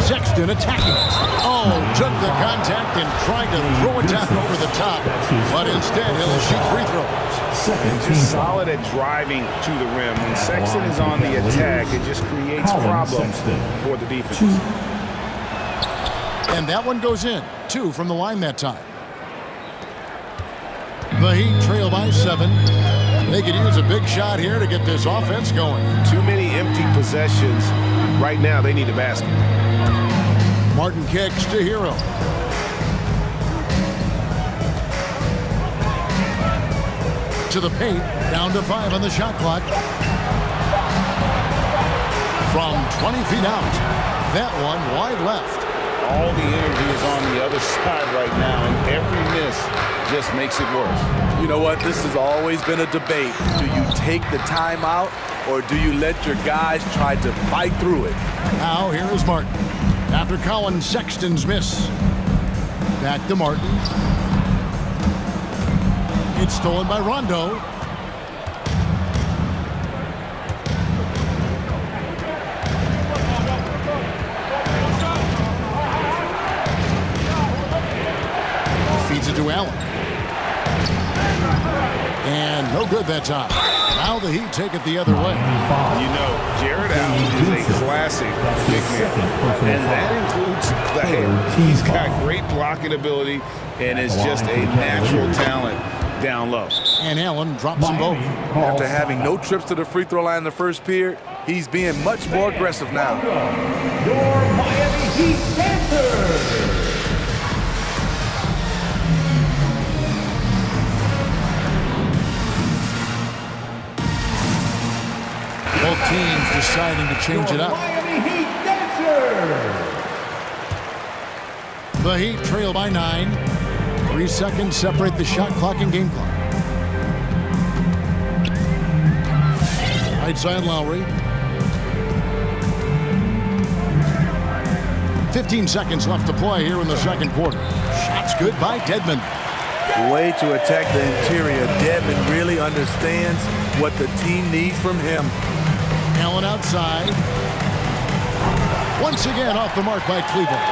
Sexton attacking. Oh, took the contact and tried to throw it down over the top. But instead, he'll shoot free throws. Just solid at driving to the rim. When Sexton is on the attack, it just creates problems for the defense. And that one goes in. 2 from the line that time. The Heat trail by 7. They could use a big shot here to get this offense going. Too many empty possessions. Right now, they need a basket. Martin kicks to Hero. To the paint. Down to 5 on the shot clock. From 20 feet out. That one wide left. All the energy is on the other side right now, and every miss just makes it worse. You know what? This has always been a debate. Do you take the timeout, or do you let your guys try to fight through it? Now, here is Martin. After Colin Sexton's miss. Back to Martin. It's stolen by Rondo. Feeds it to Allen. And no good that time. Now the Heat take it the other way. You know, Jared Allen is a classic big man. And that includes the hair. He's got great blocking ability and is just a natural talent down low. And Allen drops them both. After having no trips to the free throw line in the first period, he's being much more aggressive now. Your Miami Heat dancers. Both teams deciding to change it up. Miami Heat dancers. The Heat trail by 9. 3 seconds separate the shot clock and game clock. Right side Lowry. 15 seconds left to play here in the second quarter. Shots good by Dedmon. Way to attack the interior. Dedmon really understands what the team needs from him. Allen outside. Once again off the mark by Cleveland.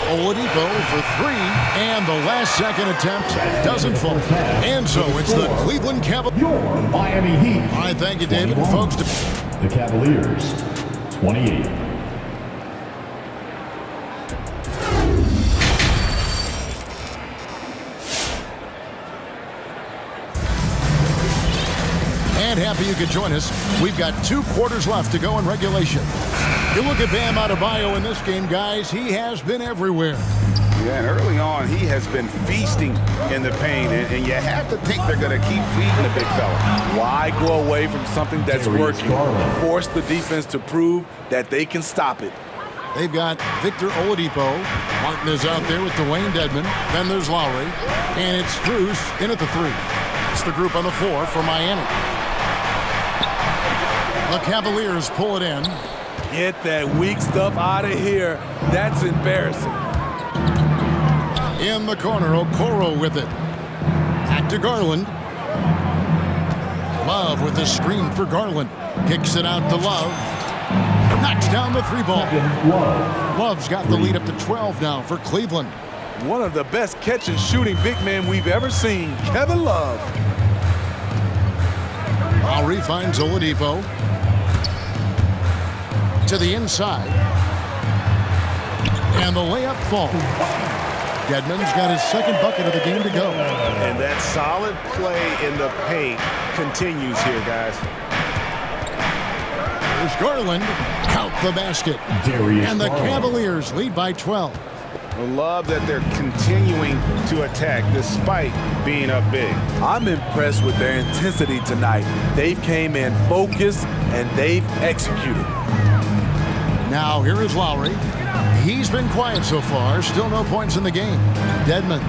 Oladipo for 3, and the last second attempt doesn't fall. And so it's the Cleveland Cavaliers. Your Miami Heat. All right, thank you, David. Folks, the Cavaliers, 28. And happy you could join us. We've got 2 quarters left to go in regulation. You look at Bam Adebayo in this game, guys. He has been everywhere. Yeah, and early on, he has been feasting in the paint, and you have to think they're going to keep feeding the big fella. Why go away from something that's working? Force the defense to prove that they can stop it. They've got Victor Oladipo. Martin is out there with Dwayne Dedmon. Then there's Lowry. And it's Strus in at the 3. It's the group on the 4 for Miami. The Cavaliers pull it in. Get that weak stuff out of here. That's embarrassing. In the corner, Okoro with it. Back to Garland. Love with the screen for Garland. Kicks it out to Love. Knocks down the 3 ball. Love's got the lead up to 12 now for Cleveland. One of the best catch and shooting big men we've ever seen, Kevin Love. Lowry finds Oladipo. To the inside. And the layup falls. Dedmon's got his second bucket of the game to go. And that solid play in the paint continues here, guys. There's Garland. Count the basket. And the Cavaliers lead by 12. I love that they're continuing to attack despite being up big. I'm impressed with their intensity tonight. They've came in focused and they've executed. Now here is Lowry. He's been quiet so far. Still no points in the game. Dedmon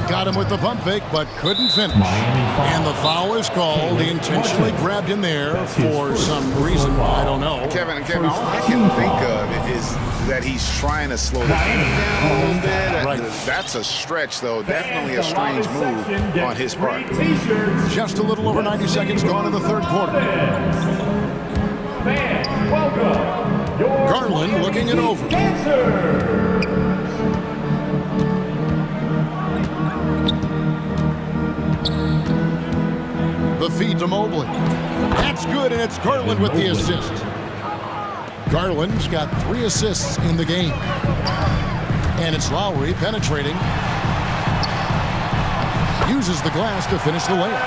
got him with the pump fake, but couldn't finish. And the foul is called. He intentionally grabbed him there for some reason. I don't know. Kevin, all I can think of is that he's trying to slow the game down a little bit. Right. That's a stretch, though. Definitely a strange move on his part. Just a little over 90 seconds gone in the third quarter. Garland looking it over. The feed to Mobley. That's good, and it's Garland with the assist. Garland's got 3 assists in the game. And it's Lowry penetrating. Uses the glass to finish the layup.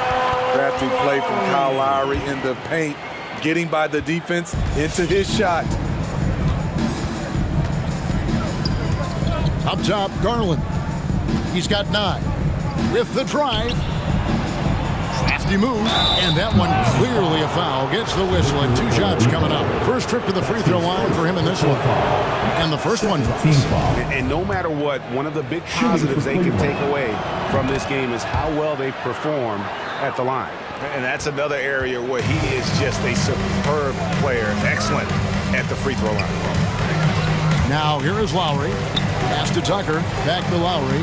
Crafty play from Kyle Lowry in the paint, getting by the defense into his shot. Up top, Garland. He's got 9. With the drive. Crafty move. And that one clearly a foul. Gets the whistle and 2 shots coming up. First trip to the free throw line for him in this one. And the first one drops. And no matter what, one of the big positives they can take away from this game is how well they perform at the line. And that's another area where he is just a superb player. Excellent at the free throw line. Now here is Lowry. Pass to Tucker. Back to Lowry.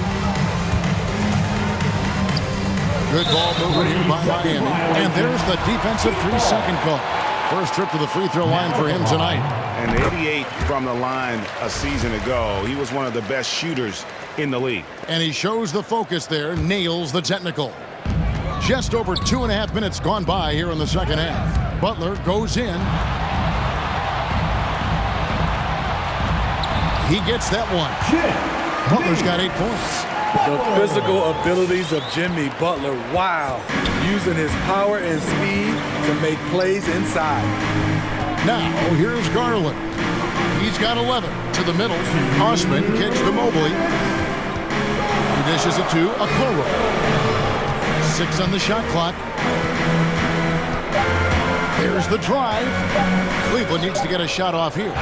Good ball movement here by Miami. And there's the defensive 3-second call. First trip to the free throw line for him tonight. And 88 from the line a season ago. He was one of the best shooters in the league. And he shows the focus there. Nails the technical. Just over 2.5 minutes gone by here in the second half. Butler goes in. He gets that one. Butler's got 8 points. The physical abilities of Jimmy Butler, wow. Using his power and speed to make plays inside. Now, here's Garland. He's got 11 to the middle. Osman kicks to Mobley. He dishes it to Okoro. 6 on the shot clock. There's the drive. Cleveland needs to get a shot off here.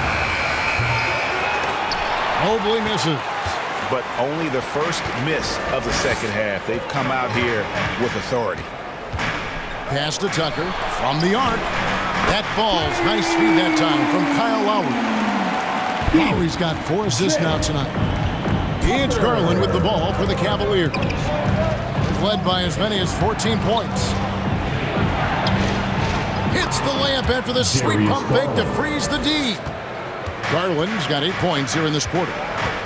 Mobley misses. But only the first miss of the second half. They've come out here with authority. Pass to Tucker from the arc. That falls. Nice feed that time from Kyle Lowry. Lowry's got 4 assists now tonight. It's Garland with the ball for the Cavaliers. They've led by as many as 14 points. Hits the layup after the sweet pump fake to freeze the D. Garland's got 8 points here in this quarter.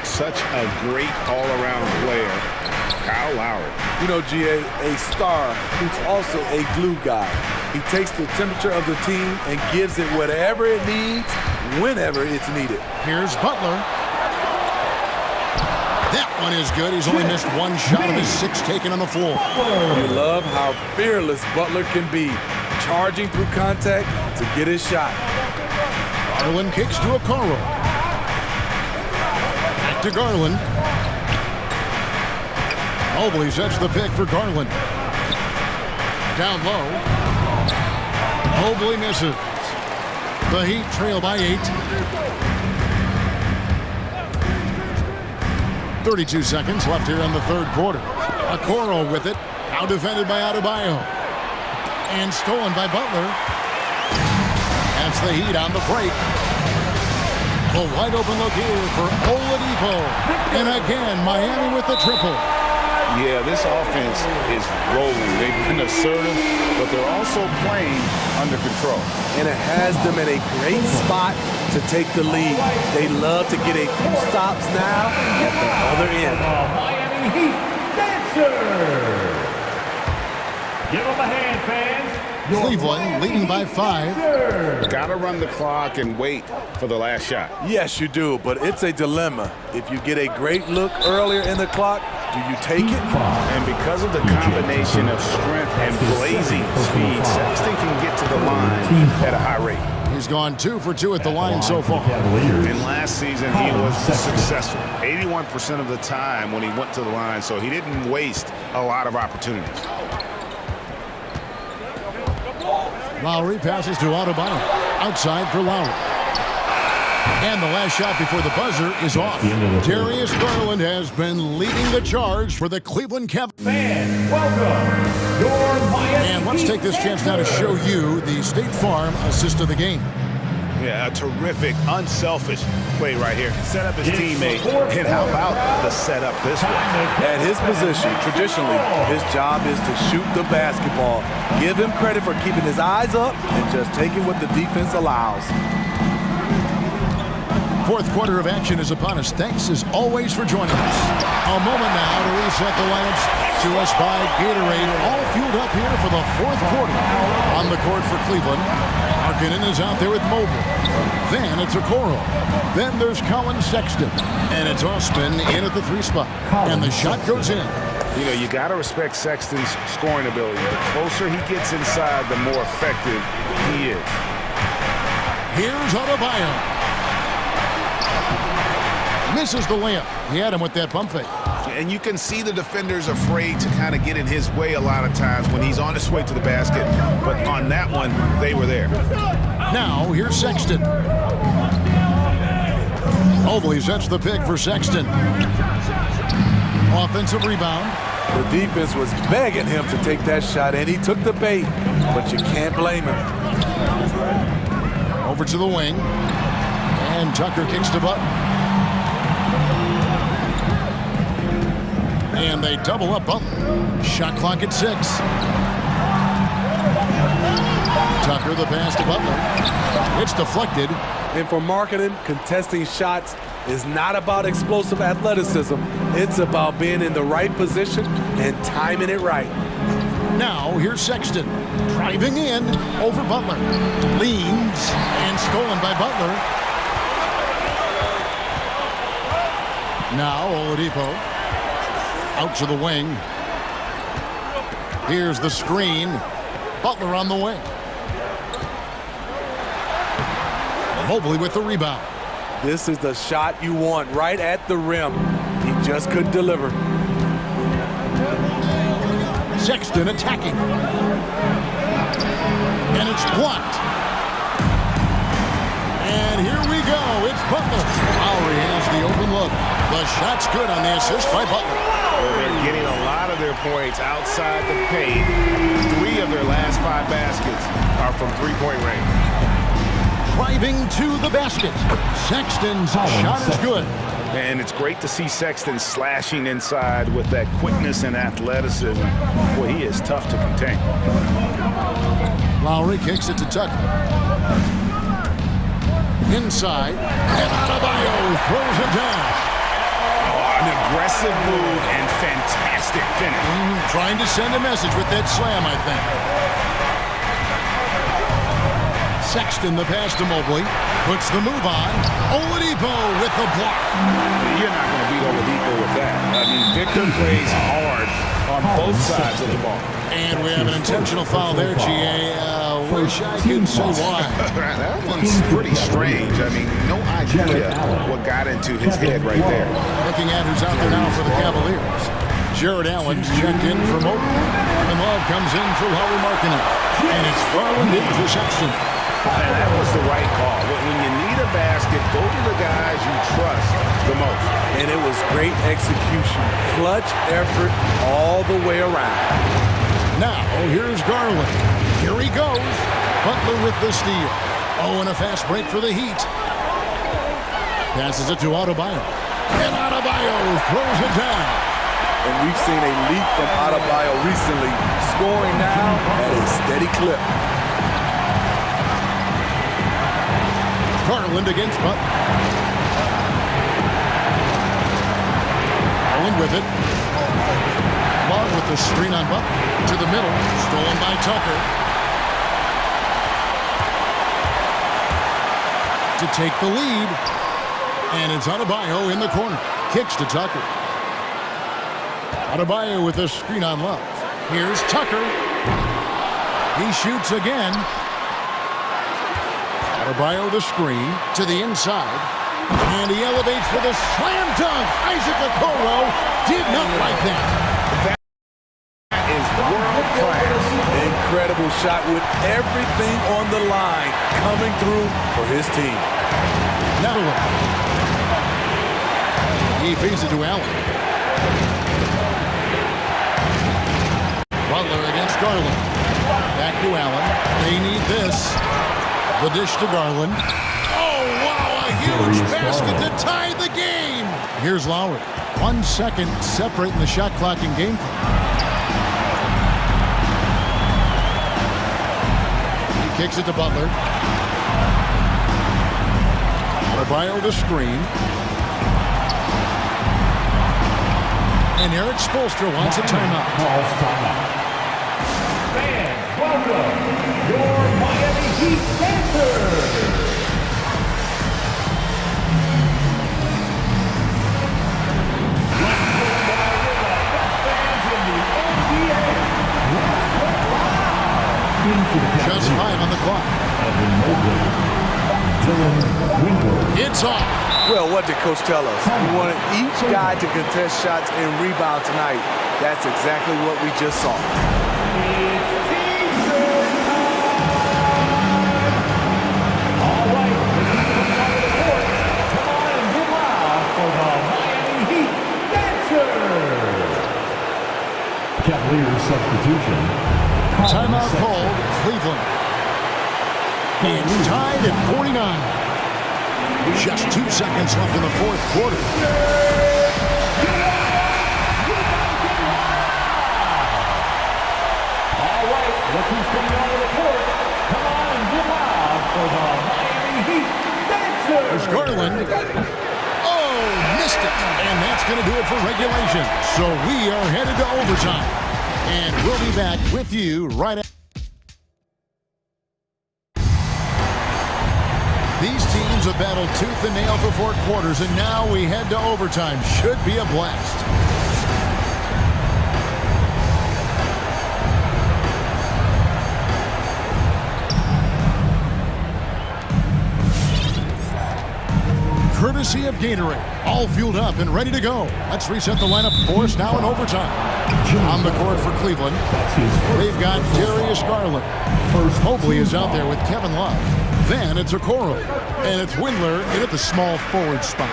Such a great all-around player, Kyle Lowry. You know, GA, a star who's also a glue guy. He takes the temperature of the team and gives it whatever it needs, whenever it's needed. Here's Butler. That one is good. He's only missed 1 shot of his 6 taken on the floor. You love how fearless Butler can be, charging through contact to get his shot. Garland kicks to Okoro. Back to Garland. Mobley sets the pick for Garland. Down low. Mobley misses. The Heat trail by 8. 32 seconds left here in the third quarter. Okoro with it. Now defended by Adebayo. And stolen by Butler. That's the Heat on the break. A wide open look here for Oladipo. And again, Miami with the triple. Yeah, this offense is rolling. They've been assertive, but they're also playing under control. And it has them in a great spot to take the lead. They love to get a few stops now at the other end. Miami Heat Dancer. Give them a hand, fans. Cleveland leading by 5. Got to run the clock and wait for the last shot. Yes, you do, but it's a dilemma. If you get a great look earlier in the clock, do you take it? And because of the combination of strength and blazing speed, Sexton can get to the line at a high rate. He's gone 2 for 2 at the line so far. And last season, he was successful 81% of the time when he went to the line, so he didn't waste a lot of opportunities. Lowry passes to Adebayo. Outside for Lowry. And the last shot before the buzzer is off. Darius Garland has been leading the charge for the Cleveland Cavaliers. And let's take this chance now to show you the State Farm assist of the game. Yeah, a terrific, unselfish play right here. Set up his teammate, and how about the setup this way? At his position, traditionally, his job is to shoot the basketball. Give him credit for keeping his eyes up and just taking what the defense allows. Fourth quarter of action is upon us. Thanks as always for joining us. A moment now to reset the lineups to us by Gatorade. All fueled up here for the fourth quarter. On the court for Cleveland, Markkanen is out there with Mobile. Then it's Okoro. Then there's Colin Sexton. And it's Osman in at the 3 spot. And the shot goes in. You know, you got to respect Sexton's scoring ability. The closer he gets inside, the more effective he is. Here's Adebayo. Misses the layup. He had him with that pump fake. And you can see the defenders afraid to kind of get in his way a lot of times when he's on his way to the basket. But on that one, they were there. Now, here's Sexton. Mobley sets the pick for Sexton. Offensive rebound. The defense was begging him to take that shot, and he took the bait. But you can't blame him. Over to the wing. And Tucker kicks to Butler. And they double up Butler. Shot clock at 6. Tucker the pass to Butler. It's deflected. And for Markkanen, contesting shots is not about explosive athleticism. It's about being in the right position and timing it right. Now here's Sexton. Driving in over Butler. Leans and stolen by Butler. Now Oladipo. Out to the wing. Here's the screen. Butler on the wing. Mobley with the rebound. This is the shot you want right at the rim. He just couldn't deliver. Sexton attacking. And it's blocked. And here we go. It's Butler. Lowry has the open look. The shot's good on the assist by Butler. Well, they're getting a lot of their points outside the paint. 3 of their last 5 baskets are from three-point range. Driving to the basket. Sexton's shot is good. And it's great to see Sexton slashing inside with that quickness and athleticism. Boy, he is tough to contain. Lowry kicks it to Tucker. Inside. And Adebayo throws it down. An aggressive move and fantastic finish. Trying to send a message with that slam, I think. Sexton the pass to Mobley. Puts the move on. Oladipo with the block. You're not going to beat Oladipo with that. I mean, Victor plays hard on both sides of the ball. And we have an intentional foul there, GA. Wish I could say why. That one's pretty strange. I mean, no idea what got into his head right there. Looking at who's out there now for the Cavaliers. Jared Allen's checked in for Mobley. And Love comes in for Lowry Markkanen. And it's Garland in for Sexton. And that was the right call. When you need a basket, go to the guys you trust the most. And it was great execution. Clutch effort all the way around. Now, here's Garland. Here he goes. Butler with the steal. Oh, and a fast break for the Heat. Passes it to Adebayo. And Adebayo throws it down. And we've seen a leap from Adebayo recently, scoring now at a steady clip. Garland against Butler. Garland with it. Love with the screen on Butler. To the middle. Stolen by Tucker. To take the lead. And it's Adebayo in the corner. Kicks to Tucker. Adebayo with a screen on Love. Here's Tucker. He shoots again. Adebayo the screen to the inside. And he elevates for the slam dunk. Isaac Okoro did not like that. That is world class. Incredible shot with everything on the line coming through for his team. Netherland. He feeds it to Allen. Butler against Garland. Back to Allen. They need this. The dish to Garland. Oh, wow, a huge basket to tie the game. Here's Lowry. 1 second separating the shot clock and game clock. He kicks it to Butler. Adebayo the screen. And Eric Spoelstra wants a timeout. Fans, welcome your Miami Heat dancers. Just 5 on the clock. It's off. Well, what did Coach tell us? We wanted each guy to contest shots and rebound tonight. That's exactly what we just saw. All right, come on and get loud for the Miami Heat dancers. Cavaliers substitution. Timeout called Cleveland. It's tied at 49. Just 2 seconds left in the fourth quarter. All right, look who's coming onto the court. Come on and get loud for the Miami Heat dancers. There's Garland. Oh, missed it. And that's going to do it for regulation. So we are headed to overtime. And we'll be back with you right after. These teams have battled tooth and nail for 4 quarters, and now we head to overtime. Should be a blast. Courtesy of Gatorade, all fueled up and ready to go. Let's reset the lineup for us now in overtime. On the court for Cleveland, they've got Darius Garland. First, Mobley is out there with Kevin Love. Then it's Okoro, and it's Windler in at the small forward spot.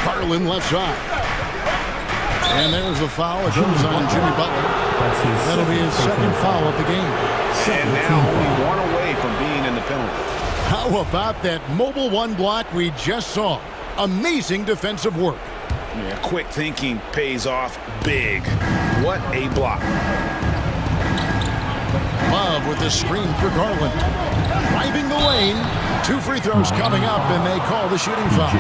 Garland left side. And there's a foul. It comes on Jimmy Butler. That'll be his second foul of the game. And now only 1 away from being in the penalty. How about that mobile 1 block we just saw? Amazing defensive work. Yeah, quick thinking pays off big. What a block. Love with the screen for Garland. Driving the lane. 2 free throws coming up, and they call the shooting foul.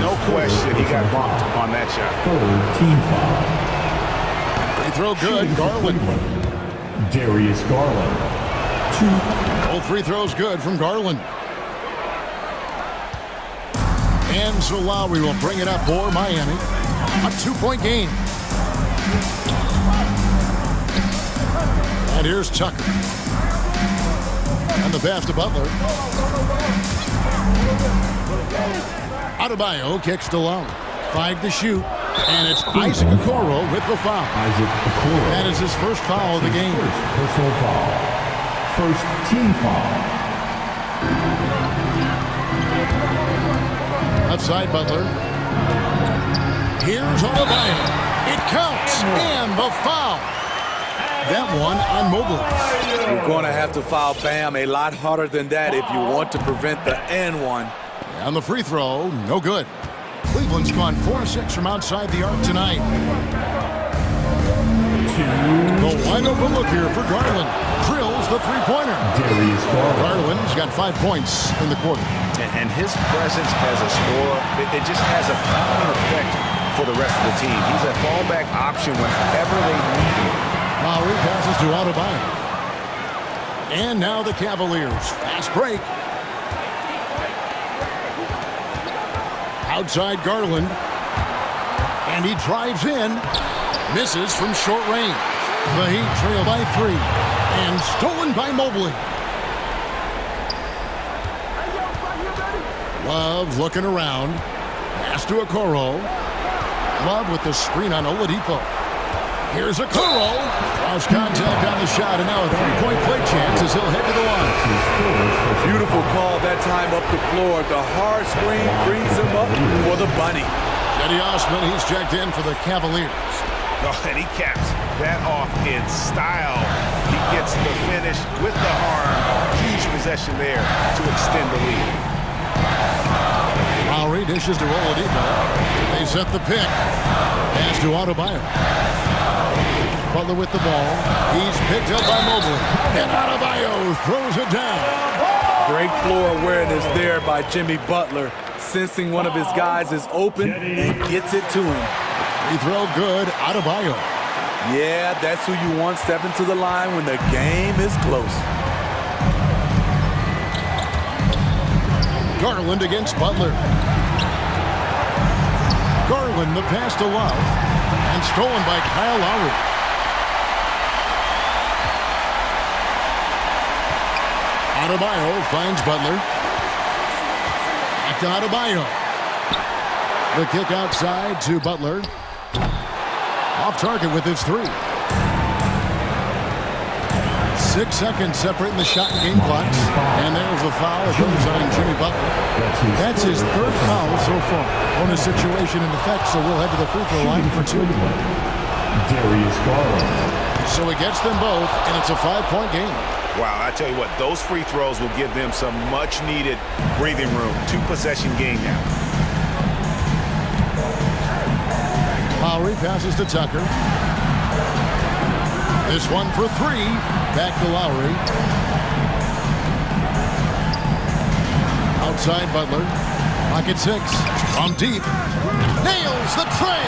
No question he got bumped on that shot. Free throw good, Garland. Darius Garland. 2. Both free throws good from Garland. And so Lowry will bring it up for Miami. A 2-point game. And here's Tucker. And the pass to Butler. Adebayo kicks to Lowry. 5 to shoot. And it's Isaac Okoro with the foul. That is his first foul of the game. Personal foul. First team foul. left side, Butler. Here's Adebayo. It counts, and the foul. That one on Mobley. You're going to have to foul Bam a lot harder than that if you want to prevent the and one. And the free throw, no good. Cleveland's gone 4-6 from outside the arc tonight. The wide-open look here for Garland. Drills the three-pointer. Garland's got 5 points in the quarter. And his presence as a scorer, it just has a calming effect for the rest of the team. He's a fallback option whenever they need him. Lowry passes to Adebayo. And now the Cavaliers. Fast break. Outside Garland. And he drives in. Misses from short range. The Heat trail by 3. And stolen by Mobley. Love looking around. Pass to Okoro. Love with the screen on Oladipo. Here's Okoro. Cross contact on the shot, and now a three-point play chance as he'll head to the line. Beautiful call that time up the floor. The hard screen frees him up for the bunny. Eddie Osman, he's checked in for the Cavaliers. Oh, and he caps that off in style. He gets the finish with the arm. Huge possession there to extend the lead. Lowry dishes to Oladipo. They set the pick. Pass to Adebayo. Butler with the ball. He's picked up by Mobley. And Adebayo throws it down. Great floor awareness there by Jimmy Butler. Sensing one of his guys is open and gets it to him. Free throw good. Adebayo. Yeah, that's who you want stepping to the line when the game is close. Garland against Butler. Garland, the pass to Love. And stolen by Kyle Lowry. Adebayo finds Butler. Back to Adebayo. The kick outside to Butler. Off target with his 3. 6 seconds separating the shot and game clocks. And there's a foul. It goes on Jimmy Butler. That's his 3rd foul so far. On a situation in effect, so we'll head to the free throw line for 2. So he gets them both, and it's a 5-point game. Wow, I tell you what, those free throws will give them some much-needed breathing room. 2-possession game now. Lowry passes to Tucker. This one for 3. Back to Lowry. Outside Butler. Pocket 6. From deep. Nails the tray.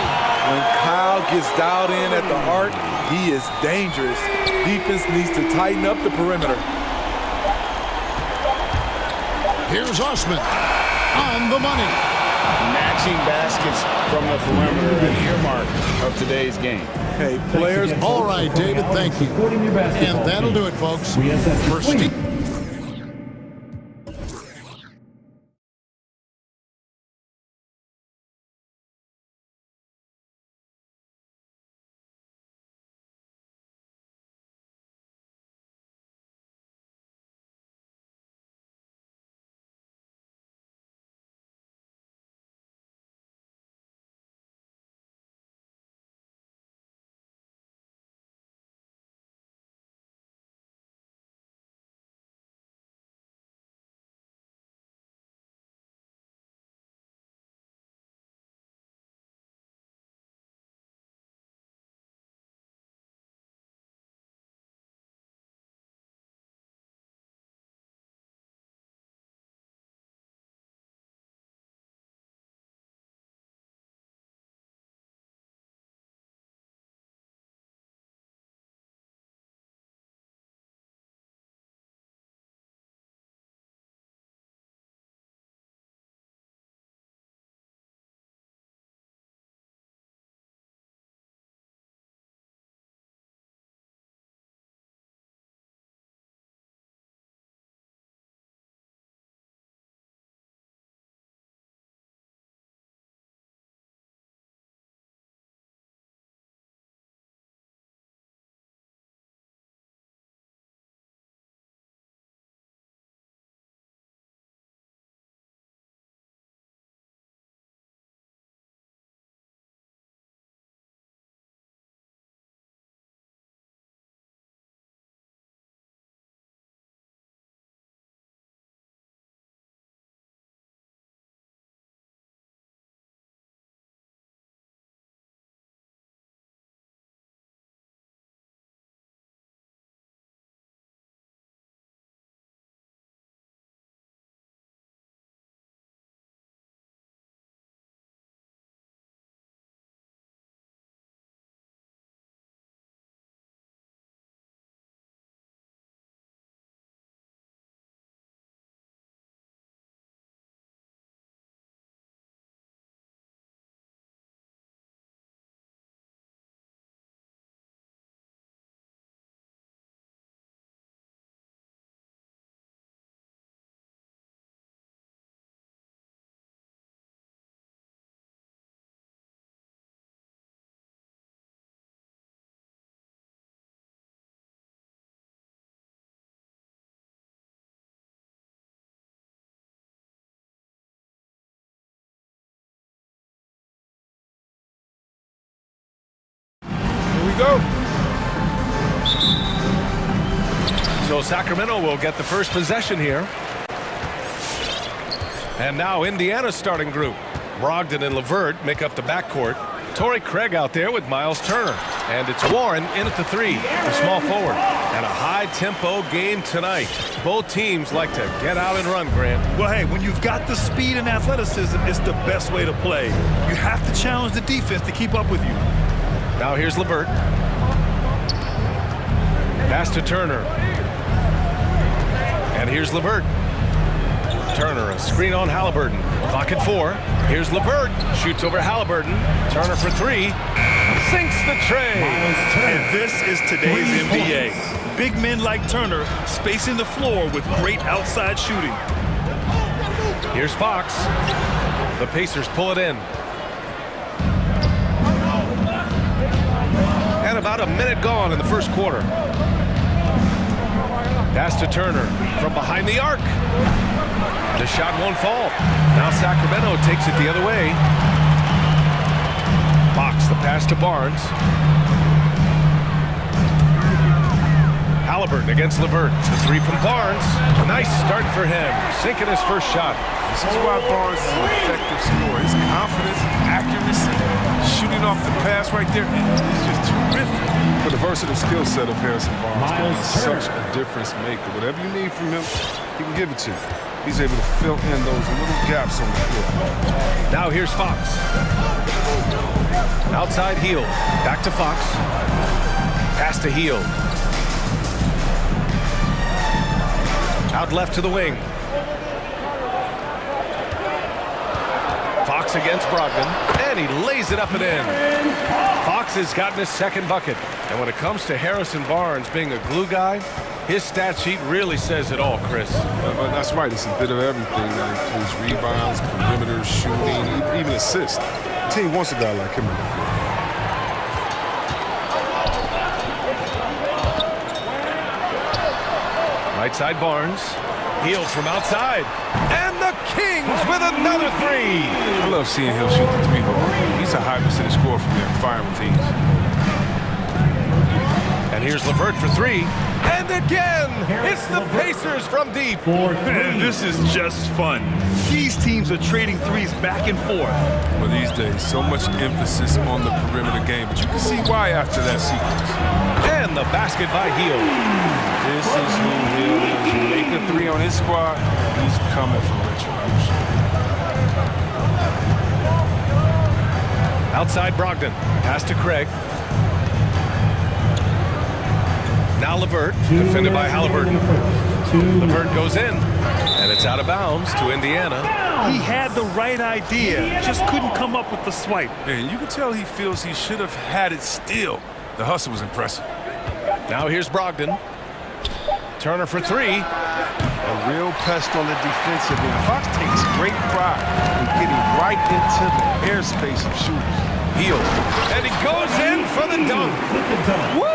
When Kyle gets dialed in at the arc, he is dangerous. Defense needs to tighten up the perimeter. Here's Osman on the money. Matching baskets from the perimeter, an earmark of today's game. Hey, players. All right, David, thank you. And that'll do it, folks. For Steve. go. So Sacramento will get the first possession here. And now Indiana's starting group. Brogdon and LeVert make up the backcourt. Torrey Craig out there with Miles Turner. And it's Warren in at the 3, the small forward. And a high-tempo game tonight. Both teams like to get out and run, Grant. Well, hey, when you've got the speed and athleticism, it's the best way to play. You have to challenge the defense to keep up with you. Now here's LeVert. Pass to Turner. And here's LeVert. Turner, a screen on Halliburton. Clock at 4. Here's LeVert. Shoots over Halliburton. Turner for 3. Sinks the tray. And this is today's NBA. Big men like Turner spacing the floor with great outside shooting. Here's Fox. The Pacers pull it in. And about a minute gone in the first quarter. Pass to Turner from behind the arc. The shot won't fall. Now Sacramento takes it the other way. Fox, the pass to Barnes. Halliburton against LeVert. The 3 from Barnes. Nice start for him. Sinking his first shot. This is why Barnes is an effective scorer. His confidence, accuracy, shooting off the pass right there, it's just terrific. But the versatile skill set of Harrison Barnes is such a difference maker. Whatever you need from him, he can give it to you. He's able to fill in those little gaps on the field. Now here's Fox. Outside heel. Back to Fox. Pass to heel. Out left to the wing. Fox against Brogdon. And he lays it up and in. Fox has gotten his second bucket. And when it comes to Harrison Barnes being a glue guy, his stat sheet really says it all, Chris. That's right. It's a bit of everything. That includes rebounds, perimeter, shooting, even assists. The team wants a guy like him in the field. Right side Barnes. Heel from outside. And the Kings with another 3. I love seeing him shoot the 3-ball. He's a high percentage scorer from there, firing with ease. And here's LeVert for 3. And again, it's the Pacers from deep. This is just fun. These teams are trading threes back and forth. Well, these days, so much emphasis on the perimeter game, but you can see why after that sequence. And the basket by Hill. This is who Hill is. You make a 3 on his squad, he's coming for retribution. Outside Brogdon. Pass to Craig. Now LeVert, defended by Halliburton. LeVert goes in, and it's out of bounds to Indiana. He had the right idea, just couldn't come up with the swipe. And you can tell he feels he should have had it still. The hustle was impressive. Now here's Brogdon. Turner for 3. A real pest on the defensive end. Fox takes great pride in getting right into the airspace of shooters. Heel. And he goes in for the dunk. Woo!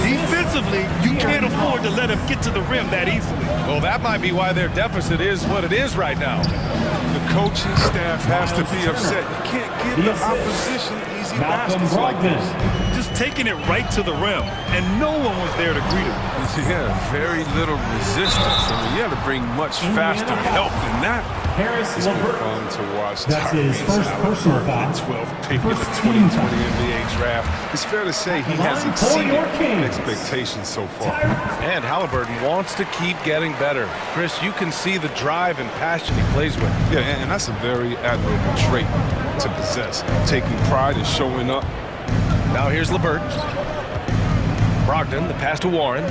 Defensively, you can't afford to let him get to the rim that easily. Well, that might be why their deficit is what it is right now. The coaching staff has to be upset. You can't give the opposition easy baskets like this. Just taking it right to the rim, and no one was there to greet him. Yeah, very little resistance. I mean, you have to bring much faster help than that. It's been fun to watch. That's his first personal foul. 12th pick in the 2020 NBA draft. It's fair to say he has exceeded expectations so far. And Halliburton wants to keep getting better. Chris, you can see the drive and passion he plays with. Yeah, and that's a very admirable trait to possess. Taking pride in showing up. Now here's LeVert. Brogdon, the pass to Warren.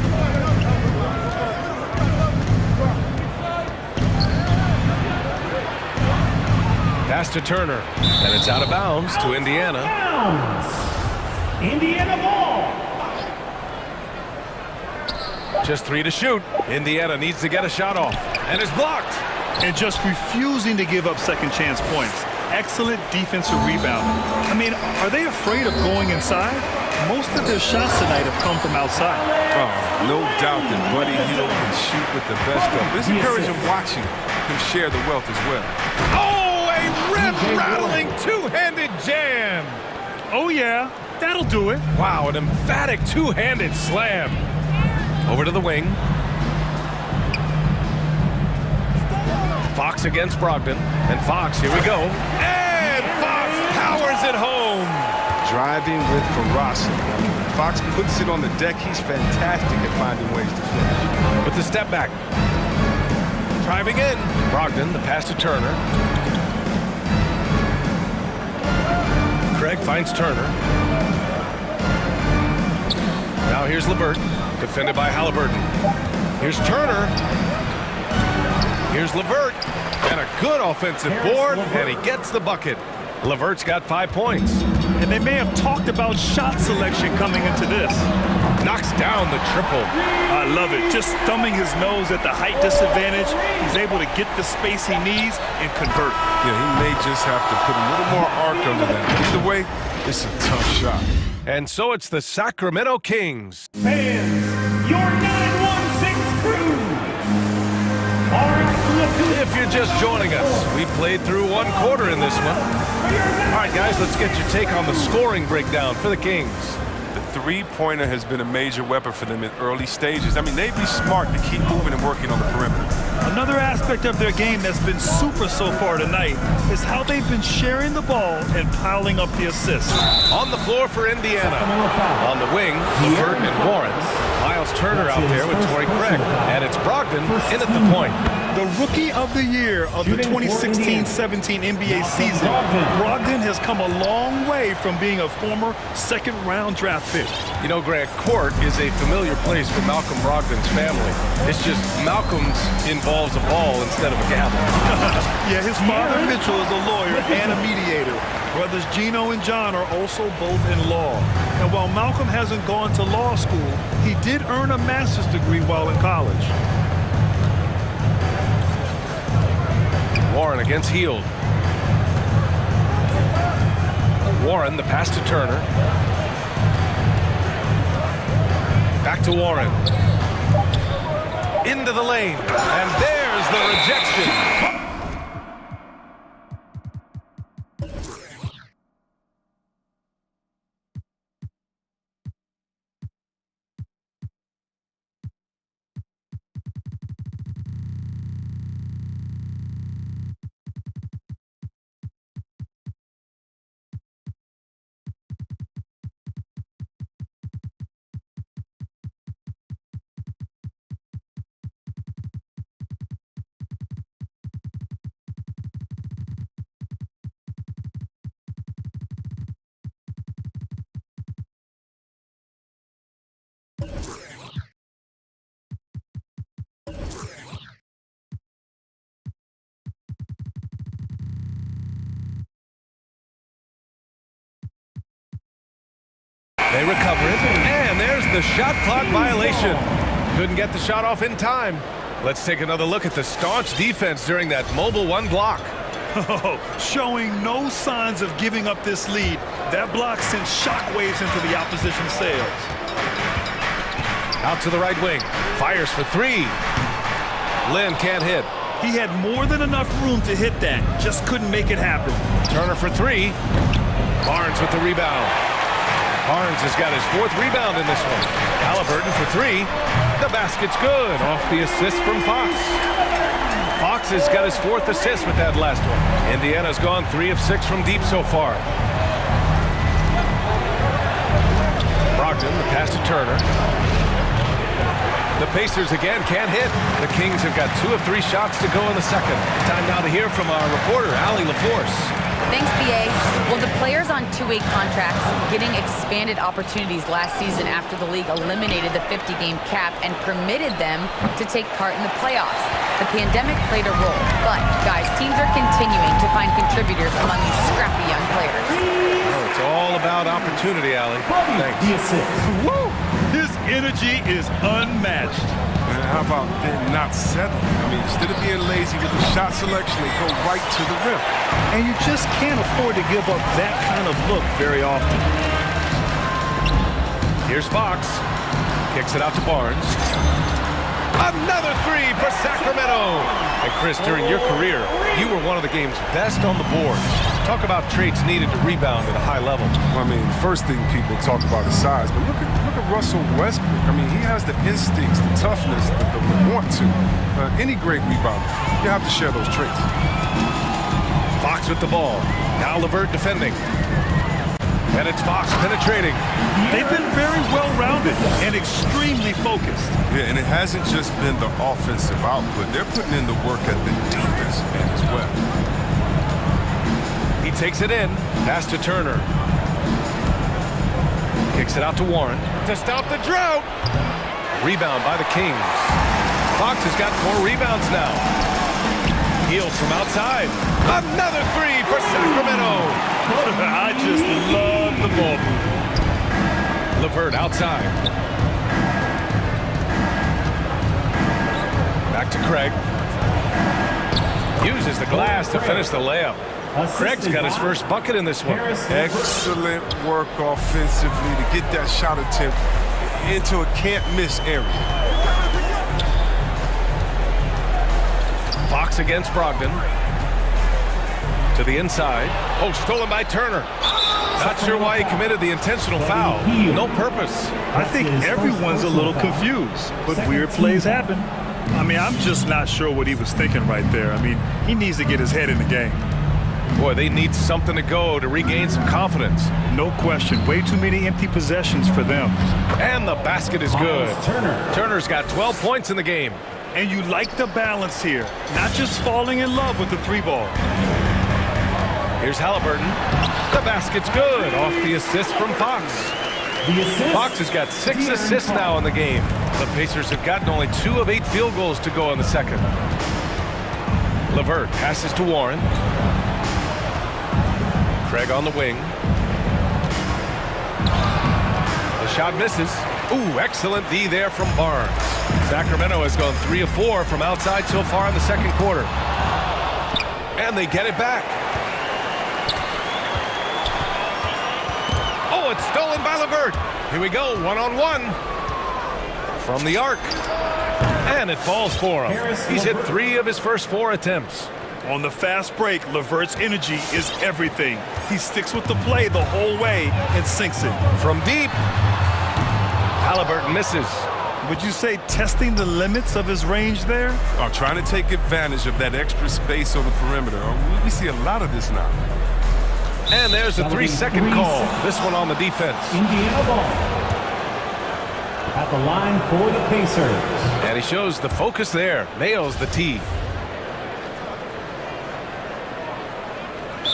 Pass to Turner, and it's out of bounds to Indiana. Indiana ball. Just 3 to shoot. Indiana needs to get a shot off, and it's blocked. And just refusing to give up second chance points. Excellent defensive rebounding. I mean, are they afraid of going inside? Most of their shots tonight have come from outside. Oh, no doubt that Buddy Hill can shoot with the best of them. It's encouraging watching him share the wealth as well. Oh, a rim-rattling two-handed jam. Oh, yeah. That'll do it. Wow, an emphatic two-handed slam. Over to the wing. Fox against Brogdon. And Fox, here we go. And Fox powers it home. Driving with ferocity. When Fox puts it on the deck, he's fantastic at finding ways to finish. With the step back. Driving in. Brogdon, the pass to Turner. Craig finds Turner. Now here's LeVert, defended by Halliburton. Here's Turner. Here's LeVert. And a good offensive board, and he gets the bucket. LeVert's got 5 points. And they may have talked about shot selection coming into this. Knocks down the triple. I love it. Just thumbing his nose at the height disadvantage. He's able to get the space he needs and convert. Yeah, he may just have to put a little more arc under that. Either way, it's a tough shot. And so it's the Sacramento Kings. Fans, your 916 crew. All right, if you're just joining us, we played through 1 quarter in this one. All right, guys, let's get your take on the scoring breakdown for the Kings. The three-pointer has been a major weapon for them in early stages. I mean, they'd be smart to keep moving and working on the perimeter. Another aspect of their game that's been super so far tonight is how they've been sharing the ball and piling up the assists. On the floor for Indiana. On the wing, LeVert and Warren. Miles Turner out there with Torrey Craig. And it's Brogdon in at the point. The Rookie of the Year of the 2016-17 NBA season, Brogdon has come a long way from being a former second-round draft pick. You know, Grant, court is a familiar place for Malcolm Brogdon's family. It's just Malcolm's involves a ball instead of a gavel. Yeah, his father, Mitchell, is a lawyer and a mediator. Brothers Gino and John are also both in law. And while Malcolm hasn't gone to law school, he did earn a master's degree while in college. Warren against Hield. Warren, the pass to Turner. Back to Warren. Into the lane. And there's the rejection. They recover it, and there's the shot clock violation. Couldn't get the shot off in time. Let's take another look at the staunch defense during that mobile 1 block. Showing no signs of giving up this lead. That block sent shockwaves into the opposition's sails. Out to the right wing. Fires for 3. Lynn can't hit. He had more than enough room to hit that. Just couldn't make it happen. Turner for 3. Barnes with the rebound. Barnes has got his 4th rebound in this one. Halliburton for 3. The basket's good off the assist from Fox. Fox has got his 4th assist with that last one. Indiana's gone 3 of 6 from deep so far. Brogdon, the pass to Turner. The Pacers again can't hit. The Kings have got 2 of 3 shots to go in the second. Time now to hear from our reporter, Allie LaForce. Thanks, BA. Well, the players on 2-way contracts getting expanded opportunities last season after the league eliminated the 50-game cap and permitted them to take part in the playoffs. The pandemic played a role, but, guys, teams are continuing to find contributors among these scrappy young players. Oh, it's all about opportunity, Allie. Thanks. Woo! His energy is unmatched. Man, how about them not settling? I mean, instead of being lazy with the shot selection, they go right to the rim. And you just can't afford to give up that kind of look very often. Here's Fox. Kicks it out to Barnes. Another 3 for Sacramento. And Chris, during your career, you were one of the game's best on the boards. Talk about traits needed to rebound at a high level. I mean, first thing people talk about is size, but look at Russell Westbrook. I mean, he has the instincts, the toughness, the want to. Any great rebounder, you have to share those traits. Fox with the ball. Now LeVert defending. And it's Fox penetrating. They've been very well-rounded and extremely focused. Yeah, and it hasn't just been the offensive output. They're putting in the work at the defensive end as well. He takes it in. Pass to Turner. Kicks it out to Warren to stop the drought. Rebound by the Kings. Fox has got 4 rebounds now. Heels from outside. Another 3 for Sacramento. I just love the ball movement. LeVert outside. Back to Craig. Uses the glass to finish the layup. Craig's got his first bucket in this one. Excellent work offensively to get that shot attempt into a can't-miss area. Fox against Brogdon. To the inside. Oh, stolen by Turner. Not sure why he committed the intentional foul. No purpose. I think everyone's a little confused, but weird plays happen. I mean, I'm just not sure what he was thinking right there. I mean, he needs to get his head in the game. Boy, they need something to go to regain some confidence. No question. Way too many empty possessions for them. And the basket is good. Turner's got 12 points in the game. And you like the balance here. Not just falling in love with the 3-ball. Here's Halliburton. The basket's good off the assist from Fox. Fox has got 6 assists now in the game. The Pacers have gotten only 2 of 8 field goals to go in the second. LeVert passes to Warren. Craig on the wing. The shot misses. Ooh, excellent D there from Barnes. Sacramento has gone 3 of 4 from outside so far in the second quarter. And they get it back. Oh, it's stolen by LeVert. Here we go, 1-on-1. From the arc. And it falls for him. He's hit 3 of his first 4 attempts. On the fast break, LeVert's energy is everything. He sticks with the play the whole way and sinks it. From deep. Halliburton misses. Would you say testing the limits of his range there? Trying to take advantage of that extra space on the perimeter. We see a lot of this now. And there's a 3-second call. This one on the defense. Indiana ball. At the line for the Pacers. And he shows the focus there. Nails the tee.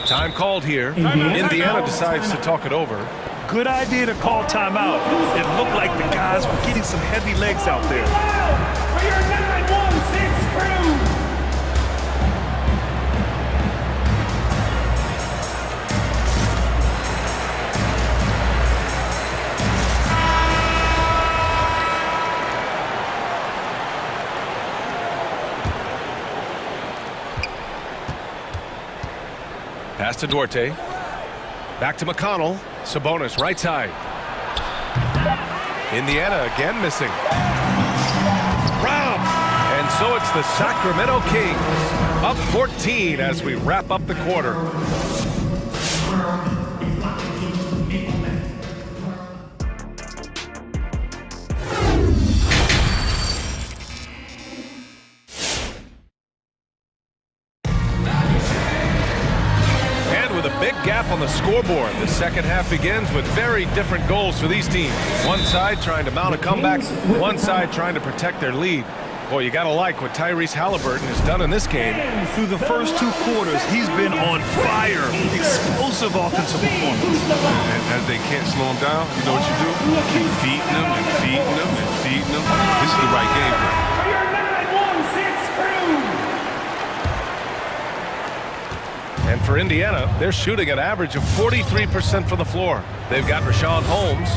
Time called here. Indiana decides to talk it over. Good idea to call timeout. It looked like the guys were getting some heavy legs out there. For your 9-1-6 crew. Pass to Duarte. Back to McConnell. Sabonis right side. Indiana again missing. Rob! And so it's the Sacramento Kings up 14 as we wrap up the quarter. On the scoreboard, the second half begins with very different goals for these teams. One side trying to mount a comeback, one side trying to protect their lead. Boy, you gotta like what Tyrese Halliburton has done in this game. Through the first 2 quarters, he's been on fire. Explosive offensive performance. And as they can't slow him down, you know what you do? Keep feeding them and feeding them and feeding them. This is the right game plan. For your 9-1-6 crew. And for Indiana, they're shooting an average of 43% from the floor. They've got Rashawn Holmes,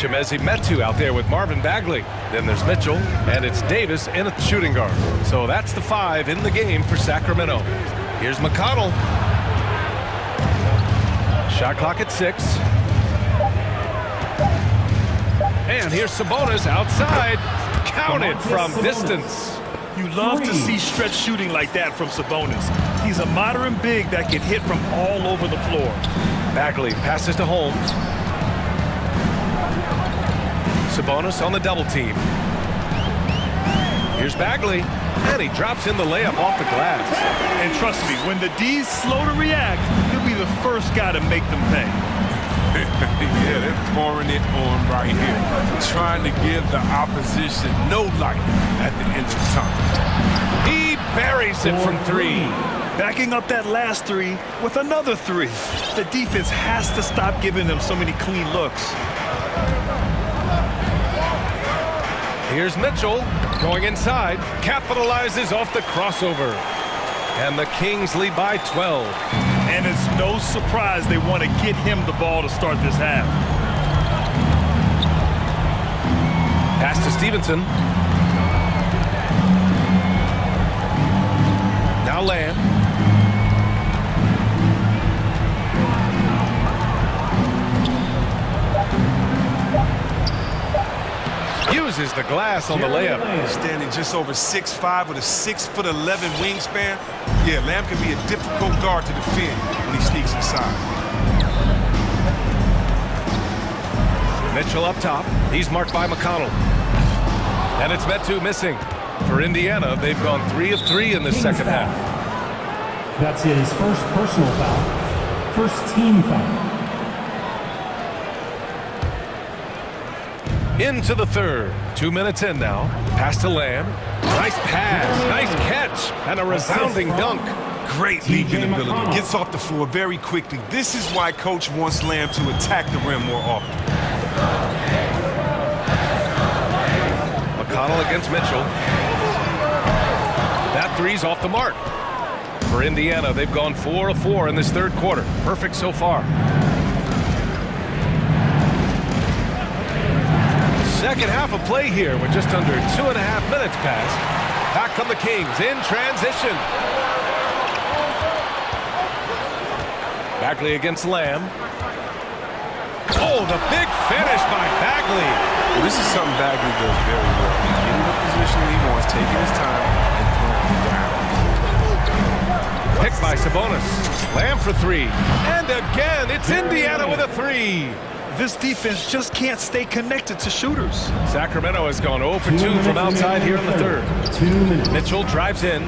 Chimezi Metu out there with Marvin Bagley. Then there's Mitchell, and it's Davis in at the shooting guard. So that's the 5 in the game for Sacramento. Here's McConnell. Shot clock at 6. And here's Sabonis outside. Counted from distance. You love to see stretch shooting like that from Sabonis. He's a modern big that can hit from all over the floor. Bagley passes to Holmes. Sabonis on the double team. Here's Bagley, and he drops in the layup off the glass. And trust me, when the D's slow to react, he'll be the first guy to make them pay. Yeah, they're pouring it on right here, trying to give the opposition no light at the end of the time. He buries it from three. Backing up that last three with another three. The defense has to stop giving them so many clean looks. Here's Mitchell going inside, capitalizes off the crossover. And the Kings lead by 12. And it's no surprise they want to get him the ball to start this half. Pass to Stevenson. Now Lamb. Uses the glass on the layup. Standing just over 6'5" with a 6'11" wingspan. Yeah, Lamb can be a difficult guard to defend when he sneaks inside. Mitchell up top. He's marked by McConnell. And it's Metu missing. For Indiana, they've gone 3 of 3 in the second half. That's his first personal foul. First team foul. Into the third. 2 minutes in now. Pass to Lamb. Nice pass. Nice catch. And a resounding dunk. Great leaping ability. Gets off the floor very quickly. This is why Coach wants Lamb to attack the rim more often. McConnell against Mitchell. That three's off the mark. For Indiana, they've gone 4 of 4 in this third quarter. Perfect so far. Second half of play here with just under 2.5 minutes passed. Back come the Kings in transition. Bagley against Lamb. Oh, the big finish by Bagley. Well, this is something Bagley does very well. Getting in the position he wants, taking his time, and throwing down. Picked by Sabonis. Lamb for three. And again, it's Indiana with a three. This defense just can't stay connected to shooters. Sacramento has gone 0 for 2 from outside here in the third. Mitchell drives in.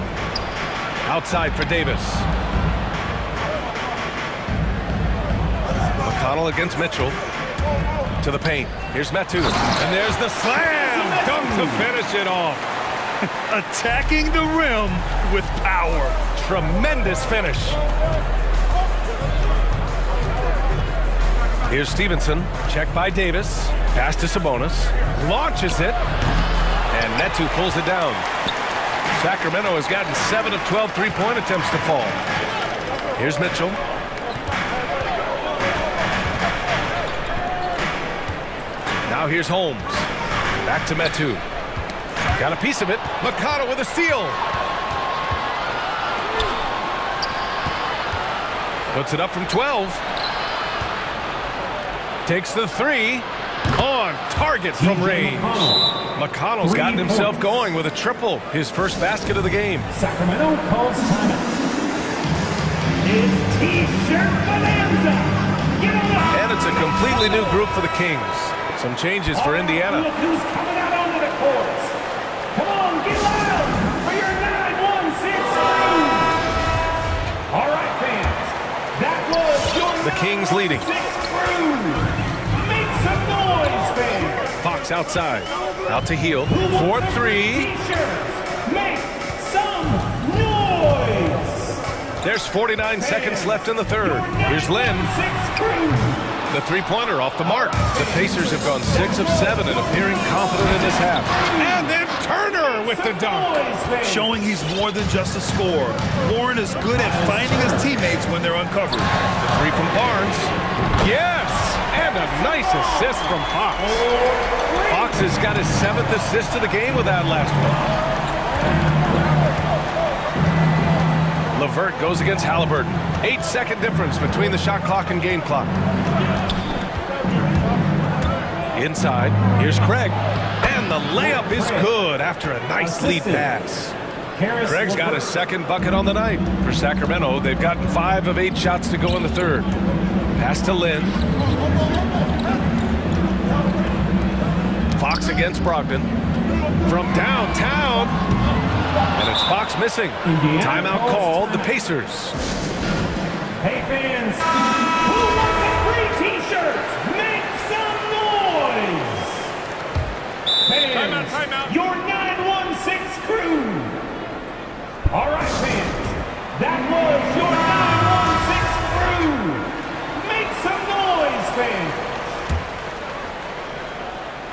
Outside for Davis. McConnell against Mitchell. To the paint. Here's Metu. And there's the slam dunk to finish it off. Attacking the rim with power. Tremendous finish. Here's Stevenson, checked by Davis. Pass to Sabonis, launches it, and Metu pulls it down. Sacramento has gotten 7 of 12 three-point attempts to fall. Here's Mitchell. Now here's Holmes. Back to Metu. Got a piece of it. McConnell with a steal. Puts it up from 12. Takes the three. On target from range. McConnell's gotten himself going with a triple. His first basket of the game. Sacramento calls timeout. It's T-shirt bonanza. And it's a completely new group for the Kings. Some changes for Indiana. Look who's coming out onto the courts. Come on, get loud for your 9-1-6 lead. All right, fans. That was your the Kings leading. Make some noise, fans. Fox outside. Out to Heel. 4-3. Make some noise. There's 49 seconds left in the third. Here's Lynn. The three-pointer off the mark. The Pacers have gone 6 of 7 and appearing confident in this half. And then Turner with the dunk. Showing he's more than just a scorer. Warren is good at finding his teammates when they're uncovered. The three from Barnes. Yes! And a nice assist from Fox. Fox has got his 7th assist of the game with that last one. LeVert goes against Halliburton. 8-second difference between the shot clock and game clock. Inside, here's Craig. And the layup is good after a nice lead pass. Craig's got his second bucket on the night. For Sacramento, they've gotten 5 of 8 shots to go in the third. Pass to Lynn. Fox against Brogdon. From downtown. And it's Fox missing. Timeout called, the Pacers. Hey fans, who wants a free t-shirt? Make some noise! Fans, timeout. Your 916 crew. All right, fans, that was your 916 crew. Make some noise, fans.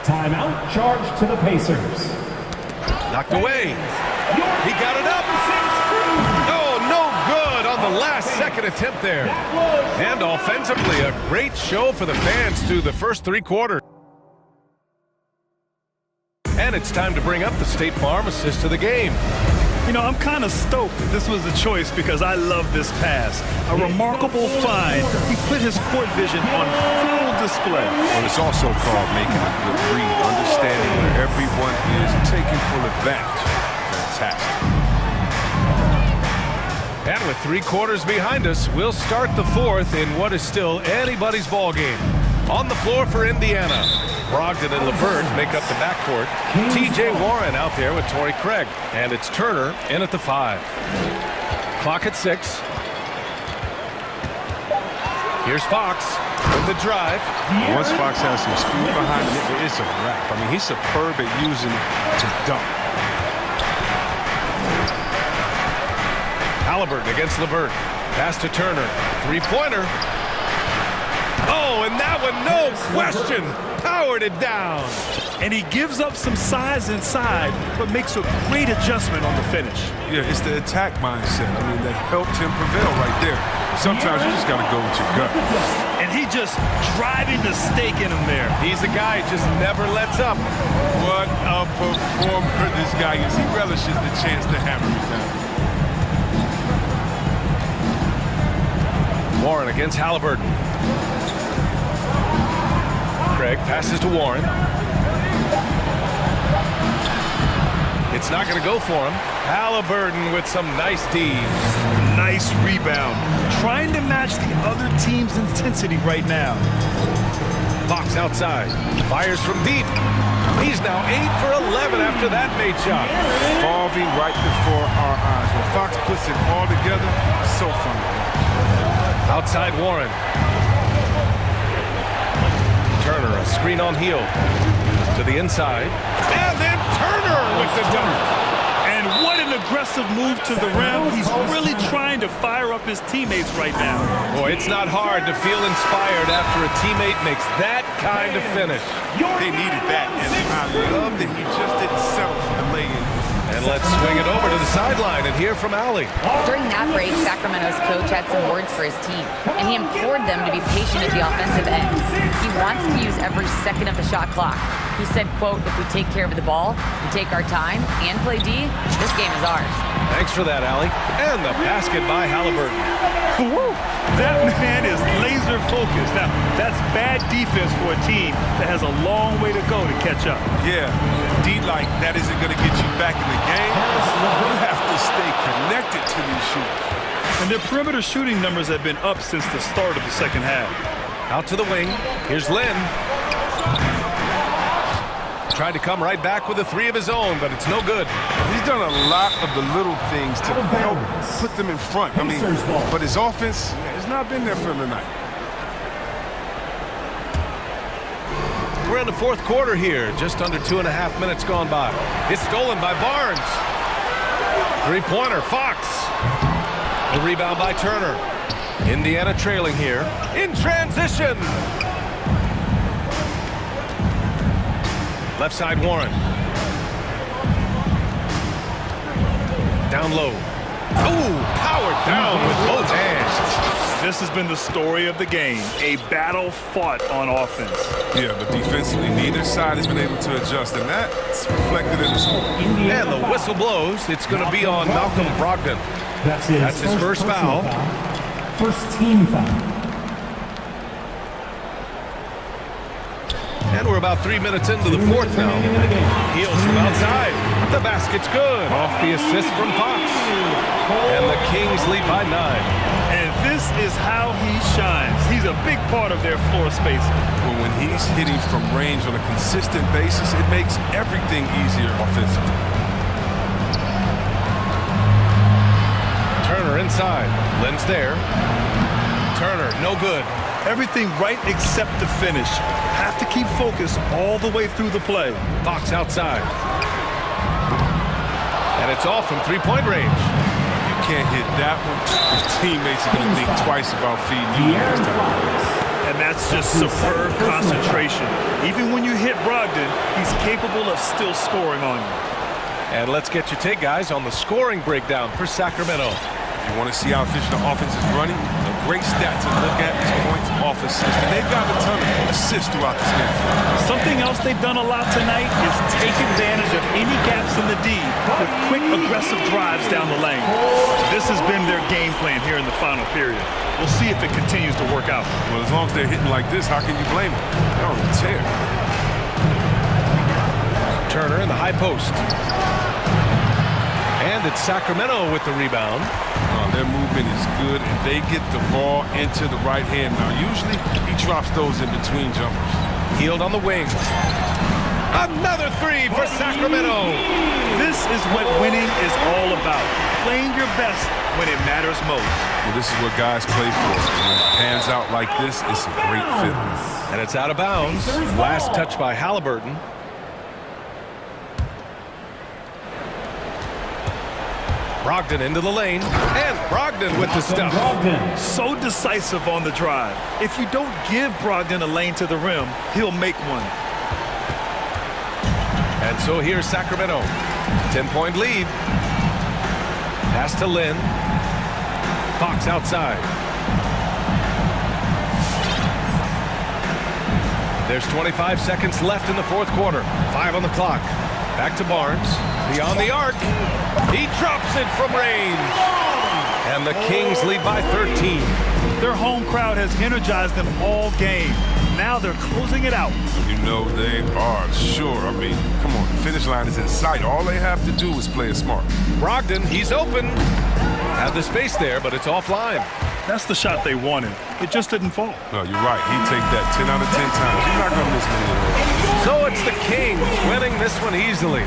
Timeout, charge to the Pacers. Knocked away. He got it up. Oh, no good on the last second attempt there. And offensively, a great show for the fans through the first 3 quarters. And it's time to bring up the State Farm assist to the game. You know, I'm kind of stoked that this was a choice because I love this pass. A remarkable find. He put his court vision on full display. Well, it's also called making a good read, understanding where everyone is and taking full advantage. Fantastic. And with 3 quarters behind us, we'll start the 4th in what is still anybody's ball game. On the floor for Indiana, Brogdon and LeVert make up the backcourt. T.J. Warren out there with Torrey Craig. And it's Turner in at the 5. Clock at 6. Here's Fox with the drive. Once Fox has some speed behind him, it's a wrap. I mean, he's superb at using it to dunk. Halliburton against LeVert. Pass to Turner. 3-pointer. Oh, and that one, no question, powered it down. And he gives up some size inside, but makes a great adjustment on the finish. Yeah, it's the attack mindset. I mean, that helped him prevail right there. Sometimes you just got to go with your gut. And he just driving the stake in him there. He's a guy who just never lets up. What a performer this guy is. He relishes the chance to hammer it down. Warren against Halliburton. Craig passes to Warren. It's not going to go for him. Halliburton with some nice D. Nice rebound. Trying to match the other team's intensity right now. Fox outside. Fires from deep. He's now 8 for 11 after that made shot. Evolving right before our eyes. When Fox puts it all together, so fun. Outside Warren. Turner, a screen on heel. To the inside. And then Turner with the dunk. And what an aggressive move to the rim. He's really trying to fire up his teammates right now. Boy, it's not hard to feel inspired after a teammate makes that kind of finish. They needed that, and I love that he just didn't settle for the lay-in. And let's swing it over to the sideline and hear from Allie. During that break, Sacramento's coach had some words for his team, and he implored them to be patient at the offensive end. He wants to use every second of the shot clock. He said, quote, if we take care of the ball, we take our time, and play D, this game is ours. Thanks for that, Allie. And the basket by Halliburton. Woo! That man is laser focused. Now, that's bad defense for a team that has a long way to go to catch up. Yeah, D-like, that isn't going to get you back in the game. You have to stay connected to these shooters. And their perimeter shooting numbers have been up since the start of the second half. Out to the wing. Here's Lynn. Tried to come right back with a 3 of his own, but it's no good. He's done a lot of the little things to help put them in front. I mean, but his offense has not been there for him tonight. We're in the 4th quarter here. Just under 2.5 minutes gone by. It's stolen by Barnes. 3-pointer, Fox. The rebound by Turner. Indiana trailing here. In transition. Left side, Warren. Down low. Oh, powered down with both hands. This has been the story of the game. A battle fought on offense. Yeah, but defensively, neither side has been able to adjust, and that's reflected in the score. And the whistle blows. It's going to be on Malcolm Brogdon. That's his first foul. First team foul. And we're about 3 minutes into the fourth now. Heels from outside. The basket's good. Off the assist from Fox. And the Kings lead by 9. And this is how he shines. He's a big part of their floor space. Well, when he's hitting from range on a consistent basis, it makes everything easier offensively. Turner inside. Lynn's there. Turner, no good. Everything right except the finish. Have to keep focus all the way through the play. Fox outside. And it's off from three-point range. If you can't hit that one, your teammates are going to think twice about feeding you next time. And that's just superb concentration. Even when you hit Brogdon, he's capable of still scoring on you. And let's get your take, guys, on the scoring breakdown for Sacramento. If you want to see how efficient the offense is running, a great stat to look at is points off assists. And they've got a ton of assists throughout this game. Something else they've done a lot tonight is take advantage of any gaps in the D with quick, aggressive drives down the lane. This has been their game plan here in the final period. We'll see if it continues to work out. Well, as long as they're hitting like this, how can you blame them? They're on a tear. Turner in the high post. And it's Sacramento with the rebound. Their movement is good, and they get the ball into the right hand. Now, usually he drops those in between jumpers. Healed on the wing. Another three for Sacramento. This is what winning is all about. Playing your best when it matters most. Well, this is what guys play for. When it pans out like this, it's a great fit. And it's out of bounds. Last touch by Halliburton. Brogdon into the lane, and Brogdon with the stuff. So decisive on the drive. If you don't give Brogdon a lane to the rim, he'll make one. And so here's Sacramento. 10-point lead. Pass to Lynn. Fox outside. There's 25 seconds left in the fourth quarter. 5 on the clock. Back to Barnes. Beyond the arc. He drops it from range. And the Kings lead by 13. Their home crowd has energized them all game. Now they're closing it out. You know they are, sure. I mean, come on, the finish line is in sight. All they have to do is play it smart. Brogdon, he's open. Had the space there, but it's offline. That's the shot they wanted. It just didn't fall. No, you're right. He'd take that 10 out of 10 times. You're not going to miss many. So it's the Kings winning this one easily.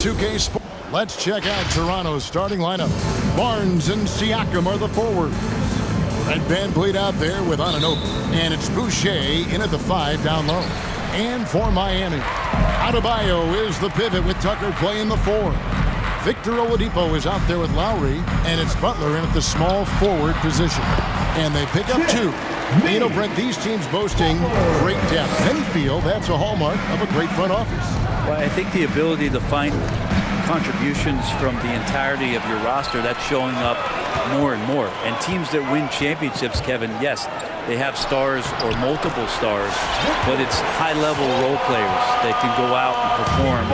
2K Sports. Let's check out Toronto's starting lineup. Barnes and Siakam are the forwards. Red Van Vliet out there with Ananobi. And it's Boucher in at the 5 down low. And for Miami, Adebayo is the pivot with Tucker playing the 4. Victor Oladipo is out there with Lowry. And it's Butler in at the small forward position. And they pick up 2. You know, Brent, these teams boasting great depth. Many feel that's a hallmark of a great front office. Well, I think the ability to find contributions from the entirety of your roster, that's showing up more and more. And teams that win championships, Kevin, yes, they have stars or multiple stars, but it's high-level role players that can go out and perform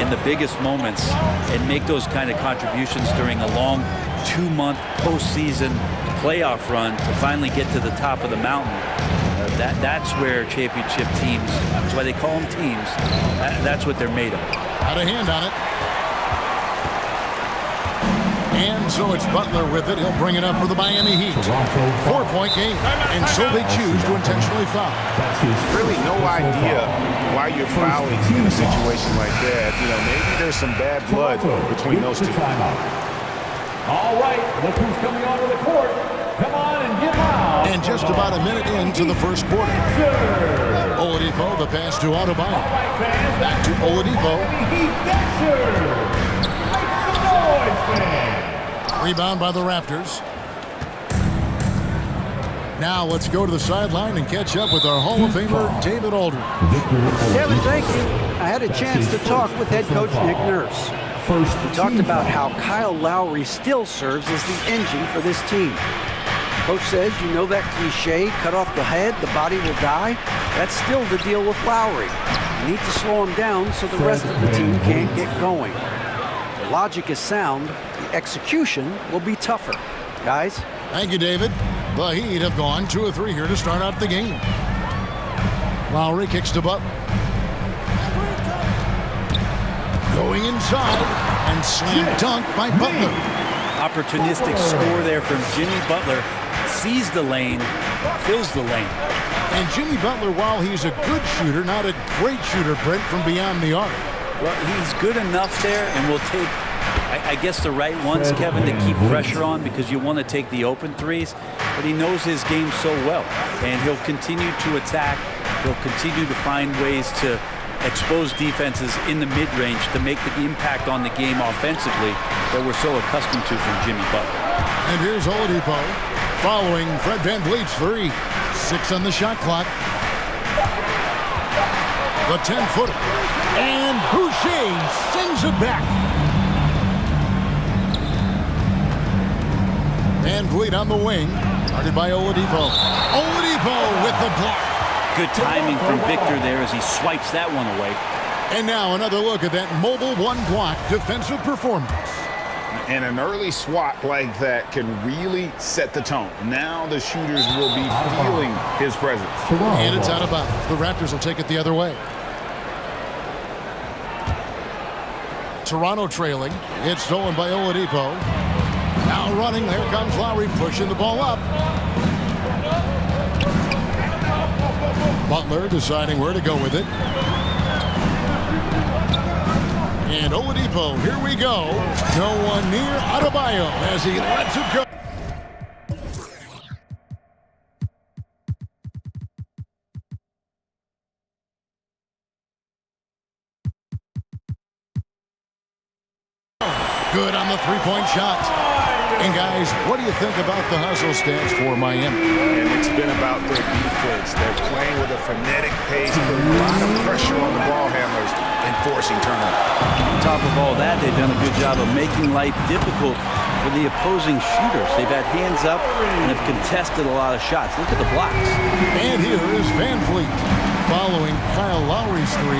in the biggest moments and make those kind of contributions during a long 2-month postseason playoff run to finally get to the top of the mountain. That's where championship teams, that's why they call them teams, that's what they're made of. Out of hand on it. And so it's Butler with it. He'll bring it up for the Miami Heat. 4-point game. And so they choose to intentionally foul. Really no idea why you're fouling in a situation like that. You know, maybe there's some bad blood between those two. All right, look who's coming onto the court. Come on and get loud. And just about a minute into the first quarter. Oladipo, the pass to Adebayo. Back to Oladipo. Rebound by the Raptors. Now let's go to the sideline and catch up with our Hall of Famer, David Aldridge. Kevin, thank you. I had a chance to talk with head coach Nick Nurse. He talked about how Kyle Lowry still serves as the engine for this team. Coach says, you know that cliche, cut off the head, the body will die? That's still the deal with Lowry. You need to slow him down so the rest of the team can't get going. The logic is sound. The execution will be tougher. Guys? Thank you, David. The Heat have gone 2 of 3 here to start out the game. Lowry kicks to Butler. Going inside and slam dunk by Butler. Opportunistic score there from Jimmy Butler. Sees the lane, fills the lane. And Jimmy Butler, while he's a good shooter, not a great shooter, Brent, from beyond the arc. Well, he's good enough there and will take, I guess, the right ones, Kevin, to keep pressure on because you want to take the open threes. But he knows his game so well. And he'll continue to attack. He'll continue to find ways to expose defenses in the mid-range to make the impact on the game offensively that we're so accustomed to from Jimmy Butler. And here's Oladipo following Fred Van Vliet's 3. 6 on the shot clock. The 10-footer. And Boucher sends it back. Van Vliet on the wing. Guarded by Oladipo. Oladipo with the block. Good timing from Victor there as he swipes that one away. And now another look at that mobile one-block defensive performance. And an early swat like that can really set the tone. Now the shooters will be feeling his presence. And it's out of bounds. The Raptors will take it the other way. Toronto trailing. It's stolen by Oladipo. Now running. There comes Lowry pushing the ball up. Butler deciding where to go with it. And Oladipo, here we go. No one near Adebayo as he lets it go. Good on the three-point shot. And guys, what do you think about the hustle stats for Miami? And it's been about their defense. They're playing with a frenetic pace, putting a lot of pressure on the ball handlers and forcing turnovers. On top of all that, they've done a good job of making life difficult for the opposing shooters. They've had hands up and have contested a lot of shots. Look at the blocks. And here is Van Vliet following Kyle Lowry's 3.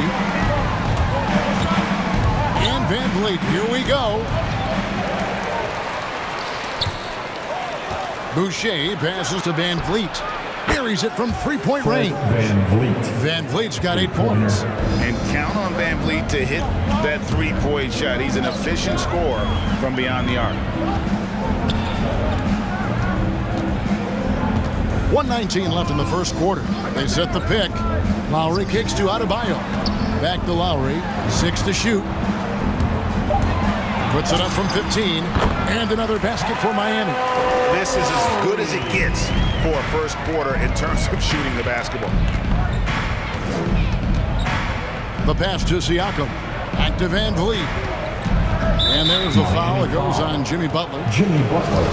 And Van Vliet, here we go. Boucher passes to Van Vliet. Buries it from three-point range. Van Vliet's got 8 points. And count on Van Vliet to hit that three-point shot. He's an efficient scorer from beyond the arc. 1:19 left in the first quarter. They set the pick. Lowry kicks to Adebayo. Back to Lowry. 6 to shoot. Puts it up from 15. And another basket for Miami. This is as good as it gets for a first quarter in terms of shooting the basketball. The pass to Siakam. Back to Van Vliet. And there's a foul. It goes on Jimmy Butler.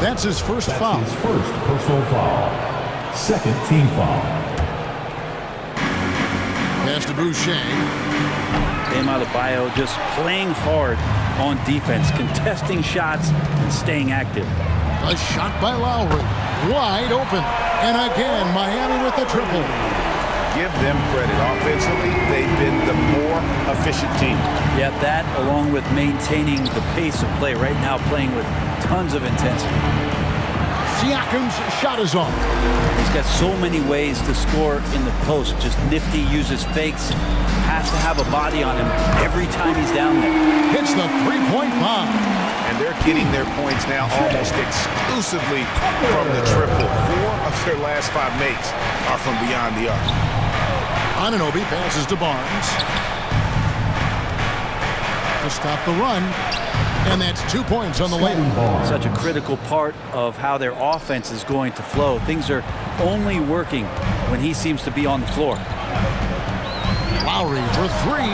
That's his first foul. His first personal foul. Second team foul. Pass to Boucher. Bam Adebayo just playing hard on defense, contesting shots and staying active. A shot by Lowry. Wide open. And again, Miami with the triple. Give them credit. Offensively, they've been the more efficient team. Yeah, that along with maintaining the pace of play right now, playing with tons of intensity. Siakam's shot is off. He's got so many ways to score in the post. Just nifty, uses fakes. Has to have a body on him every time he's down there. Hits the three-point bomb. And they're getting their points now almost exclusively from the triple. 4 of their last 5 makes are from beyond the arc. Anunoby passes to Barnes. To stop the run. And that's 2 points on the way. Such a critical part of how their offense is going to flow. Things are only working when he seems to be on the floor. Lowry for 3.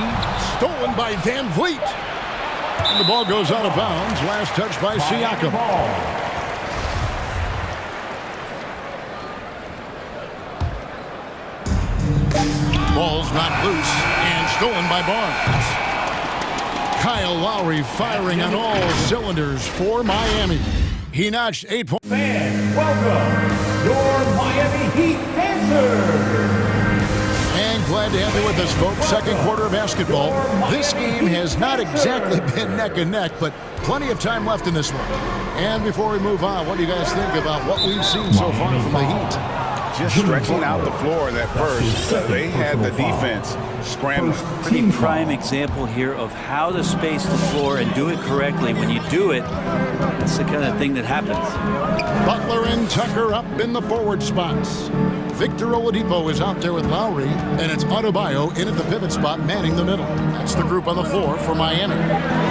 Stolen by Van Vliet. And the ball goes out of bounds. Last touch by Siakam. Ball's not loose and stolen by Barnes. Kyle Lowry firing on all cylinders for Miami. He notched 8 points. Fans, welcome your Miami Heat dancers. And glad to have you with us, folks. Second quarter of basketball. This game has not exactly been neck and neck, but plenty of time left in this one. And before we move on, what do you guys think about what we've seen so far from the Heat? Just stretching out the floor in that first. They had the defense scrambling. Pretty prime example here of how to space the floor and do it correctly. When you do it, that's the kind of thing that happens. Butler and Tucker up in the forward spots. Victor Oladipo is out there with Lowry, and it's Adebayo in at the pivot spot, manning the middle. That's the group on the floor for Miami.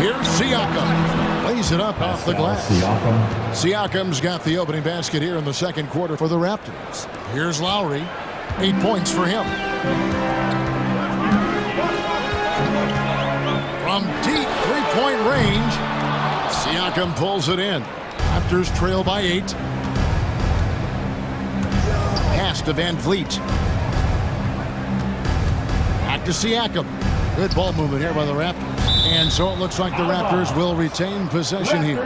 Here's Siakam. Lays it up off the glass. Siakam's got the opening basket here in the second quarter for the Raptors. Here's Lowry. 8 points for him. From deep three-point range, Siakam pulls it in. Raptors trail by 8. Pass to Van Vliet. Back to Siakam. Good ball movement here by the Raptors. And so it looks like the Raptors will retain possession here.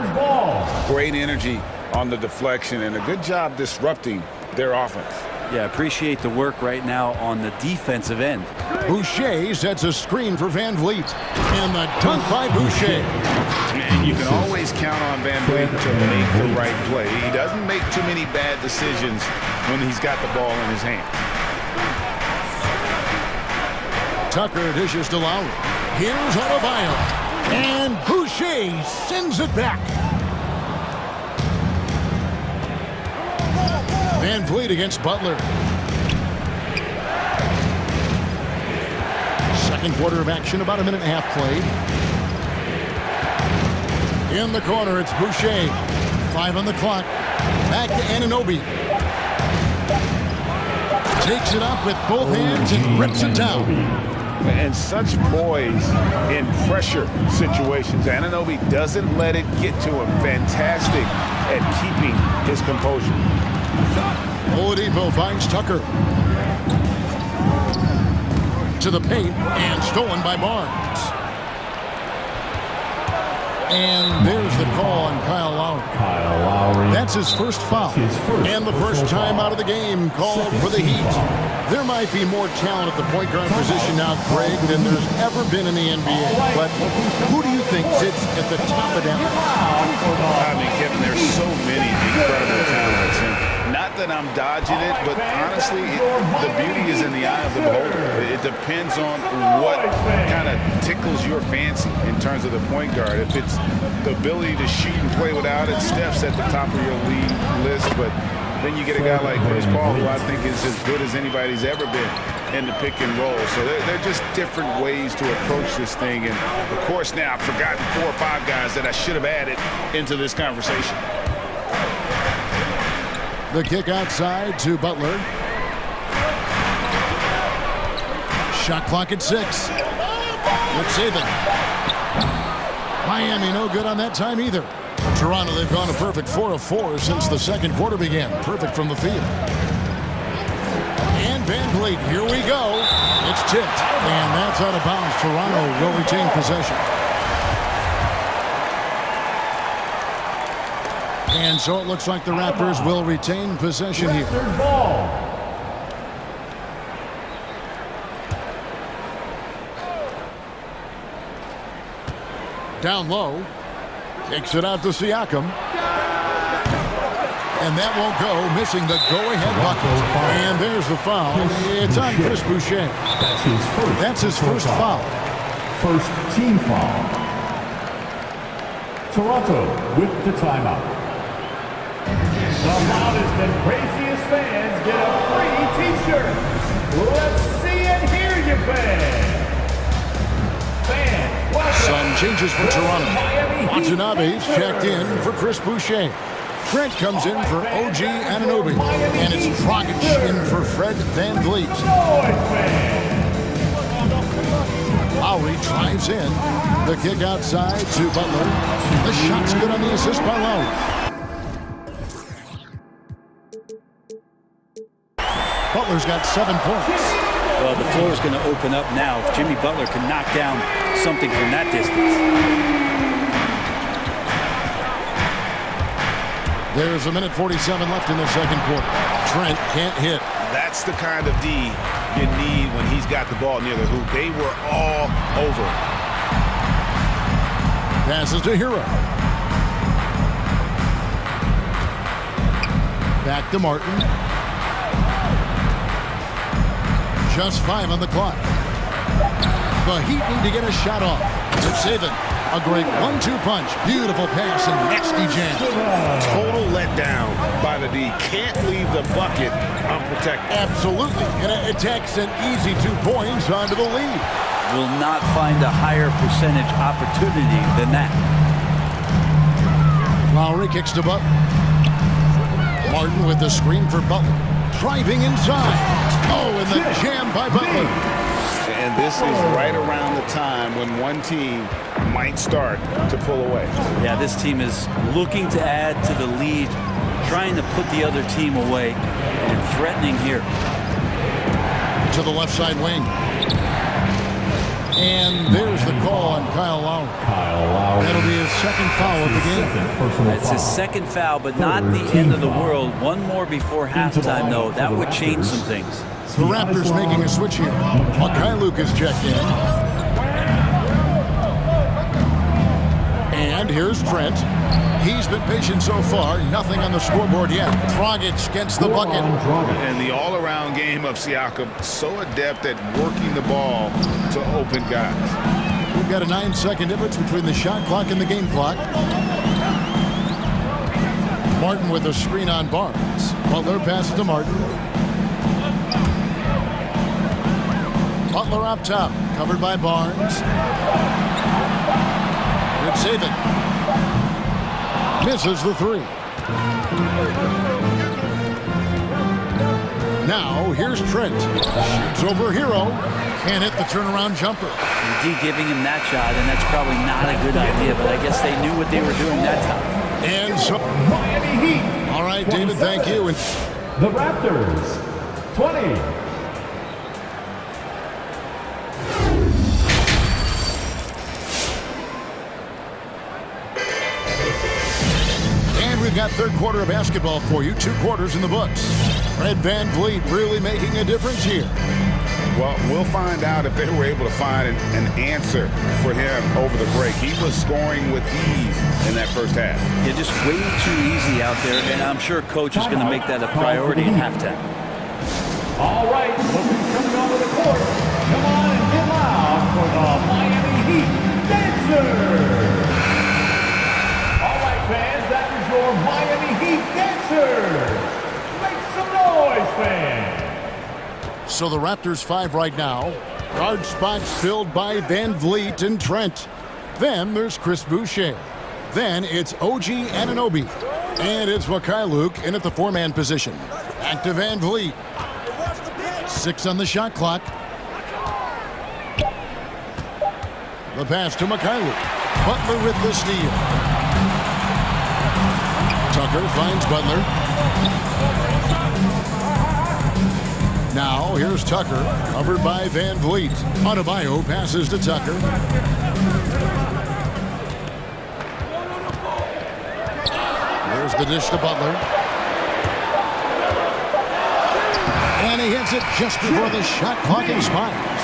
Great energy on the deflection and a good job disrupting their offense. Yeah, appreciate the work right now on the defensive end. Boucher sets a screen for Van Vliet. And the dunk by Boucher. And you can always count on Van Vliet to make the right play. He doesn't make too many bad decisions when he's got the ball in his hand. Tucker dishes to Lowry. Here's Adebayo. And Boucher sends it back. Van Vliet against Butler. Second quarter of action, about a minute and a half played. In the corner, it's Boucher. 5 on the clock. Back to Anunoby. Takes it up with both hands and rips it down. And such poise in pressure situations. Anunoby doesn't let it get to him. Fantastic at keeping his composure. Oladipo finds Tucker. To the paint and stolen by Barnes. And there's the call on Kyle Lowry. That's his first foul. And the first time out of the game called for the Heat. There might be more talent at the point guard position now, Greg, than there's ever been in the NBA. But who do you think sits at the top of that? I mean, Kevin, there's so many incredible talents. And not that and I'm dodging it, but honestly, the beauty is in the eye of the beholder. It depends on what kind of tickles your fancy in terms of the point guard. If it's the ability to shoot and play without it, Steph's at the top of your league list, but then you get a guy like Chris Paul, who I think is as good as anybody's ever been in the pick and roll. So they're just different ways to approach this thing. And, of course, now I've forgotten 4 or 5 guys that I should have added into this conversation. The kick outside to Butler. Shot clock at 6. Let's save it. Miami no good on that time either. Toronto, they've gone a perfect 4 of 4 since the second quarter began. Perfect from the field. And Van Vliet, here we go. It's tipped, and that's out of bounds. Toronto will retain possession. And so it looks like the Raptors will retain possession here. Down low. Kicks it out to Siakam. And that won't go, missing the go-ahead bucket. And there's the foul. It's on Chris Boucher. That's his first foul. First team foul. Toronto with the timeout. The loudest and craziest fans get a free t-shirt. Let's see and hear you, fans. Some changes for Toronto. Watanabe's checked in for Chris Boucher. Trent comes in for OG Anunoby. And it's Dragic in for Fred Van Vliet. Lowry drives in. The kick outside to Butler. The shot's good on the assist by Lowry. Butler's got 7 points. Well, the floor is going to open up now if Jimmy Butler can knock down something from that distance. There's 1:47 left in the second quarter. Trent can't hit. That's the kind of D you need when he's got the ball near the hoop. They were all over. Passes to Hero. Back to Martin. Just 5 on the clock. The Heat need to get a shot off. To save it. A great 1-2 punch. Beautiful pass and nasty jam. Total letdown by the D. Can't leave the bucket unprotected. Absolutely. And it takes an easy 2 points onto the lead. Will not find a higher percentage opportunity than that. Lowry kicks to Butler. Martin with the screen for Butler. Driving inside. Oh, and the jam by Butler. And this is right around the time when one team might start to pull away. Yeah, this team is looking to add to the lead, trying to put the other team away, and threatening here. To the left side wing. And there's the call on Kyle Lowry. That'll be his second foul of the game. It's his second foul, but not the end of the world. One more before halftime, though. That would change some things. The Raptors making a switch here. Luke is checked in. And here's Trent. He's been patient so far. Nothing on the scoreboard yet. Dragic gets the bucket. And the all-around game of Siakam, so adept at working the ball to open guys. We've got a 9-second difference between the shot clock and the game clock. Martin with a screen on Barnes. Butler passes to Martin. Butler up top, covered by Barnes. Good save it. Misses the 3. Now, here's Trent. Shoots over Hero. Can't hit the turnaround jumper. Indeed, giving him that shot, and that's probably not a good idea, but I guess they knew what they were doing that time. And so, Miami Heat. All right, David, thank you. The Raptors, 20. We've got third quarter of basketball for you. 2 quarters in the books. Fred Van Vliet really making a difference here. Well, we'll find out if they were able to find an answer for him over the break. He was scoring with ease in that first half. Yeah, just way too easy out there, and I'm sure coach is going to make that a priority at halftime. All right, look who's coming onto the court. Come on and get loud for the Miami Heat Dancers. All right, fans, that is your Miami Heat Dancers. Make some noise, fans. So the Raptors 5 right now. Guard spots filled by Van Vliet and Trent. Then there's Chris Boucher. Then it's OG Anunoby. And it's Mikhailuk in at the four-man position. Back to Van Vliet. 6 on the shot clock. The pass to Mikhailuk. Butler with the steal. Tucker finds Butler. Now here's Tucker, covered by Van Vliet. Adebayo passes to Tucker. There's the dish to Butler. And he hits it just before the shot clock expires.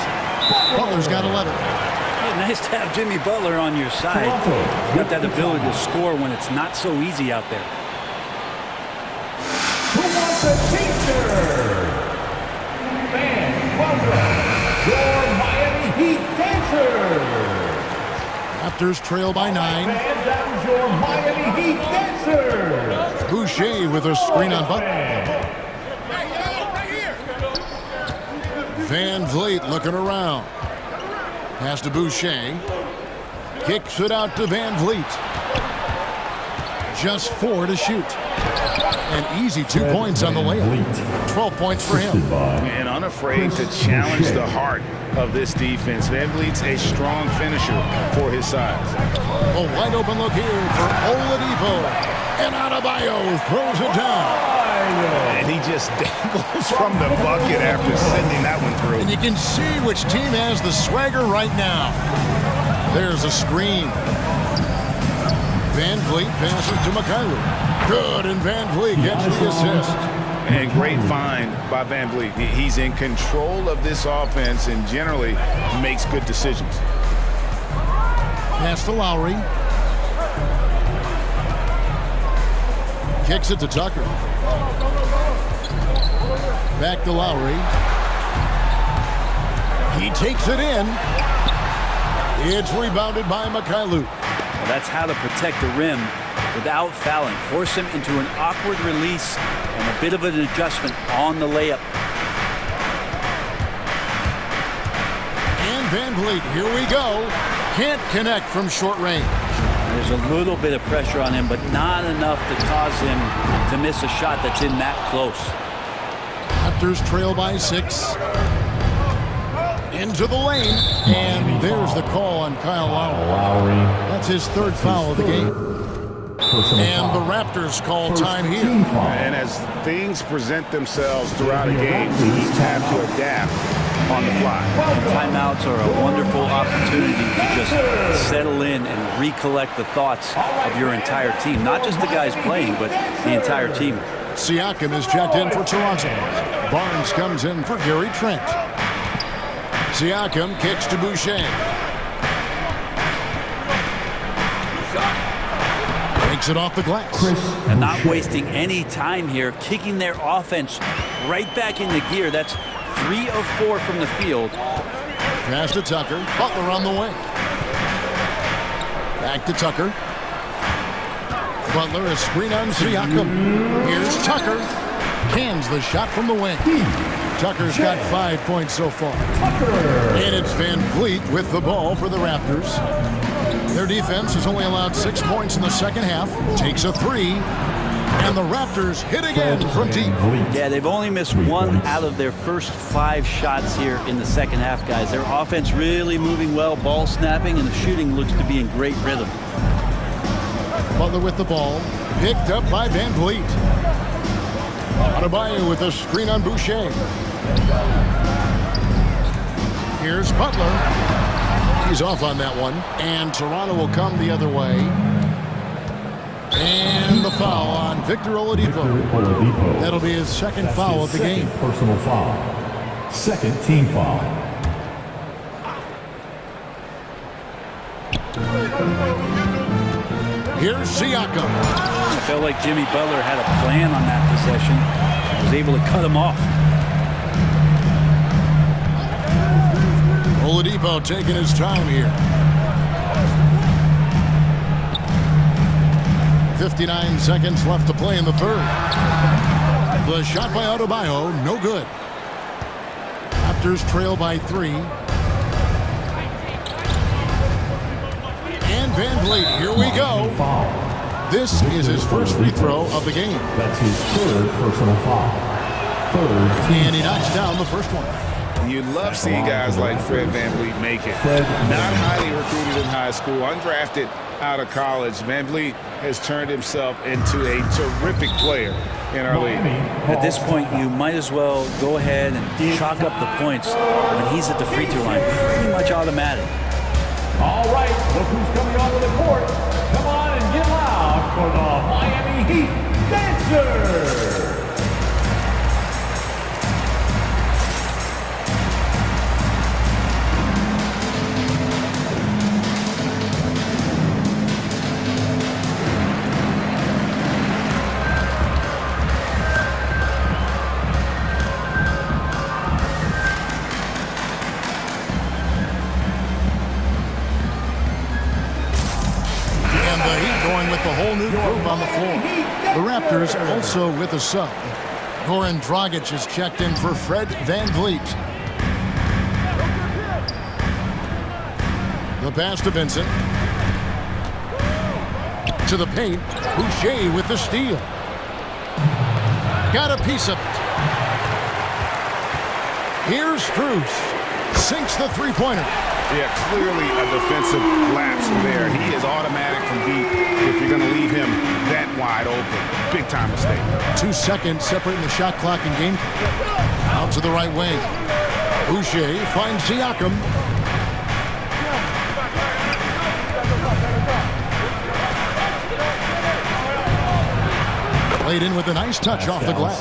Butler's got 11. Yeah, nice to have Jimmy Butler on your side. He's got that ability to score when it's not so easy out there. Who wants a t-shirt? Fans, welcome your Miami Heat Dancers. Raptors trail by 9. Fans, that was your Miami Heat Dancers. Boucher with a screen on Butler. Van Vliet looking around. Pass to Boucher. Kicks it out to Van Vliet. Just 4 to shoot. An easy 2 points on the layup. 12 points for him. And unafraid to challenge the heart of this defense. Van Vliet's a strong finisher for his size. A wide open look here for Oladipo. And Adebayo throws it down. And he just dangles from the bucket after sending that one through. And you can see which team has the swagger right now. There's a screen. Van Vliet passes to Mikhailuk. Good, and Van Vliet gets the assist. And great find by Van Vliet. He's in control of this offense and generally makes good decisions. Pass to Lowry. Kicks it to Tucker. Back to Lowry. He takes it in. It's rebounded by Mikhailuk. Well, that's how to protect the rim without fouling. Force him into an awkward release and a bit of an adjustment on the layup. And Van Vliet, here we go. Can't connect from short range. There's a little bit of pressure on him, but not enough to cause him to miss a shot that's in that close. Raptors trail by 6. Into the lane. And there's the call on Kyle Lowry. That's his 3rd foul of the game. And the Raptors call time here. And as things present themselves throughout a game, teams have to adapt on the fly. And timeouts are a wonderful opportunity to just settle in and recollect the thoughts of your entire team. Not just the guys playing, but the entire team. Siakam is checked in for Toronto. Barnes comes in for Gary Trent. Siakam kicks to Boucher. Takes it off the glass. And not wasting any time here, kicking their offense right back into gear. That's 3 of 4 from the field. Pass to Tucker. Butler on the way. Back to Tucker. Butler is screen on Siakam. Here's Tucker. Cans the shot from the wing. Tucker's got 5 points so far. And it's Van Vliet with the ball for the Raptors. Their defense has only allowed 6 points in the second half. Takes a 3. And the Raptors hit again from deep. Yeah, they've only missed 1 out of their first 5 shots here in the second half, guys. Their offense really moving well, ball snapping, and the shooting looks to be in great rhythm. Butler with the ball. Picked up by Van Vliet. Adebayo with a screen on Boucher. Here's Butler. He's off on that one. And Toronto will come the other way. And the foul on Victor Oladipo. That'll be his 2nd foul of the game. Personal foul. Second team foul. Here's Siakam. I felt like Jimmy Butler had a plan on that possession and was able to cut him off. Oladipo taking his time here. 59 seconds left to play in the third. The shot by Adebayo, no good. Raptors trail by 3. And Van Vliet, here we go. This is his first free throw of the game. That's his third personal foul. And he knocks down the first one. You love seeing guys like Fred VanVleet make it. Not highly recruited in high school, undrafted out of college. VanVleet has turned himself into a terrific player in our league. At this point, you might as well go ahead and chalk up the points when he's at the free throw line. Pretty much automatic. All right, look who's coming onto the court. Come on and get loud for the Miami Heat Dancers. The whole new group on the floor. The Raptors also with a sub. Goran Dragic is checked in for Fred VanVleet. The pass to Vincent. To the paint. Boucher with the steal. Got a piece of it. Here's Strus. Sinks the three-pointer. Yeah, clearly a defensive lapse there. He is automatic from deep if you're going to leave him that wide open. Big time mistake. 2 seconds separating the shot clock and game. Out to the right wing. Boucher finds Siakam. Played in with a nice touch off the glass.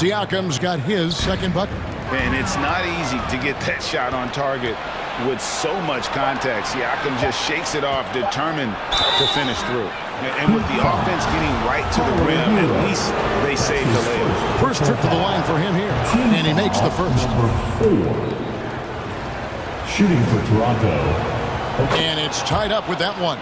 Siakam's got his second bucket. And it's not easy to get that shot on target with so much contact. Siakam just shakes it off, determined to finish through. And with the offense getting right to the rim, at least they saved the layup. First trip to the line for him here, and he makes the first. Number 4. Shooting for Toronto. And it's tied up with that one.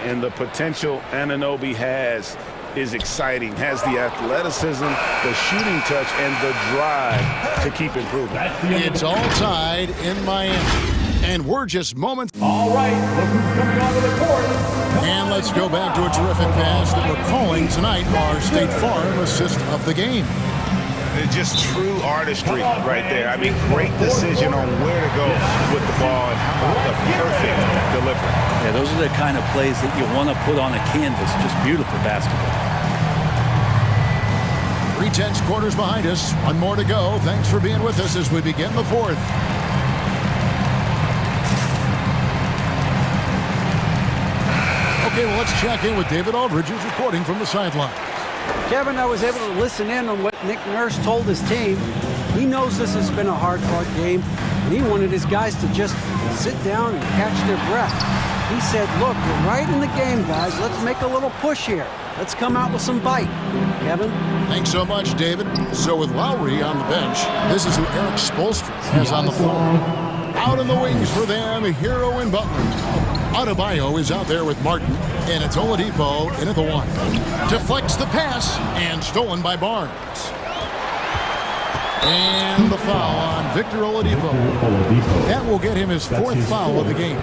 And the potential Anunoby has is exciting. Has the athleticism, the shooting touch, and the drive to keep improving. It's all tied in Miami. And we're just moments. All right, look who's coming onto the court. And let's go back to a terrific pass that we're calling tonight our State Farm assist of the game. Just true artistry right there. I mean, great decision on where to go with the ball and how about the perfect delivery. Yeah, those are the kind of plays that you want to put on a canvas. Just beautiful basketball. 3/10 quarters behind us. One more to go. Thanks for being with us as we begin the fourth. Okay, well, let's check in with David Aldridge, who's reporting from the sideline. Kevin, I was able to listen in on what Nick Nurse told his team. He knows this has been a hard-fought game, and he wanted his guys to just sit down and catch their breath. He said, look, we're right in the game, guys. Let's make a little push here. Let's come out with some bite. Kevin? Thanks so much, David. So with Lowry on the bench, this is who Eric Spoelstra has on the floor. Out in the wings for them, Hero and Butler. Adebayo is out there with Martin, and it's Oladipo in at the one. Deflects the pass, and stolen by Barnes. And the foul on Victor Oladipo. That will get him his fourth foul of the game.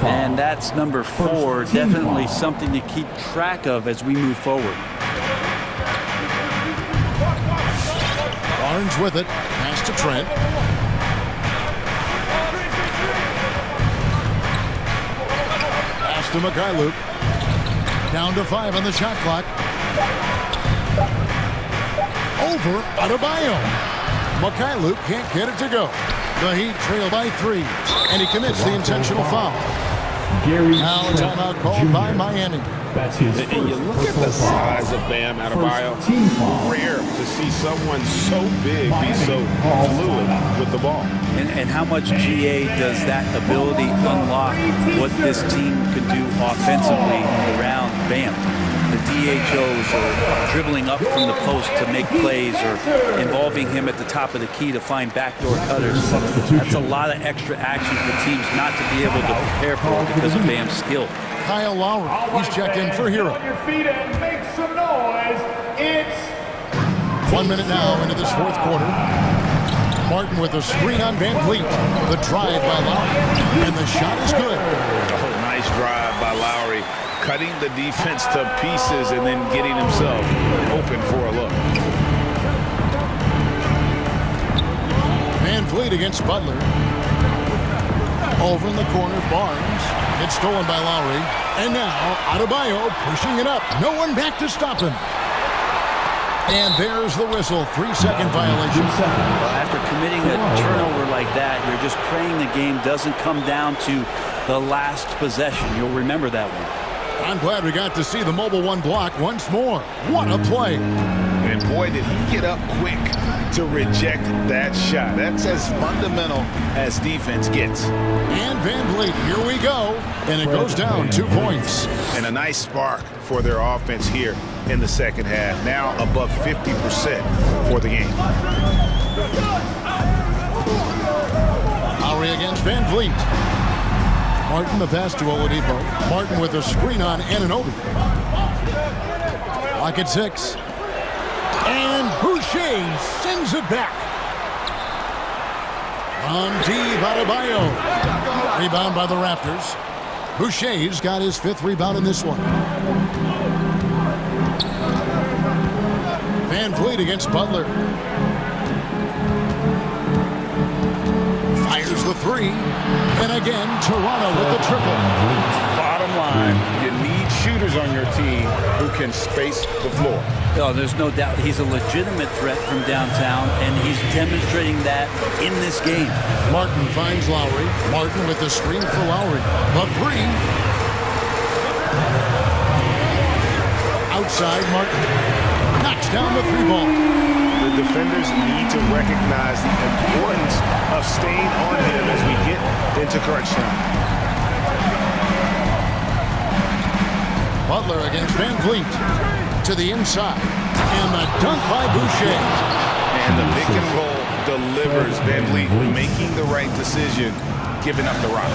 And that's number 4. Definitely something to keep track of as we move forward. Barnes with it. Pass to Trent. Pass to Mikhailuk. Down to 5 on the shot clock. Over Adebayo. Mikhailuk can't get it to go. The Heat trail by 3, and he commits the intentional foul. Gary now timeout called by Miami. That's his first And you look at the size of Bam Adebayo. Rare to see someone so big be so fluid with the ball. And how much GA does that ability unlock what this team can do offensively around Bam? The DHOs or dribbling up from the post to make plays or involving him at the top of the key to find backdoor cutters. That's a lot of extra action for teams not to be able to prepare for because of Bam's skill. Kyle Lowry, he's checked in for Hero. On your feet and make some noise. It's 1 minute now into this fourth quarter. Martin with a screen on Van Vliet. The drive by Lowry, and the shot is good. Oh, nice drive by Lowry, cutting the defense to pieces and then getting himself open for a look. Van Vliet against Butler. Over in the corner, Barnes. It's stolen by Lowry. And now, Adebayo pushing it up. No one back to stop him. And there's the whistle. 3-second violation. Well, after committing a turnover like that, you're just praying the game doesn't come down to the last possession. You'll remember that one. I'm glad we got to see the Mobile One block once more. What a play. And boy, did he get up quick to reject that shot. That's as fundamental as defense gets. And Van Vliet, here we go. And it goes down 2 points. And a nice spark for their offense here in the second half. Now above 50% for the game. Lowry against Van Vliet. Martin the pass to Oladipo. Martin with a screen on Anunoby. Lock at 6. And Boucher sends it back. On deep, Adebayo. Rebound by the Raptors. Boucher's got his 5th rebound in this one. Van Vliet against Butler. Fires the 3. And again, Toronto with the triple. Bottom line, you need shooters on your team who can space the floor. Oh, there's no doubt he's a legitimate threat from downtown, and he's demonstrating that in this game. Martin finds Lowry. Martin with the screen for Lowry. The 3. Outside, Martin knocks down the 3 ball. The defenders need to recognize the importance of staying on him as we get into crunch time. Butler against Van Vliet. To the inside. And the dunk by Boucher. And the pick and roll delivers. Van Vliet making the right decision, giving up the rock.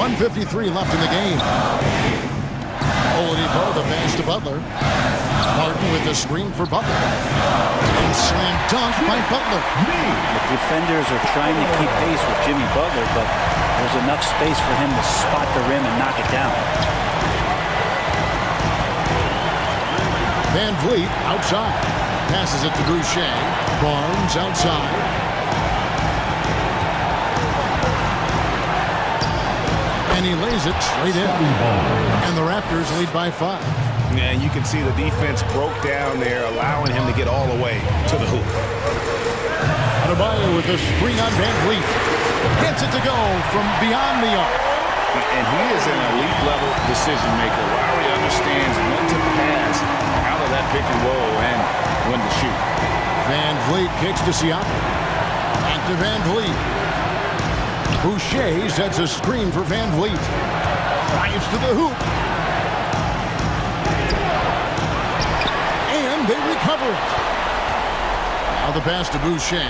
1:53 left in the game. Oladipo, the pass to Butler. Martin with the screen for Butler. And slam dunk by Butler. The defenders are trying to keep pace with Jimmy Butler, but there's enough space for him to spot the rim and knock it down. Van Vliet outside. Passes it to Boucher. Barnes outside. And he lays it straight in. And the Raptors lead by 5. Yeah, you can see the defense broke down there, allowing him to get all the way to the hoop. Adebayo with the screen on Van Vliet. Gets it to go from beyond the arc. And he is an elite-level decision maker. Lowry understands when to pass out of that pick and roll and when to shoot. Van Vliet kicks to Siakam. Back to Van Vliet. Boucher sets a screen for Van Vliet. Drives to the hoop. And they recover it. Now the pass to Boucher.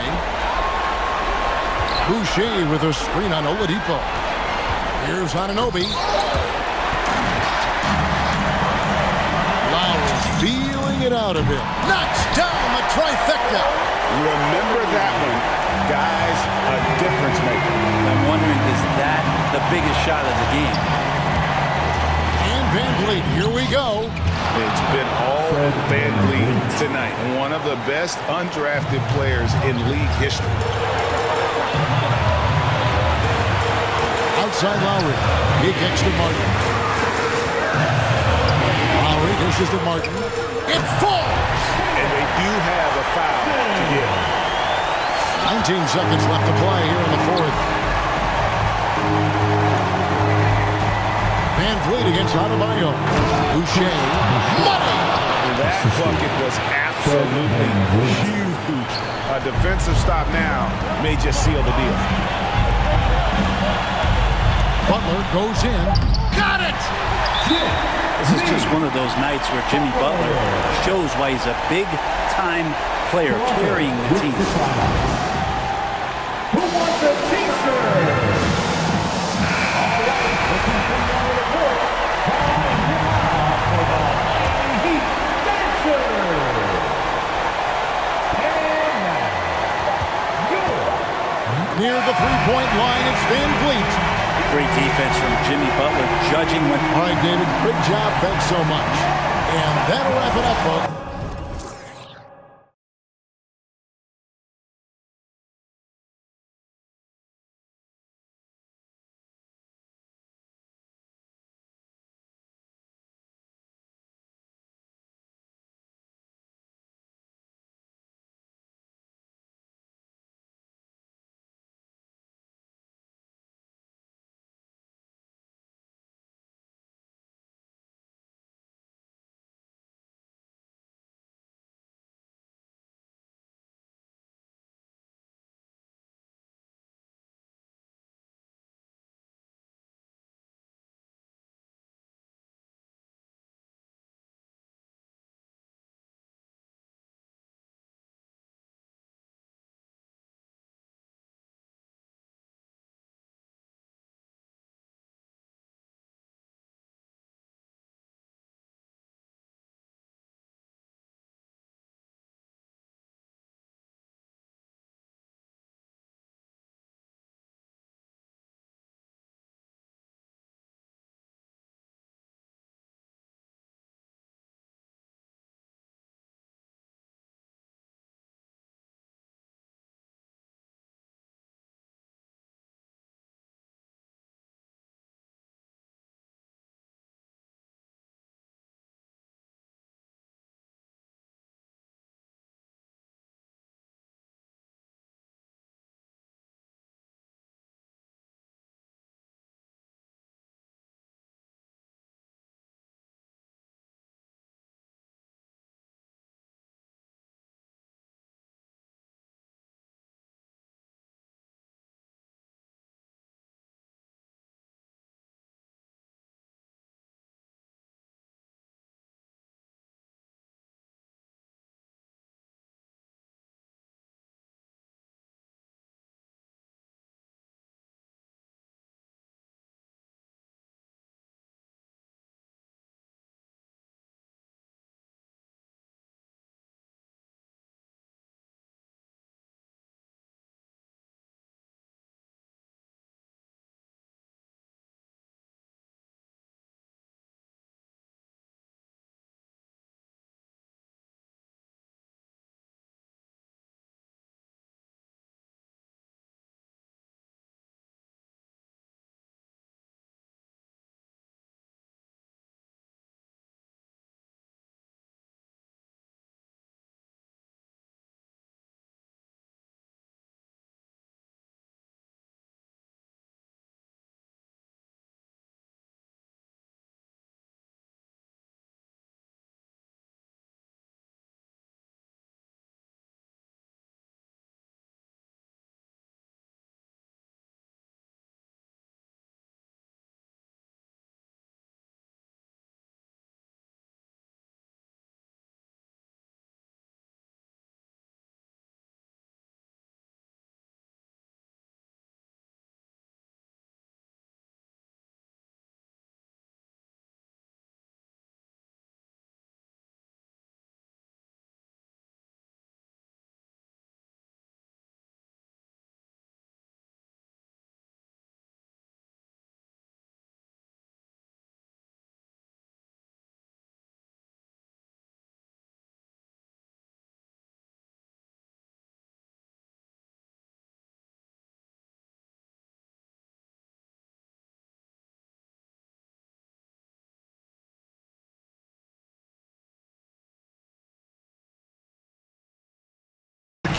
Boucher with a screen on Oladipo. Here's Anunoby. Lowry feeling it out a bit. Knocks down the trifecta. Remember that one. Guys, a difference maker. I'm wondering, is that the biggest shot of the game? And Van Vliet, here we go. It's been all Van Vliet tonight. One of the best undrafted players in league history. Outside Lowry. He kicks to Martin. Lowry dishes to Martin. It falls! And they do have a foul to give. 19 seconds left to play here in the fourth. Fleet against Adebayo. Boucher. Money! That bucket was absolutely huge. A defensive stop now may just seal the deal. Butler goes in. Got it! This is just one of those nights where Jimmy Butler shows why he's a big-time player carrying the team. Who wants a t-shirt? All right, looking for you on the court. For the Miami Heat dancer. And Near the three-point line, it's Van Vliet. Great defense from Jimmy Butler, judging when... All right, David, great job. Thanks so much. And that'll wrap it up, folks.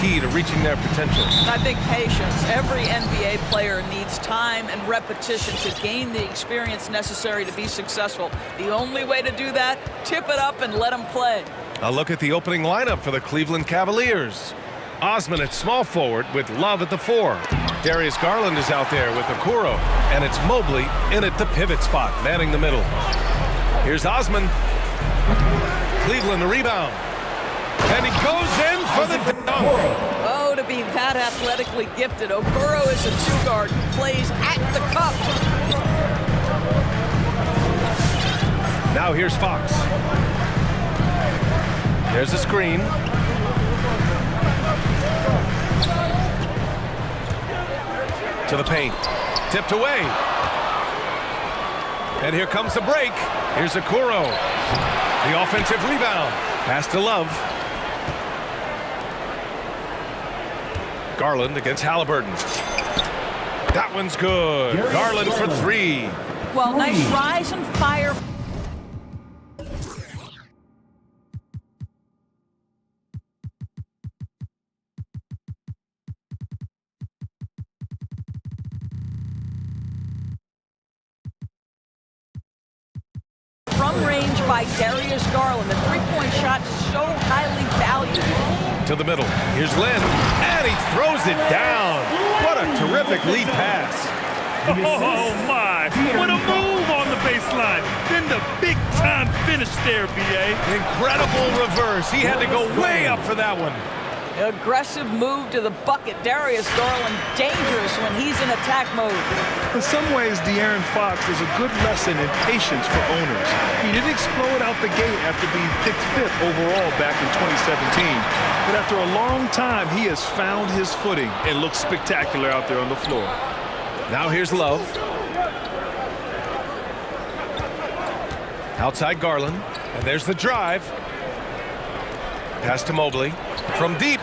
key to reaching their potential? I think patience. Every NBA player needs time and repetition to gain the experience necessary to be successful. The only way to do that, tip it up and let them play. A look at the opening lineup for the Cleveland Cavaliers. Osman at small forward with Love at the 4. Darius Garland is out there with Okoro, and it's Mobley in at the pivot spot, manning the middle. Here's Osman. Cleveland the rebound. And he goes in for the dunk. Oh, to be that athletically gifted. Okoro is a two-guard, plays at the cup. Now here's Fox. There's a screen. To the paint. Tipped away. And here comes the break. Here's Okoro. The offensive rebound. Pass to Love. Garland against Halliburton. That one's good. Garland for 3. Well, nice rise and fire. From range by Darius Garland. The three-point shot so highly valued. To the middle. Here's Lynn. And he throws it down. What a terrific lead pass. Oh, my. What a move on the baseline. Then the big-time finish there, B.A. Incredible reverse. He had to go way up for that one. Aggressive move to the bucket. Darius Garland dangerous when he's in attack mode. In some ways, De'Aaron Fox is a good lesson in patience for owners. He didn't explode out the gate after being picked 5th overall back in 2017. But after a long time, he has found his footing and looks spectacular out there on the floor. Now here's Love. Outside Garland. And there's the drive. Pass to Mobley. From deep.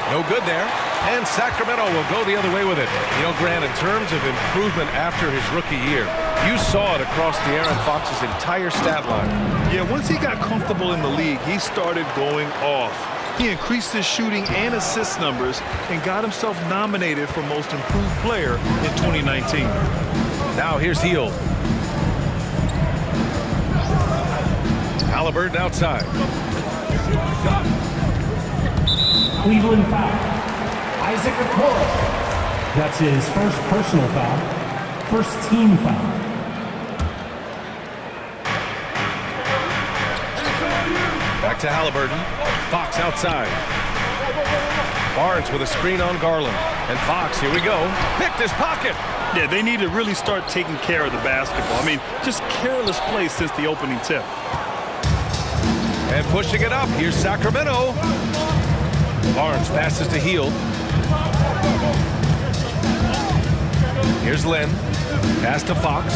No good there. And Sacramento will go the other way with it. You know, Grant, in terms of improvement after his rookie year, you saw it across De'Aaron Fox's entire stat line. Yeah, once he got comfortable in the league, he started going off. He increased his shooting and assist numbers and got himself nominated for Most Improved Player in 2019. Now here's Hield. Halliburton outside. Cleveland foul. Isaac Okoro. That's his first personal foul. First team foul. Back to Halliburton. Fox outside. Barnes with a screen on Garland. And Fox, here we go, picked his pocket. Yeah, they need to really start taking care of the basketball. I mean, just careless play since the opening tip. And pushing it up, here's Sacramento. Barnes passes to Hield. Here's Lynn. Pass to Fox.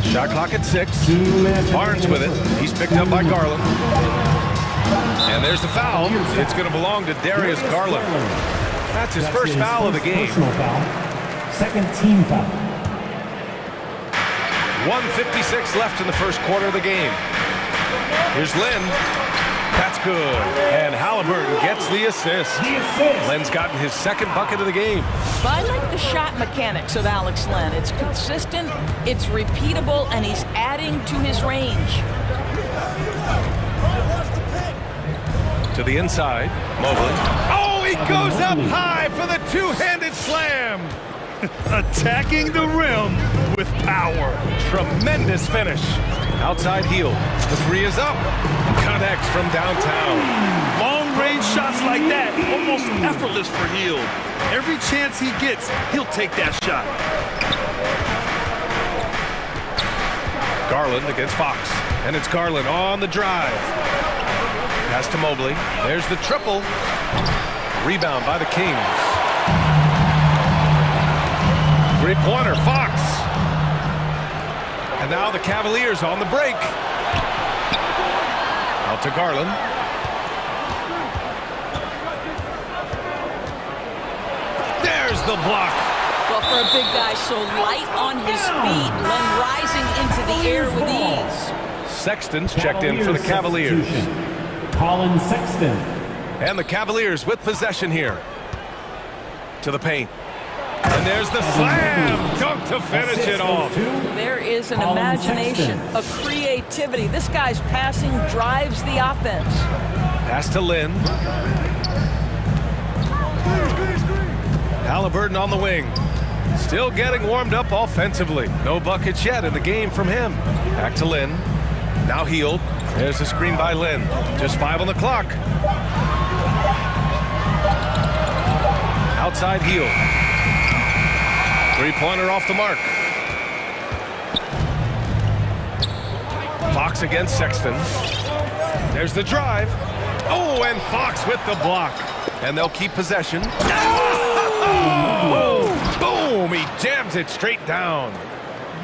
Shot clock at 6. Barnes with it. He's picked up by Garland. And there's the foul. It's going to belong to Darius Garland. That's his first foul of the game. Second team foul. 1:56 left in the first quarter of the game. Here's Lynn. That's good. And Halliburton gets the assist. Lynn's gotten his second bucket of the game. But I like the shot mechanics of Alex Len. It's consistent, it's repeatable, and he's adding to his range. To the inside, Mobley. Oh, he goes up high for the two-handed slam. Attacking the rim with power. Tremendous finish. Outside Hield. The 3 is up. Connects from downtown. Long-range shots like that, almost effortless for Hield. Every chance he gets, he'll take that shot. Garland against Fox. And it's Garland on the drive. Pass to Mobley. There's the triple. Rebound by the Kings. Three-pointer, Fox. And now the Cavaliers on the break. Out to Garland. There's the block. Well, for a big guy so light on his feet, Len rising into the air with ease. Sexton's checked in for the Cavaliers. Colin Sexton. And the Cavaliers with possession here. To the paint. And there's the slam! Dunk to finish it off. There is an imagination, a creativity. This guy's passing drives the offense. Pass to Lynn. Halliburton on the wing. Still getting warmed up offensively. No buckets yet in the game from him. Back to Lynn. Now Hield. There's a screen by Lynn. Just 5 on the clock. Outside Hield. Three-pointer off the mark. Fox against Sexton. There's the drive. Oh, and Fox with the block. And they'll keep possession. Oh! Boom! He jams it straight down.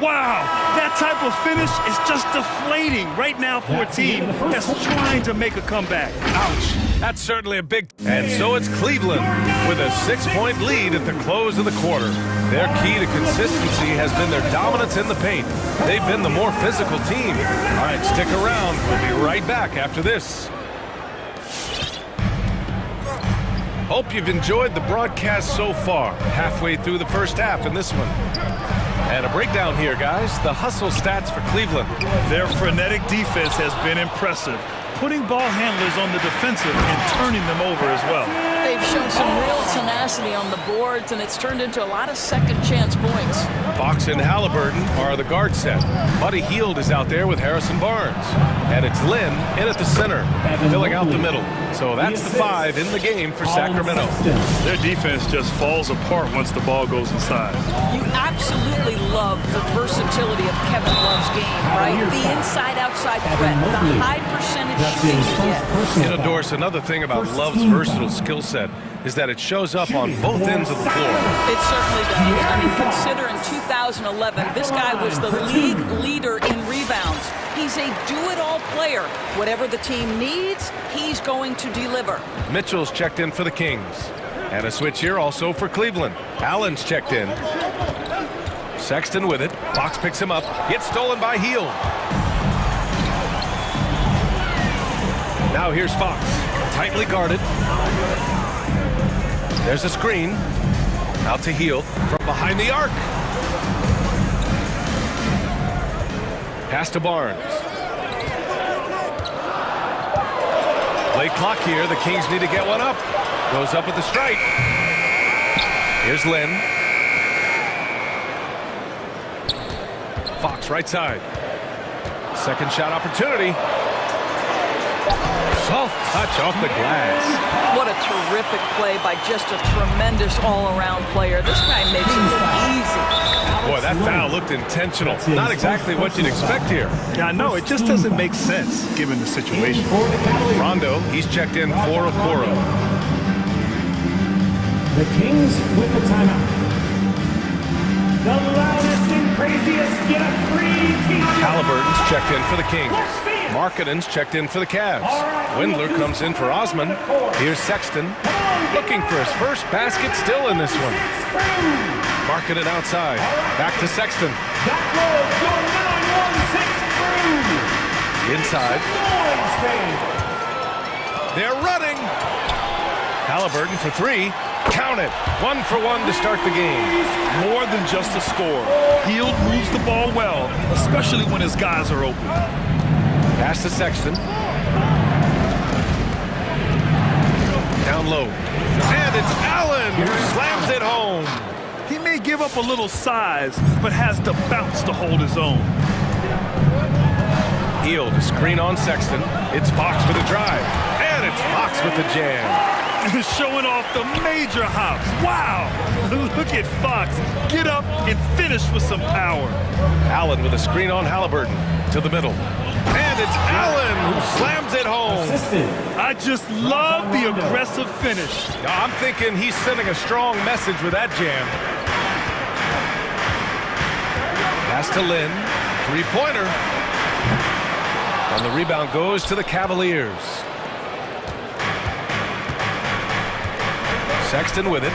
Wow, that type of finish is just deflating right now for a team that's trying to make a comeback. Ouch. That's certainly a big... And so it's Cleveland with a 6-point lead at the close of the quarter. Their key to consistency has been their dominance in the paint. They've been the more physical team. All right, stick around. We'll be right back after this. Hope you've enjoyed the broadcast so far. Halfway through the first half in this one. And a breakdown here, guys. The hustle stats for Cleveland. Their frenetic defense has been impressive, putting ball handlers on the defensive and turning them over as well. They've shown some real tenacity on the boards, and it's turned into a lot of second-chance points. Fox and Halliburton are the guard set. Buddy Hield is out there with Harrison Barnes. And it's Lynn in at the center, filling out the middle. So that's the 5 in the game for Sacramento. Their defense just falls apart once the ball goes inside. You absolutely love the versatility of Kevin Love's game, right? The inside-outside threat, the high percentage shooting he gets. You know, Doris, another thing about Love's versatile skill set is that it shows up on both ends of the floor. It certainly does. I mean, consider in 2011, this guy was the league leader in rebounds. He's a do-it-all player. Whatever the team needs, he's going to deliver. Mitchell's checked in for the Kings. And a switch here also for Cleveland. Allen's checked in. Sexton with it. Fox picks him up. Gets stolen by Hield. Now here's Fox. Tightly guarded. There's a screen. Out to Hield from behind the arc. Pass to Barnes. Late clock here. The Kings need to get one up. Goes up with the strike. Here's Lynn. Fox right side. Second shot opportunity. Soft touch off the glass. What a terrific play by just a tremendous all-around player. This guy makes it look easy. Boy, that foul looked intentional. Not exactly what you'd expect here. Yeah, I know. It just doesn't make sense given the situation. Rondo, he's checked in for Okoro. The Kings with the timeout. The loudest and craziest get a free t-shirt. Halliburton's checked in for the Kings. Markkanen's checked in for the Cavs. Windler comes in for Osman. Here's Sexton. Looking for his first basket, still in this one. Markkanen outside. Back to Sexton. Inside. They're running. Halliburton for 3. Count it. 1 for 1 to start the game. More than just a score. Hield moves the ball well, especially when his guys are open. Pass to Sexton. Down low. And it's Allen who slams it home. He may give up a little size, but has the bounce to hold his own. Hield, screen on Sexton. It's Fox with a drive. And it's Fox with the jam. Showing off the major hops. Wow! Look at Fox. Get up and finish with some power. Allen with a screen on Halliburton. To the middle. And it's Allen who slams it home. I just love the aggressive finish. I'm thinking he's sending a strong message with that jam. Pass to Lynn. 3-pointer. And the rebound goes to the Cavaliers. Sexton with it.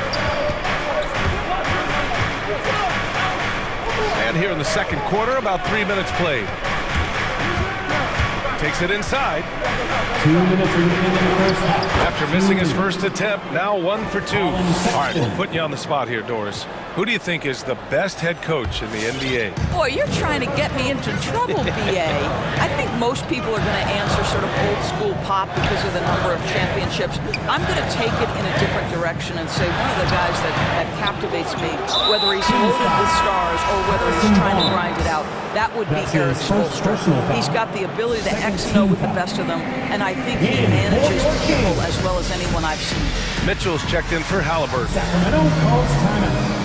And here in the second quarter, about 3 minutes played. takes it inside. 2 minutes remaining in the first half. After missing his first attempt, now 1 for 2. All right, we're putting you on the spot here, Doris. Who do you think is the best head coach in the NBA? Boy, you're trying to get me into trouble, BA. I think most people are going to answer sort of old school Pop because of the number of championships. I'm going to take it in a different direction and say one of the guys that captivates me, whether he's loaded with stars or whether he's trying to grind it out, that would be Eric Spoelstra. He's got the ability to X and O with the best of them, and I think he manages people as well as anyone I've seen. Mitchell's checked in for Halliburton. Sacramento calls timeout.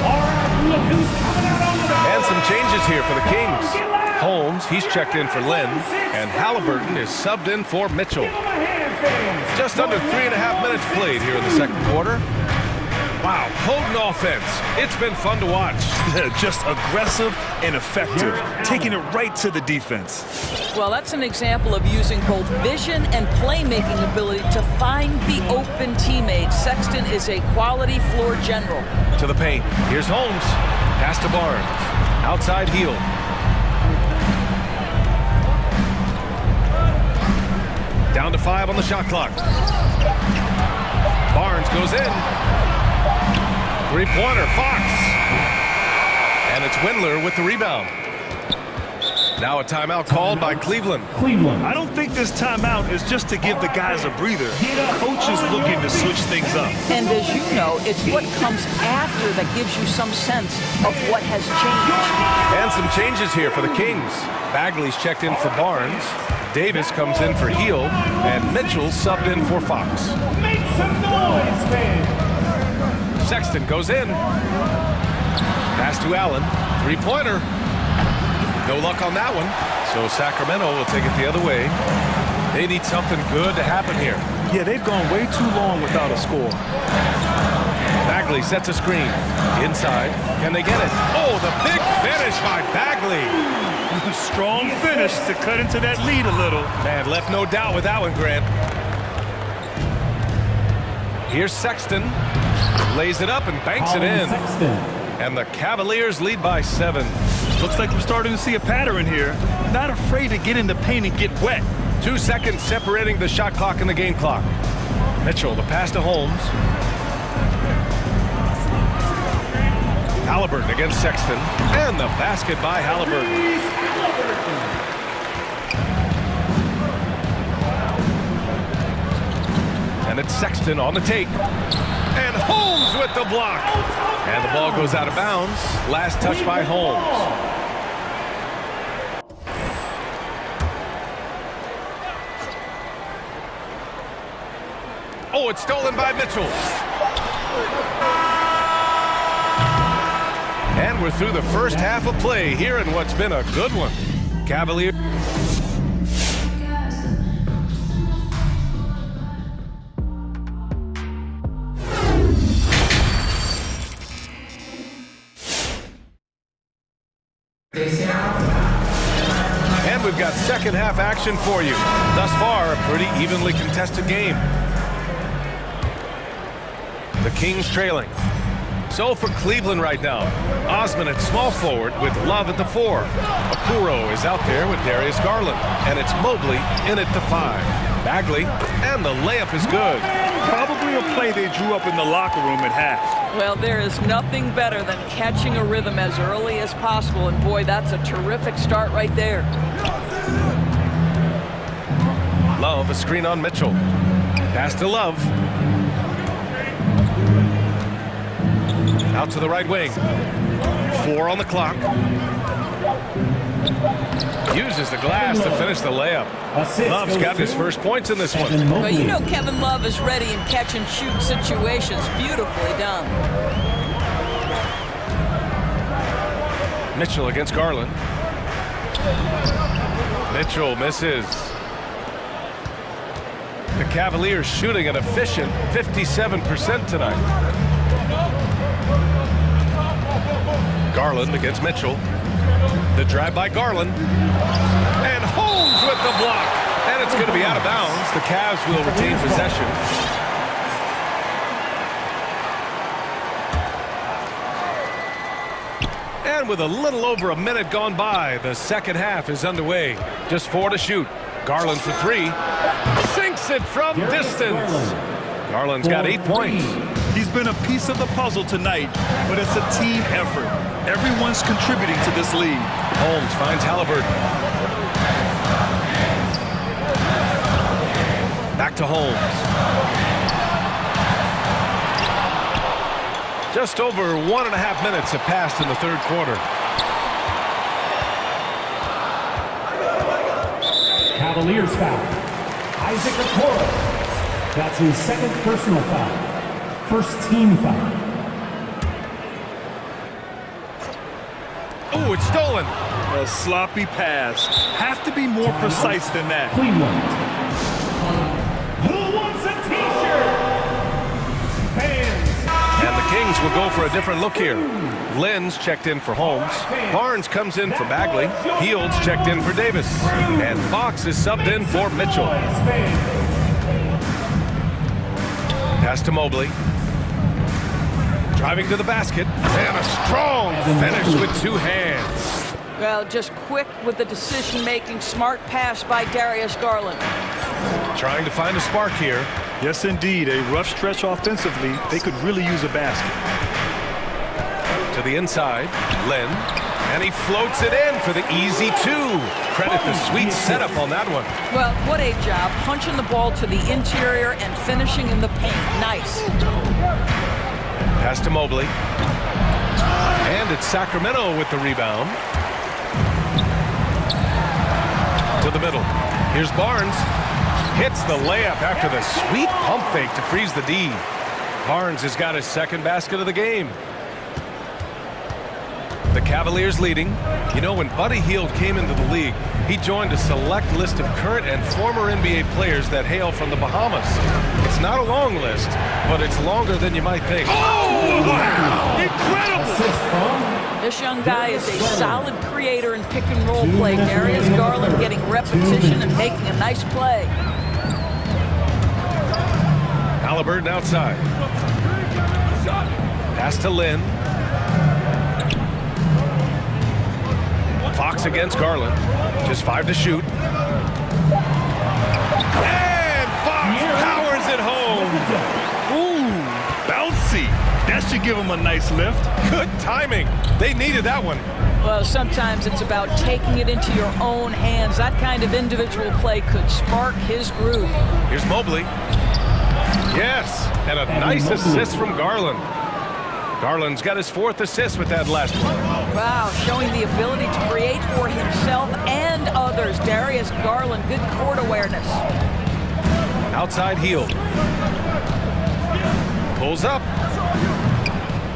All right, look who's coming out on the bench. And some changes here for the Kings. Holmes, he's checked in for Lynn, and Halliburton is subbed in for Mitchell. Just under 3.5 minutes played here in the second quarter. Wow, potent offense. It's been fun to watch. Just aggressive and effective, taking it right to the defense. Well, that's an example of using both vision and playmaking ability to find the open teammates. Sexton is a quality floor general. To the paint. Here's Holmes. Pass to Barnes. Outside heel. Down to 5 on the shot clock. Barnes goes in. Three-pointer, Fox. And it's Windler with the rebound. Now a timeout called by Cleveland. I don't think this timeout is just to give the guys a breather. Coach is looking to switch things up. And as you know, it's what comes after that gives you some sense of what has changed. And some changes here for the Kings. Bagley's checked in for Barnes. Davis comes in for Heel. And Mitchell subbed in for Fox. Make some noise, man. Sexton goes in. Pass to Allen. Three-pointer. No luck on that one. So Sacramento will take it the other way. They need something good to happen here. Yeah, they've gone way too long without a score. Bagley sets a screen. Inside. Can they get it? Oh, the big finish by Bagley. Strong finish to cut into that lead a little. Man, left no doubt with that one, Grant. Here's Sexton. Lays it up and banks it in. And the Cavaliers lead by 7. Looks like we're starting to see a pattern here. Not afraid to get in the paint and get wet. 2 seconds separating the shot clock and the game clock. Mitchell, the pass to Holmes. Halliburton against Sexton. And the basket by Halliburton. And it's Sexton on the take. And Holmes with the block. And the ball goes out of bounds. Last touch by Holmes. Oh, it's stolen by Mitchell. And we're through the first half of play here in what's been a good one. Cavaliers. And we've got second half action for you. Thus far, a pretty evenly contested game. The Kings trailing. So for Cleveland right now, Osman at small forward with Love at the 4. Okoro is out there with Darius Garland. And it's Mobley in at the 5. Bagley, and the layup is good. Probably a play they drew up in the locker room at half. Well, there is nothing better than catching a rhythm as early as possible. And boy, that's a terrific start right there. Love, a screen on Mitchell. Pass to Love. Out to the right wing. 4 on the clock. Uses the glass to finish the layup. Love's got his first points in this one. Well, you know Kevin Love is ready in catch-and-shoot situations. Beautifully done. Mitchell against Garland. Mitchell misses. The Cavaliers shooting an efficient 57% tonight. Garland against Mitchell. The drive by Garland. And Holmes with the block. And it's going to be out of bounds. The Cavs will retain possession. And time with a little over a minute gone by. The second half is underway. Just 4 to shoot. Garland for 3. Sinks it from distance. Garland's got 8 points. He's been a piece of the puzzle tonight, but it's a team effort. Everyone's contributing to this lead. Holmes finds Halliburton. Back to Holmes. Just over 1.5 minutes have passed in the third quarter. Cavaliers foul. Isaac Okoro. That's his second personal foul. First team foul. Oh, it's stolen. A sloppy pass. Have to be more precise than that. Cleveland. Who wants a t-shirt? Fans. And the Kings will go for a different look here. Lynn's checked in for Holmes. Barnes comes in for Bagley. Fields checked in for Davis. And Fox is subbed in for Mitchell. Pass to Mobley. Driving to the basket. And a strong finish with 2 hands. Well, just quick with the decision-making. Smart pass by Darius Garland. Trying to find a spark here. Yes, indeed. A rough stretch offensively. They could really use a basket. To the inside, Lynn. And he floats it in for the easy 2. Credit the sweet setup on that one. Well, what a job. Punching the ball to the interior and finishing in the paint. Nice. Pass to Mobley. And it's Sacramento with the rebound. To the middle. Here's Barnes. Hits the layup after the sweet pump fake to freeze the D. Barnes has got his second basket of the game. The Cavaliers leading. You know, when Buddy Hield came into the league, he joined a select list of current and former NBA players that hail from the Bahamas. It's not a long list, but it's longer than you might think. Oh, wow! Incredible! This young guy is a solid creator in pick-and-roll play. Darius Garland getting repetition and making a nice play. Halliburton outside. Pass to Lynn. Fox against Garland. Just 5 to shoot. And Fox powers it home. Ooh, bouncy. That should give him a nice lift. Good timing. They needed that one. Well, sometimes it's about taking it into your own hands. That kind of individual play could spark his groove. Here's Mobley. Yes, and a nice assist from Garland. Garland's got his 4th assist with that last one. Wow, showing the ability to create for himself and others. Darius Garland, good court awareness. Outside heel. Pulls up.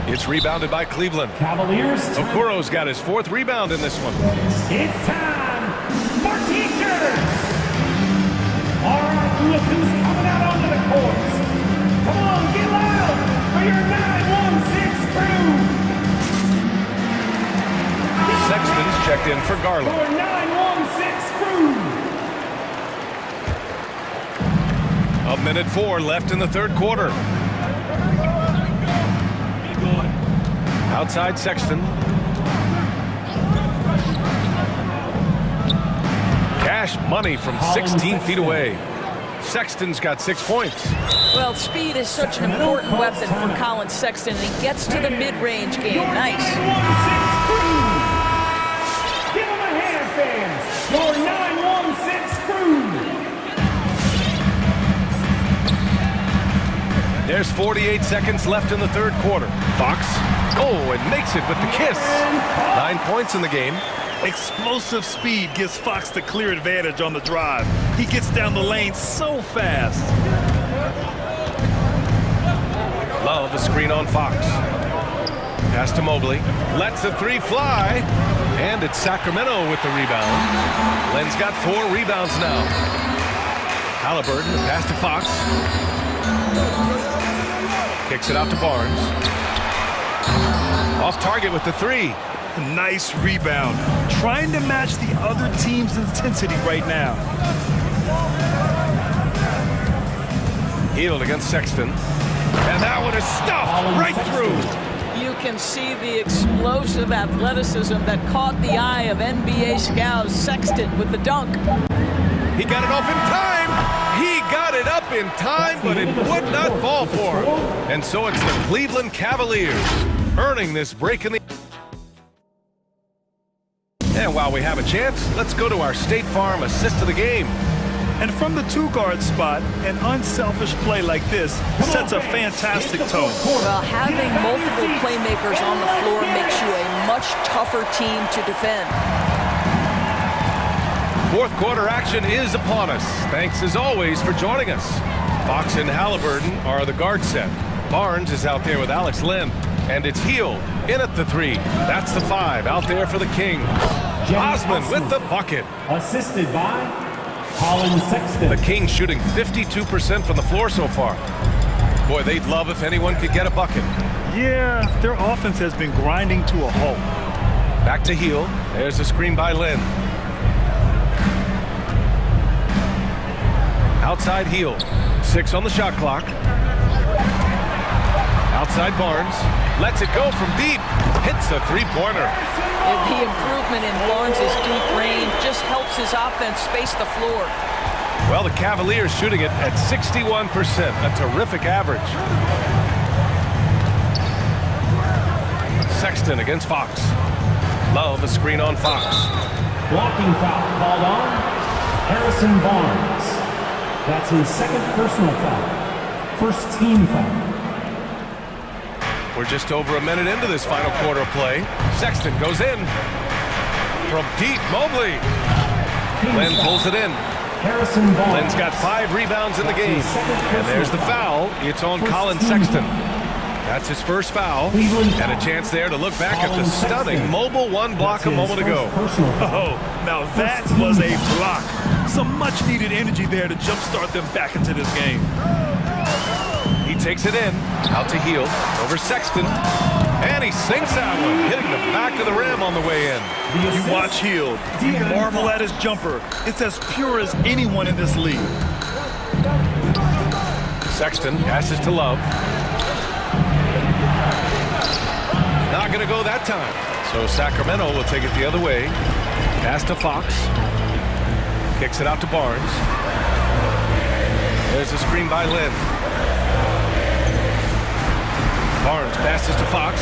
It's rebounded by Cleveland. Cavaliers. Okoro's got his 4th rebound in this one. It's time for t-shirts. All right, look who's coming out onto the court. Come on, get loud for your 916 crew. Sexton's checked in for Garland. For 916 crew. 1:04 left in the third quarter. Outside Sexton. Cash money from 16 feet away. Sexton's got 6 points. Well, speed is such an important weapon for Colin Sexton. He gets to the mid-range game. Nice. Give him a hand, fans. Your 916 crew. There's 48 seconds left in the third quarter. Fox. Oh, and makes it with the kiss. 9 points in the game. Explosive speed gives Fox the clear advantage on the drive. He gets down the lane so fast. Love a screen on Fox. Pass to Mobley. Lets the 3 fly. And it's Sacramento with the rebound. Len's got 4 rebounds now. Halliburton, the pass to Fox. Kicks it out to Barnes. Off target with the 3. Nice rebound. Trying to match the other team's intensity right now. Hield against Sexton. And that one is stuffed right through. You can see the explosive athleticism that caught the eye of NBA scouts. Sexton with the dunk. He got it off in time. He got it up in time, but it would not fall for him. And so it's the Cleveland Cavaliers earning this break in the... And while we have a chance, let's go to our State Farm assist of the game. And from the two-guard spot, an unselfish play like this sets a fantastic tone. Well, having multiple playmakers on the floor makes you a much tougher team to defend. Fourth quarter action is upon us. Thanks as always for joining us. Fox and Halliburton are the guard set. Barnes is out there with Alex Len. And it's Heel in at the 3. That's the 5 out there for the King. Osman with the bucket. Assisted by Colin Sexton. The Kings shooting 52% from the floor so far. Boy, they'd love if anyone could get a bucket. Yeah, their offense has been grinding to a halt. Back to Heel. There's a screen by Len. Outside Heel. 6 on the shot clock. Outside Barnes. Lets it go from deep. Hits a three-pointer. The improvement in Barnes' deep range just helps his offense space the floor. Well, the Cavaliers shooting it at 61%, a terrific average. Sexton against Fox. Love a screen on Fox. Blocking foul called on Harrison Barnes. That's his second personal foul. First team foul. We're just over a minute into this final quarter of play. Sexton goes in. From deep, Mobley. Len pulls it in. Len's got 5 rebounds in the game. And there's the foul. It's on Colin Sexton. That's his first foul. And a chance there to look back at the stunning mobile 1 block a moment ago. Oh, now that was a block. Some much-needed energy there to jumpstart them back into this game. He takes it in, out to Heel, over Sexton, and he sinks that one, hitting the back of the rim on the way in. You watch Heel, you marvel at his jumper. It's as pure as anyone in this league. Sexton passes to Love. Not going to go that time, so Sacramento will take it the other way. Pass to Fox. Kicks it out to Barnes. There's a screen by Len. Barnes passes to Fox.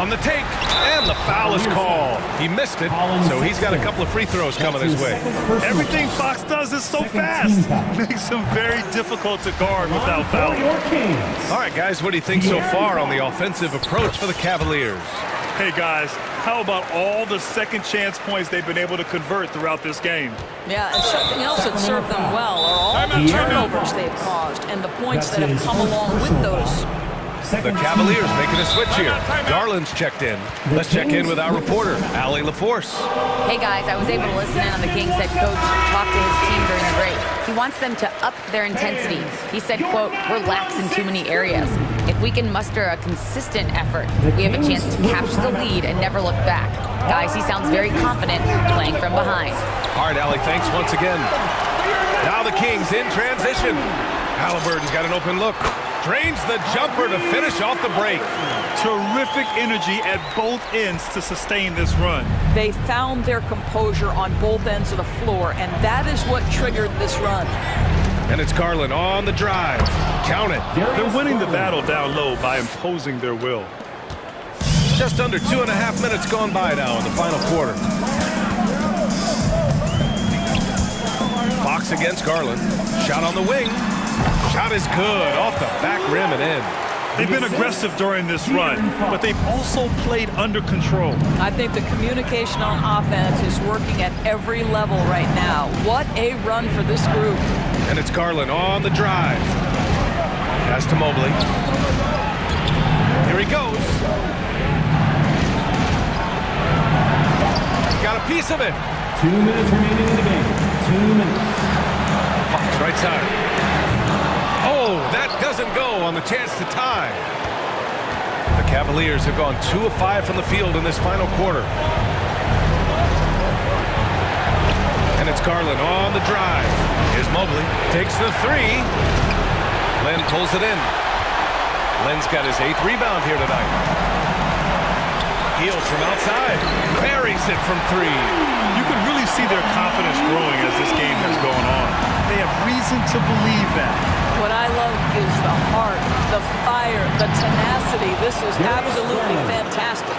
On the take, and the foul is called. He missed it, so he's got a couple of free throws coming his way. Everything Fox does is so fast. Makes him very difficult to guard without fouling. All right, guys, what do you think so far on the offensive approach for the Cavaliers? Hey, guys, how about all the second chance points they've been able to convert throughout this game? Yeah, and something else that served them well are all the turnovers they've caused and the points that have come along with those. The Cavaliers making a switch here. Garland's checked in. Let's check in with our reporter, Allie LaForce. Hey guys, I was able to listen in on the Kings head coach talk to his team during the break. He wants them to up their intensity. He said, quote, "We're lax in too many areas. If we can muster a consistent effort, we have a chance to capture the lead and never look back." Guys, he sounds very confident playing from behind. All right, Allie, thanks once again. Now the Kings in transition. Halliburton's got an open look. Drains the jumper to finish off the break. Terrific energy at both ends to sustain this run. They found their composure on both ends of the floor, and that is what triggered this run. And it's Garland on the drive. Count it. They're winning the battle down low by imposing their will. Just under 2.5 minutes gone by now in the final quarter. Fox against Garland. Shot on the wing. Shot is good, off the back rim and in. They've been aggressive during this run, but they've also played under control. I think the communication on offense is working at every level right now. What a run for this group. And it's Garland on the drive. Pass to Mobley. Here he goes. Got a piece of it. 2 minutes remaining in the game. 2 minutes. Fox right side. Oh, that doesn't go on the chance to tie. The Cavaliers have gone 2 of 5 from the field in this final quarter. And it's Garland on the drive. Here's Mobley. Takes the 3. Len pulls it in. Len's got his 8th rebound here tonight. Heel from outside. Buries it from 3. You can really see their confidence growing as this game has gone on. They have reason to believe that. What I love is the heart, the fire, the tenacity. This is absolutely fantastic.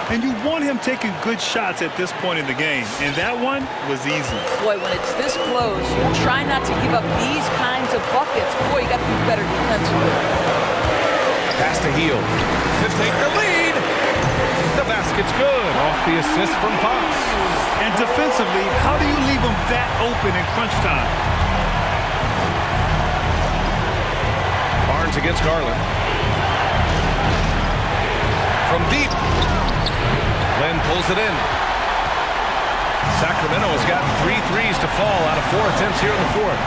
And you want him taking good shots at this point in the game, and that one was easy. Boy, when it's this close, you try not to give up these kinds of buckets. Boy, you got to be better defensively. Pass to Heel to take the lead. The basket's good off the assist from Fox. And defensively, how do you leave him that open in crunch time? Barnes against Garland. From deep. Len pulls it in. Sacramento has gotten 3 threes to fall out of 4 attempts here in the 4th.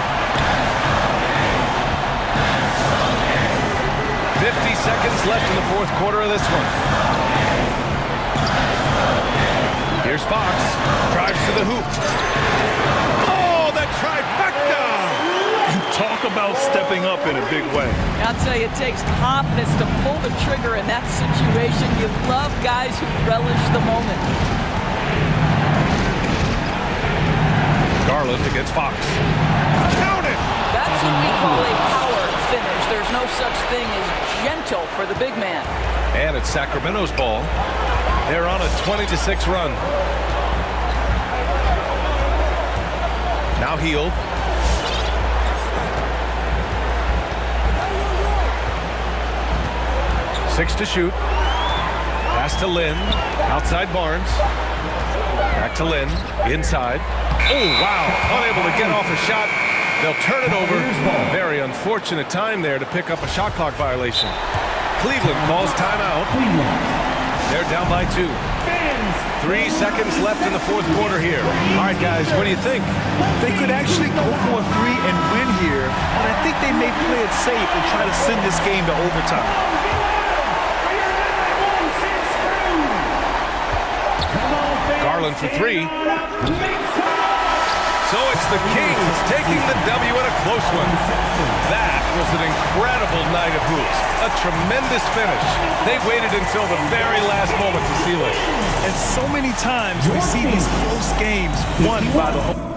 50 seconds left in the 4th quarter of this one. Here's Fox. Drives to the hoop. Oh, the trifecta! Talk about stepping up in a big way. I'll tell you, it takes confidence to pull the trigger in that situation. You love guys who relish the moment. Garland against Fox. Count it! That's what we call a power finish. There's no such thing as gentle for the big man. And it's Sacramento's ball. They're on a 20-6 run. Now Heel. 6 to shoot. Pass to Lynn. Outside Barnes. Back to Lynn. Inside. Oh, wow. Unable to get off a shot. They'll turn it over. Very unfortunate time there to pick up a shot clock violation. Cleveland calls timeout. They're down by 2. 3 seconds left in the 4th quarter here. All right, guys, what do you think? They could actually go for a 3 and win here, but I think they may play it safe and try to send this game to overtime. Garland for 3. So it's the Kings taking the W in a close one. That was an incredible night of hoops. A tremendous finish. They waited until the very last moment to seal it. And so many times we see these close games won by the home.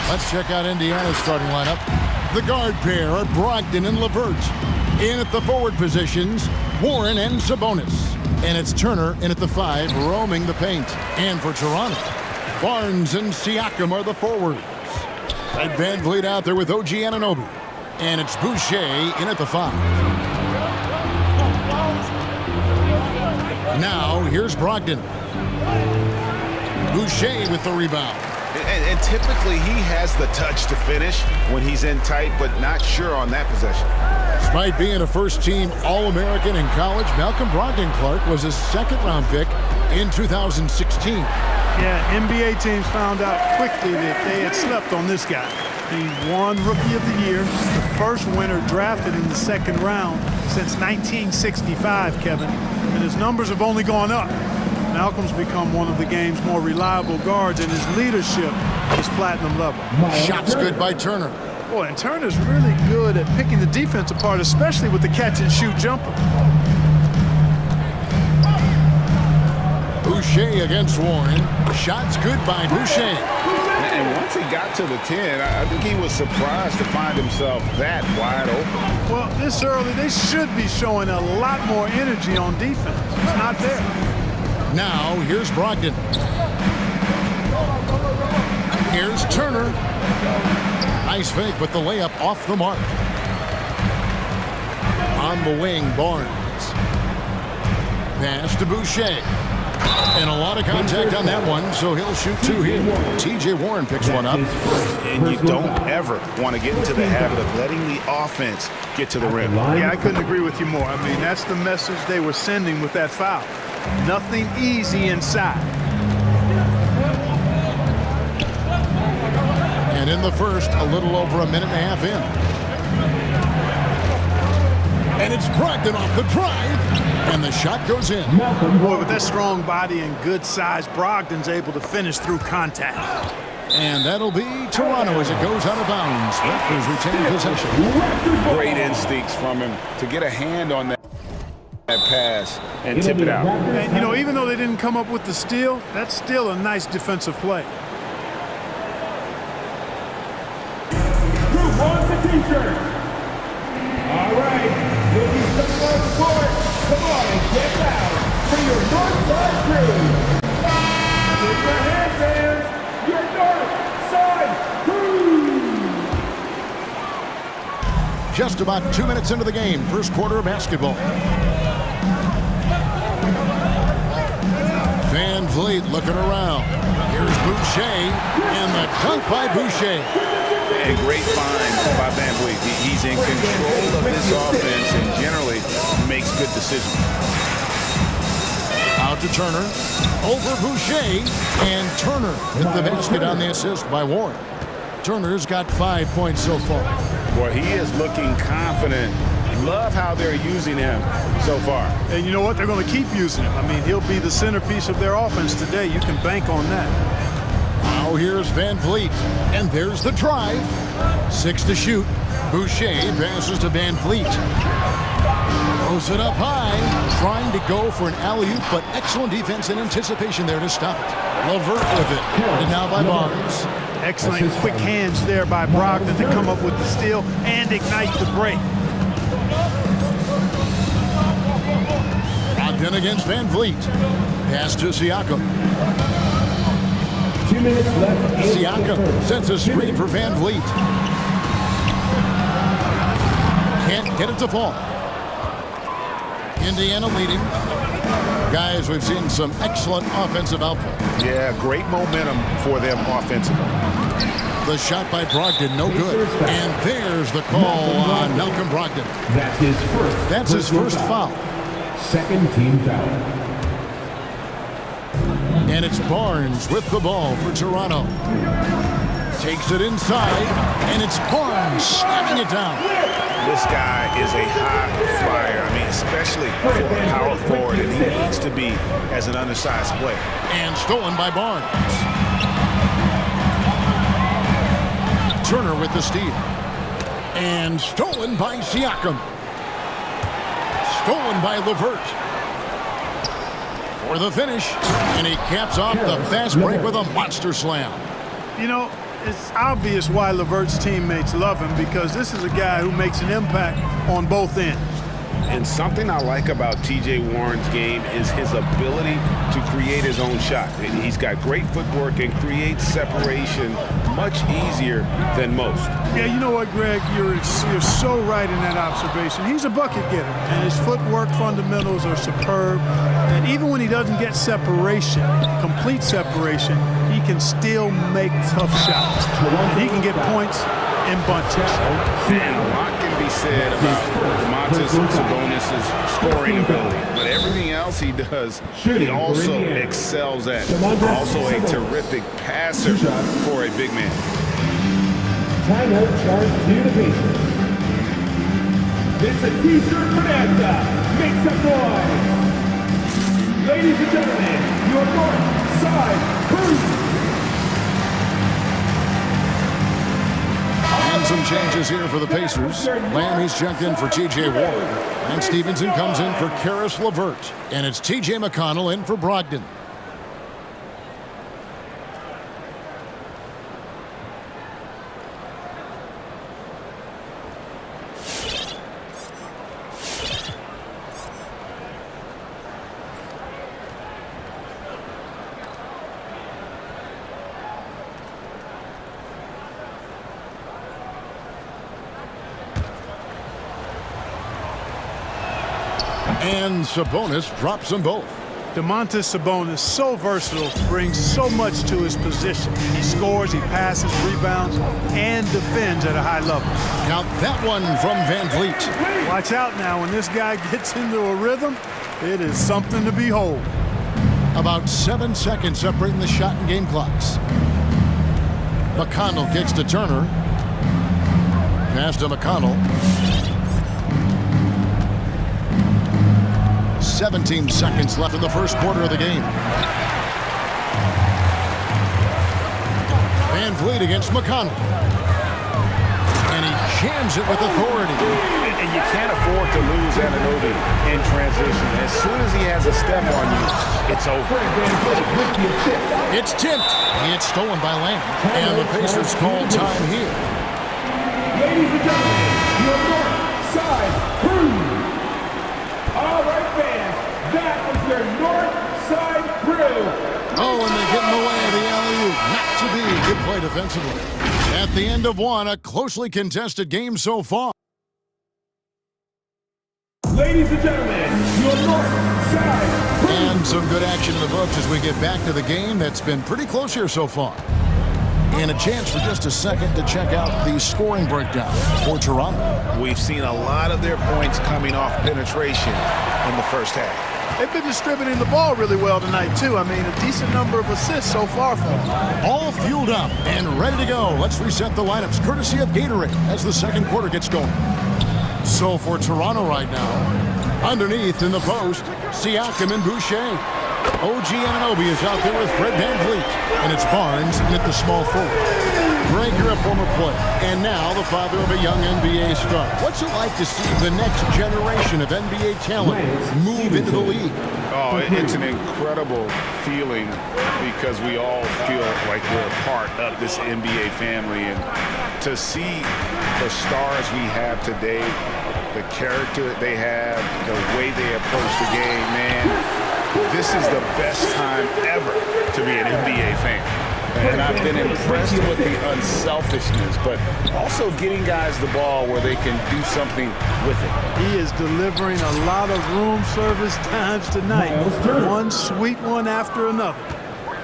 Let's check out Indiana's starting lineup. The guard pair are Brogdon and LeVert. In at the forward positions, Warren and Sabonis. And it's Turner in at the 5, roaming the paint. And for Toronto, Barnes and Siakam are the forwards. Fred VanVleet out there with OG Anunoby. And it's Boucher in at the 5. Now, here's Brogdon. Boucher with the rebound. And typically he has the touch to finish when he's in tight, but not sure on that possession. Despite being a first-team All-American in college, Malcolm Brogdon Clark was a second-round pick in 2016. Yeah, NBA teams found out quickly that they had slept on this guy. He won Rookie of the Year, the first winner drafted in the second round since 1965, Kevin. And his numbers have only gone up. Malcolm's become one of the game's more reliable guards, and his leadership is platinum level. Shots good by Turner. Boy, and Turner's really good at picking the defense apart, especially with the catch-and-shoot jumper. Boucher against Warren. Shots good by Boucher. And once he got to the 10, I think he was surprised to find himself that wide open. Well, this early, they should be showing a lot more energy on defense. It's not there. Now, here's Brogdon. Here's Turner. Nice fake, but the layup off the mark. On the wing, Barnes. Pass to Boucher. And a lot of contact on that one, so he'll shoot 2 here. TJ Warren picks one up. And you don't ever want to get into the habit of letting the offense get to the rim. Yeah, I couldn't agree with you more. I mean, that's the message they were sending with that foul. Nothing easy inside. And in the first, a little over a minute and a half in. And it's Brogdon off the drive, and the shot goes in. Boy, with that strong body and good size, Brogdon's able to finish through contact. And that'll be Toronto as it goes out of bounds. Raptors retain possession. Great instincts from him to get a hand on that pass and tip it out. And, you know, even though they didn't come up with the steal, that's still a nice defensive play. Who wants a t-shirt? All right, you'll be stepping on the court. Come on and get out for your Northside crew. With your hand fans, your Northside crew. Just about 2 minutes into the game, first quarter of basketball. VanVleet looking around. Here's Boucher, and the dunk by Boucher. A great find by VanVleet. He's in control of this offense and generally makes good decisions. Out to Turner, over Boucher, and Turner hit the basket on the assist by Warren. Turner's got 5 points so far. Boy, he is looking confident. Love how they're using him so far. And you know what? They're going to keep using him. I mean, he'll be the centerpiece of their offense today. You can bank on that. Now here's VanVleet, and there's the drive. 6 to shoot. Boucher passes to VanVleet. Throws it up high, trying to go for an alley-oop, but excellent defense and anticipation there to stop it. LeVert with it, and now by Barnes. Excellent quick hands there by Brogdon to come up with the steal and ignite the break. Brogdon against VanVleet. Pass to Siakam. 2 minutes left. Siakam sets a screen for VanVleet. Can't get it to fall. Indiana leading. Guys, we've seen some excellent offensive output. Yeah, great momentum for them offensively. The shot by Brogdon, no good. And there's the call on Malcolm Brogdon. That's his first foul. Second team foul. And it's Barnes with the ball for Toronto. Takes it inside, and it's Barnes slamming it down. This guy is a high flyer. I mean, especially for a power forward, and he needs to be as an undersized player. And stolen by Barnes. Turner with the steal. And stolen by Siakam. Stolen by LeVert. for the finish. And he caps off the fast break with a monster slam. You know, it's obvious why LeVert's teammates love him, because this is a guy who makes an impact on both ends. And something I like about T.J. Warren's game is his ability to create his own shot. And he's got great footwork and creates separation much easier than most. Yeah, you know what, Greg? You're so right in that observation. He's a bucket getter, and his footwork fundamentals are superb. And even when he doesn't get separation, complete separation, he can still make tough shots. And he can get points in bunches. And a lot can be said about Domantas Sabonis' scoring ability, but everything else he does, he also excels at. Also a terrific passer for a big man. Timeout charge to the Pacers. It's a T-shirt bonanza. Make some noise. Ladies and gentlemen, your North Side Crew. And some changes here for the Pacers. Lammy's checked in for T.J. Warren. And Stevenson comes in for Karis LeVert. And it's T.J. McConnell in for Brogdon. And Sabonis drops them both. Domantas Sabonis, so versatile, brings so much to his position. He scores, he passes, rebounds, and defends at a high level. Count that one from Van Vliet. Watch out now. When this guy gets into a rhythm, it is something to behold. About 7 seconds separating the shot and game clocks. McConnell kicks to Turner. Pass to McConnell. 17 seconds left in the first quarter of the game. Van Vliet against McConnell. And he jams it with authority. And you can't afford to lose Anunoby in transition. As soon as he has a step on you, it's over. It's tipped. It's stolen by Lamb. And the Pacers call time here. Ladies and gentlemen, your North Side Crew. All right, fans, that was their North Side Crew. Oh, and they get in the way of the alley-oop. Not to be. Good play defensively. At the end of one, a closely contested game so far. Ladies and gentlemen, your North Side Crew. And some good action in the books as we get back to the game that's been pretty close here so far. And a chance for just a second to check out the scoring breakdown for Toronto. We've seen a lot of their points coming off penetration in the first half. They've been distributing the ball really well tonight, too. I mean, a decent number of assists so far for them. All fueled up and ready to go. Let's reset the lineups, courtesy of Gatorade, as the second quarter gets going. So for Toronto right now, underneath in the post, Siakam and Boucher. OG Anunoby is out there with Fred Van Vliet, and it's Barnes at the small forward. Greg, you're a former player, and now the father of a young NBA star. What's it like to see the next generation of NBA talent move into the league? Oh, it's an incredible feeling because we all feel like we're a part of this NBA family, and to see the stars we have today, the character that they have, the way they approach the game, man. This is the best time ever to be an NBA fan. And I've been impressed with the unselfishness, but also getting guys the ball where they can do something with it. He is delivering a lot of room service times tonight. One sweet one after another.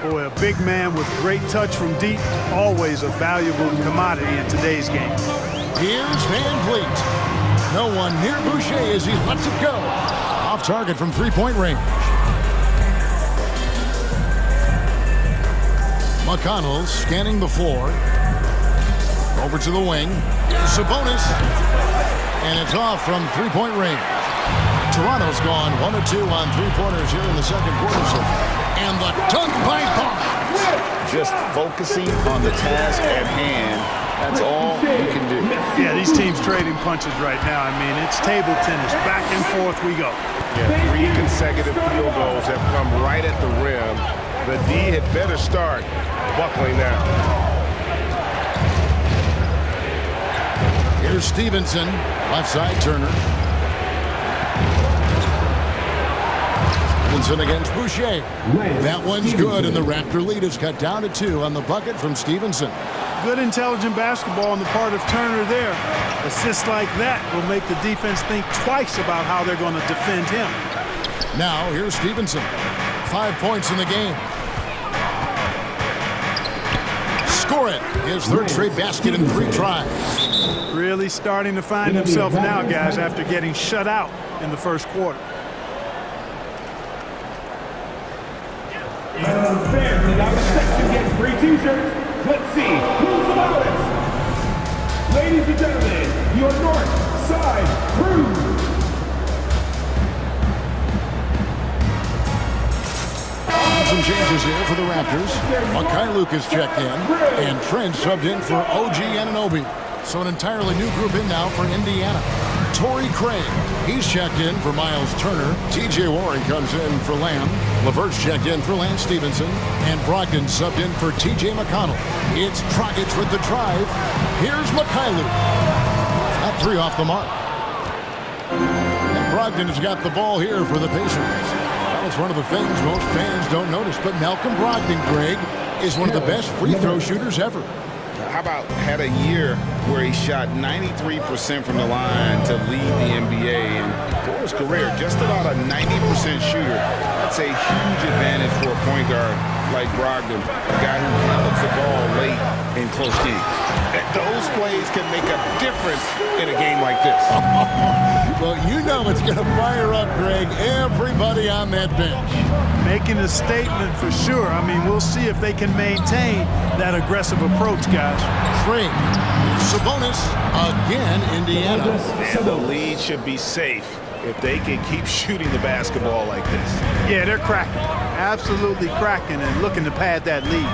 Boy, a big man with great touch from deep, always a valuable commodity in today's game. Here's Van Vliet. No one near Boucher as he lets it go. Off target from three-point range. McConnell scanning the floor. Over to the wing. Sabonis. And it's off from three-point range. Toronto's gone 1 of 2 on three-pointers here in the second quarter so far. And the dunk by Barnes. Just focusing on the task at hand That's all you can do. Yeah, these teams trading punches right now. I mean, it's table tennis. Back and forth we go. Yeah, 3 consecutive field goals have come right at the rim. The D had better start buckling down. Here's Stevenson, left side Turner. Stevenson against Boucher. That one's good, and the Raptor lead is cut down to 2 on the bucket from Stevenson. Good intelligent basketball on the part of Turner there. Assists like that will make the defense think twice about how they're going to defend him. Now, here's Stevenson. 5 points in the game. Score it. His third straight basket in 3 tries. Really starting to find himself now, guys, after getting shut out in the first quarter. Fans in our section get free t-shirts. Let's see who's the loudest. Ladies and gentlemen, your North Side Crew. Some changes here for the Raptors. Mikhailuk is checked in, and Trent subbed in for OG Anunoby. So an entirely new group in now for Indiana. Torrey Craig, he's checked in for Miles Turner. TJ Warren comes in for Lamb. LeVert's checked in for Lance Stevenson. And Brogdon subbed in for TJ McConnell. It's Dragic with the drive. Here's Mikhailuk. That 3 off the mark. And Brogdon has got the ball here for the Pacers. That's one of the things most fans don't notice. But Malcolm Brogdon, Greg, is one of the best free throw shooters ever. How about had a year where he shot 93% from the line to lead the NBA, and for his career, just about a 90% shooter. That's a huge advantage for a point guard like Brogdon, a guy who handles the ball late in close games. Those plays can make a difference in a game like this. Well, you know it's going to fire up, Greg, everybody on that bench. Making a statement for sure. I mean, we'll see if they can maintain that aggressive approach, guys. Trey, Sabonis again, Indiana. And the lead should be safe if they can keep shooting the basketball like this. Yeah, they're cracking. Absolutely cracking and looking to pad that lead.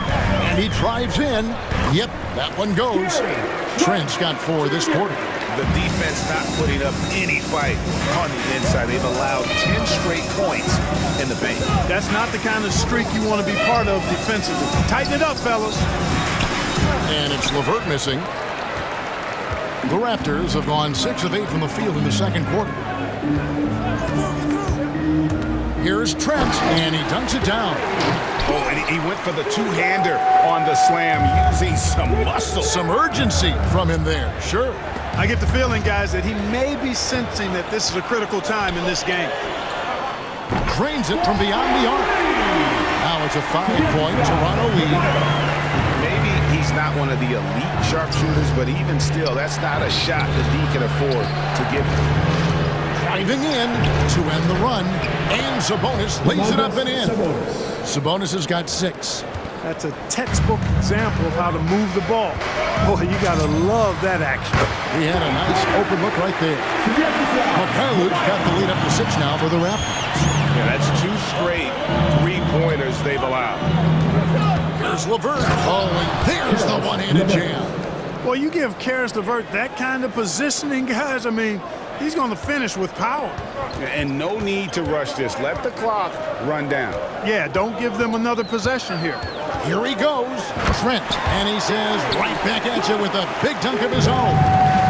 And he drives in. Yep, that one goes. Trent's got 4 this quarter. The defense not putting up any fight on the inside. They've allowed 10 straight points in the paint. That's not the kind of streak you want to be part of defensively. Tighten it up, fellas. And it's LeVert missing. The Raptors have gone 6 of 8 from the field in the second quarter. Here's Trent, and he dunks it down. Oh, and he went for the two-hander on the slam, using some muscle. Some urgency from him there, sure. I get the feeling, guys, that he may be sensing that this is a critical time in this game. Cranes it from beyond the arc. Now it's a 5-point Toronto lead. Maybe he's not one of the elite sharpshooters, but even still, that's not a shot that D can afford to give him. Driving in to end the run, and Sabonis lays it up and in. Sabonis has got 6. That's a textbook example of how to move the ball. Boy, you got to love that action. He had a nice open look right there. Mikhailuk's got the lead up to 6 now for the Raptors. Yeah, that's 2 straight 3-pointers they've allowed. Here's LeVert. Oh, and there's the one-handed jam. Well, you give Karis LeVert that kind of positioning, guys. I mean, he's going to finish with power. And no need to rush this. Let the clock run down. Yeah, don't give them another possession here. Here he goes, Trent, and he says right back at you with a big dunk of his own.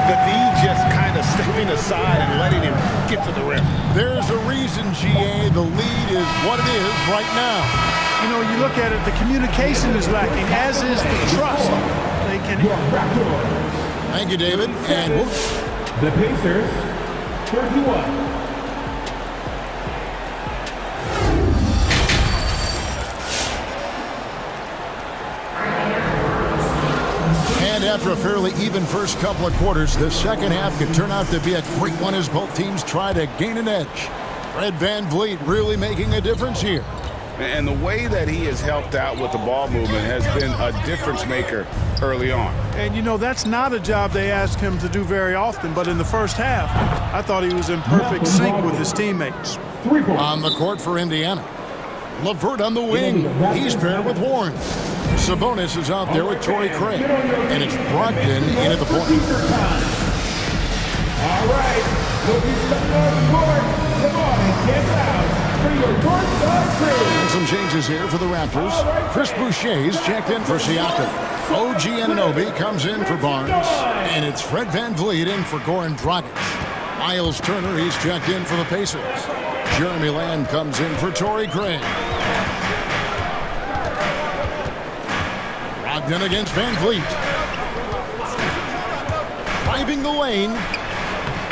The D just kind of stepping aside and letting him get to the rim. There's a reason, GA, the lead is what it is right now. You know, you look at it, the communication is lacking, as is the trust. They can. Thank you, David. And the Pacers, 31. And after a fairly even first couple of quarters, the second half could turn out to be a great one as both teams try to gain an edge. Fred VanVleet really making a difference here. And the way that he has helped out with the ball movement has been a difference maker early on. And, you know, that's not a job they ask him to do very often, but in the first half, I thought he was in perfect sync with his teammates. On the court for Indiana. LeVert on the wing. He's paired with Warren. Sabonis is out there with Torrey Craig. And it's Brogdon in at the point. All right, we'll be stepping on the court. Come on and get out for your north-side crew. And some changes here for the Raptors. Chris Boucher's checked in for Siakam. OG Anunoby comes in for Barnes. And it's Fred VanVleet in for Goran Dragic. Miles Turner, he's checked in for the Pacers. Jeremy Lamb comes in for Torrey Craig. Brogdon against VanVleet. Driving the lane.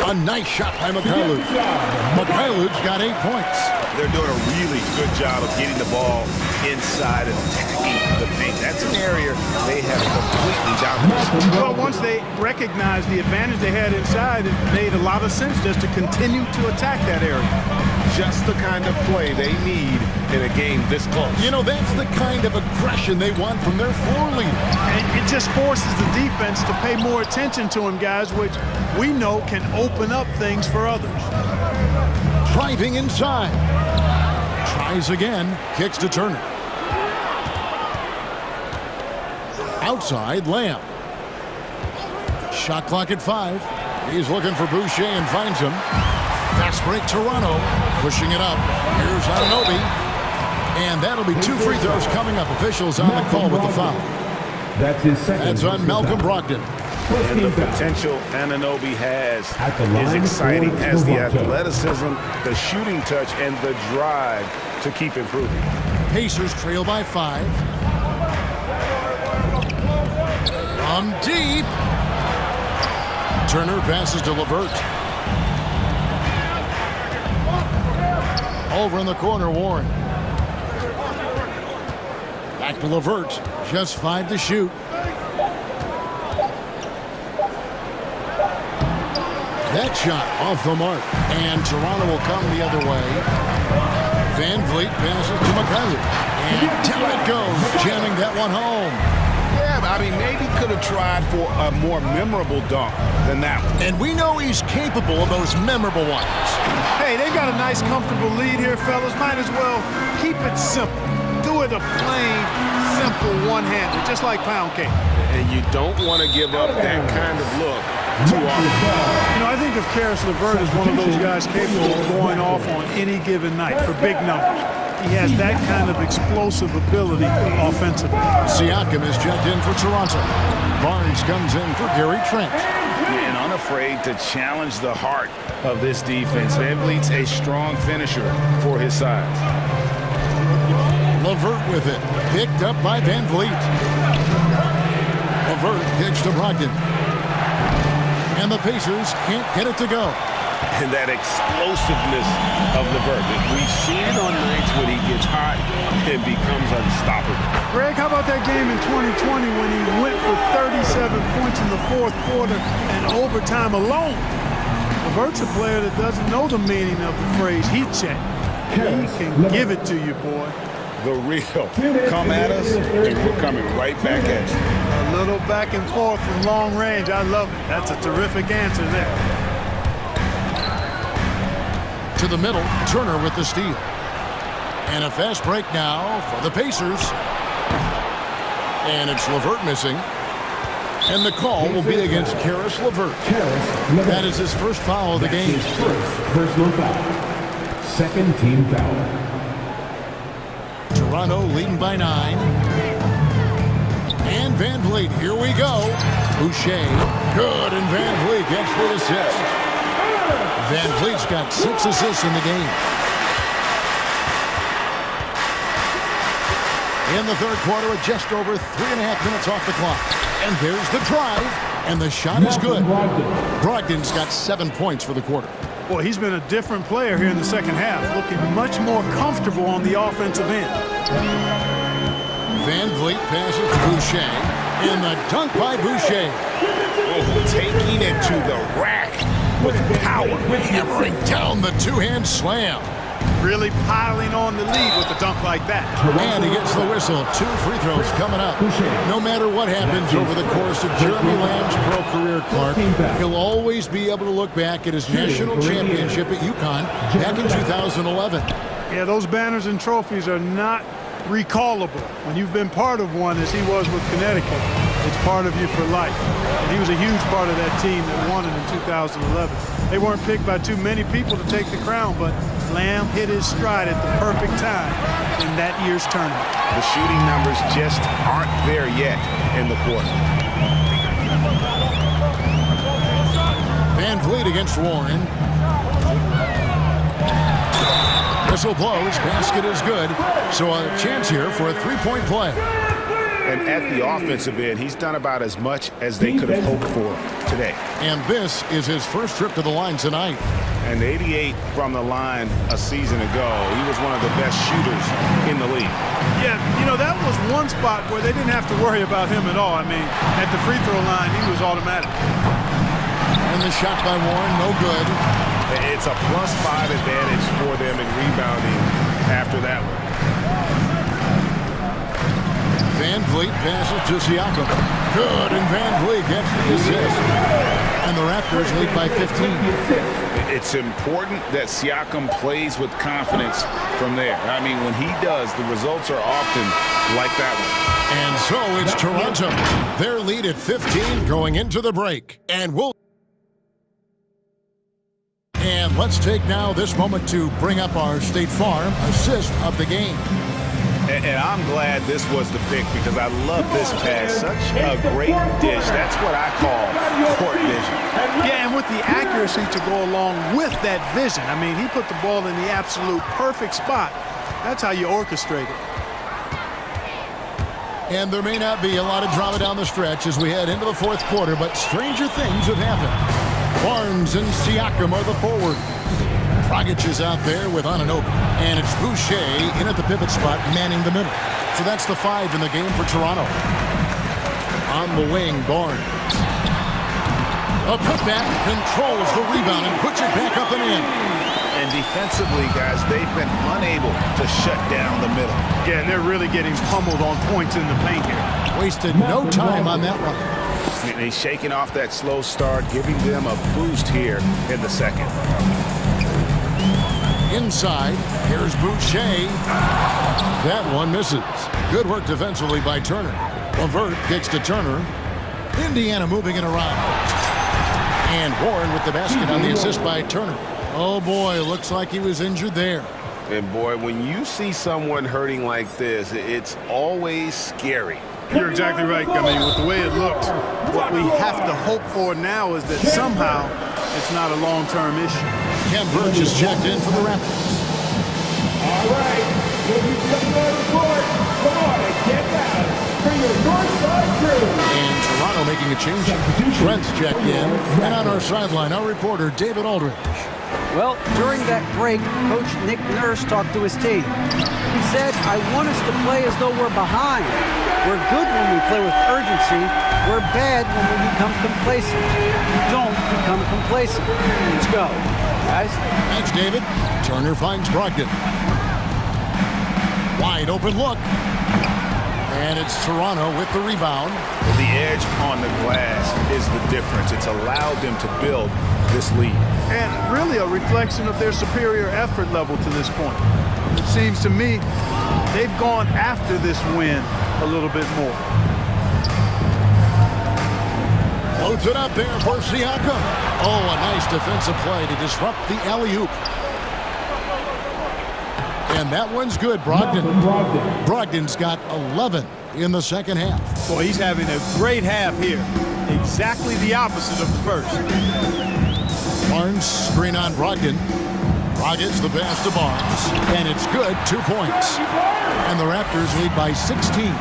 A nice shot by Mikhailuk. Mikhailuk's got 8 points. They're doing a really good job of getting the ball inside and attacking the paint. That's an area they have completely dominated. Well, once they recognized the advantage they had inside, it made a lot of sense just to continue to attack that area. Just the kind of play they need in a game this close. You know, that's the kind of aggression they want from their floor leader. And it just forces the defense to pay more attention to him, guys, which we know can open up things for others. Driving inside. Tries again. Kicks to Turner. Outside, Lamb. Shot clock at 5. He's looking for Boucher and finds him. Fast break, Toronto. Pushing it up. Here's Anunoby. And that'll be 2 free throws coming up. Officials on the call with the foul. That's his second. That's on Malcolm Brogdon. And the potential Anunoby has is exciting. Has the athleticism, the shooting touch, and the drive to keep improving. Pacers trail by 5. From deep. Turner passes to LeVert. Over in the corner, Warren. Back to LeVert. Just 5 to shoot. That shot off the mark. And Toronto will come the other way. VanVleet passes to Mikhailuk. And down it goes, jamming that one home. Yeah, I mean, maybe could have tried for a more memorable dunk than that one. And we know he's capable of those memorable ones. Hey, they've got a nice, comfortable lead here, fellas. Might as well keep it simple. Do it a plain, simple one-hander, just like pound cake. And you don't want to give up that kind of look too often. You know, I think of Karis LeVert as one of those guys capable of going off on any given night for big numbers. He has that kind of explosive ability offensively. Siakam is checked in for Toronto. Barnes comes in for Gary Trent. And unafraid to challenge the heart of this defense. VanVleet's a strong finisher for his size. LeVert with it. Picked up by VanVleet. LeVert kicks to Brogdon. And the Pacers can't get it to go. And that explosiveness of LeVert. We've seen it on nights when he gets hot and becomes unstoppable. Greg, how about that game in 2020 when he went for 37 points in the 4th quarter and overtime alone? LeVert's a player that doesn't know the meaning of the phrase heat check. He can give it to you, boy. The real. Come at us, and we're coming right back at you. A little back and forth from long range. I love it. That's a terrific answer there. To the middle, Turner with the steal. And a fast break now for the Pacers. And it's LeVert missing. And the call will be against Karis LeVert. That is his first foul of the game. His first personal foul. Second team foul. Toronto leading by 9. And VanVleet, here we go. Boucher, good, and VanVleet gets the assist. VanVleet's got 6 assists in the game. In the 3rd quarter, with just over 3.5 minutes off the clock. And there's the drive, and the shot is good. Brogdon's got 7 points for the quarter. Boy, he's been a different player here in the second half, looking much more comfortable on the offensive end. VanVleet passes to Boucher, and the dunk by Boucher. Oh, taking it to the rack with power. Hammering down the 2-hand slam. Really piling on the lead with a dunk like that. And he gets the whistle. 2 free throws coming up. No matter what happens over the course of Jeremy Lamb's pro career, Clark, he'll always be able to look back at his national championship at UConn back in 2011. Yeah, those banners and trophies are not recallable. When you've been part of one, as he was with Connecticut, it's part of you for life. And he was a huge part of that team that won it in 2011. They weren't picked by too many people to take the crown, but Lamb hit his stride at the perfect time in that year's tournament. The shooting numbers just aren't there yet in the quarter. Van Vliet against Warren. Whistle blows, basket is good, so a chance here for a three-point play. And at the offensive end, he's done about as much as they could have hoped for today. And this is his first trip to the line tonight. And 88 from the line a season ago. He was one of the best shooters in the league. Yeah, you know, that was one spot where they didn't have to worry about him at all. I mean, at the free throw line, he was automatic. And the shot by Warren, no good. It's a +5 advantage for them in rebounding after that one. Van Vliet passes to Siakam. Good, and Van Vliet gets the assist. And the Raptors lead by 15. It's important that Siakam plays with confidence from there. I mean, when he does, the results are often like that one. And so it's Toronto. Their lead at 15 going into the break. And let's take now this moment to bring up our State Farm assist of the game. And I'm glad this was the pick because I love this pass. Such a great dish. That's what I call court vision. Yeah, and with the accuracy to go along with that vision. I mean, he put the ball in the absolute perfect spot. That's how you orchestrate it. And there may not be a lot of drama down the stretch as we head into the fourth quarter, but stranger things have happened. Barnes and Siakam are the forwards. Dragic is out there with Anunoby. And it's Boucher in at the pivot spot, manning the middle. So that's the 5 in the game for Toronto. On the wing, Barnes. A putback, controls the rebound and puts it back up and in. And defensively, guys, they've been unable to shut down the middle. Yeah, and they're really getting pummeled on points in the paint here. Wasted no time on that one. And he's shaking off that slow start, giving them a boost here in the second. Inside, here's Boucher. That one misses. Good work defensively by Turner. Levert gets to Turner. Indiana moving it around. And Warren with the basket on the assist by Turner. Oh boy, looks like he was injured there. And boy, when you see someone hurting like this, it's always scary. You're exactly right. I mean, with the way it looks, what we have to hope for now is that somehow it's not a long-term issue. Ken Burch is checked in for the Raptors. All right, you'll be coming on the court. Come on and get down for your north side crew. And Toronto making a change. Trent's checked in. And on our sideline, our reporter, David Aldridge. Well, during that break, Coach Nick Nurse talked to his team. He said, I want us to play as though we're behind. We're good when we play with urgency. We're bad when we become complacent. Don't become complacent. Let's go, guys. Thanks, David. Turner finds Brogdon. Wide open look. And it's Toronto with the rebound. The edge on the glass is the difference. It's allowed them to build this lead. And really a reflection of their superior effort level to this point. It seems to me they've gone after this win a little bit more. Loads it up there for Siakam. Oh, a nice defensive play to disrupt the alley-oop. And that one's good, Brogdon. Brogdon's got 11 in the second half. Boy, he's having a great half here. Exactly the opposite of the first. Barnes screen on Brogdon. Brogdon's the pass to Barnes. And it's good, 2 points. And the Raptors lead by 16.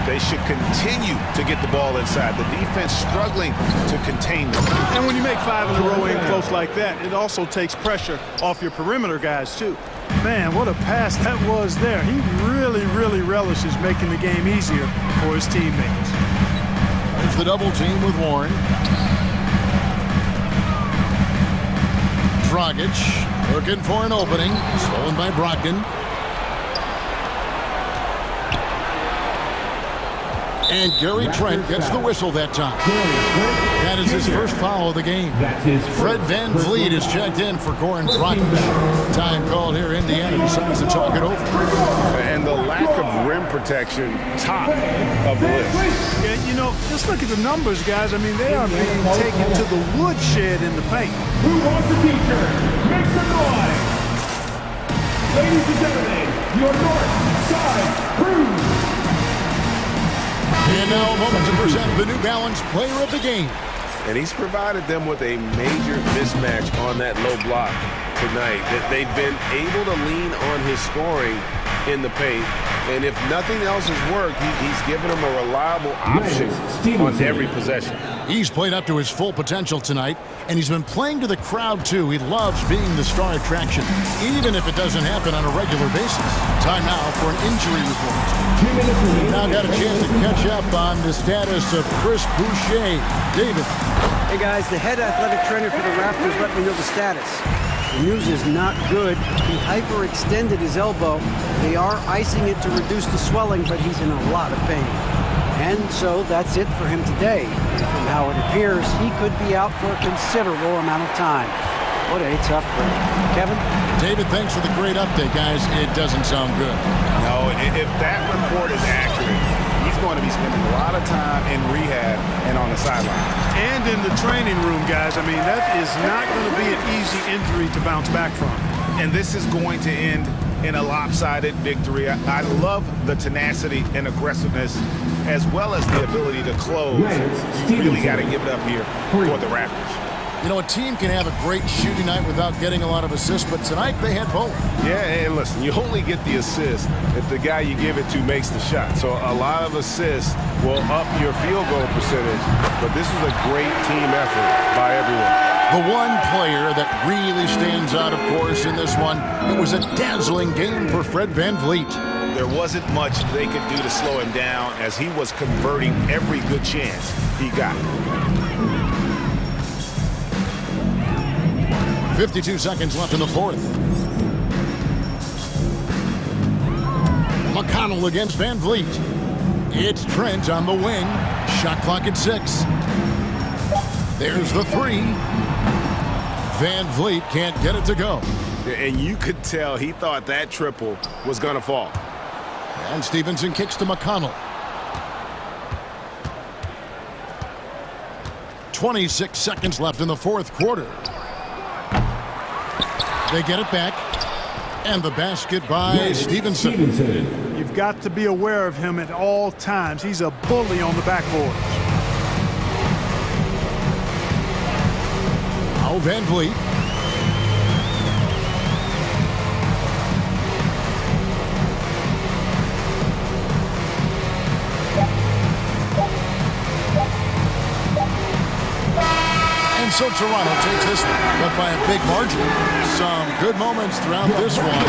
They should continue to get the ball inside. The defense struggling to contain them. And when you make 5 in a row in close like that, it also takes pressure off your perimeter guys, too. Man, what a pass that was there. He really, really relishes making the game easier for his teammates. There's the double team with Warren. Dragic looking for an opening. Stolen by Brogdon. And Gary Trent gets the whistle that time. That is his first foul of the game. Fred Van Vliet is checked in for Goran Dragic. Time called here. Indiana decides to talk it over. And the lack of rim protection, top of the list. Yeah, you know, just look at the numbers, guys. I mean, they are being taken to the woodshed in the paint. Who wants a t-shirt? Make some noise! Ladies and gentlemen, your North Side Crew! And now a moment to present the New Balance player of the game. And he's provided them with a major mismatch on that low block tonight. That they've been able to lean on his scoring in the paint. And if nothing else has worked, he's given them a reliable option on every possession. He's played up to his full potential tonight, and he's been playing to the crowd, too. He loves being the star attraction, even if it doesn't happen on a regular basis. Time now for an injury report. Now got a chance to catch up on the status of Chris Boucher. David. Hey, guys, the head athletic trainer for the Raptors let me know the status. The news is not good. He hyperextended his elbow. They are icing it to reduce the swelling, but he's in a lot of pain. And so that's it for him today. From how it appears, he could be out for a considerable amount of time. What a tough break. Kevin? David, thanks for the great update, guys. It doesn't sound good. No, if that report is accurate, he's going to be spending a lot of time in rehab and on the sideline. And in the training room, guys. I mean, that is not going to be an easy injury to bounce back from. And this is going to end in a lopsided victory. I love the tenacity and aggressiveness as well as the ability to close. You really got to give it up here for the Raptors. You know, a team can have a great shooting night without getting a lot of assists, but tonight they had both. Yeah, and listen, you only get the assist if the guy you give it to makes the shot. So a lot of assists will up your field goal percentage, but this is a great team effort by everyone. The one player that really stands out, of course, in this one, it was a dazzling game for Fred Van Vliet. There wasn't much they could do to slow him down as he was converting every good chance he got. 52 seconds left in the fourth. McConnell against Van Vliet. It's Trent on the wing. Shot clock at 6. There's the 3. Van Vliet can't get it to go. And you could tell he thought that triple was going to fall. And Stevenson kicks to McConnell. 26 seconds left in the fourth quarter. They get it back. And the basket by Stevenson. You've got to be aware of him at all times. He's a bully on the backboard. Now Van Vliet. And so Toronto takes this one, but by a big margin. Some good moments throughout this one,